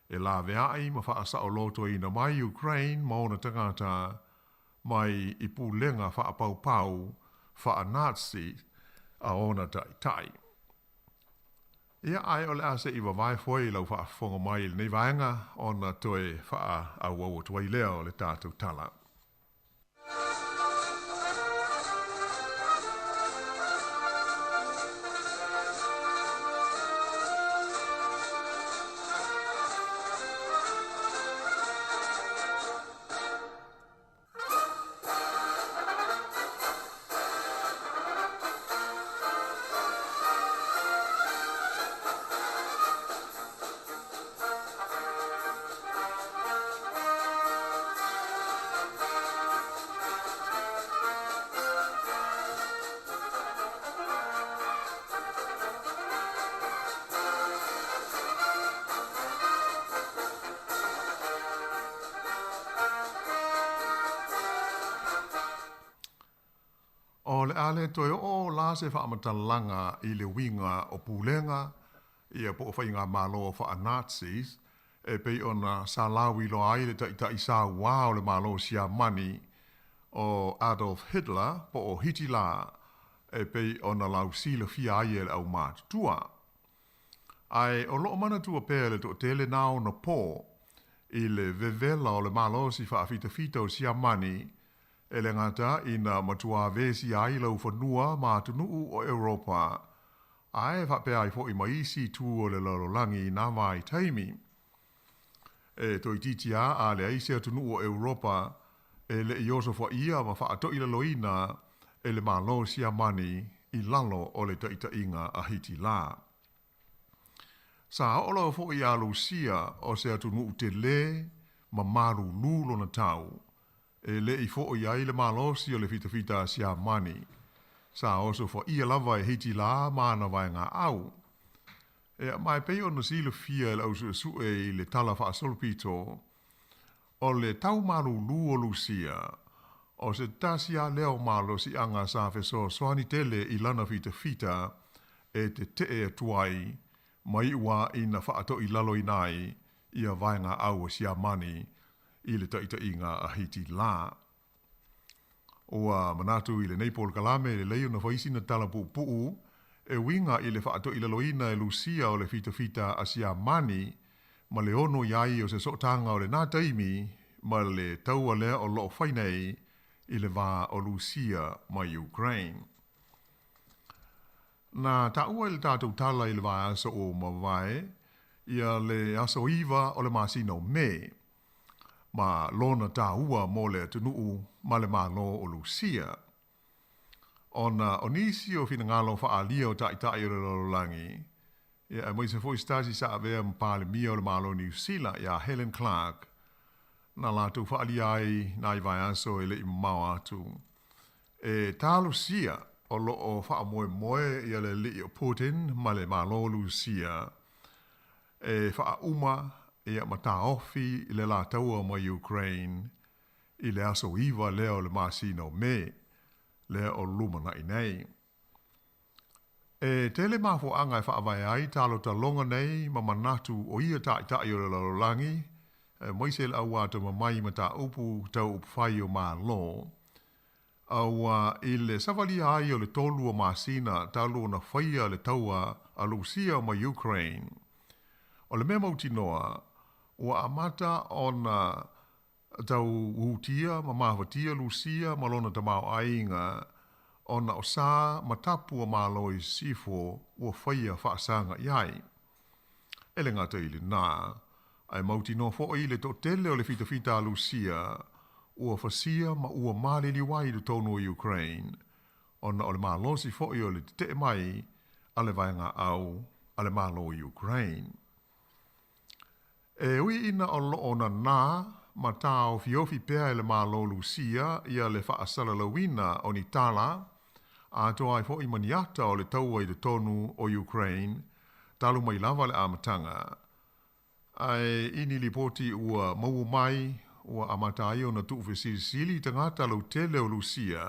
e la veai ma wha asa o loto i na mai Ukraine ma ona tangata, mai i pūlenga wha pau pau, wha Nazi, a ona tai. Ia ai o le ase i wawai foi lau wha whonga mai le nei vaenga ona toe wha au au tuai leo le tātou tala. O le ale toi o la se wha amatalanga i le winga o pūlenga, ia po o whainga malo o wha Nazis, e pei ona sa lawi lo ai le ta i sa wā o le malo sia mani o Adolf Hitler, po o hiti la, e pei ona lau sila fia ai e le au mātu tua. Ai o loo mana tua pēr le to tele nao na pō, i le vevela o le malo si wha fita o sia mani, e le ngata ina matua vesi ai lau whanua ma tunuu o Europa. Ae whapea ai fo i maisi tu o le lalolangi na mai taimi. E toi titia a le aise tunuu o Europa e le Iosofo ia ma whaato i loina e le malo sia mani i lalo o le taita inga a hiti la. Sa ola fo i a Lucia o se tunuu te le ma maru lulo na tau. E le i fo i ai le malosi o le fita sia mani. Sa oso fo ia lava e hiti la mana vai ngā au. E mai pei o na sila fia e lau su e le tala wha solpito. O le tau maru lu o Lucia. O se tasia leo malo si anga sa feso soani tele i lana fita e te e tuai. Mai ua ina wha ato i lalo inai ia vai ngā au sia mani. I le taita inga a hiti la. Oa manatu i le Neipol Kalame le leio na whaisi na tala puu, e winga i le whaato i laloina e Lucia o le fita a sia mani, ma le ono iai o se sotanga o le nā taimi, ma le taua lea o loo whainei i le wā o Lucia ma Ukraine. Na taua i le tātou tala i le wā asa o mawai, ia le asa o iwa o le masino me, ma lona tāua mo le tunuu ma le malo o Lucia. Ona onisi o fina ngalo wha alia o tai o le lololangi. Ia mo se foi stasi sa avea mpale mia o le malo New Zealand ia Helen Clark. Na latu wha alia ai na i vai aso e le imau atu. E tā Lucia o lo o wha moe ia le li o Putin ma le malo Lucia. E wha uma ia mata ofi i le la taua ma Ukraine, i le aso iwa leo le masino me, leo o lumana i nei. E tele mafo anga e whaavai ai talo talonga nei ma manatu o ia tai o le lalolangi, moise le aua to mamai ma ta upu tau upu whai o maa lo. Aua i le savali ai o le tolu o masina talo na whaia le taua a Lucia ma Ukraine. O le mea mautinoa, ua amata ona tau utia ma mahawatia Lucia ma lona tamau ainga ona o sa matapu o maloi sifo ua whaia whaasanga iai. Ele ngata ili nā, ai mauti no fo i le to tele o le fita Lucia ua whasia ma ua malili wai le tono o Ukraine ona o le malosi fo i o le te mai ale vaenga au ale malo o Ukraine. E ui ina o lo ona nā, ma tāo fiofi pēa le malo Lucia, ia le whaasala lawina o ni tala, a toa ai fo i maniata o le taua i le tonu o Ukraine, talu mai lava le amatanga. Ai ini lipoti ua mau mai ua amatai o na tuufe sili tangata lau tele o Lucia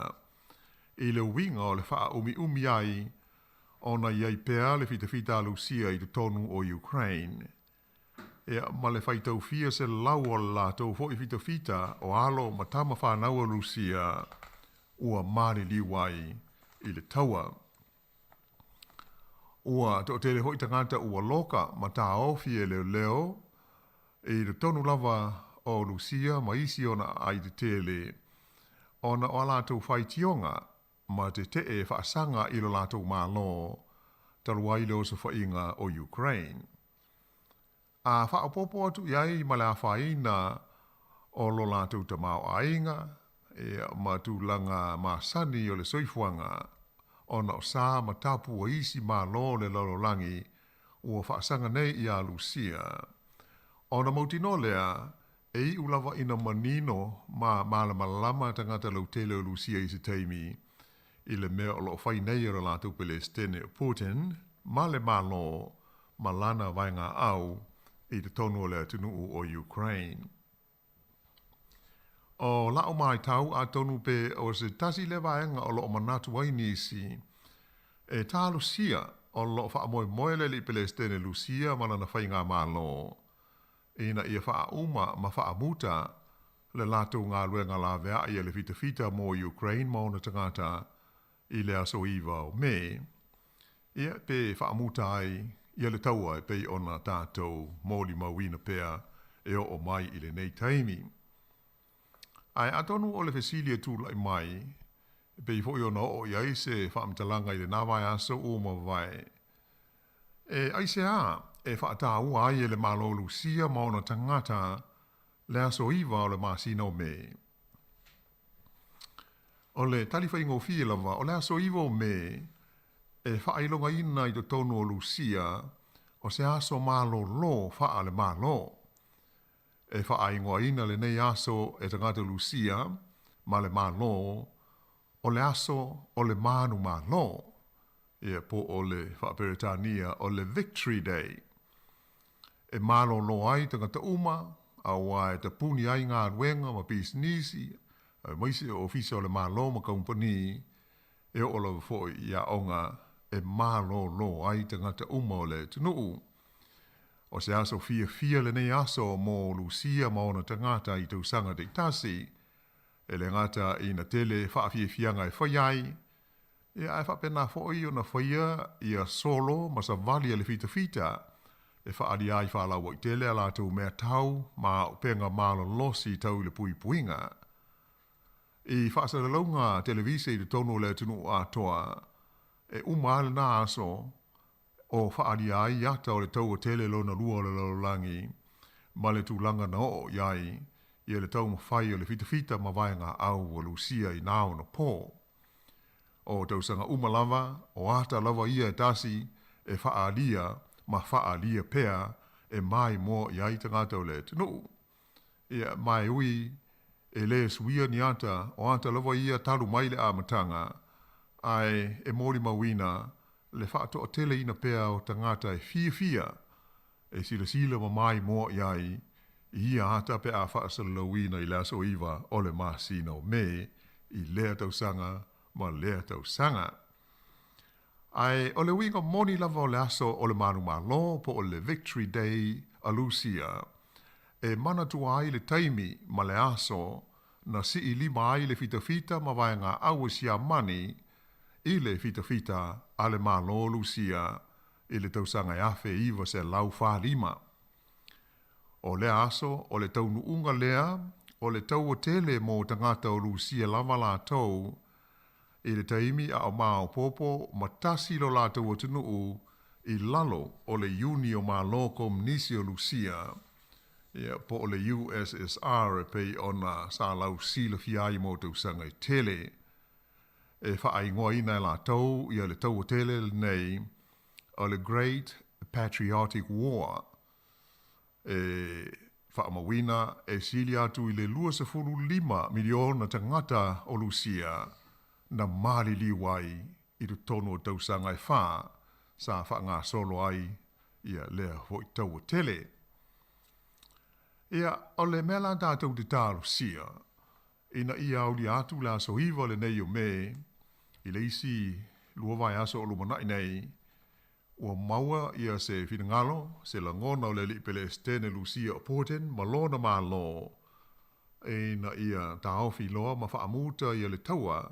i le winga o le faa umi ai o na iai pea le fita Lucia i te tonu o Ukraine. E ma le fai tau fia se lau o la tau fo i fita o alo matama whanau o Lucia ua mani liwai i le taua. Ua to tele hoi tangata ua loka ma ta ofi e leo e le tonu lava o Lucia ma isi ona ai te tele ona o la tau fai tionga ma te e whaasanga i lo la tau malo taluai leo sa whainga o Ukraine. A whaapopo atu iai ma le a whaina o lo la tau tamau ainga e ma tu langa ma sani o le soifuanga ona o sa ma tapu o isi ma lo le lololangi ua whaasanga nei i a Lucia. Ona mautino lea e i ulawa ina manino ma malama tangata lau tele o Lucia i se teimi i le mea o lo whai nei o la tau Palestine o Putin ma le malo ma lana vainga au i te tonu o le atunu o Ukraine. O lao mai tau a tonu pe o se tasi le vaenga o lo manatu waini isi. E tā Lucia o lo wha moe le li Palestine Lucia ma lana whainga malo. Ina ia wha uma ma wha muta le latu ngā luenga la vea ia le fita mo Ukraine ma ona tangata i le aso iwa o me. Ia pe wha muta ai ia le taua e pei ona tātou mōli mawina pea e o mai i le nei taimi. Ai atonu o le fesilia tū lai mai, pei fo i ona o iai se whaamtalanga i le nawai aso o mawai. E aise a, e whaata ua ai e le malo Lucia ma ona tangata le aso iwa o le masina o me. O le talifa ingo fie lava, o le aso iwa o me, e whailonga ina i to tonu o Lucia, o se aso malo lo wha le malo. E whaingoa ina le nei aso e tangata Lucia, ma le malo, o le aso o le manu malo. Ia po o le whaperetania o le Victory Day. E malo lo ai tangata uma, a wai te puni ai ngā ruenga ma pisnisi, maise o ofisa o le malo ma kompani, e o la foi ia onga, e malo lo ai tangata uma o le tunuu. O se aso fia le nei aso mo Lucia ma ona tangata i tau sanga de tasi, e le ngata i na tele whaafia ngai whaiai, e ai whapena foi o na whaia i a solo ma sa vali le fita, e whaari ai whala wa i tele ala tau mea tau ma upenga malo losi tau le puinga. I whaasa le launga televise i le tono le tunu atoa, e umale na aso, o whaari ai ata o le tau o tele lo na lua o le lalolangi, ma le tūlanga na o iai, i le tau mawhai o le fita ma vaenga au o Lucia i nao na pō. O tau sanga umalava, o ata lava ia e tasi, e whaalia, ma whaalia pea, e mai mo iai tangata o le tunu. Ia mai ui, e le suia ni ata, o ata lava ia talu mai le amatanga, ai e mori mawina, le whaato o tele ina pea o tangata e fia, e sila ma mai mo iai, ia ata pe a whaasala lawina i laso iwa o le masina o me, i lea tau sanga, ma lea tau sanga. Ai, o le winga moni lava o le aso o le manu malo po o le Victory Day a Lucia, e mana tua ai le taimi ma le aso, na si i lima ai le fita ma vaenga awa sia mani, i le fita a le malo Lucia, i le tausanga e afe iwa se lau wha lima. O le aso, o le tau nuunga lea, o le tau o tele mo tangata o Lucia lava la tau, i le taimi a o mao popo matasi lo la tau o tunuu i lalo o le uni o malo komunisi o Lucia, ia po o le USSR e pei ona sa lau sila fiai mo tausanga i tele, e whaingoa ina la tau i le tau o tele nei, o le Great Patriotic War, e whaamawina e sili atu i le 25 miliona tangata o Lucia na mali liwai i tu tono o tausanga e wha sa wha ngā solo ai ia lea hoi tau o tele. Ia o le mea la tātou te tālo sia, ina ia au li atu la so hiva le nei o me, i le isi lua vai aso o lumanai nei, ua maua ia se finangalo, se langona o le li pele estene Lucia o Porten, malona ma lo, na ia tāofi loa ma whaamuta ia le taua,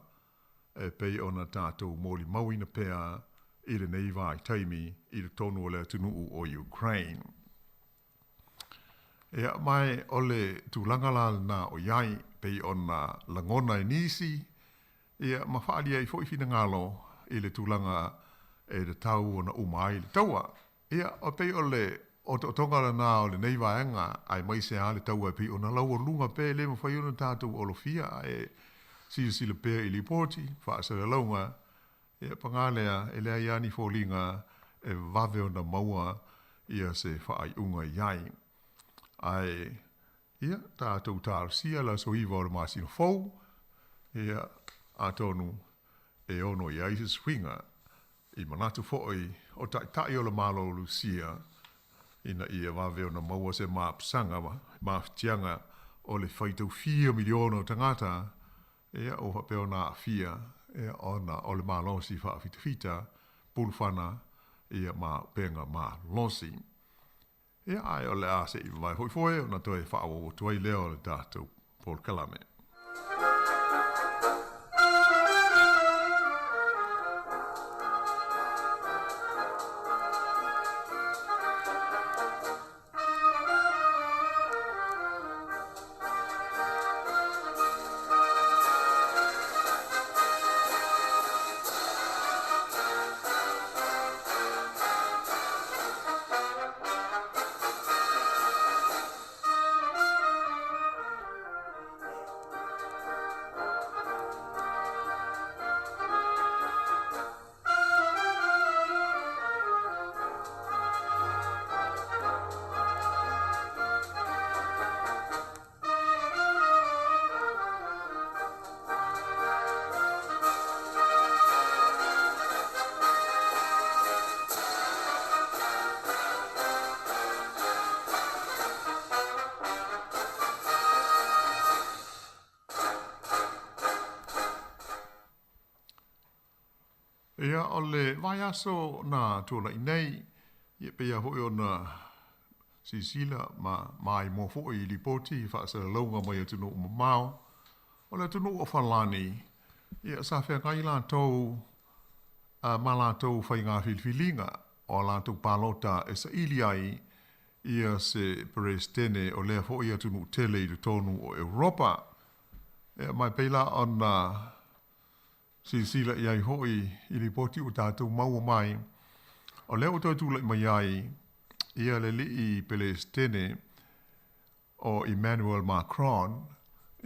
e pei ona tātou mōli mauina pea i le nei vai taimi i le tonu o le tunuu o Ukraine. Ea mai o le tūlangala na o iai pei ona langona e nisi, ia ma whaalia i fwoi finangalo i le tūlanga e le tau ona umai le taua. Ia o pei o le o tongara na o le nei vaenga ai mai se a le taua pei ona lau o lunga pe le ma whai ona tātou o lo fia e sila pea i li pōti, whaasa le launga, ia pangalea e lea iani fōlinga e vave ona maua ia se whaai unga iai. Ai, ia, tātou tāru sia la so iwa o le māsino fau, ia, atonu e ono i aisa swinga, i manatu fo'i o tai o le malo Lucia, ina ia vave ona maua se maapsanga, maaftianga o le whaitau 4 miliona o tangata, ia o hape ona fia, ia ona o le malo si whaafitafita, pulwhana, ia ma penga ma losi. Ia ai o le a se i vai hoi foe, ona toi whaawo o tuai leo le tātou Paul Kalame. Ia o le vai aso na tūna i nei, ia pia hoi o na sisila ma mai mo fo i li poti, whaasa launga mai a tunu o mamao, o le tunu o whalani, ia sa whea kai la tau, ma la tau whai ngā whilwhilinga, o la tau palota e sa ili ai, ia se perestene o lea fo i a tunu tele i tonu o Europa, ia mai peila o na sila iai hoi i li poti o tātou maua mai. O leo toi tūlai mai ai, ia le li i Palestine o Emmanuel Macron,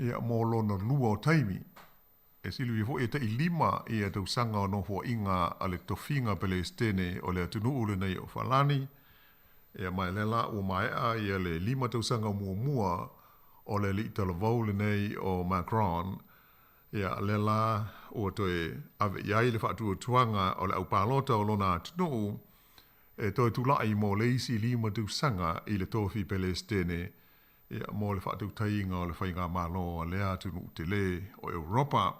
ia mō lona lua o taimi. E silu i hoi e ta i 5 ia tau sanga o nohua inga a le tofinga Palestine o le atunu ule nei o Falani. Ia mai lela o mai a ia le 5 tau sanga mua o le li talavau le nei o Macron. Ia lela o toe ave iai le whaatu o tuanga o le au pālota o lona atunu, e toi tulai mō leisi 5 tau sanga i le tofi Palestine, ia mō le whaatu tainga o le whainga malo o le atunu te le o Europa.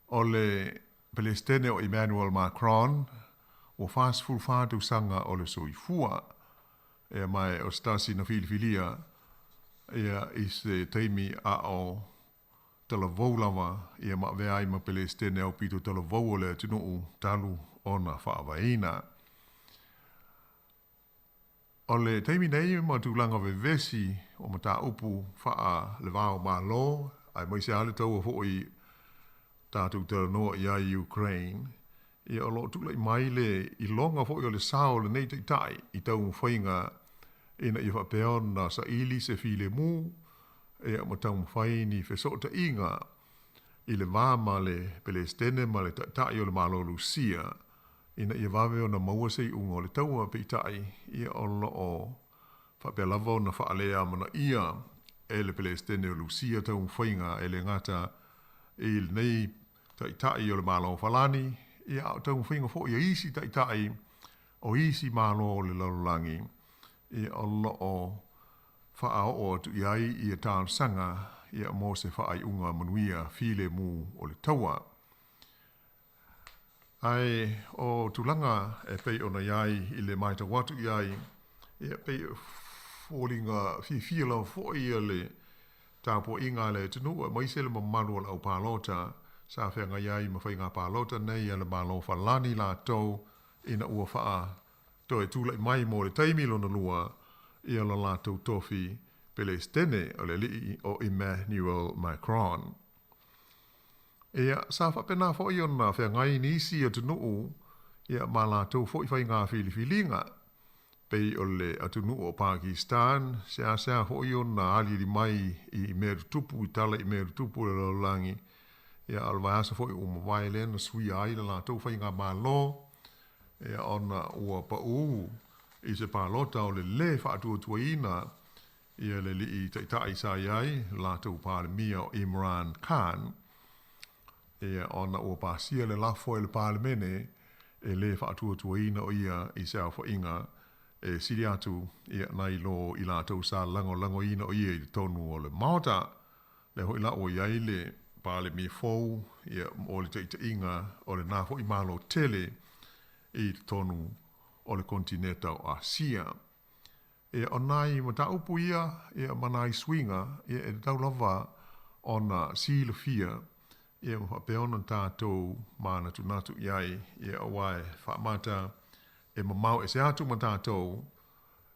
O le Palestine o Emmanuel Macron, o fast full whaatu sanga o le soifua, ia mai o stasi na filifilia, ia i se teimi a o talavou lava ia ma vea i ma Palestine au pito talavou o le tinu talu ona whaawaina. O le teimi nei ma tūlanga vevesi o ma tā upu whaa le vāo mā lo, ai mai se ale tau o hoi tātou tala noa i a Ukraine, ia o lo tūlai mai le i longa hoi o le sao le nei tai i tau mwhainga ina i whapeon na sa ili se file mū, e mo tau fai ni fe sota inga i le vama le Palestine ma le tai o le malo Lucia ina i vave o na maua sei ungo le taua pe tai i o lo o whapelavo na whaalea mana ia e le Palestine o Lucia tau whainga e le ngata i le nei tai o le malo Falani i au tau whainga fo i isi tai o isi malo le laulangi e o loo whaao o tu iai i a tāu sanga i a mo se whaai unga manuia file mu o le taua. Ai o tulanga e pei ona iai i le maita watu iai e pei fōringa fila fō ia le tāpo inga le tunua mai se le mamaru o au pālota sa whenga iai ma whainga pālota nei a le malo whalani la tau ina ua whaa to e tūlai mai mo le taimilo na lua i ala la tau tofi pele stene o le lii o Emmanuel Macron. Ea sa whapena fo i ona whengai ni isi a tunuu ia ma la tau fo i whainga filifilinga pei o le atunu o Pakistan sea fo i ona ali di mai i meru tupu i tala i meru tupu le laulangi ia alwaasa fo i umawai le na sui ai la tau whainga ma lo e ona ua pa i se pālota o le whaatua tuaina i le li i taitai sa iai la tau pāle mia o Imran Khan e ona ua pāsia le lafo e le pāle mene e le whaatua tuaina o ia i se au whainga e siri atu i nai lo i la tau sa lango ina o ia i tonu o le maota le hoi la o iai le pāle mi fou i o le taitainga o le nafo i malo tele i tonu o le kontineta o Asia. E o nai ma ta upu ia, e manai swinga, e tau lava ona si le fia, e ma peona tātou mana tu natu iai, e a wai whaamata, e ma mau e se atu ma tātou,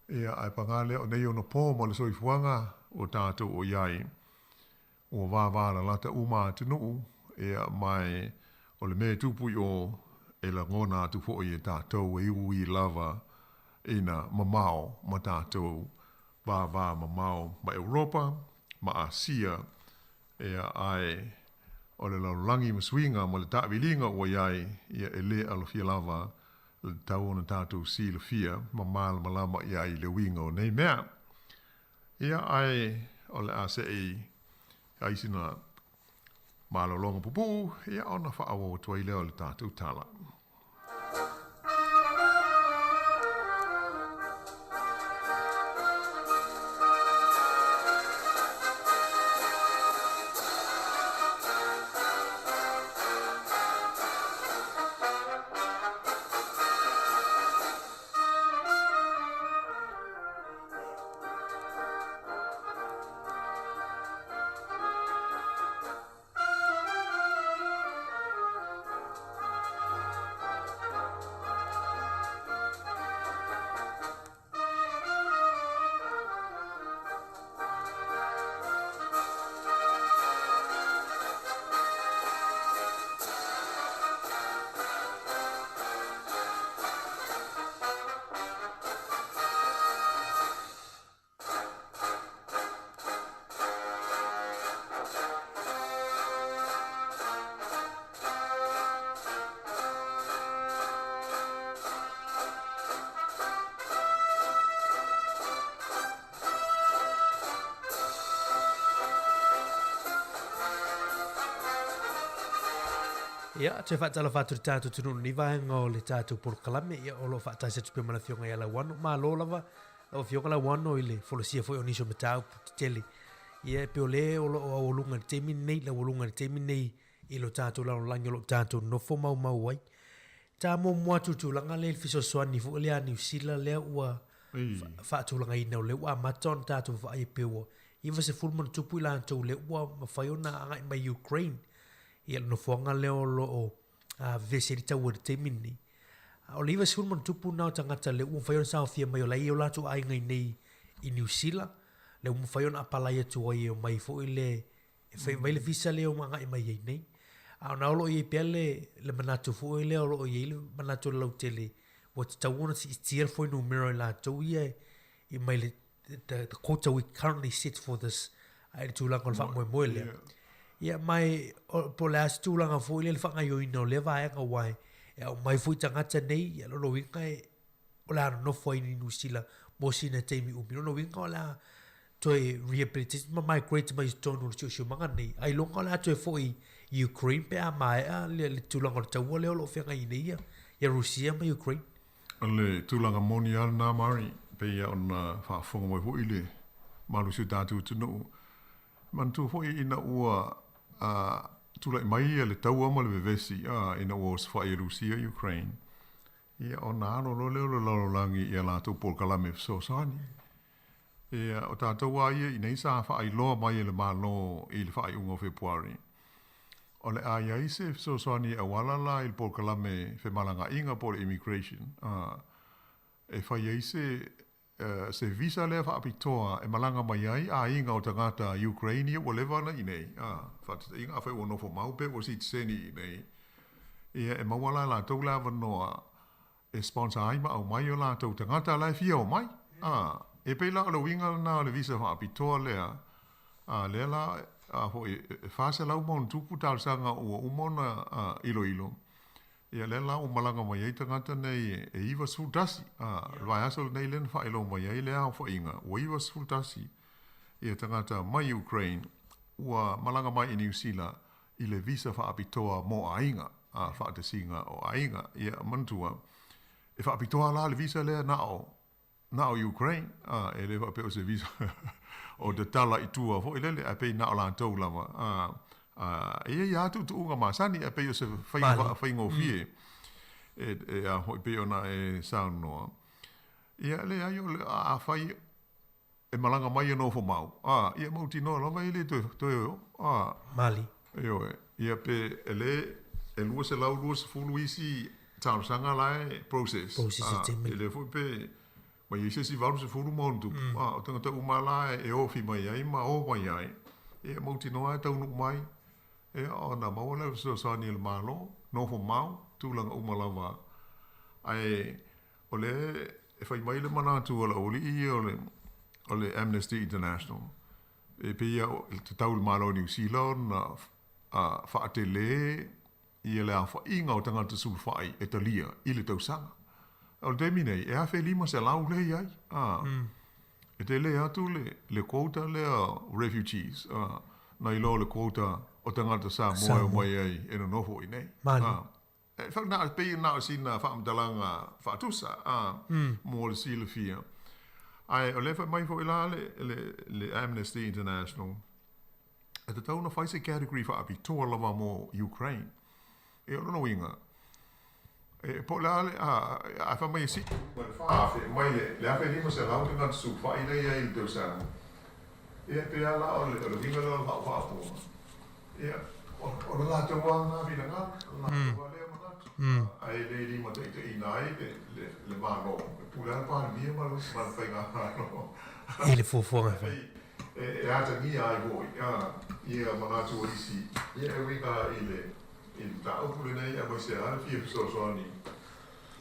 e ai pangale o nei ona pō ma le soifuanga o tātou o iai, o wāwāra lata uma tunu, e mai o le me tupu o e la ngona tu fo i tātou e ui lava ina mamao ma tātou wā mamao ma Europa, ma Asia, e ai o le laulangi ma swinga ma le tāwilinga o iai ia e le alofia lava le tau na tātou si le fia ma malama iai le winga o nei mea. Ia ai o le ase ai sina malolonga pupu, ia ona whaawo tuai leo le tātou tala. Ia, te whaatala whāturi tātou tunu ni vahenga o le tātou porokalame, ia o lo whaatai se tupe mana fionga ia la wano, mā lo lava, la fionga la wano i le wholosia fwoi o niso matau puti tele. Ia e peo le o lo o olunga ni teimi nei, la olunga ni teimi nei, i lo tātou la langi o lo tātou nofo mau wai. Tā mō mua tutulanga le fiso soani fo lea New Zealand lea ua whaatulanga ina o le ua maton tātou whaai peo. Iwa se fulmon tupu ila antou le ua mawhaiona angai mai Ukraine. Ia no fonga leo lo o veserita word temini. O liva sul mon tupu na tangata le un fayon sa ofia mai o lai o latu ai ngai nei i New Zealand. Le un fayon apalaya tu ai o mai fo ile e fai mai le visa leo manga mai ai nei. A na lo i pele le manatu fo ile o i le manatu lo tele. What tawona si tier fo numero la tu ia i mai le the quota we currently sit for this ai tu la kon fa mo le. Ia mai po le astulanga fo ile le whanga yo ino le vaenga wai. Ia mai fui tangata nei, ia lo winga e o la no foi ni Nusila mo sina teimi umi. No winga o la toi rehabilitation mai great mai tonu chu manga nei. Ai longa la toi foi Ukraine pe a mai a le tulanga ta wo le lo whenga i nei ia. Ia Rusia mai Ukraine. Ale tulanga moni ana mari pe ia ona whaafonga mai hui le malu si tātou tunu. Man tu hui ina ua tula mai le tau ama le vevesi ina ua whai Rusia, Ukraine. Ia ona alo lo leo le lalolangi ia lātou polkalame fsosani. Ia o tātou wa ia ina isa whai loa mai le malo i le whai unga Februari. O le aia ise fsosani a walala il polkalame fe malanga inga por immigration. E whai ise se visa lea whaapitoa e malanga mai ai a inga o tangata Ukraine o lewa na inei. Whata inga a whai o nofo maupe o si tseni inei. Ia e mawala la tau lawa noa e sponsor aima au mai o la tau tangata lai fia o mai. E peila o le winga na o le visa whaapitoa lea. Lea la ho e fase lau mon tupu tal sanga o umona ilo. Ia le la o malanga mai ai tangata nei e iwa sultasi. Vai asol nei len fa ilo mai ai lea fa inga. O iwa sultasi. Ia tangata mai Ukraine. Ua malanga mai i New Zealand. I le visa fa apitoa mo ainga. Fa te singa o ainga. Ia mantua. E fa apitoa la le visa lea na o Ukraine. E le fa peo se visa. O te tala i tua. Fo ilele a pei na o la tau lama. Ia atu tu unga masani a peo se whaingo fie a hoi peo na e sound noa. Ia le ai o le a whai e malanga mai no fo mau. Ia mauti no lava ile to yo. Mali. Ia pe e lua se lau lua se fulu isi tau sanga lai process. Ele foi pe mai ise si varu se fulu montu. O tangata umala e ofi mai ai ma o mai ai. Ia mauti no ai tau nuk mai. E o na maua so sani il malo no fo mau tulanga umalawa ai ole e fai mai le mana tu ola oli ole Amnesty International e pia te tau il malo New Zealand na fa atele i le fa inga o tanga te sulfai etalia i le tau sanga o demine e a fe lima se lau le ai e te le atu le quota le refugees na ilo le quota o tangata sa moe ai e no nofo i nei. Mani. E whak na pei na sina whaamtalanga whaatusa mo le sila fia. Ai o lefa mai fo ila le Amnesty International. E te tau na whaise category whaapi toa lava mo Ukraine. E o lono inga. E po la le a wha mai si. Mai le awhi lima se lau tingan su whai nei ai i tau sana. E pe ala o le winga lo whaapua. Ia, o la te wanga vina ngā, la te wale manatu. Ai le li ma te i nai le mano. Pule ala pāne mia ma whai ngā mano. I le fuafuanga. E ata ngi ai hoi, ia manatu o isi. Ia e winga i le ta upule nei a mai se ana fia fisosoani.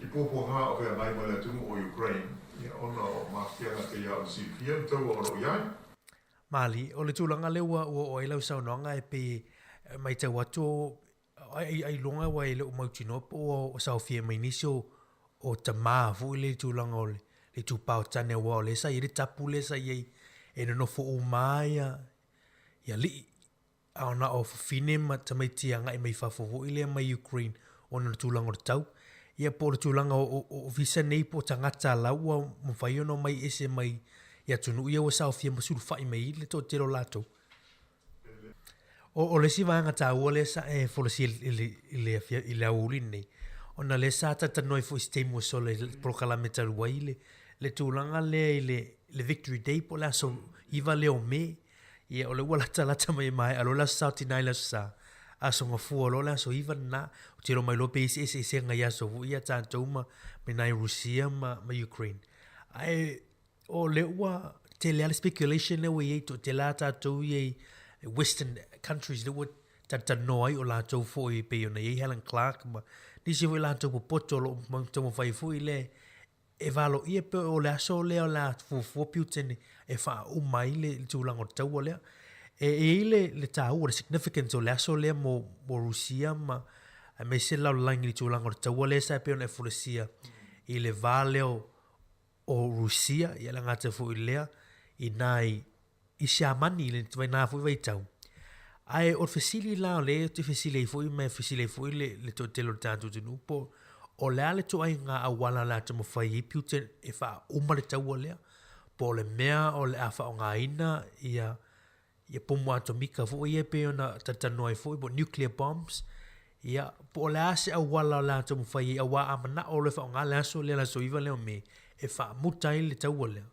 I popo ngā o whea nai mai le tumu o Ukraine. Ia ona o mafianga te ia o si fia tau o ro iai. Mali, o le tūlanga lewa o ilau saunoanga e pe mai tau atu ai longa wa ele o mautinopo o saufia mai niso o tamaa fu le tūlanga o le tūpao tane wa o le sa i le tapu le sa i e no fo o maia ia li a ona o fine ma tamai tianga i mai fafovo i le mai Ukraine o na tūlanga o tau ia po le tūlanga o visa nei po tangata laua mo whai ono mai ese mai ia tunu ia o saufia masuru fai mai le to tero lato o le si vanga ta o le sa e fo le si le auli nei ona le sa ta noi fo stemo so le proclamata ruile le tulanga le victory day po la so iva le o me ia o le wala tala mai alo la sauti nai la sa a so nga fu lo la so iva na o tero mai lo pe se nga ya so ia ta toma me nai Rusia ma Ukraine ai o le ua te le speculation le wei to te la tātou i western countries le ua tata noi o la tau fo i pe ona i Helen Clark ma nisi wei la tau poto lo tau mo fai fo i le e valo i e pe o le aso le o la fu piutene e fa o mai le tūlanga o tau o lea e le tau o le significance o le aso le mo Rusia ma me se lau langi le tūlanga o tau o le sa pe ona e fulesia i le vale o Rusia ia la ngata fu ilea i nai i siamani le tvai na fu vai tau ai o fesili la le te fesili fu i me fesili fu le to telo tanto de nupo o le ale tu ai ngā awala la te mawhai i piute e wha umare tau o lea. Po le mea o le a wha o ngā ina ia pomo atomika fu ia pe ona tatanoi fu i bo nuclear bombs. Ia po le ase awala la te mawhai i awa amana o le wha o ngā le aso le la so iwa leo me e wha mutai le tau o lea.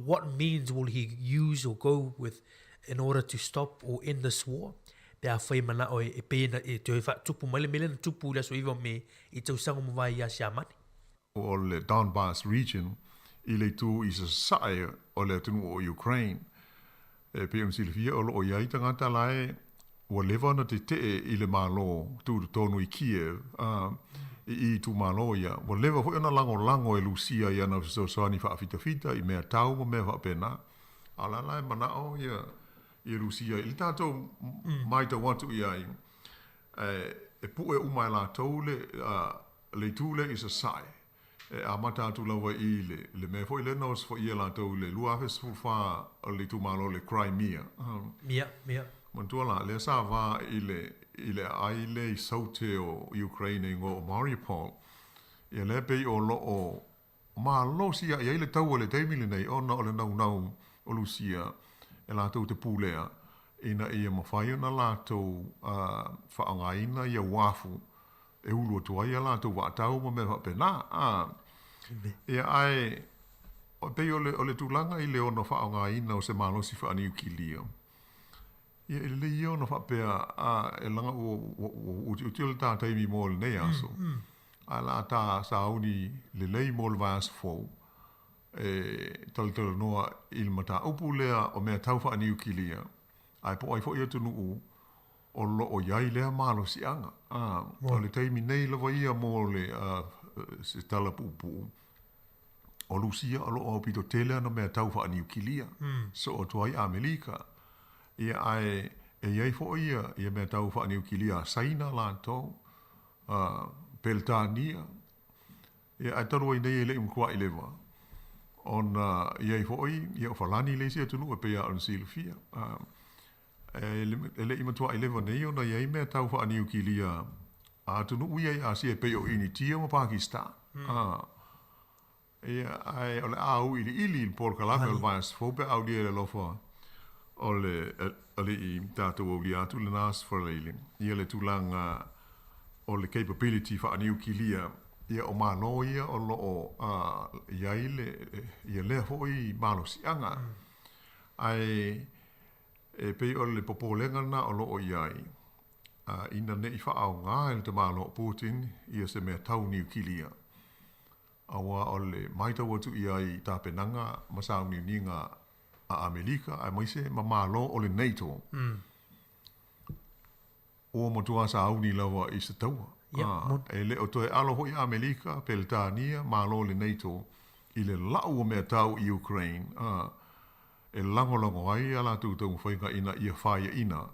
What means will he use or go with in order to stop or end this war? Pe a whai mana o e pēna e te wha tupu mele mele na tupu le so iwa me i tau sango mwai ia si amani. O le Donbass region, i le tu i sa sae o le tunu o Ukraine. E pe silfia o lo o iai tangata lae, o lewa na te i le malo, tu tonu i Kiev, i tu malo ia. O lewa hoi ana lango e Lucia ia na soani wha fita i mea tau mo mea wha pena. Ala lae mana o ia, i Lucia. I tātou mai ta watu iai, e pu e umai la tau le tūle i sa sae. A mata tu lawa i le me foi le nos foi la to le luafes fu fa le tu malo le Crimea. Mia. Montola le sa va ile ai le saute o Ukraine ngo Mariupol. E le pe o lo o ma lo sia ia le tau le temile nei ona o le nau o Lucia e la to te pulea ina ia ma fai na la to fa ngaina ia wafu e ulu tua ia la tu wa tau mo me va pena e ai o pe o le tulanga i le ono fa nga ina o se malo si fa ni ukilia e le io no fa pe e langa o util ta tai mi mol ne aso ala ta sa uni le lei mol vas fo e tal no il mata opulea o me tau fa ni ukilia ai po ai fo ia tu nu o lo o iai lea malo si anga. O le teimi nei lawa ia mo le se tala pupu. O Lucia o lo o pito tele no mea tau wha ni ukilia. So o tuai Amerika. Ia ai e iai fo ia mea tau wha ni ukilia saina lanto peltania. Ia ai taro i nei ele imkua i lewa. On iai fo ia o falani le sia tunu e pea on silfia. Ele imatua i lewa nei ona iai mea tau wha ni ukilia a tunu uiai a si e peo ini tia mo Pakistan. Ia ai ole au ili por kalame o vas fope au dia le lofa ole i tatu o lia tu le nas for leiling. Ia le tulanga o le capability wha ni ukilia ia o malo ia o lo o iai le hoi malo sianga. Ai e pe o le popolenga na o loo iai. Ina ne i whaau ngā ele te malo Putin ia se mea tau ni ukilia. Awa o le maita watu iai tā penanga masau ni ninga a Amerika ai maise ma malo o le NATO. O motua sa au ni lawa i se taua. E le o toe alo hoi Amerika peltania malo le NATO i le lau o mea tau i Ukraine. E lango ai ala tu tau whainga ina ia whaia ina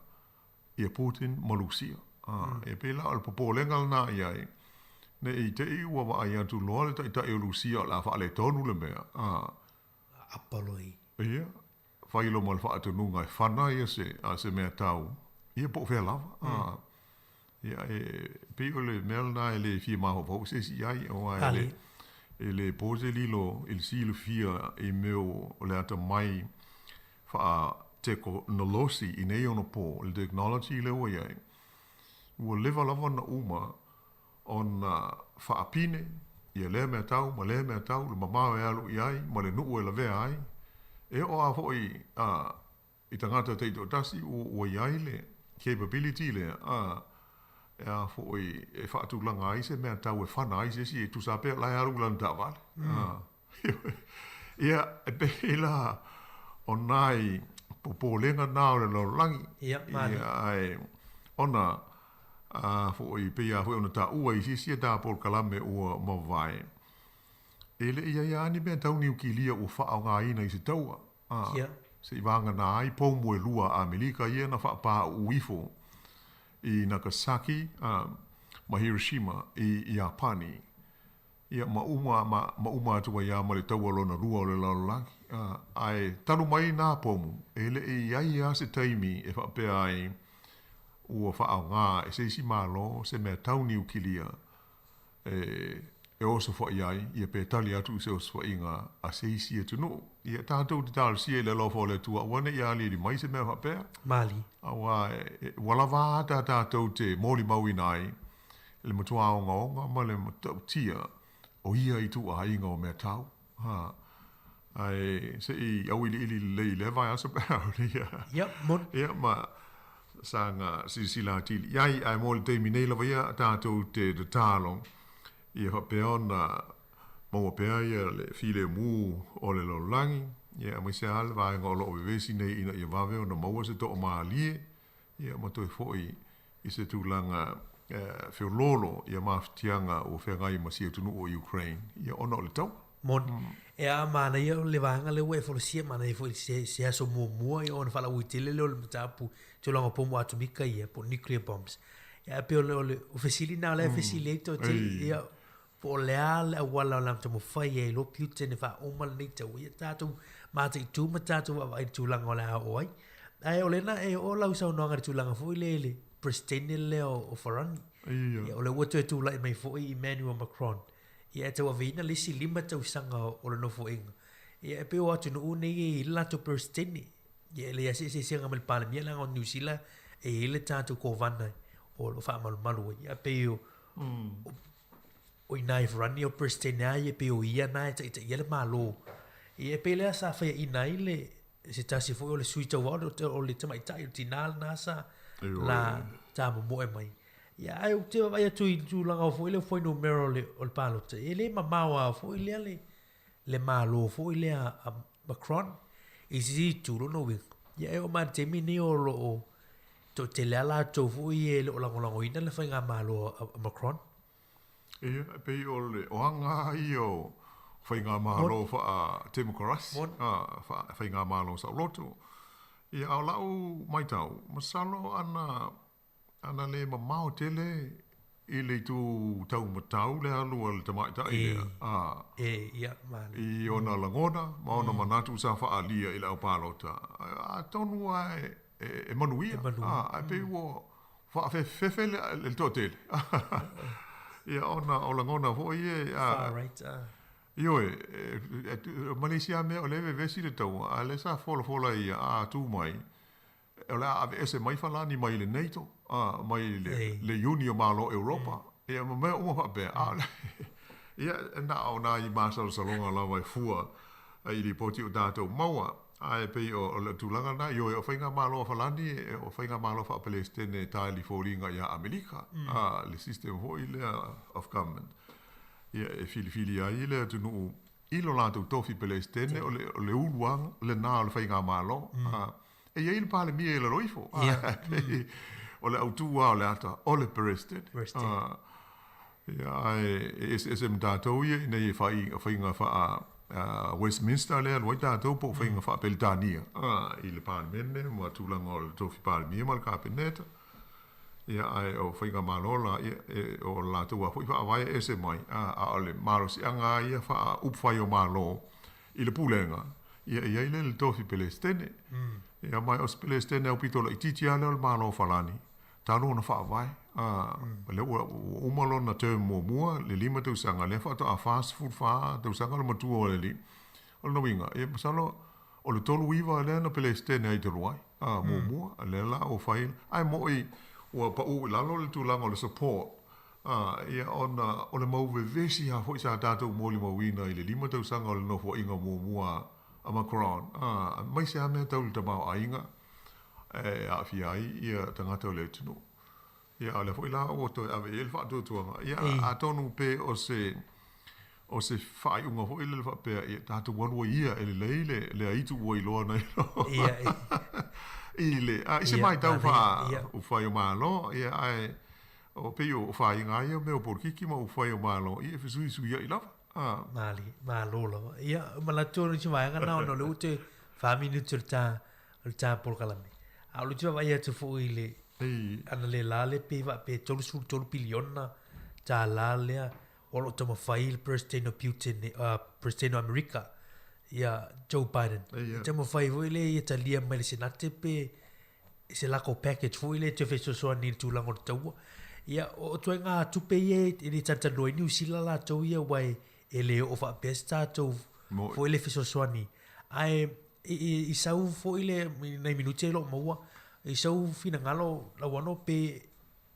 ia Putin malusia. E pela al popolengal na iai. Ne i te iua wa ai atu loa le ta e Lucia la wha le tonu le mea. Apaloi. Ia. Whailo mal wha atu nunga e whana ia se mea tau. Ia po whea lava. Ia pe o le mea na e le fia maho pau se si iai o ai le pose lilo il silo fia e meo o le ata mai fa technology i nei ono po, le technology le o iai. Ua lewa lava na uma on fa apine, ia le mea tau, le mamao e alu iai, ma le nuu e la vea ai. E o a foi i tangata teito tasi, ua iai le capability le, e a foi e fa atu langa ai se mea tau e whana ai se si e tu sape lai alu lan ta vale. Ia e pehila o nai popolenga nao le lo langi. Ia ai ona foi pea foi ona ta ua i si ta por kalame ua mawai. Ele ia ni mea tau ni ukilia ua wha ngā ina i se taua. Se i wanga na ai pou mue lua Amerika ia na wha pā uifo i Nagasaki, ma Hiroshima i Japani. Ia ma uma atua ia ma le taua lona lua o le lalolaki. Ai tanu mai nā pomu, ele e iai a se taimi e whapea ai ua whaau ngā e se isi malo se mea tau ni ukilia e oso fo iai ia pe tali atu se oso fo inga a seisi e tunu ia tātou te tālu sie le lofo le tua wane ia li mai se mea whapea Mali awa wala vāta tātou te mōli maui nai le matua aonga onga ma le matau tia o ia i tu a inga o mea tau ai se i au ili lei le vai asa pēr ia mon ia ma sanga sila tili iai ai mōli te minei lava ia tātou te tālong ia whapea ona maua pea ia le file mu o le lolangi ia mai se ale vai ngolo o vevesi nei ina ia vave ona maua se to o maalie ia matoi foi i se tūlanga whiololo ia mawhitianga o whengai masia tunu o Ukraine ia ona o le tau mon e a mana ia le vanga le we folosia mana i foi se aso mua ia ona fala uitile le o le matapu tūlanga pomo atomika ia po nuclear bombs ia pe o fesili na le fesili to ia po leal a wala lam to mo fai e lo piute ne fa o mal ni te wi tatu ma te tu matatu wa i tu langa la oi ai o le na e o la usa no ngar tu langa foi le president le o foran ia o le woto tu la mai foi Emmanuel Macron ia te wa vina le si lima tu sanga o le no foi ia pe o tu no nei la to president ia le se ngamel pa le la on New Zealand e le tatu ko vana o lo fa malu ia pe o o inai frani o prestena e pe o ia nai te ia le malo e pe le sa fa inai le se tasi fo le suita wa o le tama tai tinal nasa la tamo mo e mai ia ai o te vai tu langa fo le fo no mero le o palo te ele mama wa fo le malo fo le a Macron isi tu no wi ia o ma te mini o lo to te la to fo e lo la ina le fa nga malo a Macron ia pe o le oanga i o whainga mahalo wha a Democrats whainga mahalo sa loto ia au lau mai tau masalo ana le mamao tele i le tu tau matau le alu al te mai ta ia mani i ona langona ma ona manatu sa wha a lia i le au palota a tonu ai e manuia a pe o wha a fefe le totele ia ona o langona fo ia far right io Malaysia me o leve vesi le tau a le sa fola ia a tu mai o la ave ese mai falani mai le NATO mai le Union malo Europa ia me o fa be ia na ona i masal salonga la vai fua ai li poti o dato maua ai pe o le tulanga na io o fainga malo falani o fainga malo fa Palestine tali foringa ia Amerika le system ho ile of government ia e fili ai le tu no ilo la tu tofi Palestine o le uluang le na le fainga malo e ia il pale mi le roifo o le autua o le ata o le Palestine ia e mdato ia nei fainga fa Westminster le lo dato po fainga fa Beltania il parlamento mo tulanga o tofi palmi mal cabinet ia ai o fainga malola o la tua foi fa vai ese mai a le malos anga ia fa upfai o malo il pulenga ia ile tofi Palestine ia mai os Palestine o pitolo ititia le malo falani talo na fa vai le o malo na te mo le lima tu sanga le fa to a fast food fa tu sanga le matu o le li o no winga e salo o le tolu wiva le na Palestine ai te ruai mo le la o fail ai mo i o pa o la lo le tu langa le support ia ona o le mau vesi ha foi sa tatu mo li mo wina i le lima tu sanga le no fo inga mo a Macron mai se ame tau le tamau ainga a fiai ia tangata o le tunu ia le foi la o to ave el fa tu ia a tonu pe o se fai unga foi le fa pe ia tatu one ia ele le ai tu wo ilo na ia ile se mai tau fa o fai o malo ia ai o pe o fai nga ia me o porkiki ma o fai o malo ia fisu ia ila mali malo ia malato ni vai nga no le ute fa minuto ta por calame a lu tua vai tu fo ile ana le lale pe va pe tolu biliona ta lale o lo toma file president of Putin president of America ia Joe Biden tamo fai ile Italia mai senate pe se la ko package fo ile te feso so ni tu lango tau Ia o toi ngā tupe e ni tantanoi ni usila la tau ia wai e le o wha pesta tau fo ele fiso soani. Ai i sau fo ele nei minuti e lo maua i sau fina ngalo la wano pe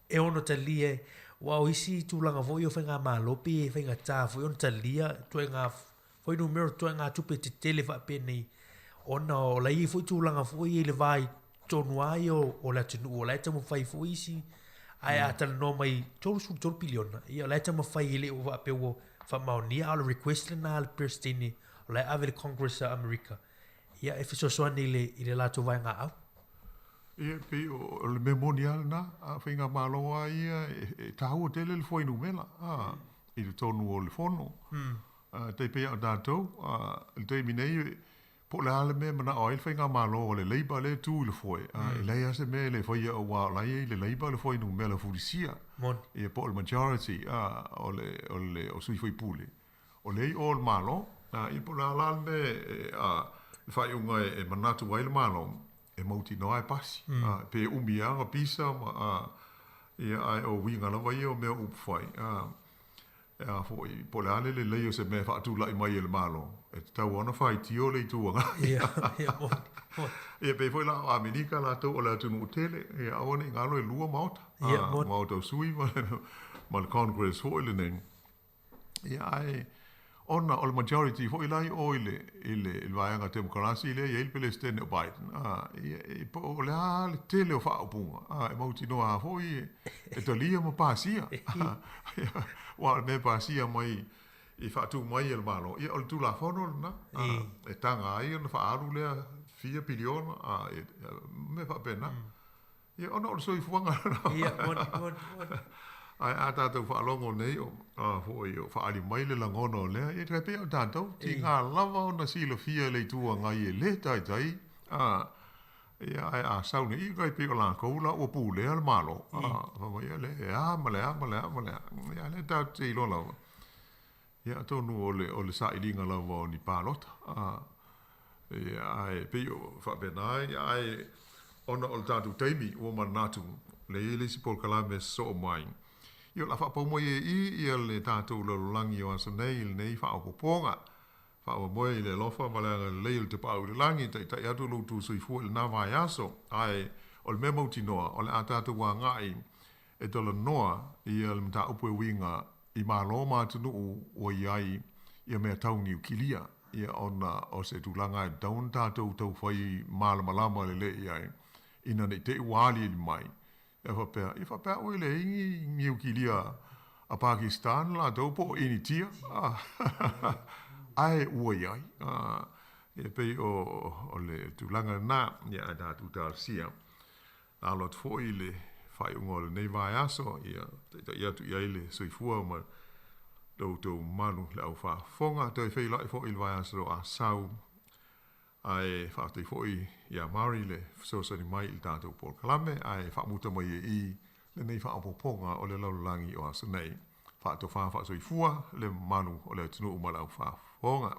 e ono talia wa o isi tūlanga fo i o whainga malopi e whainga tā fo i ono talia toi ngā fo i numero toi ngā tupe te tele wha pe nei ona o lai fo i tūlanga fo i le vai tonu ai o la tunu o lai tamu whai fo isi ai atala no mai tolu piliona ia lai tamu whai ele o wha pe o wha maonia ala request le nā le Pristini o lai ave le Congress a America ia e fiso soani i le lato vai ngā au. Ia pe o le memorial na a whainga maloa ia e tahu o tele le foi numela i le tonu o le fono. Te pe o tātou le te minei po le ale me mana o il whainga maloa o le leiba le tū le foi. E lei ase me le foi o wa lai le leiba le foi numela furisia. Ia po le majority o sui foi pule. O lei o le malo i po le ale me le whai unga e manatu wai le malo. E mauti no ai pasi. Pe umianga pisa ia ai o winga lava ia o mea upwhai. E fo i pole ale le leo se mea whaatula i mai ele malo. E tau ana whai tio le i tuanga. Ia pe fo i la o Amerika la tau o la tunu utele. Ia awane i ngalo e lua maota. Maota o sui ma le Congress fo i le neng. Ia ai ona o le majority fo i lai o ile vaianga demokrasi ile i Palestine o Biden. I po o le ale tele o whaapunga. E mauti noa fo i e talia ma pasia. Wa me pasia mai i whaatu mai el malo. I o le tula whono na. E tanga ai na whaaru lea 4 biliona. Me whaapena. I ona o le soi fuanga. Ai a tātou whaalongo nei o fo i o whaari mai le langono lea. E tre peo tātou, ti ngā lava o na silo fia le tua ngai e le tai tai. Ia ai a saune i gai peo la koula o pū lea le malo. Whamai le malea. Ia le tātou te ilo lava. Ia tonu o le sa ilinga lava o ni pālota. Ia ai peo whapenai. Ia ai ona o le tātou teimi o manatu. Le ele si pol kalame so mai. Io la fa po mo i le tātou le langi o asa nei nei fa o poponga. Fa o mo le lofa ma le leil te pau le langi te atu lo tu sui fu le nava yaso. Ai o le memo tinoa o le tātou wa ngai e to le noa i le mta upo winga i maloma tunu o iai i me tau ni kilia. Ia ona o se tu langa down tātou tau fai malama le iai. Ina nei te wali mai. I whapea oi le ingi ngiu ki lia a Pakistan la taupo ini tia. Ai uai ai. E pei o le tūlanga nā, ia a tātou tāsia. Alot fo i le whai ungo le nei vai aso, ia tu iai le soifua ma tau manu le au whafonga. Toi whai lai fo i le vai aso a sau. Ai whaatei foi ia Mari le sosani mai il tātou Paul Kalame, ai whaamuta mai i le nei whaapoponga o le laulangi o asa nei. Whaato whaafasoi fua le manu o le tunu umalau whaafonga.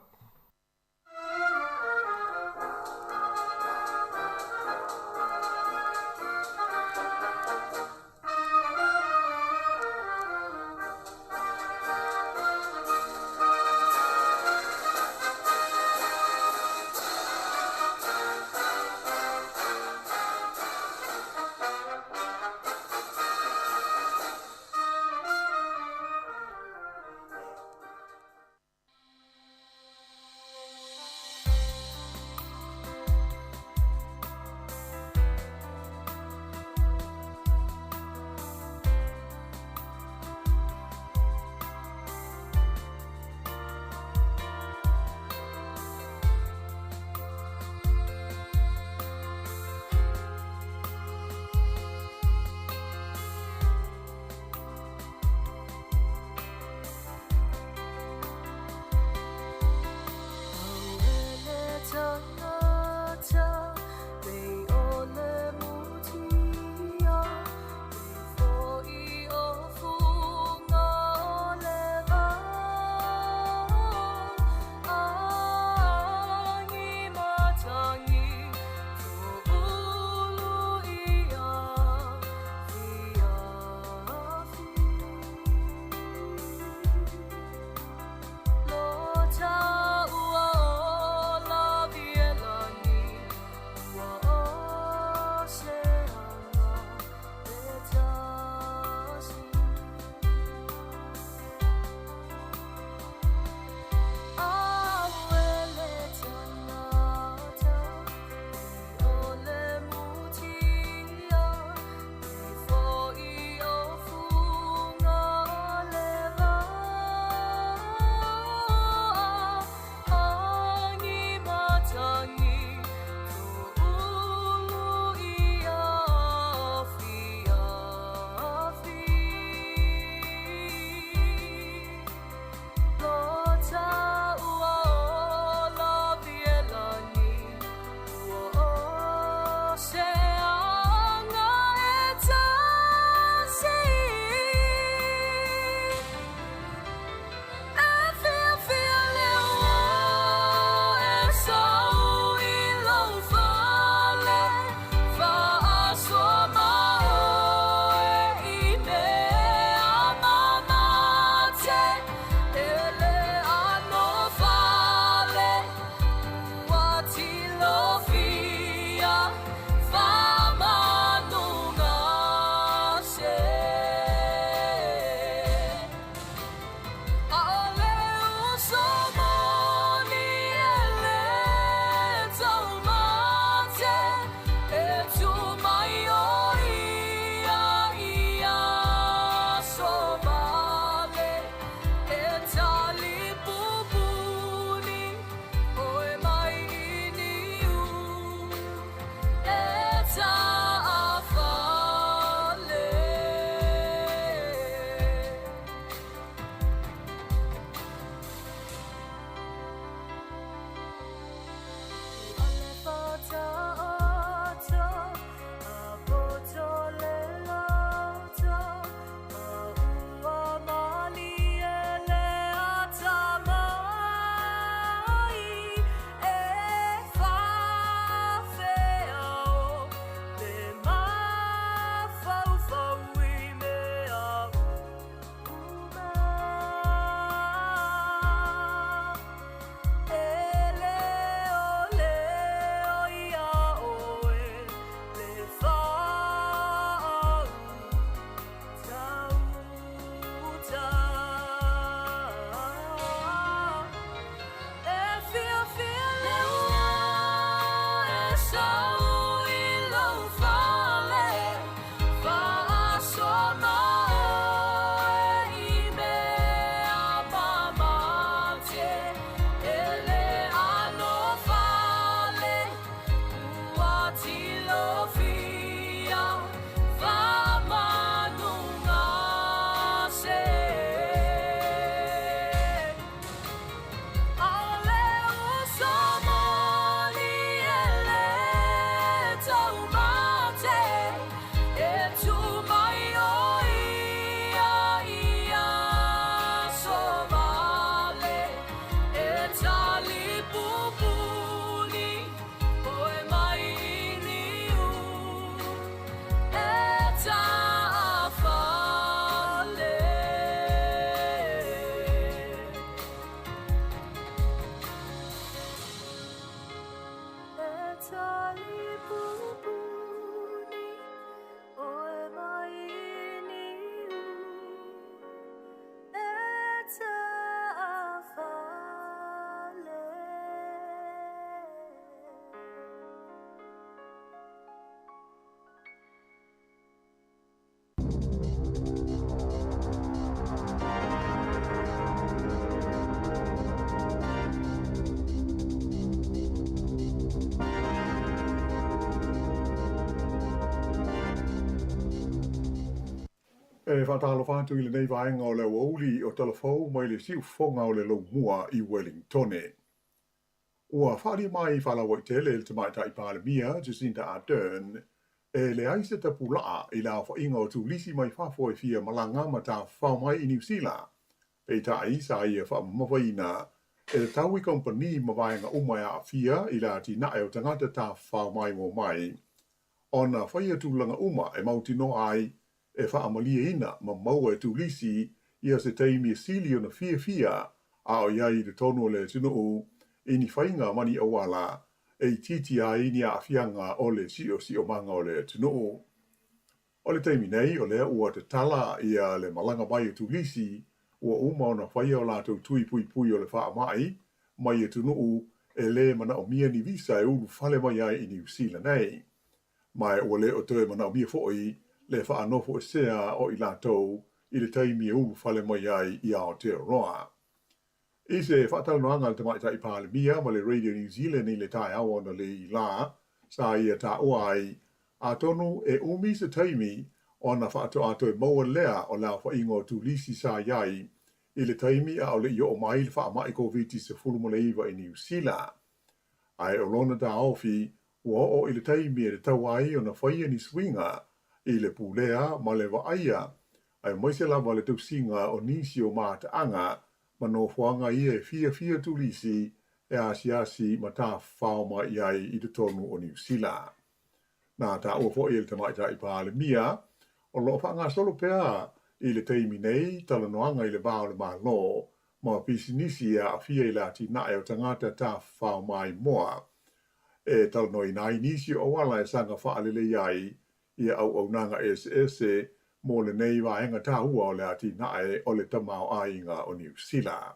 Whatalo whantu i le nei vaenga o le wauli o telefou mai le siu fonga o le lo mua i Wellington. Ua whari mai whala wai tele le tamaita i pāle mia, Jacinda Ardern, le aise te pulaa i la whainga o tūlisi mai whafo e fia malanga ma tā whao mai i New Zealand. Pei tā isa i e wha mawaina, le taui kompani ma vaenga umai a fia i la ti nae o tangata tā whao mai mo mai. Ona whaia tūlanga uma e mautino ai, e whaamalia ina ma maua e tūlisi ia se teimi e sili o na fia a o iai de tono le tunu i ni whainga mani awala e titi a ini a fianga o le si o manga o le tunu. O le teimi nei o lea ua te tala ia le malanga mai e tūlisi ua uma o na whaia o lātou tui pui o le wha mai e tunu e le mana o mia ni visa e ulu whale mai ai i New Zealand nei. Mai ua le o toe mana o mia fo'i le whaanofo e sea o i lātou i le taimi e ulu whale mai ai i Aotearoa. I se whaataunoanga le tamaita i pāle mia ma le Radio New Zealand i le tai awa na le i la, sa ia tā oai, a tonu e umi se taimi o na whaato e maua lea o la whaingo tūlisi sa iai i le taimi a o le i o mai le whaamai COVID se fulumo le iwa i New Zealand. Ai o lona tā ofi, ua o i le taimi e le tauai o na whaia ni swinga i le pulea ma le waaia, ai moise lava le tausinga o nisi o mātaanga, ma no whanga ia e fia tūlisi e asiasi ma tā whaoma iai i te tonu o New Zealand. Nā tā ua fo i le tamaita i pāle mia, o lo whanga solo pēa i le teimi nei, tala noanga i le bāo le mālo, ma pisinisi a fia i la ti nae o tangata tā whaoma i moa. E tala no i nai nisi o wala e sanga whaalele iai, ia au nanga SS mo le nei waenga tā ua o le ati nae o le tamau ainga o New Zealand.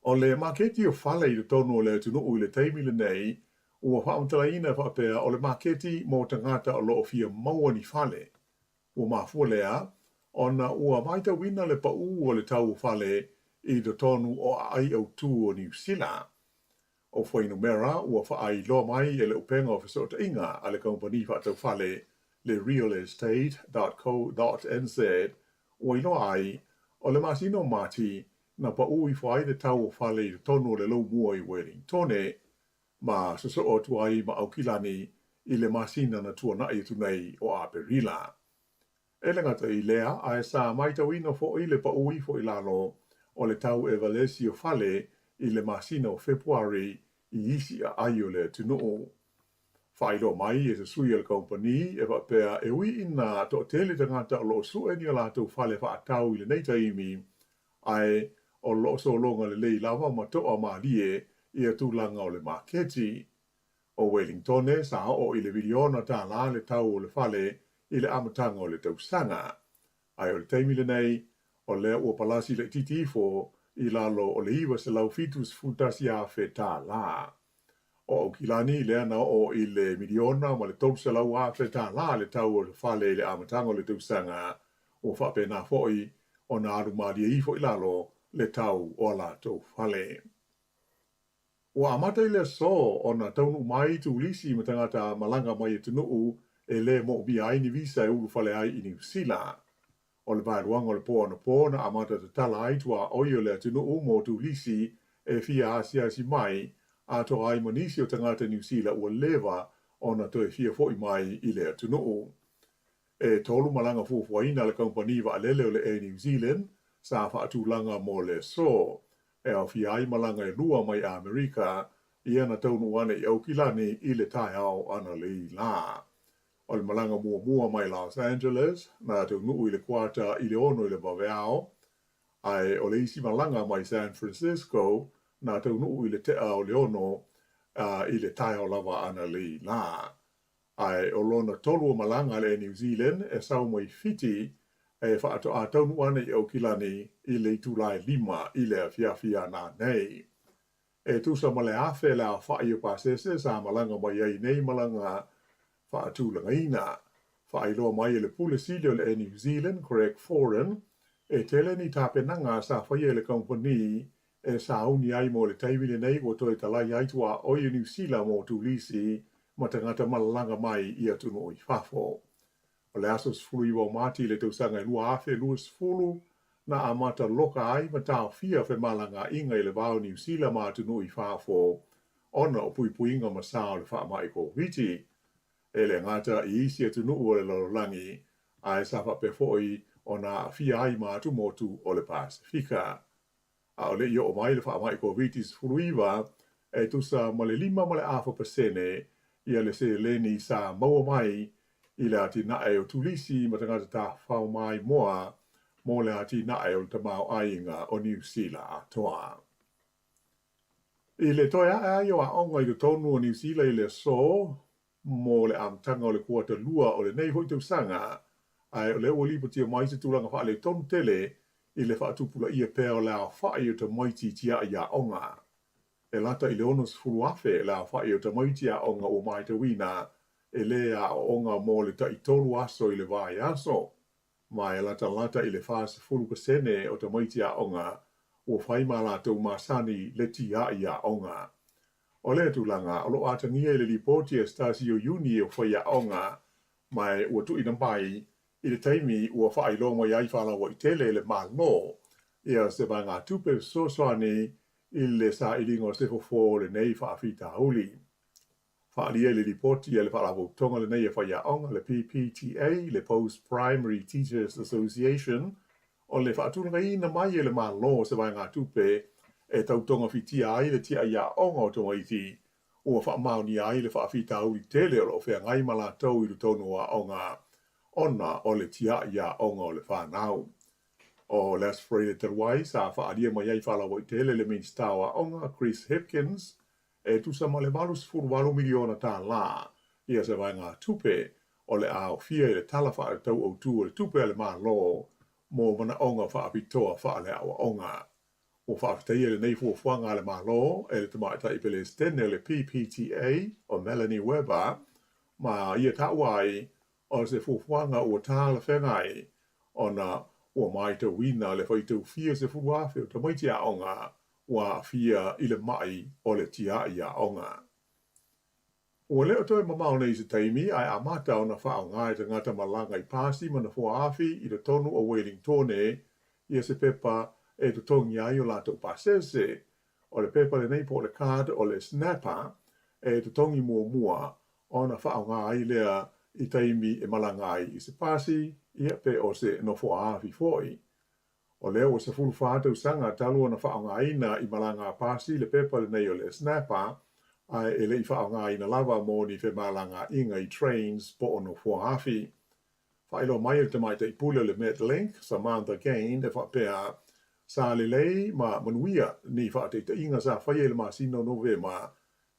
O le maketi o whale i le tonu o le tunu i le teimi le nei, ua whaamtala ina whapea o le maketi mo tangata o loo fia maua ni whale. Ua mafua lea, ona ua maita wina le pau o le tau whale i le tonu o ai au tū o New Zealand. O whainu mera, ua whaai loa mai e le upenga o whasota inga a le kompani whaatau whale le realestate.co.nz ua inoa ai o le masino mati na pa ui whai le tau o whale i tonu le lau mua i Wellington ma soso o tuai ma aukilani i le masina na tua na i tunei o Aperila. E le ngata i lea a e sa maita wino fo i le pa ui fo i lalo o le tau e valesi o whale i le masina o Februari i isi a ai o le tunu. Whairo mai e se sui al kompani e wapea e ui ina to tele tangata o lo su eni o lātou whale whaatau i le nei taimi ai o lo so longa le lei lava ma toa maalie i a tūlanga o le maketi. O Wellington sa o i le viliona tā la le tau o le whale i le amatanga o le tausanga. Ai o le taimi le nei o le ua palasi le titifo i lalo o le iwa se lau fitus futasi a fe tā la. O kilani le ana o i le miliona ma le tau se lau a fe tā la le tau o le whale i le amatanga o le tausanga o whapena foi o na arumaria i fo i lalo le tau o la tau whale. O amata i le so o na taunu mai tu lisi ma tangata malanga mai e tunuu e le mo bi ai ni visa e ulu whale ai i New Zealand. O le vairuanga o le pō na amata te tala ai tua oio le tunuu mo tu lisi e fia asiasi mai a to ai manisi o tangata New Zealand ua lewa o na toe fia foi mai i le tunuu. E tolu malanga fufuaina le kompani wa alele o le e New Zealand sa whaatulanga mo le so. E au fia ai malanga e lua mai a Amerika i ana taunu ane i aukilani i le tai au ana le la. O le malanga mua mai Los Angeles, na taunu i le kuata i le ono i le Baveao, ai o le isi malanga mai San Francisco, na taunu i le tea o le ono i le tai au lava ana le la. Ai o lona tolu malanga le New Zealand e sau mai fiti e whaato a taunu ane i aukilani i le tulai 5 i le fia nā nei. E tusa ma le afe le a whaai o pasese sa malanga mai ai nei malanga whaatulanga ina. Whaailoa mai le pule silio le New Zealand, Craig Foran, e tele ni tāpenanga sa whaia le kompani e sa uni ai mo le taimile nei o toi talai aitua o i New Zealand mo tu lisi ma tangata malanga mai i atunu o i whafo. O le aso sfulu i wa mati le tausanga i lua afe lua sfulu na amata loka ai ma tau fia fe malanga inga i le vau New Zealand ma atunu i whaafo ona o pui puinga ma sao le wha mai ko viti. E le ngata i isi atunu o le lololangi a e safa pe foi ona fia ai ma atu motu o le Pasifika. A o le i o mai le wha mai ko viti sfulu iwa e tusa ma le 5% ia le se leni sa maua mai i le ati na e o tulisi ma tangata ta whao mai moa mo le ati na e o tamau ainga o New Zealand atoa. I le toia a yo a onga i le tonu o New Zealand i le so mo le amtanga o le kuata lua o le nei hoi tausanga ai o le o lipo tia mai se tulanga wha le tonu tele i le whaatupula ia pēo le a whai o ta moiti tia i a onga. E lata i le onus furu afe le a whai o ta moiti a onga o mai te wina e le a onga mo le ta i tolu aso i le vai aso. Ma e lata i le fase furu kasene o ta moiti a onga o whaima la tau masani le tia i a onga. O le tulanga, o lo atangia i le lipoti e Stasio Uni o whai a onga, mai ua tu ina mai i le taimi ua whai longa i aifala wa i tele le malo, ia se vai ngā tupe sosoani i le sa ilingo se fo le nei whaafita uli. Whaalia le lipoti e le whaalawo tonga le nei e whai a onga le PPTA, le Post Primary Teachers Association, o le whaatunga ina mai e le malo se vai ngā tupe e tautonga fitia ai le tia ia onga o tonga iti, ua whaamauni ai le whaafita uli tele o lo whea ngai mala tau i le tonu a onga, ona o le tia ia onga o le whanau. O Les Freire Terwai, sa whaalia mai ai whalawa i tele le minstawa onga Chris Hipkins, e tusa ma le malus 4 miliona tā la, ia se vai ngā tupe o le ao fia i le tala wha tau o tu o le tupe le malo, mo mana onga whaapitoa wha le awa onga. O whaafitaia le nei fuafuanga le malo, e le tamaita i pele stene le PPTA o Melanie Weber, ma ia tauai o se fuafuanga o tā le whengai, ona o mai te wina le whaitau fia se fuafe o tamaiti a onga, wa fia i le mai o le tia i a onga. O leo toi mamau nei se taimi, ai amata o na whao ngai te ngata malanga i pasi mana fuaafi i le tonu o Wellingtone, ia se pepa e tu tongi ai o lato pasese, o le pepa le nei po le card o le snapper, e tu tongi mua o na whao ngai lea i taimi e malangai i se pasi, ia pe o se no fuaafi foi. O leo o se fulu whātau sanga talua na whaongaina i malanga pasi le pepa le nei o le snapper, ai e le i whaongaina lava mō ni whe malanga inga i trains po ono fuahafi. Whaelo mai o te mai te ipule le Metlink, Samantha Gain, e whapea sa le lei ma manuia ni whaate te inga sa whaie le masino novema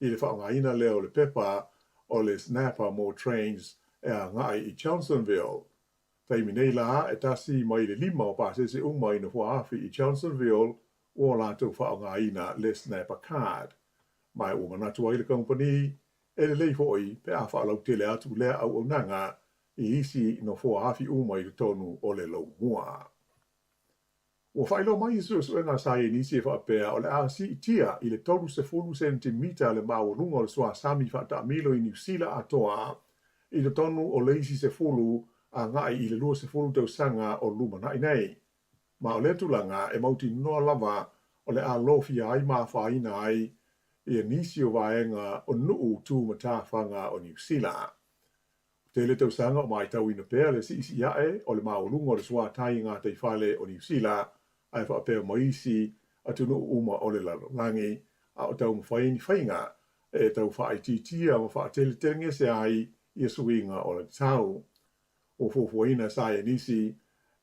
i le whaongaina leo le pepa o le snapper mō trains e a ngai i Johnsonville. Taimi nei la e tasi mai le 5 o pasese umai na fuahafi i Johnsonville o lātou whaongaina le snapper card. Mai o manatu ai le company, e le lei foi pe a whaalau tele atu lea au au nanga i isi no fuahafi umai le tonu o le lau mua. O whailo mai isu suenga sa e nisi e whaapea o le a si itia i le tolu se 4 centimeter le maurunga o le sua sami whaata milo i New Zealand atoa i le tonu o le isi se 4 a ngai i le lua se 4 tau sanga o luma nai nei. Ma o le tulanga e mauti noa lava o le a lofia ai maa whaina ai i a nisi o vaenga o nuu tū matawhanga o New Zealand. Te le tau sanga o mai tau ina pēr le si isi iae o le maurunga o le sua tai ngā te whale o New Zealand ai whaapea maisi atunu uma o le lalangi a o tau mwhaini whainga e tau whaititia ma whaatele tenge se ai i a suinga o le tau. O fuafuaina sa e nisi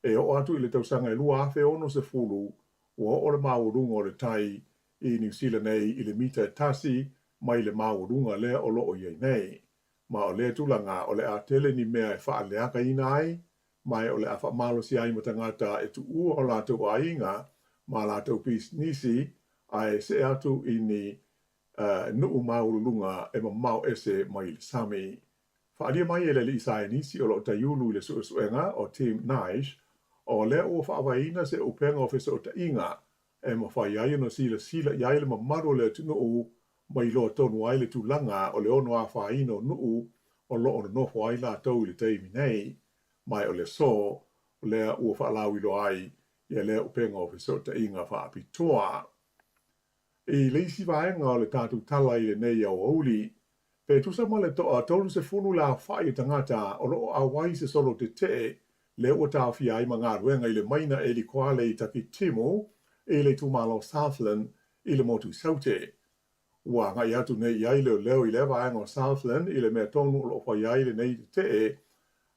e o atu i le tau sanga e lua afe ono se fulu o le maurunga o le tai i New Zealand nei i le mita tasi mai le maurunga lea o loo iei nei. Ma o le tulanga o le a tele ni mea e wha leaka ina ai, mai o le a wha malo si ai matangata e tu ua o lātou a inga, ma lātou pis nisi ai se atu i ni nuu maurunga e ma mau ese mai le sami. Whaalia mai e le li sa e nisi o lo taiulu le suenga o Tim Naish, o le o whaawaina se upenga o fesa o ta inga, e ma whai ai no sila iai le mamaro le tunu o mai lo tonu ai le tūlanga o le ono a whaina o nuu o lo ono nofo ai la tau le teimi nei. mai o le so, o lea ua whaalau ilo ai, ia lea upenga o fiso ta inga whaapitoa. E leisi vaenga o le tātou tala i le nei au auli, pe tusa ma le toa tolu se funu la whai tangata o loo a wai se solo te le ua tā fia ai ma ngā ruenga i le maina e li koale i taki timo, e le tūmalo Southland i le motu saute. Ua ngai atu nei iai leo i le vaenga o Southland i le mea tonu o loo whai ai le nei te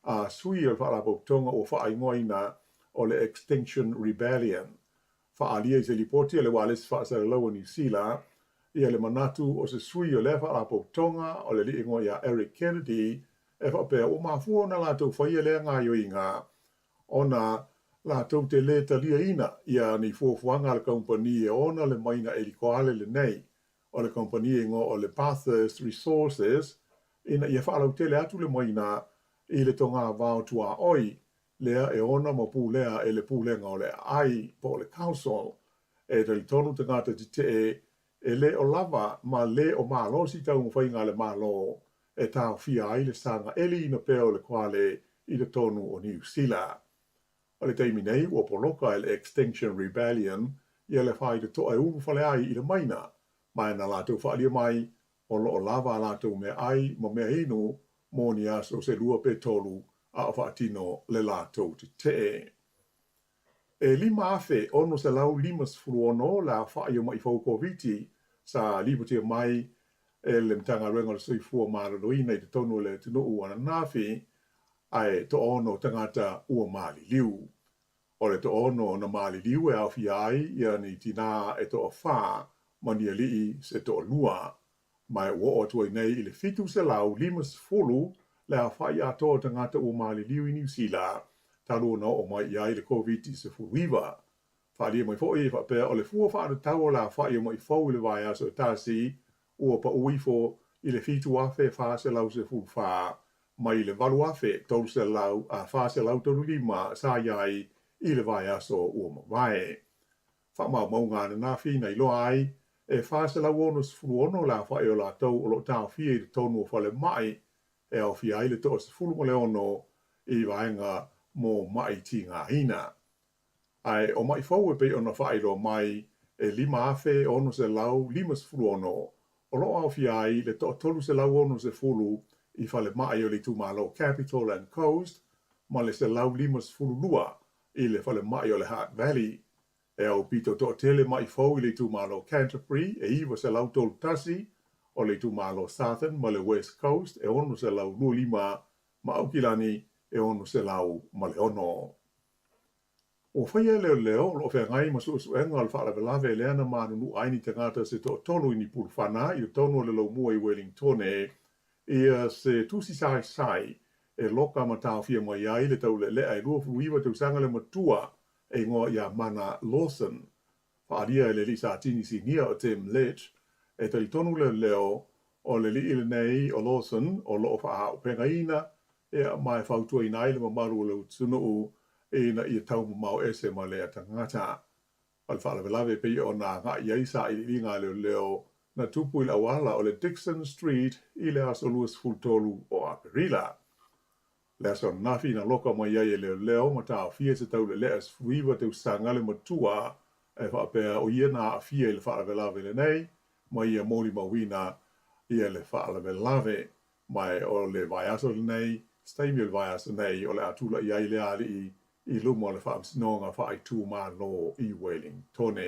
a sui o whaarapotonga o whaingoina o le Extinction Rebellion. Whaalia i se lipoti le wales whaasaralaua New Zealand, ia le manatu o se sui o le whaarapotonga o le liingo ia Eric Kennedy, e whapea o mafua na lātou whaia lea ngā yoinga, ona lātou te le talia ina ia ni fuafuanga le kompani e ona le maina e li koale le nei, o le kompani e ngo o le Bathurst Resources, ina ia whaalau tele atu le maina i le tonga vau tua oi, lea e ona mo pūlea e le pūlenga o le ai po le council, e te li tonu te ngata te e le o lava ma le o malo si tau mwhainga le malo, e tau fia ai le sanga eli ina peo le kwale i le tonu o New Zealand. O le teimi nei, ua poloka e le Extinction Rebellion, ia le whai te toa e umu whale ai i le maina, mai na lātou whaalia mai, o lo o lava lātou mea ai, mo mea inu, mo ni aso se lua pe tolu, a o whaatino le lātou te. E lima afe, ono se lau limas furuono, la whaio mai whaukoviti, sa liputia mai, e le mtanga renga le soifua maranoina i te tonu le tunu uana nafi, ai to ono tangata ua mali liu. O le to ono na mali liu e awhi ai, ia ni tina e to o wha, mani alii se to o lua. Mai ua o tuai nei i le fitu se lau limas fulu, le a whai ato tangata ua mali liu i New Zealand, talo na o mai iai le COVID se furuiva. Whaalia mai fo e whapea o le fua whaana tau la whai o mai fau i le vai aso tasi, ua pa uifo i le fitu afe wha se lau se fulu wha, mai le valu afe tolu se lau a wha se lau tolu lima sa iai i le vai aso ua mawai. Wha mau maunga na na whina i loa ai, e wha se lau ono se fulu ono la wha e o la tau o lo tau fia i le tonu o whale mai, e au fia ai le toa se fulu mo le ono i vaenga mo mai ti ngā hina. Ai o mai fau e pe ona wha ilo mai e lima afe ono se lau lima se fulu ono, o lo au fia ai le toa tolu se lau ono se fulu i whale mai o le tūmalo Capital and Coast, ma le se lau lima se fulu lua i le whale mai o le Heart Valley, e au pito toa tele mai fau i le tūmalo Canterbury, e iwa se lau tolu tasi, o le tūmalo Southern ma le West Coast, e ono se lau lua lima, ma au kilani e ono se lau ma le ono. O whaia leo, lo whea ngai masu enga al whaala velave leana manunu aini te ngata se to tonu ini pulwhana, i tonu le lau mua i Wellington ia se tusi sai, e loka ma tau fia mai ai le tau le lea e lua fuiwa tau sanga le matua e ngoa ia Mana Lawson. Whaaria e le li sa tini si nia o Tim Lech, e tali tonu le leo o le li ile nei o Lawson o loo wha penga ina, e mai whautua ina ile ma maru le utsunu e na ia tau mau ese ma lea tangata. Al whaala velave pe o na ngā iaisa i li ngā leo na tupu i la wala o le Dixon Street i le aso luas fultolu o Aperila. Le aso nafi na loka mai ia leo ma tā fia se tau le leas fuiwa te usangale matua e whaapea o ia na fia i le whaala velave le nei, ma ia mōli mawina ia le whaala velave mai o le vai aso le nei, staimi o le vai aso nei o le atula ia i le ali i lumo le whaamsinonga whaai tū mā no i Wellington.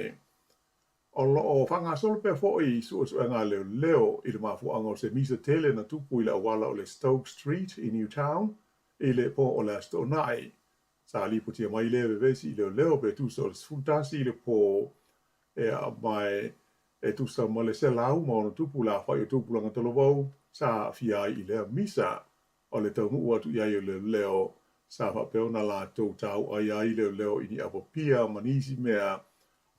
O loo whanga solo pe fo i suenga leo i le mafuanga o se misa tele na tupu i le awala o le Stoke Street i Newtown, i le po o le Astonai. Sa liputia mai lewe vesi i leo pe tusa o le sfutasi i le po e mai e tusa ma le selau ma ono tupu la whai o tupu langa tolovau sa fia i le misa o le tau mua tu iai o leo sa whapeo na la tau ai leo i ni apopia manisi mea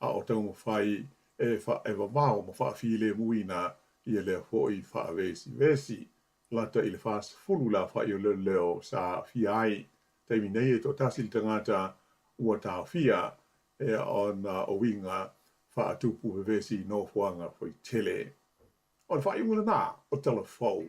a o tau mawhai e wawao ma whaafile muina i leo hoi whaavesi. Lata i le whaas fulu la whai o leo sa fiai. Teimi nei e to tasil tangata ua tau fia e ona o winga whaatupu vesi no whanga fwoi tele. O le whai ungula nā o telefou.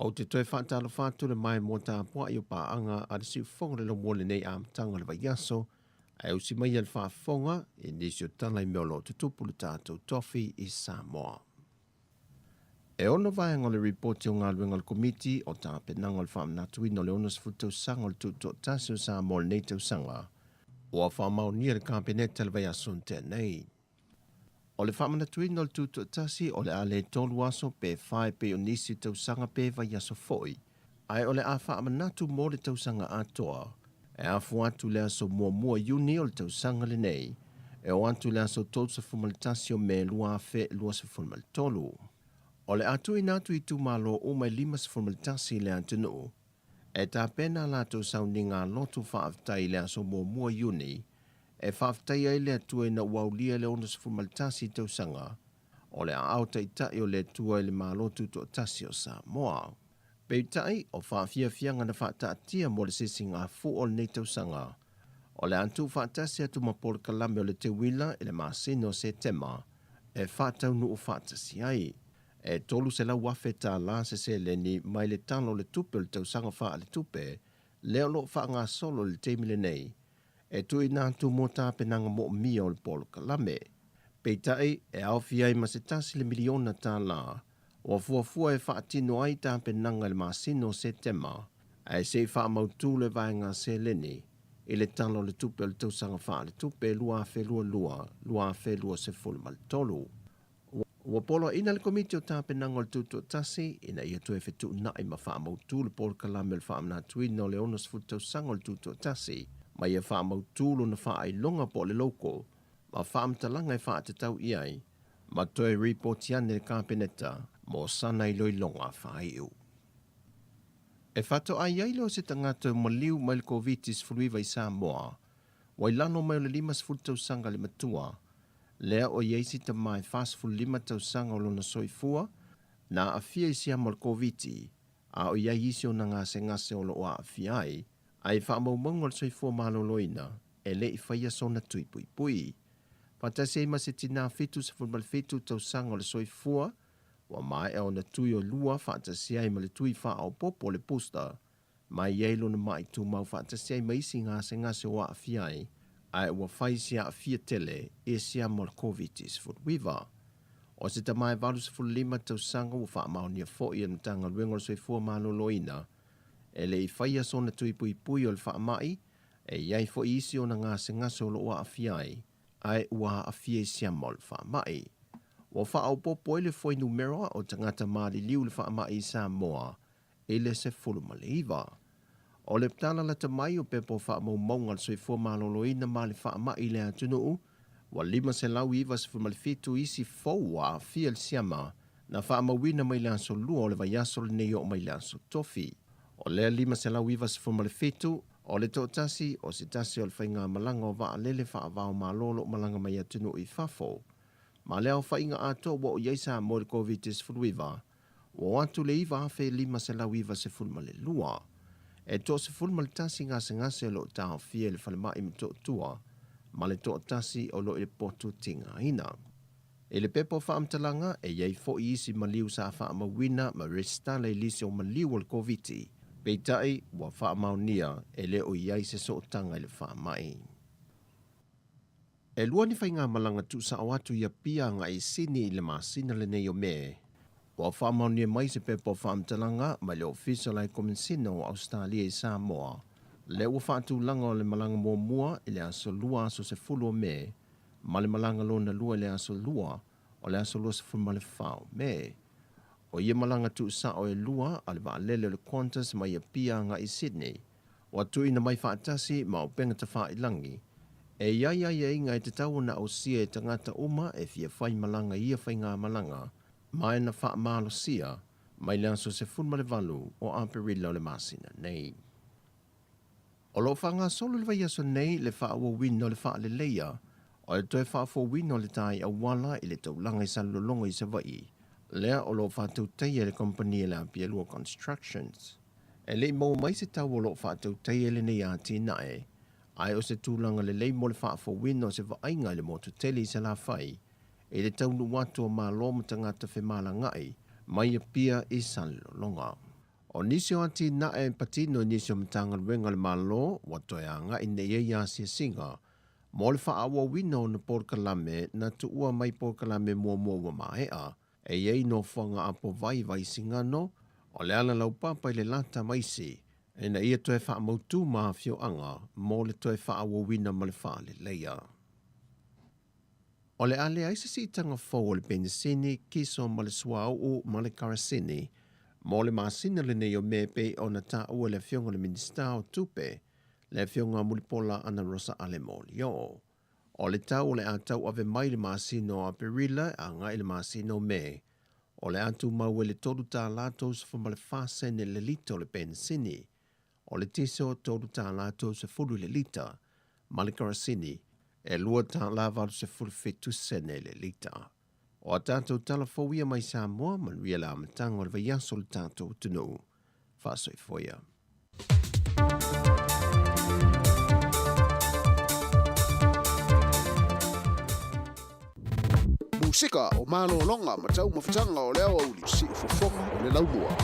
O te toi whaatalo whaatu le mai mō tā pua i o paanga a te siu whonga le mole nei a mtanga le vaiaso, ai usi mai al whaafonga e nisi o tala i meolo te tupulu tātou tofi i Samoa. E ono vai ngole reporti o ngā luenga le komiti o tā penanga le whaamnatu ino le ono sfutau sanga le tuto tasi o Samoa le nei tau sanga, o a whaamau nia le kāpeneta le vaiaso tēnei. O le whaamnatu ino le tuto tasi o le ale tolu aso pe whae pe o nisi tau sanga pe vaiaso foi, ai o le a whaamnatu mō le tau sanga atoa, e afu atu le aso mua iuni o le tau sanga le nei, e o atu le aso tolu sa fumaltasi o me lua afe lua sa fumal tolu. O le atu inatu i tu malo o mai lima sa fumaltasi le antinu, e tā pena la tau sauni ngā lotu whaaftai le aso mua iuni, e whaaftai ai le atua ina waulia le ono sa fumaltasi tau sanga, o le aauta i tai o le atua i le malotu to tasi o Samoa. Pei tai o whaafia fianga na whaataatia mo le sisi ngā fu o le nei tau sanga, o le antu whaatasi atu mapole kalame o le te wila i le masino se tema, e whaatau nu o whaatasi ai, e tolu se lau wafe tā la se leni mai le talo le tupe o le tau sanga wha le tupe, leo lo wha ngā solo le teimile nei, e tui nātu mō tā penanga mo mia o le polo kalame. Pei tai e awhia i masetasi le miliona tā la, o fuafua e whaatino ai tā penanga le masino se tema, e se wha mautu le vaenga se leni, i le talo le tupe o le tau sanga wha le tupe lua fe lua fe lua se fulmal tolu. Ua polo ina le komiti o tā penanga le tutu tasi, ina ia tu e whetu nai ma wha mautu le polo kalame le wha amna tuino le onos futau sanga le tutu tasi, ma ia wha mautulu na wha ai longa po le loko, ma wha amtalanga e wha te tau iai, ma toe reporti ane le kāpeneta, mo sana i loi longa wha iu. E whato ai ai leo se tangata maliu mai le COVID-19 fuluiva i Samoa, wai lano mai le 5 futau sanga le matua, lea o yeisi ta mai fast full 5 tau sanga o lona soifua, na afia isi amal COVID-19, a o iai isi o na ngase o lo o a afiai, ai wha maumangol soifua maloloina, e le i whaia sona tui pui. Patase ima se tina fitu sa fulmal fitu tau sanga o le soifua, wa mai e o na tui o lua whaatase ai ma le tui wha au popo le pusta, mai yeilo na mai tu mau whaatase ai ma isi ngase o a afiai, ai ua whaisia a fia tele e sia mol COVID-19 futwiva. O se tamai valu sa fulu 5 tau sanga ua wha maunia fōi anu tanga luengo soifua maloloina, e le i whaia sona tui pui o le wha mai, e iai fōi isi o na ngase o lo ua afiai, ai ua afia sia mol wha mai. Wa wha au popo ele fōi numera o tangata maali liu le wha mai i Samoa, ele se fulu maliva. O le ptala la tamai o pepo wha maungal soifua maloloina ma le wha mai le atunuu, wa 5 se lau iwa se fulmalifitu isi fōua a fia le siama, na wha mawina mai le aso lua o le vaiaso le nei o mai le aso tofi. O lea 5 se lau iwa se fulmalifitu, o le tōtasi o se tasi o le whainga malanga o waa lele wha avao malolo malanga mai atunuu i fafo. Ma lea o whainga ato wa o yeisa mo le COVID-19 fuluiva, wa atu le iwa afe 5 se lau iwa se fulmale lua. E tō se fulmale tasi ngase lo tau fie le whalema i mto tua, ma le tō tasi o lo i le potu tinga ina. E le pepo whaamtalanga e iei fo i isi maliu sa whaamawina ma resta le lisi o maliu o le COVID-19. Peitai wa whaamaunia e le o iei se so tanga i le whaamai. E lua ni whainga malanga tu sa awatu ia pia nga i sini i le masina le nei o me. Wa whaamaunia mai se pepo whaamtalanga ma le official ai komensina o Australia i Samoa. Le ua whaatu langa o le malanga mua i le aso lua aso se fulu o me, ma le malanga lona lua i le aso lua o le aso lua se fulu ma le whao me. O ia malanga tu sa o e lua a le vaalele o le Qantas ma ia pia nga i Sydney. Wa tui na mai whaatasi ma o penga ta wha ilangi. E ia inga e te tau na o sia e tangata uma e fia whai malanga ia whai ngā malanga, ma e na wha malo sia, mai le aso se fulu ma le valu o Amperilla o le masina nei. O lo whanga solo le vai aso nei le wha awa wino le wha le leia, o le toi wha fo wino le tai a wala i le tau langa i salolonga i sa vai. Lea o lo wha tau teia le kompania le Ampielua Constructions. E le mo mai se tau o lo wha tau teia le nei a tinae, ai o se tūlanga le lei mo le wha fo wino se vainga le motu tele i se la whai, e le tau nu watu o ma lo matangata whe mala ngai, mai a pia i salolonga. O nisio ati na e patino nisio mtanga wenga le malo watoyanga ine ia singa. Mo le whaawa wino na Port-Kalame na tuua mai Port-Kalame mua mahea. E iei no whanga apo vai singano o le ala lau papa i le lata maisi. E na ia toe wha mautu maa fio anga mo le toe whaawa wina ma le wha le leia. O le ale aisa si tanga fau o le penisini kiso ma le suau o ma le karasini. Mo le maasina le nei o mepe o na ta ua le fionga le minista o tupe. Le fionga mulipola ana Rosa Alemolio. O le tau le atau ave mai le maasino a perila a ngai le maasino me. O le atu mau le toru tā lātou se fuma le whasene le lita o le pensini. O le tiso toru tā lātou se furu le lita. Ma le karasini e lua tā lāvaru se furu fitu sene le lita. O a tātou talafouia mai Samoa manuia la amatanga o le vaiaso le tātou tunu. Whasoi foia. Musika o malo longa matau mafutanga o leo au si fofonga o le laumua.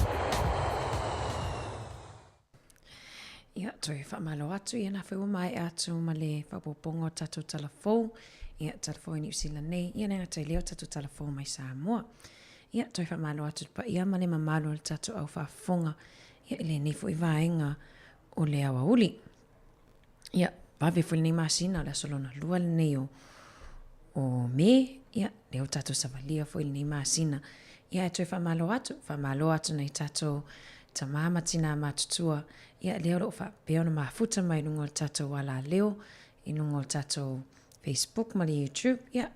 Ia, toi whamalo atu i ana whau mai atu ma le whapopongo tatu talafou. Ia, talafou i New Zealand nei. Ia nenga tai leo tatu talafou mai Samoa. Ia, toi whamalo atu pa ia ma le mamalo le tatu au whafonga. Ia, le nifu i vaenga o le awa uli. Ia, pawe fuli ni masina la solona lua le nei o me. Ia, leo tato savalia fo ni masina. Ia, toi whamalo atu nei tato tamama tina matutua. Ia, leo lo fa peona mafuta mai nungo tato wala leo. Inungo tato Facebook ma le YouTube. Ia,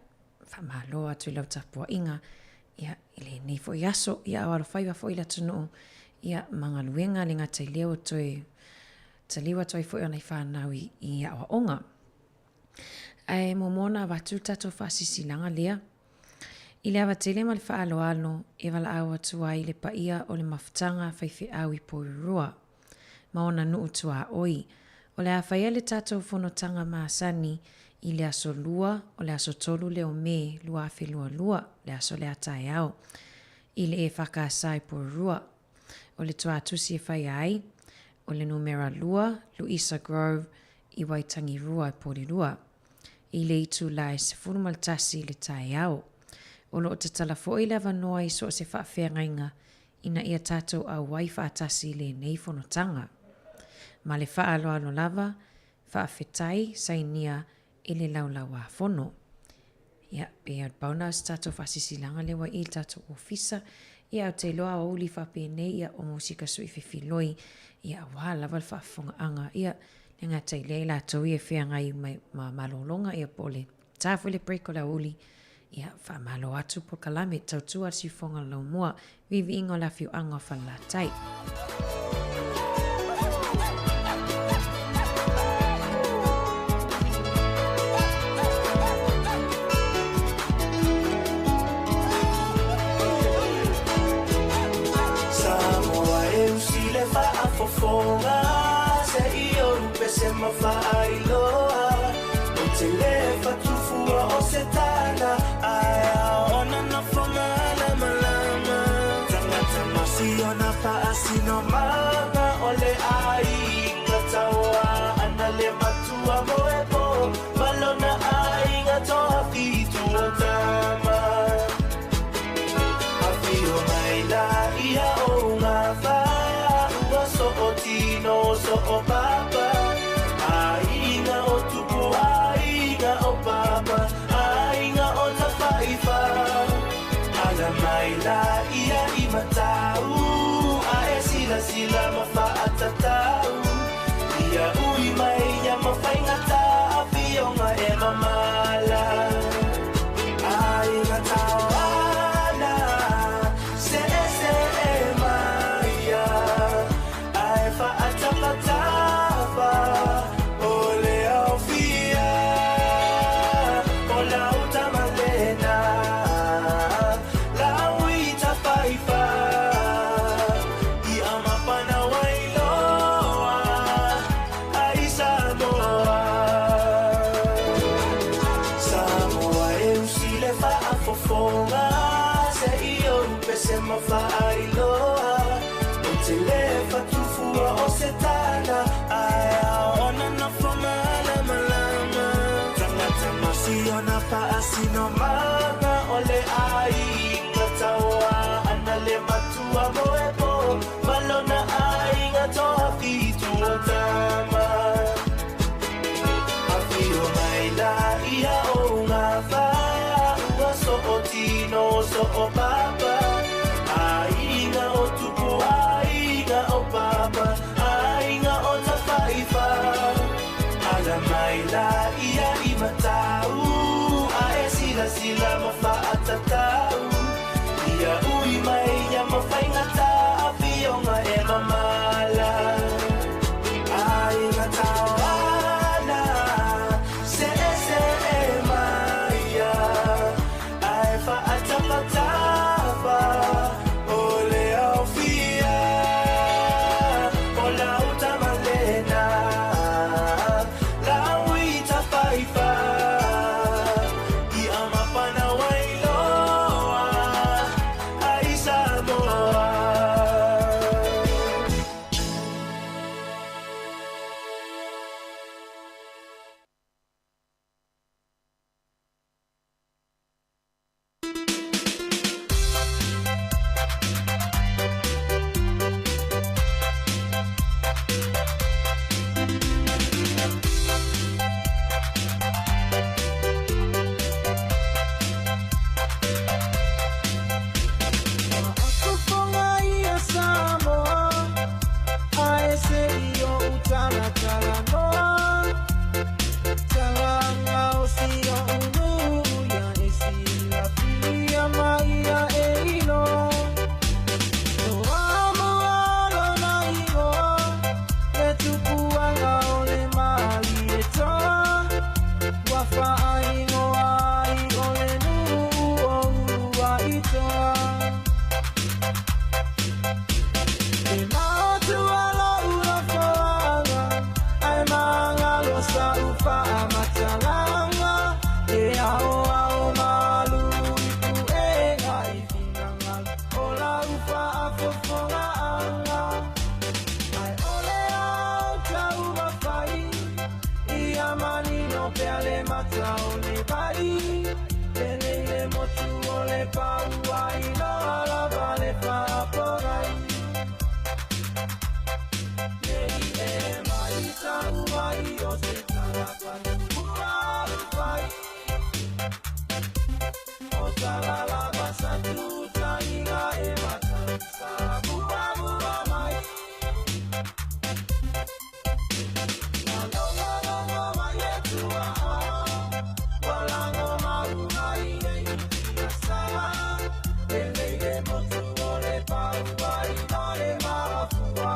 whamalo atu lau tapua inga. Ia, ile nei fo yaso. Ia, awalo whaiwa fo ila tunu. Ia, mga luenga le ngatai leo toi taliwa toi fo ona i whanau i awa onga. Ai momona watu tato whasisilanga lea. I le awa tele ma le whaaloalo e wala awa tua i le paia o le mafutanga whaiwhi au i poirua. Maona nuu tua oi. O le awhaia le tato whanotanga maasani i le aso lua o le aso tolu leo me lua awhi lua le aso le atai au. I le e whakasa i poirua. O le tua atusi e whai ai. O le numera lua, Luisa Grove, i Waitangi Rua i Porirua. I le itu lai se furumaltasi le tai au. O lo te talafo i lava noa i so se whaafeangainga ina ia tātou au wai whaatasi le nei whanotanga. Ma le whaaloalo lava, whaafetai sainia i le laulawa whono. Ia, pe au pauna o tātou whasisilanga lewa i tātou ofisa, ia au te loa o uli whapene ia o musika sui whiwhiloi, ia wā lava le whaafonga anga, ia le ngatai leila tau ia whiangai ma malolonga ia pole. Tāwhi le break o la uli, ia wha malo atu po kalame tau tua si whonga lau mua, vivi ingo la fiu anga whalatai. Fofonga se io rupese ma fai loa o te lefa tufua o se tana aia ona na fonga la malama tangata masi ona pa asino manga ole ai ngatawa ana le matua moepo malona ai ngatoa fitu o tama afio mai la ia o ngava no so o papa ainga o tupu ainga o papa ainga o tafaifa ala mai la ia I matau a e sila mafaatatau ia ui mai ia mafaingata a fionga e mamala ainga tawana se e maia Atapatapa, ole aufia, ola utamalena, la uita paipa, I amapana wailoa, ai Samoa. Samoa e usile fa afofonga, se io pese ma fa ailoa. Se le fatufua o se tala Ae ona na whamala malama Tangata masiona paasino mana Ole ai ngatawa Ana le matua moepo Malona ai ngatoa fitu o tama Afio mai la ia o ngā whaa Ua so o tino so o papa Ainga o tupu ainga o papa Ainga o tawhaifa Ala mai la ia I matau Ae sila sila mawhaatatau Ia ui mai ia mawhaingata Afio ngā e mamala Ainga tawana Se se e maia Ae whaatapatapa Ole au fia Ola utamalena Laui tawhaifa I amapana wailoa Ai Samoa Akufonga ia Samoa Ae se io utana tala noa Talanga o sia unu Ia e sila pia maia e ino Noa moalo na ingoa E tupuanga o le mali e toa Wafa a ingoa I o le nuu o urua I toa E matu ala ura whaanga Ai maanga losa ufa a matalanga E ao ao malu ipu e nga I finanga Ola ufa a fofonga anga Ai ole au tau mawhai I amani no pea le mata o le bai Pene le motu o le paua I loa lava le whaaporai Nei e mai tau mai o se tarapani Ua ufai O talalava sa tuta Inga e mata Sa bua bua mai Na longa longa mai e tua Walango maru mai e Ia sa Ele e motu o le paua I no le mafua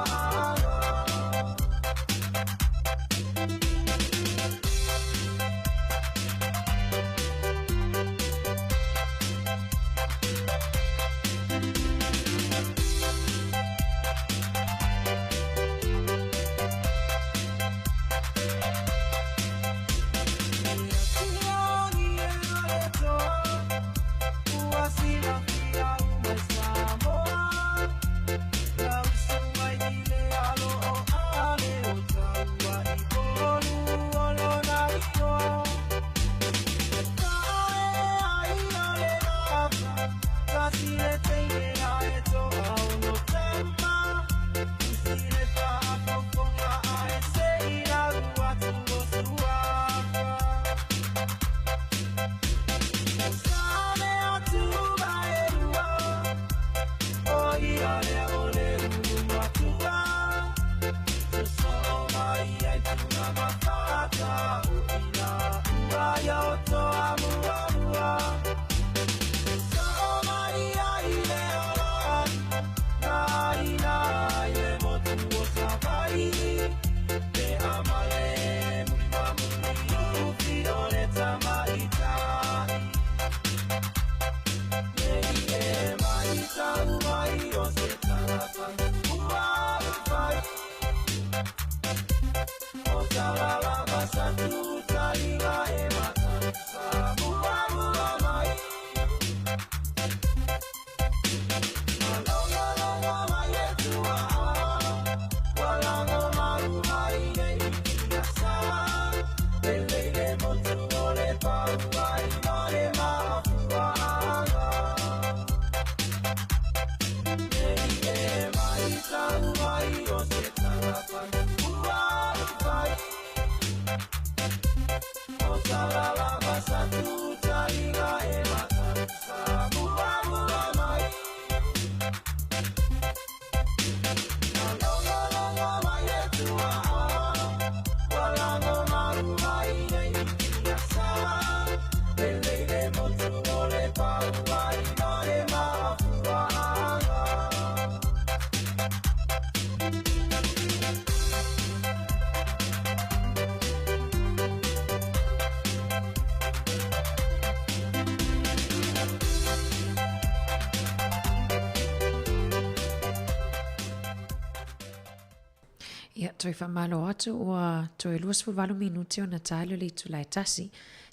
Ia, toi whamalo atu ua toi luas fu walu minuti o na tālo le tulai tasi.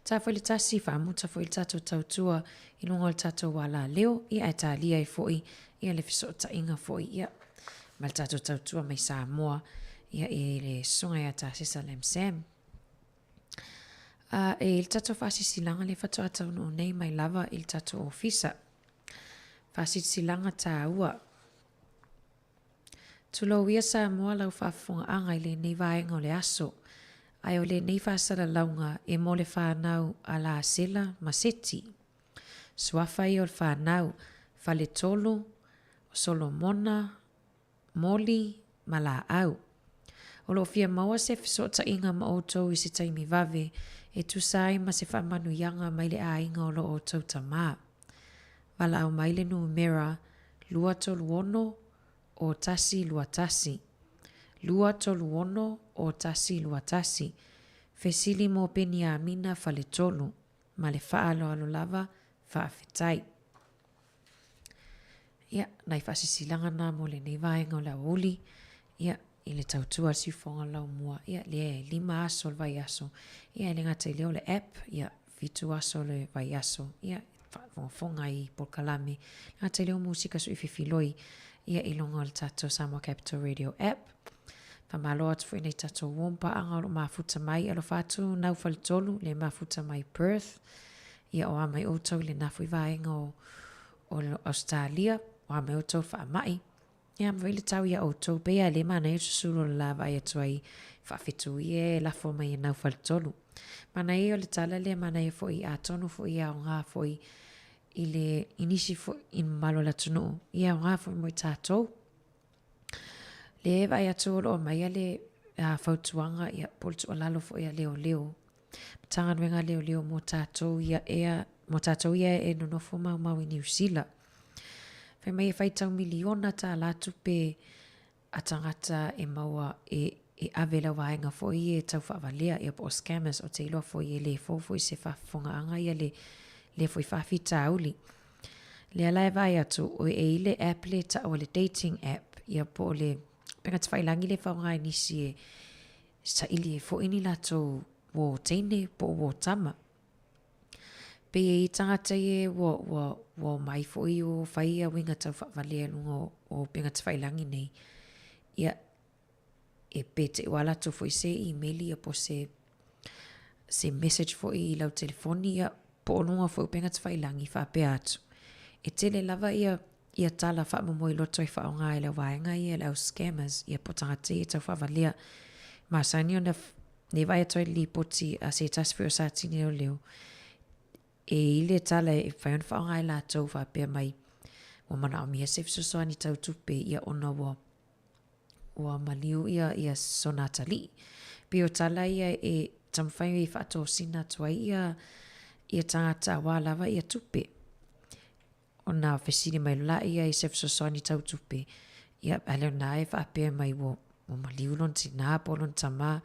Tā fo le tasi whamuta fo il tato tautua i lunga o tato wala leo i ai tā lia i foi ia le fiso ta inga foi ia. Mal tato tautua mai Samoa ia i le sunga ia tā sisa lem Sam. E il tato fasi silanga le fato atau no nei mai lava il tato ofisa. Fasi silanga tā ua. Tulo ia Samoa lau whafunga anga i le nei vaenga o le aso. Ai o le nei whasara launga e mo le whanau a la sela maseti. Suafa i o le whanau whale tolu, Solomona, Moli, ma la au. O lo fia maua se fisota inga ma outou i se taimi vave e tusai ma se whamanu yanga mai le a inga o lo outou ta maa. Wala au mai le numera lua tolu ono o tasi lua tasi. Lua tolu ono o tasi lua tasi. Fesili mo peni a amina fale tolu. Ma le faalo alo lava faafetai. Ia, nai fasisilanga na mo le nei vaenga o la uli. Ia, i le tautua si fonga lau mua. Ia, le 5 aso le vai aso. Ia, le ngata i leo le app. Ia, 7 aso le vai aso. Ia, fonga i Porkalame. Ngata i leo musika su i fifiloi. Ia, i longa o le tato Samoa Capital Radio app. Whamalo atu fwoi nei tato wompa anga o lo mafuta mai. Alo fatu nau falitolu le mafuta mai Perth. Ia, o amai outou le nafu i vaenga o Australia. O amai outou wha mai. Ia, mwile tau ia outou. Pea le mana e susuro le lava ia tuai whawhitu i e lafo mai e nau falitolu. Mana e o le tala le mana e fwoi a tonu fwoi a o ngā fwoi i le inisi fwoi in malo la tunu. Ia o ngā fwoi moi tātou. Le vai atu o mai ale fautuanga ia poltu o lalo fo ia leo. Tanga nwenga leo mo tātou ia e nonofo mau i New Zealand. Whai mai e whaitau miliona tā latu pe atangata e maua e avela waenga fo i e tau whaavalea ia po o scammers o te iloa fo i e le fo i se whafonga anga ia le fo i whawhita auli. Le alai vai atu o e ile app le ta o le dating app ia po le penga te whailangi le whaunga inisi e sa ili e fo ini lato wo teine po wo tama. Pe e tangata e wo mai fo i o whai a winga tau whaavalea lunga o penga te whailangi nei. Ia e pe te wala to fo i se emaili a po se message fo i lau telefoni ia po lunga fo i penga te whailangi whape atu. E tele lava ia tala wha mo i loto i whaonga i la waenga i lau scammers ia potangate i tau whavalea. Masani o ne vai atoi li poti a se taswhi o sa tini o leo. E ile tala e whaion whaonga i la tau whapea mai. Wa mana o mia se fisosoa ni tau tupe ia ona wa maliu ia sonata li. Pe o tala ia e tamwhai i whaato sina tua ia tangata wa lava ia tupe. O nā whesini mai la ia i se fsosoni tau tupe. Ia aleo nā e whaapea mai wo maliulon ti nā polon tama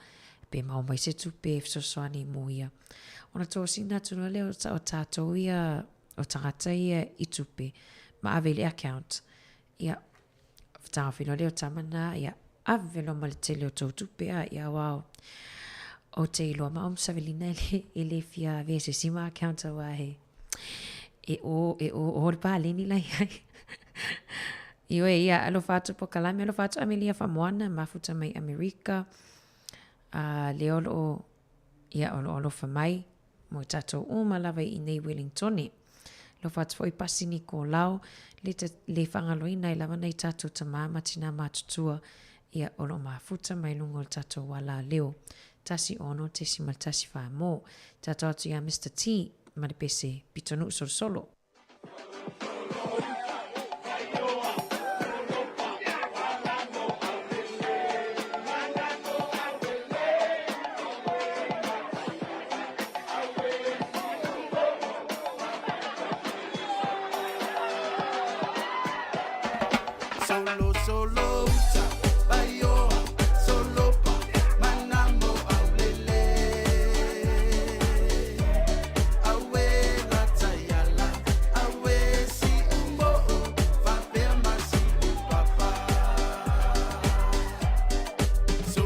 pe mau mai se tupe fsosoni mo ia. O na tō sina tunu leo o tātou ia o tangata ia i tupe. Ma avele account. Ia whtanga whino leo tamana ia avelo male te leo tau tupe ia wao. O te iloa ma omsavelina e le fia vese sima account a wahe. E o pa leni lai ai. Io e ia alo fatu po kalame alo fatu Amelia Famoana mafuta mai Amerika. Leo lo ia olo famai mo tato uma lava i nei Wellingtoni. Lo fatu foi pasini ko lao le whangaloina i lava nei tato tamama tina matutua ia olo mafuta mai lungo tato wala leo. Tasi ono te simal tasi wha mo. Tato atu ia Mr. T. Maripese pitonu solo. Solo, So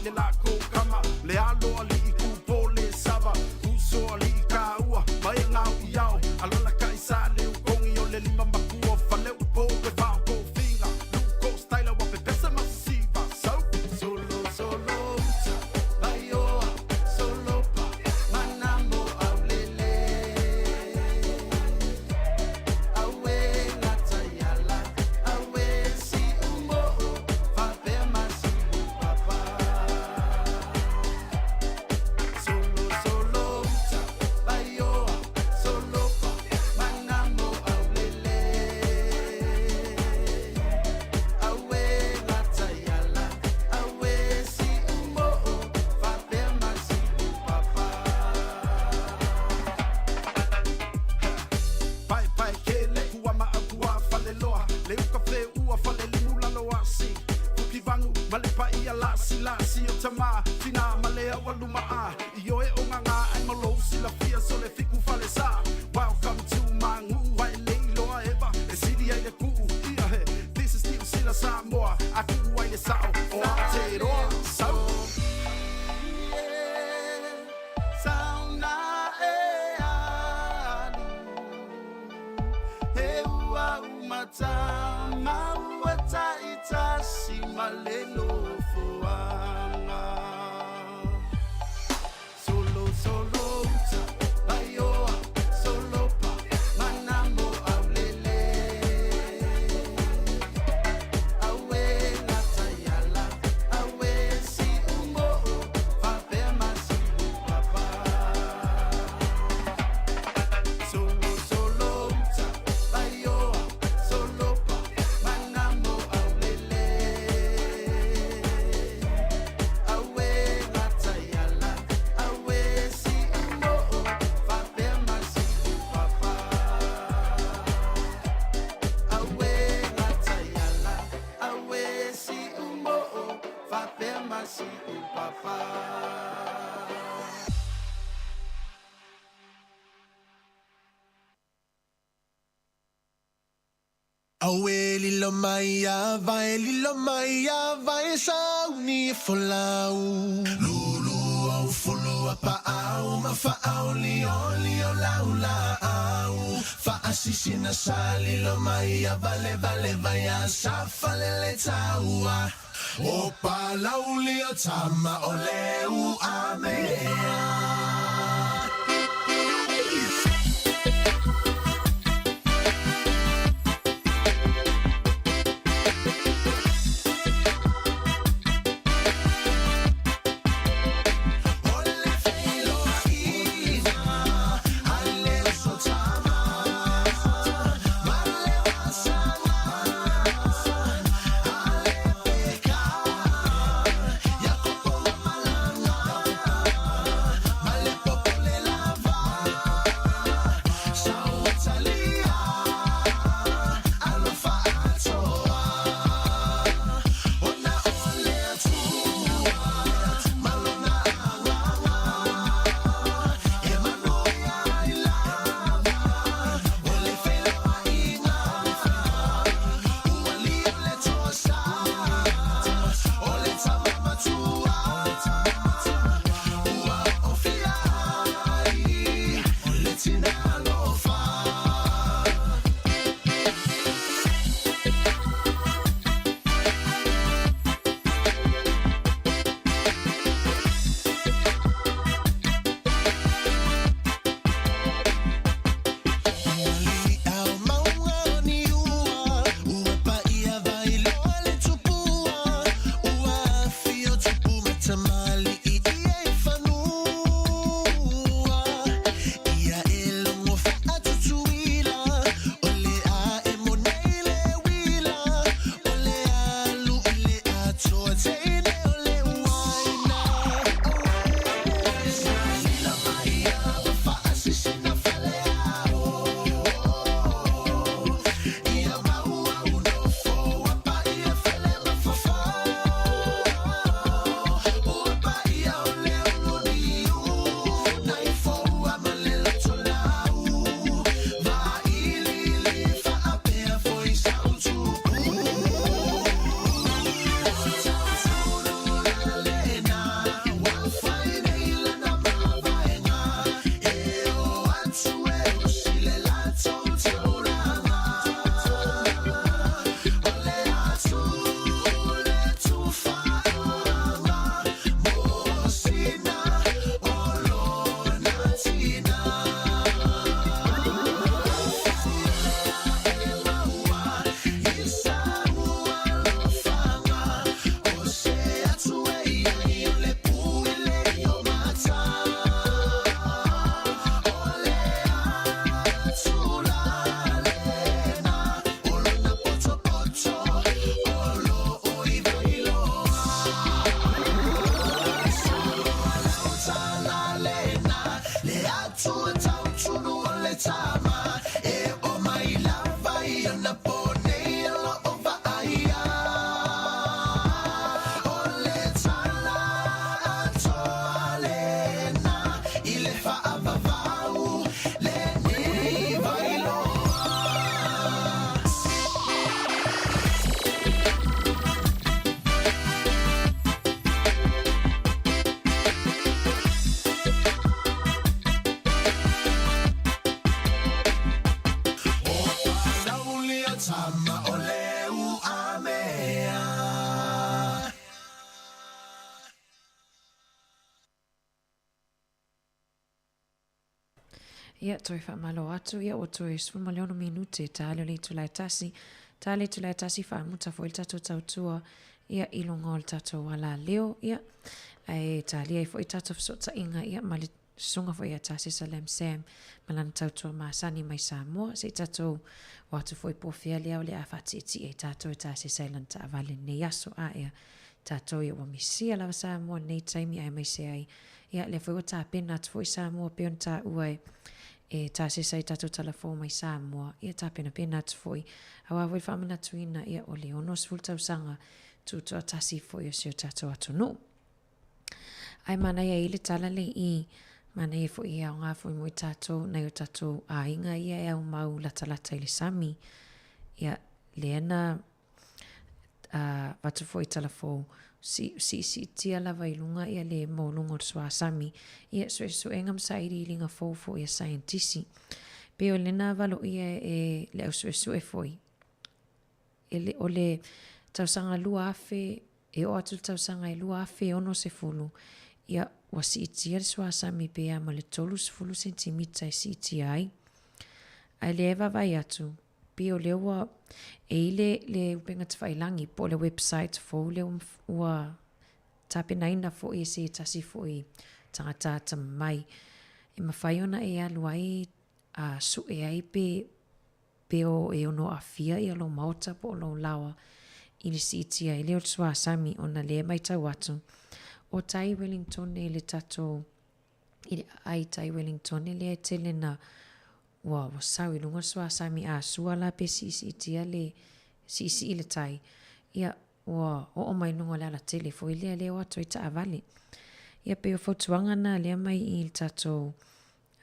le la ko kama le alo ali I kupo le sava uso ali I kaua mai ngau iau alona kai sa le kongi o le lima makua fale upo e vau ko finga luko style wa pe pesa masiva solo uta baioa solo pa manambo au lele awe ngata yala awe si umbo fa pe masi papa solo uta baioa solo pa manambo au lele awe ngata yala awe si umbo fa pe masi papa pai kele kuama akua fale loa le uka fe ua fale limula loa si kuki vangu male pa ia lasi o tama fina male awaluma a io e onganga ai malo si la fia so le fiku fale sa welcome to mangu ai le loa eva e sidi ai le ku ia he this is still sila Samoa aku ai le sao o te roa sao sauna e anu he ua umata mauata itasi malelo fuanga solo uta baioa solo pa manambo au lele awe ngata yala awe si umbo fa pe masi papa solo uta baioa solo pa manambo au lele awe ngata yala awe si umbo fa pe masi papa awe ngata yala awe si umbo fa pe masi papa Awe lilo mai vai sau ni folau lulu au fulu apa au ma fa au lio laula au fa asisina sali lo mai vale vai sa falele taua o pa laulio tama oleu amea Ia toi whaamalo atu, ia o toi sfuma leono minute, tā leo le tulai tasi, tā le tulai tasi whaamuta fo il tatou tautua, ia ilonga o le tatou ala leo, ia ai tā lia i fo i tatou fsota inga, ia mali sunga fo ia tasi Salem Sam, malana tautua maasani mai Samoa, se tatou watu fo i pofia lea o le awhatiti e tatou e tasi Silent ta avale ne yaso a ia, tatou ia wamisia lava Samoa nei taimi ai mai se ai, ia le fo i wata pena atu fo i Samoa peon ta uai, e tasi sai tatou talafo mai Samoa, ia ta pena atu fo i, awa voi whamana tuina ia o le ono sfultau sanga, tutoa tasi fo i o sio tatou atu no. Ai mana ia ile tala le i, mana ia fo i au ngā fo i mui tatou, na i o tatou a inga ia e au mau lata ile sami, ia le ana watu fo i talafo, si tia lava i lunga ia le maulunga o swa sami, ia so engam sa iri ilinga fo ia scientisi, pe o lena valo ia e le au so e foi, o le tausanga lua afe, e o atu tausanga e lua afe ono se fulu, ia wa si itia le swa sami pe ama le tolu se fulu sentimita e si itia ai, ai le eva vai atu, pe o le ua e ile le upenga tawhailangi po le website fo le ua tapenaina fo i se tasi fo i tangata mai, e mawhaiona e alu ai a su e ai pe o e ono a fia i alo maota po lo lawa i le si itia i leo tsua sami ona le mai tau atu o tai Wellington e le tato ai tai Wellington e le tele na wa sau i lunga sua sami a sua la pe si itia le si i le tai ia wa o mai nunga la tele fo i le o atu i ta avale ia pe o fotuanga na le mai i le tato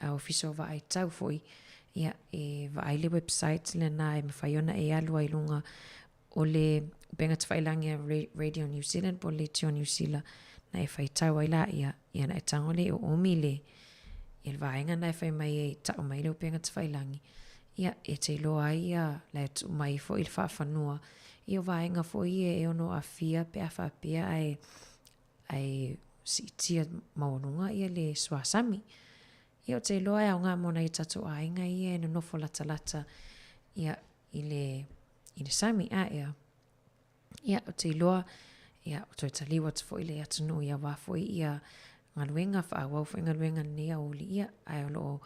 a ofiso va ai tau fo i ia e va ai le website le na e mawhaiona e alu ai lunga o le benga tawhailangi Radio New Zealand po le tio New Zealand na e whai tau ai la ia na e tangole o omile ia vaenga na e whai mai e tau mai leo benga tawhailangi ia e te loa ia la tu mai fo il whaafanua ia vaenga fo i e ono a fia pe a whapea ai si tia maununga ia le swasami ia te loa au ngā mona i tato a inga ia no nofo lata ia i le sami a ia o te loa ia o toi taliwa te fo i le atunu ia wafo ia ngaluenga wha wau fo ngaluenga nia uli ia ai o loo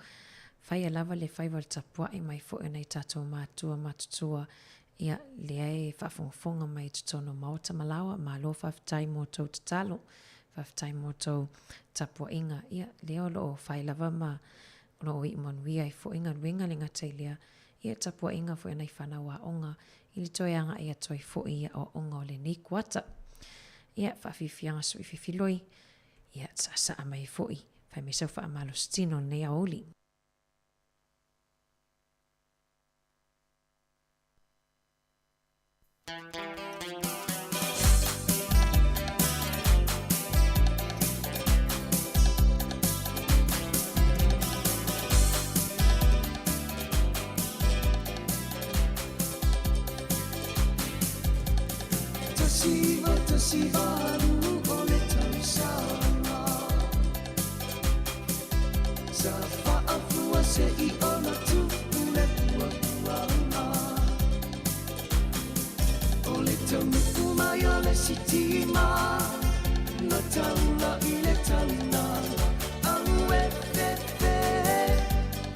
whai a lava le whai wale tapua i mai fo i nei tato matutua ia le ai whafonga mai tutono maota malawa ma lo whaftai mo tau te talo whaftai mo tau tapua inga ia leo loo whai lava ma loo i manuia i fo inga luenga le ngatai lea ia tapua inga fo i nei whanawa onga i li toi anga ia toi fo ia o onga o le nei kuata ia whawhiwhianga sui whiwhiloi ia sa mai fo i whai me sau wha amalo stino nei a oli. Tasiva lu ole tausanga sa fa'afua se I ona tu ule puapuanga ole taunuku mai ole sitima na tauna I le tauna aue pepe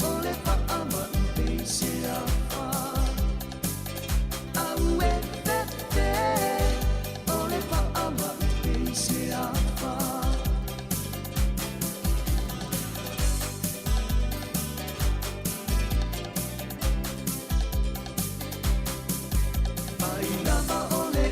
ole fa'ama I peise afa aue pepe Ai lava ole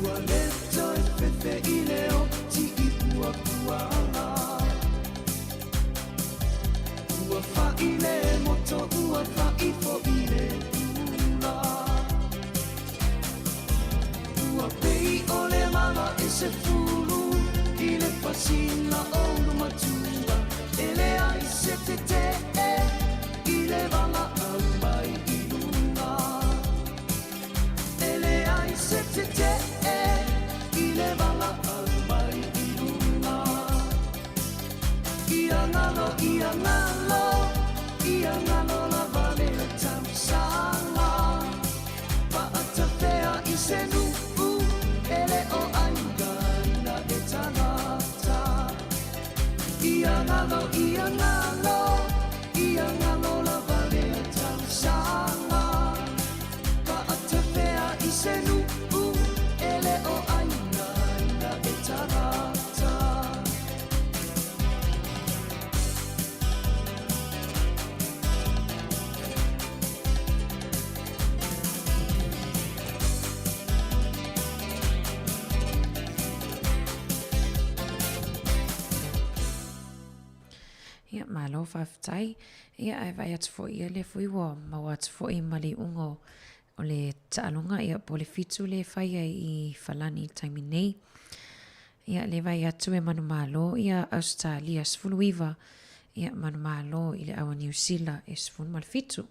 Ua leto e fefe i leo ti i ua kuanga. Ua fa i le moto, ua fa i fo i le ula. Ua pei o le mala e se fulu i le pasina o lumatua. E le ai se te te e i le wala au mai i luna. E le ai se te te e i le wala au mai i luna. Ia ngalo, ia ngalo, ia ngalo la vale o tausanga. Pa ata pea i se nuku, ele o aingana e tanata. Ia ngalo, ia ngalo, ia ngalo la vale o tausanga. Pa ata pea i se nuku, ele o aingana e tanata. Ia malo whawhtai. Ia ai vai atu fo ia le fui wa mau atu fo i mali ungo o le taalonga ia po le fitu le whai ai i whalani taimi nei. Ia le vai atu e manu malo ia Australia sfuluiva. Ia manu malo i le awa New Zealand e sfunu mal fitu.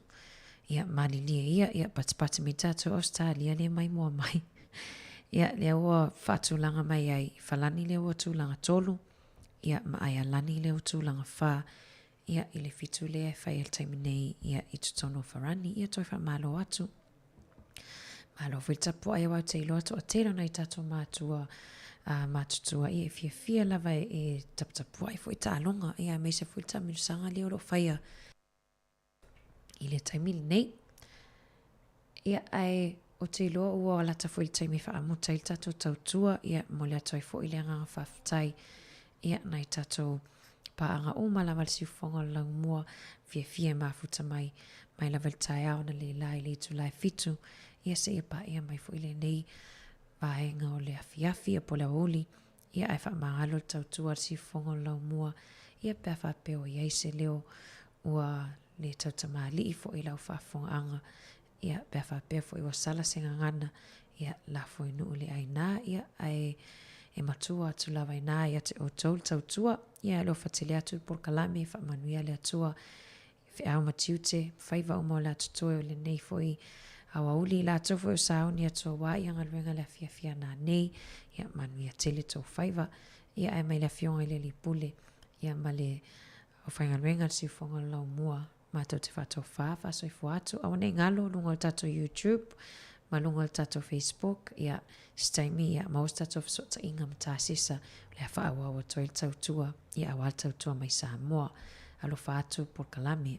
Ia mali lia ia patipati me tatu Australia le mai mua mai. Ia le awa whatulanga mai ai whalani le awa tūlanga tolu. Ia maaya lani leo tūlanga wha. Ia i le fitu le whai el taimi nei. Ia i tutono wharani. Ia toi wha malo atu. Malo whitapu ai wau te ilo atu. A tēra nei tato mātua. Mātutua i e fia lava e taputapu ai fwoi tālonga. Ia me se fwoi tāmiru sanga leo lo whaia. I le taimi nei. Ia ai o te ilo ua lata fwoi taimi wha amuta i tato tautua. Ia mo le atoi fwoi le anga whawhtai. Ia nai tatou paanga o malawa le siufonga lau mua fia mafuta mai lava le tai au na le lai le tu lai fitu. Ia se ia pa ia mai fo ile nei vaenga o le afiafi a pola oli. Ia ai wha maalo le tautua le siufonga lau mua. Ia pia wha peo ia se leo ua le tautama li i fo i lau whafonga anga. Ia pia wha peo fo i wasala senga ngana. Ia la fo i nuu le aina. Ia ai e matua atu lawa ina ia te o tau tautua. Ia lo fatile atu por kalame fa manuia le atua. Fe au matiute, faiva umo le atu toe o le nei foi awa uli la atu foi o sao ni atua wa ia ngaluenga le fia na nei. Ia manuia tele tau faiva. Ia ai mai le fionga ile li pule. Ia ma le o fai ngaluenga si fonga lau mua. Matau te whato wha so i fuatu. Awa nei ngalo lunga o tato YouTube. Malunga tato Facebook, ia staimi ia maus tato sota inga mtasisa le fa awa toil tautua ia awal tautua mai Samoa alo fatu por kalame.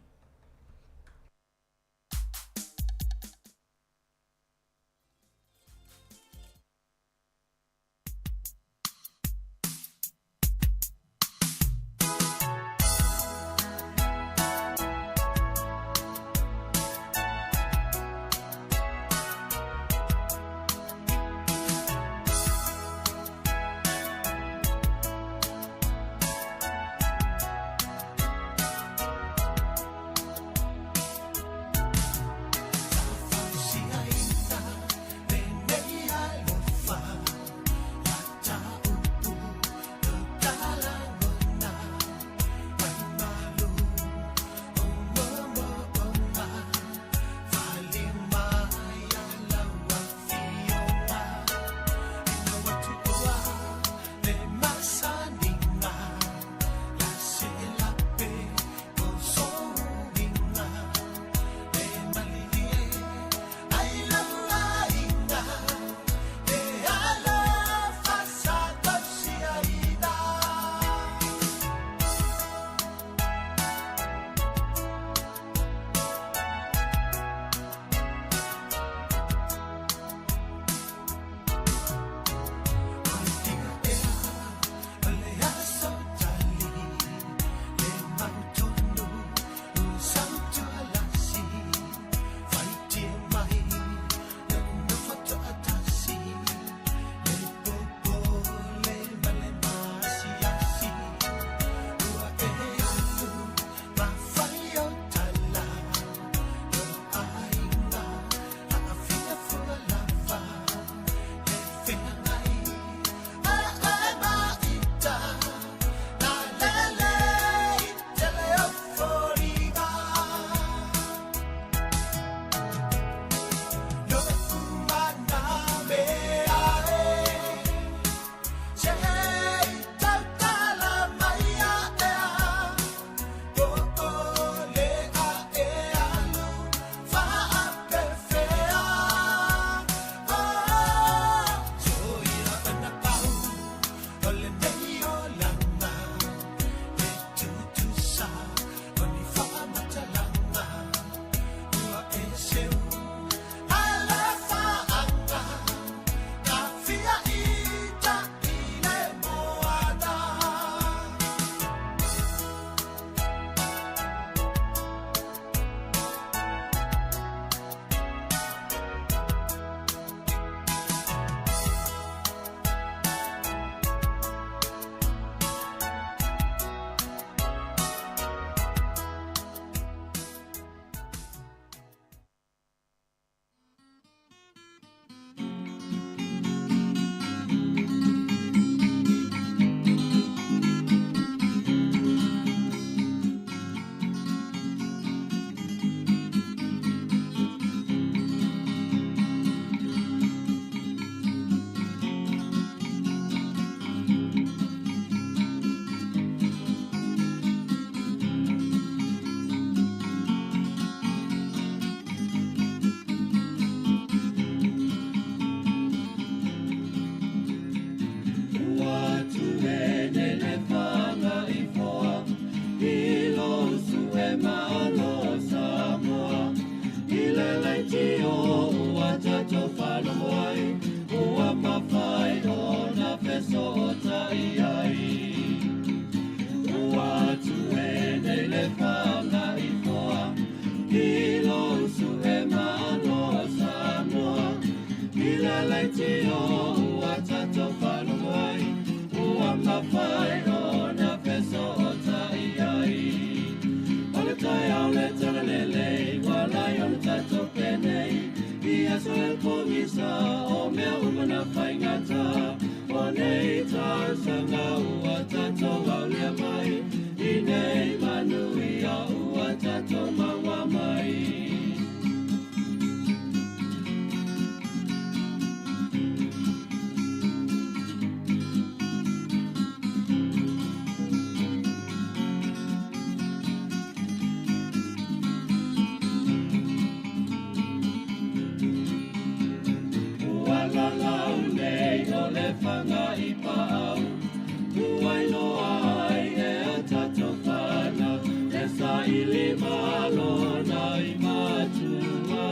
whalomoai, ua mawhai o na peso o tai ai. Ua atu e nei le whanga i toa, i lo usu e mano Samoa, i le leiti o ua tato whalomoai, ua mawhai o na peso o tai ai. O le tai au le tala lele, walai o le tato penei, i aso e pongisa o mea umana whaingata, o nei tāsanga ua tato au lea mai, i nei manui a ua tato maua mai. Whanga i pāu, uai loa ai e a tato whana, e sa ili malona i matua,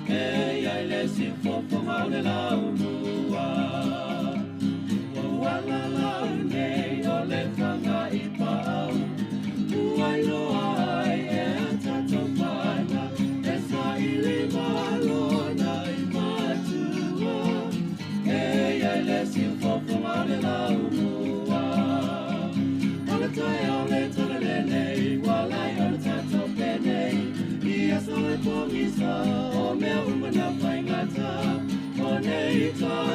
e ai le si whopoma o le lau mua. Wala lau nei o le whanga i pāu, uai loa ai e a tato whana, e sa ili malona i matua, e ai le si whopoma o le lau mua. Ala tai au le tala lelei, walai o le tato penei, i aso e pongisa o mea umana whaingata, o nei tā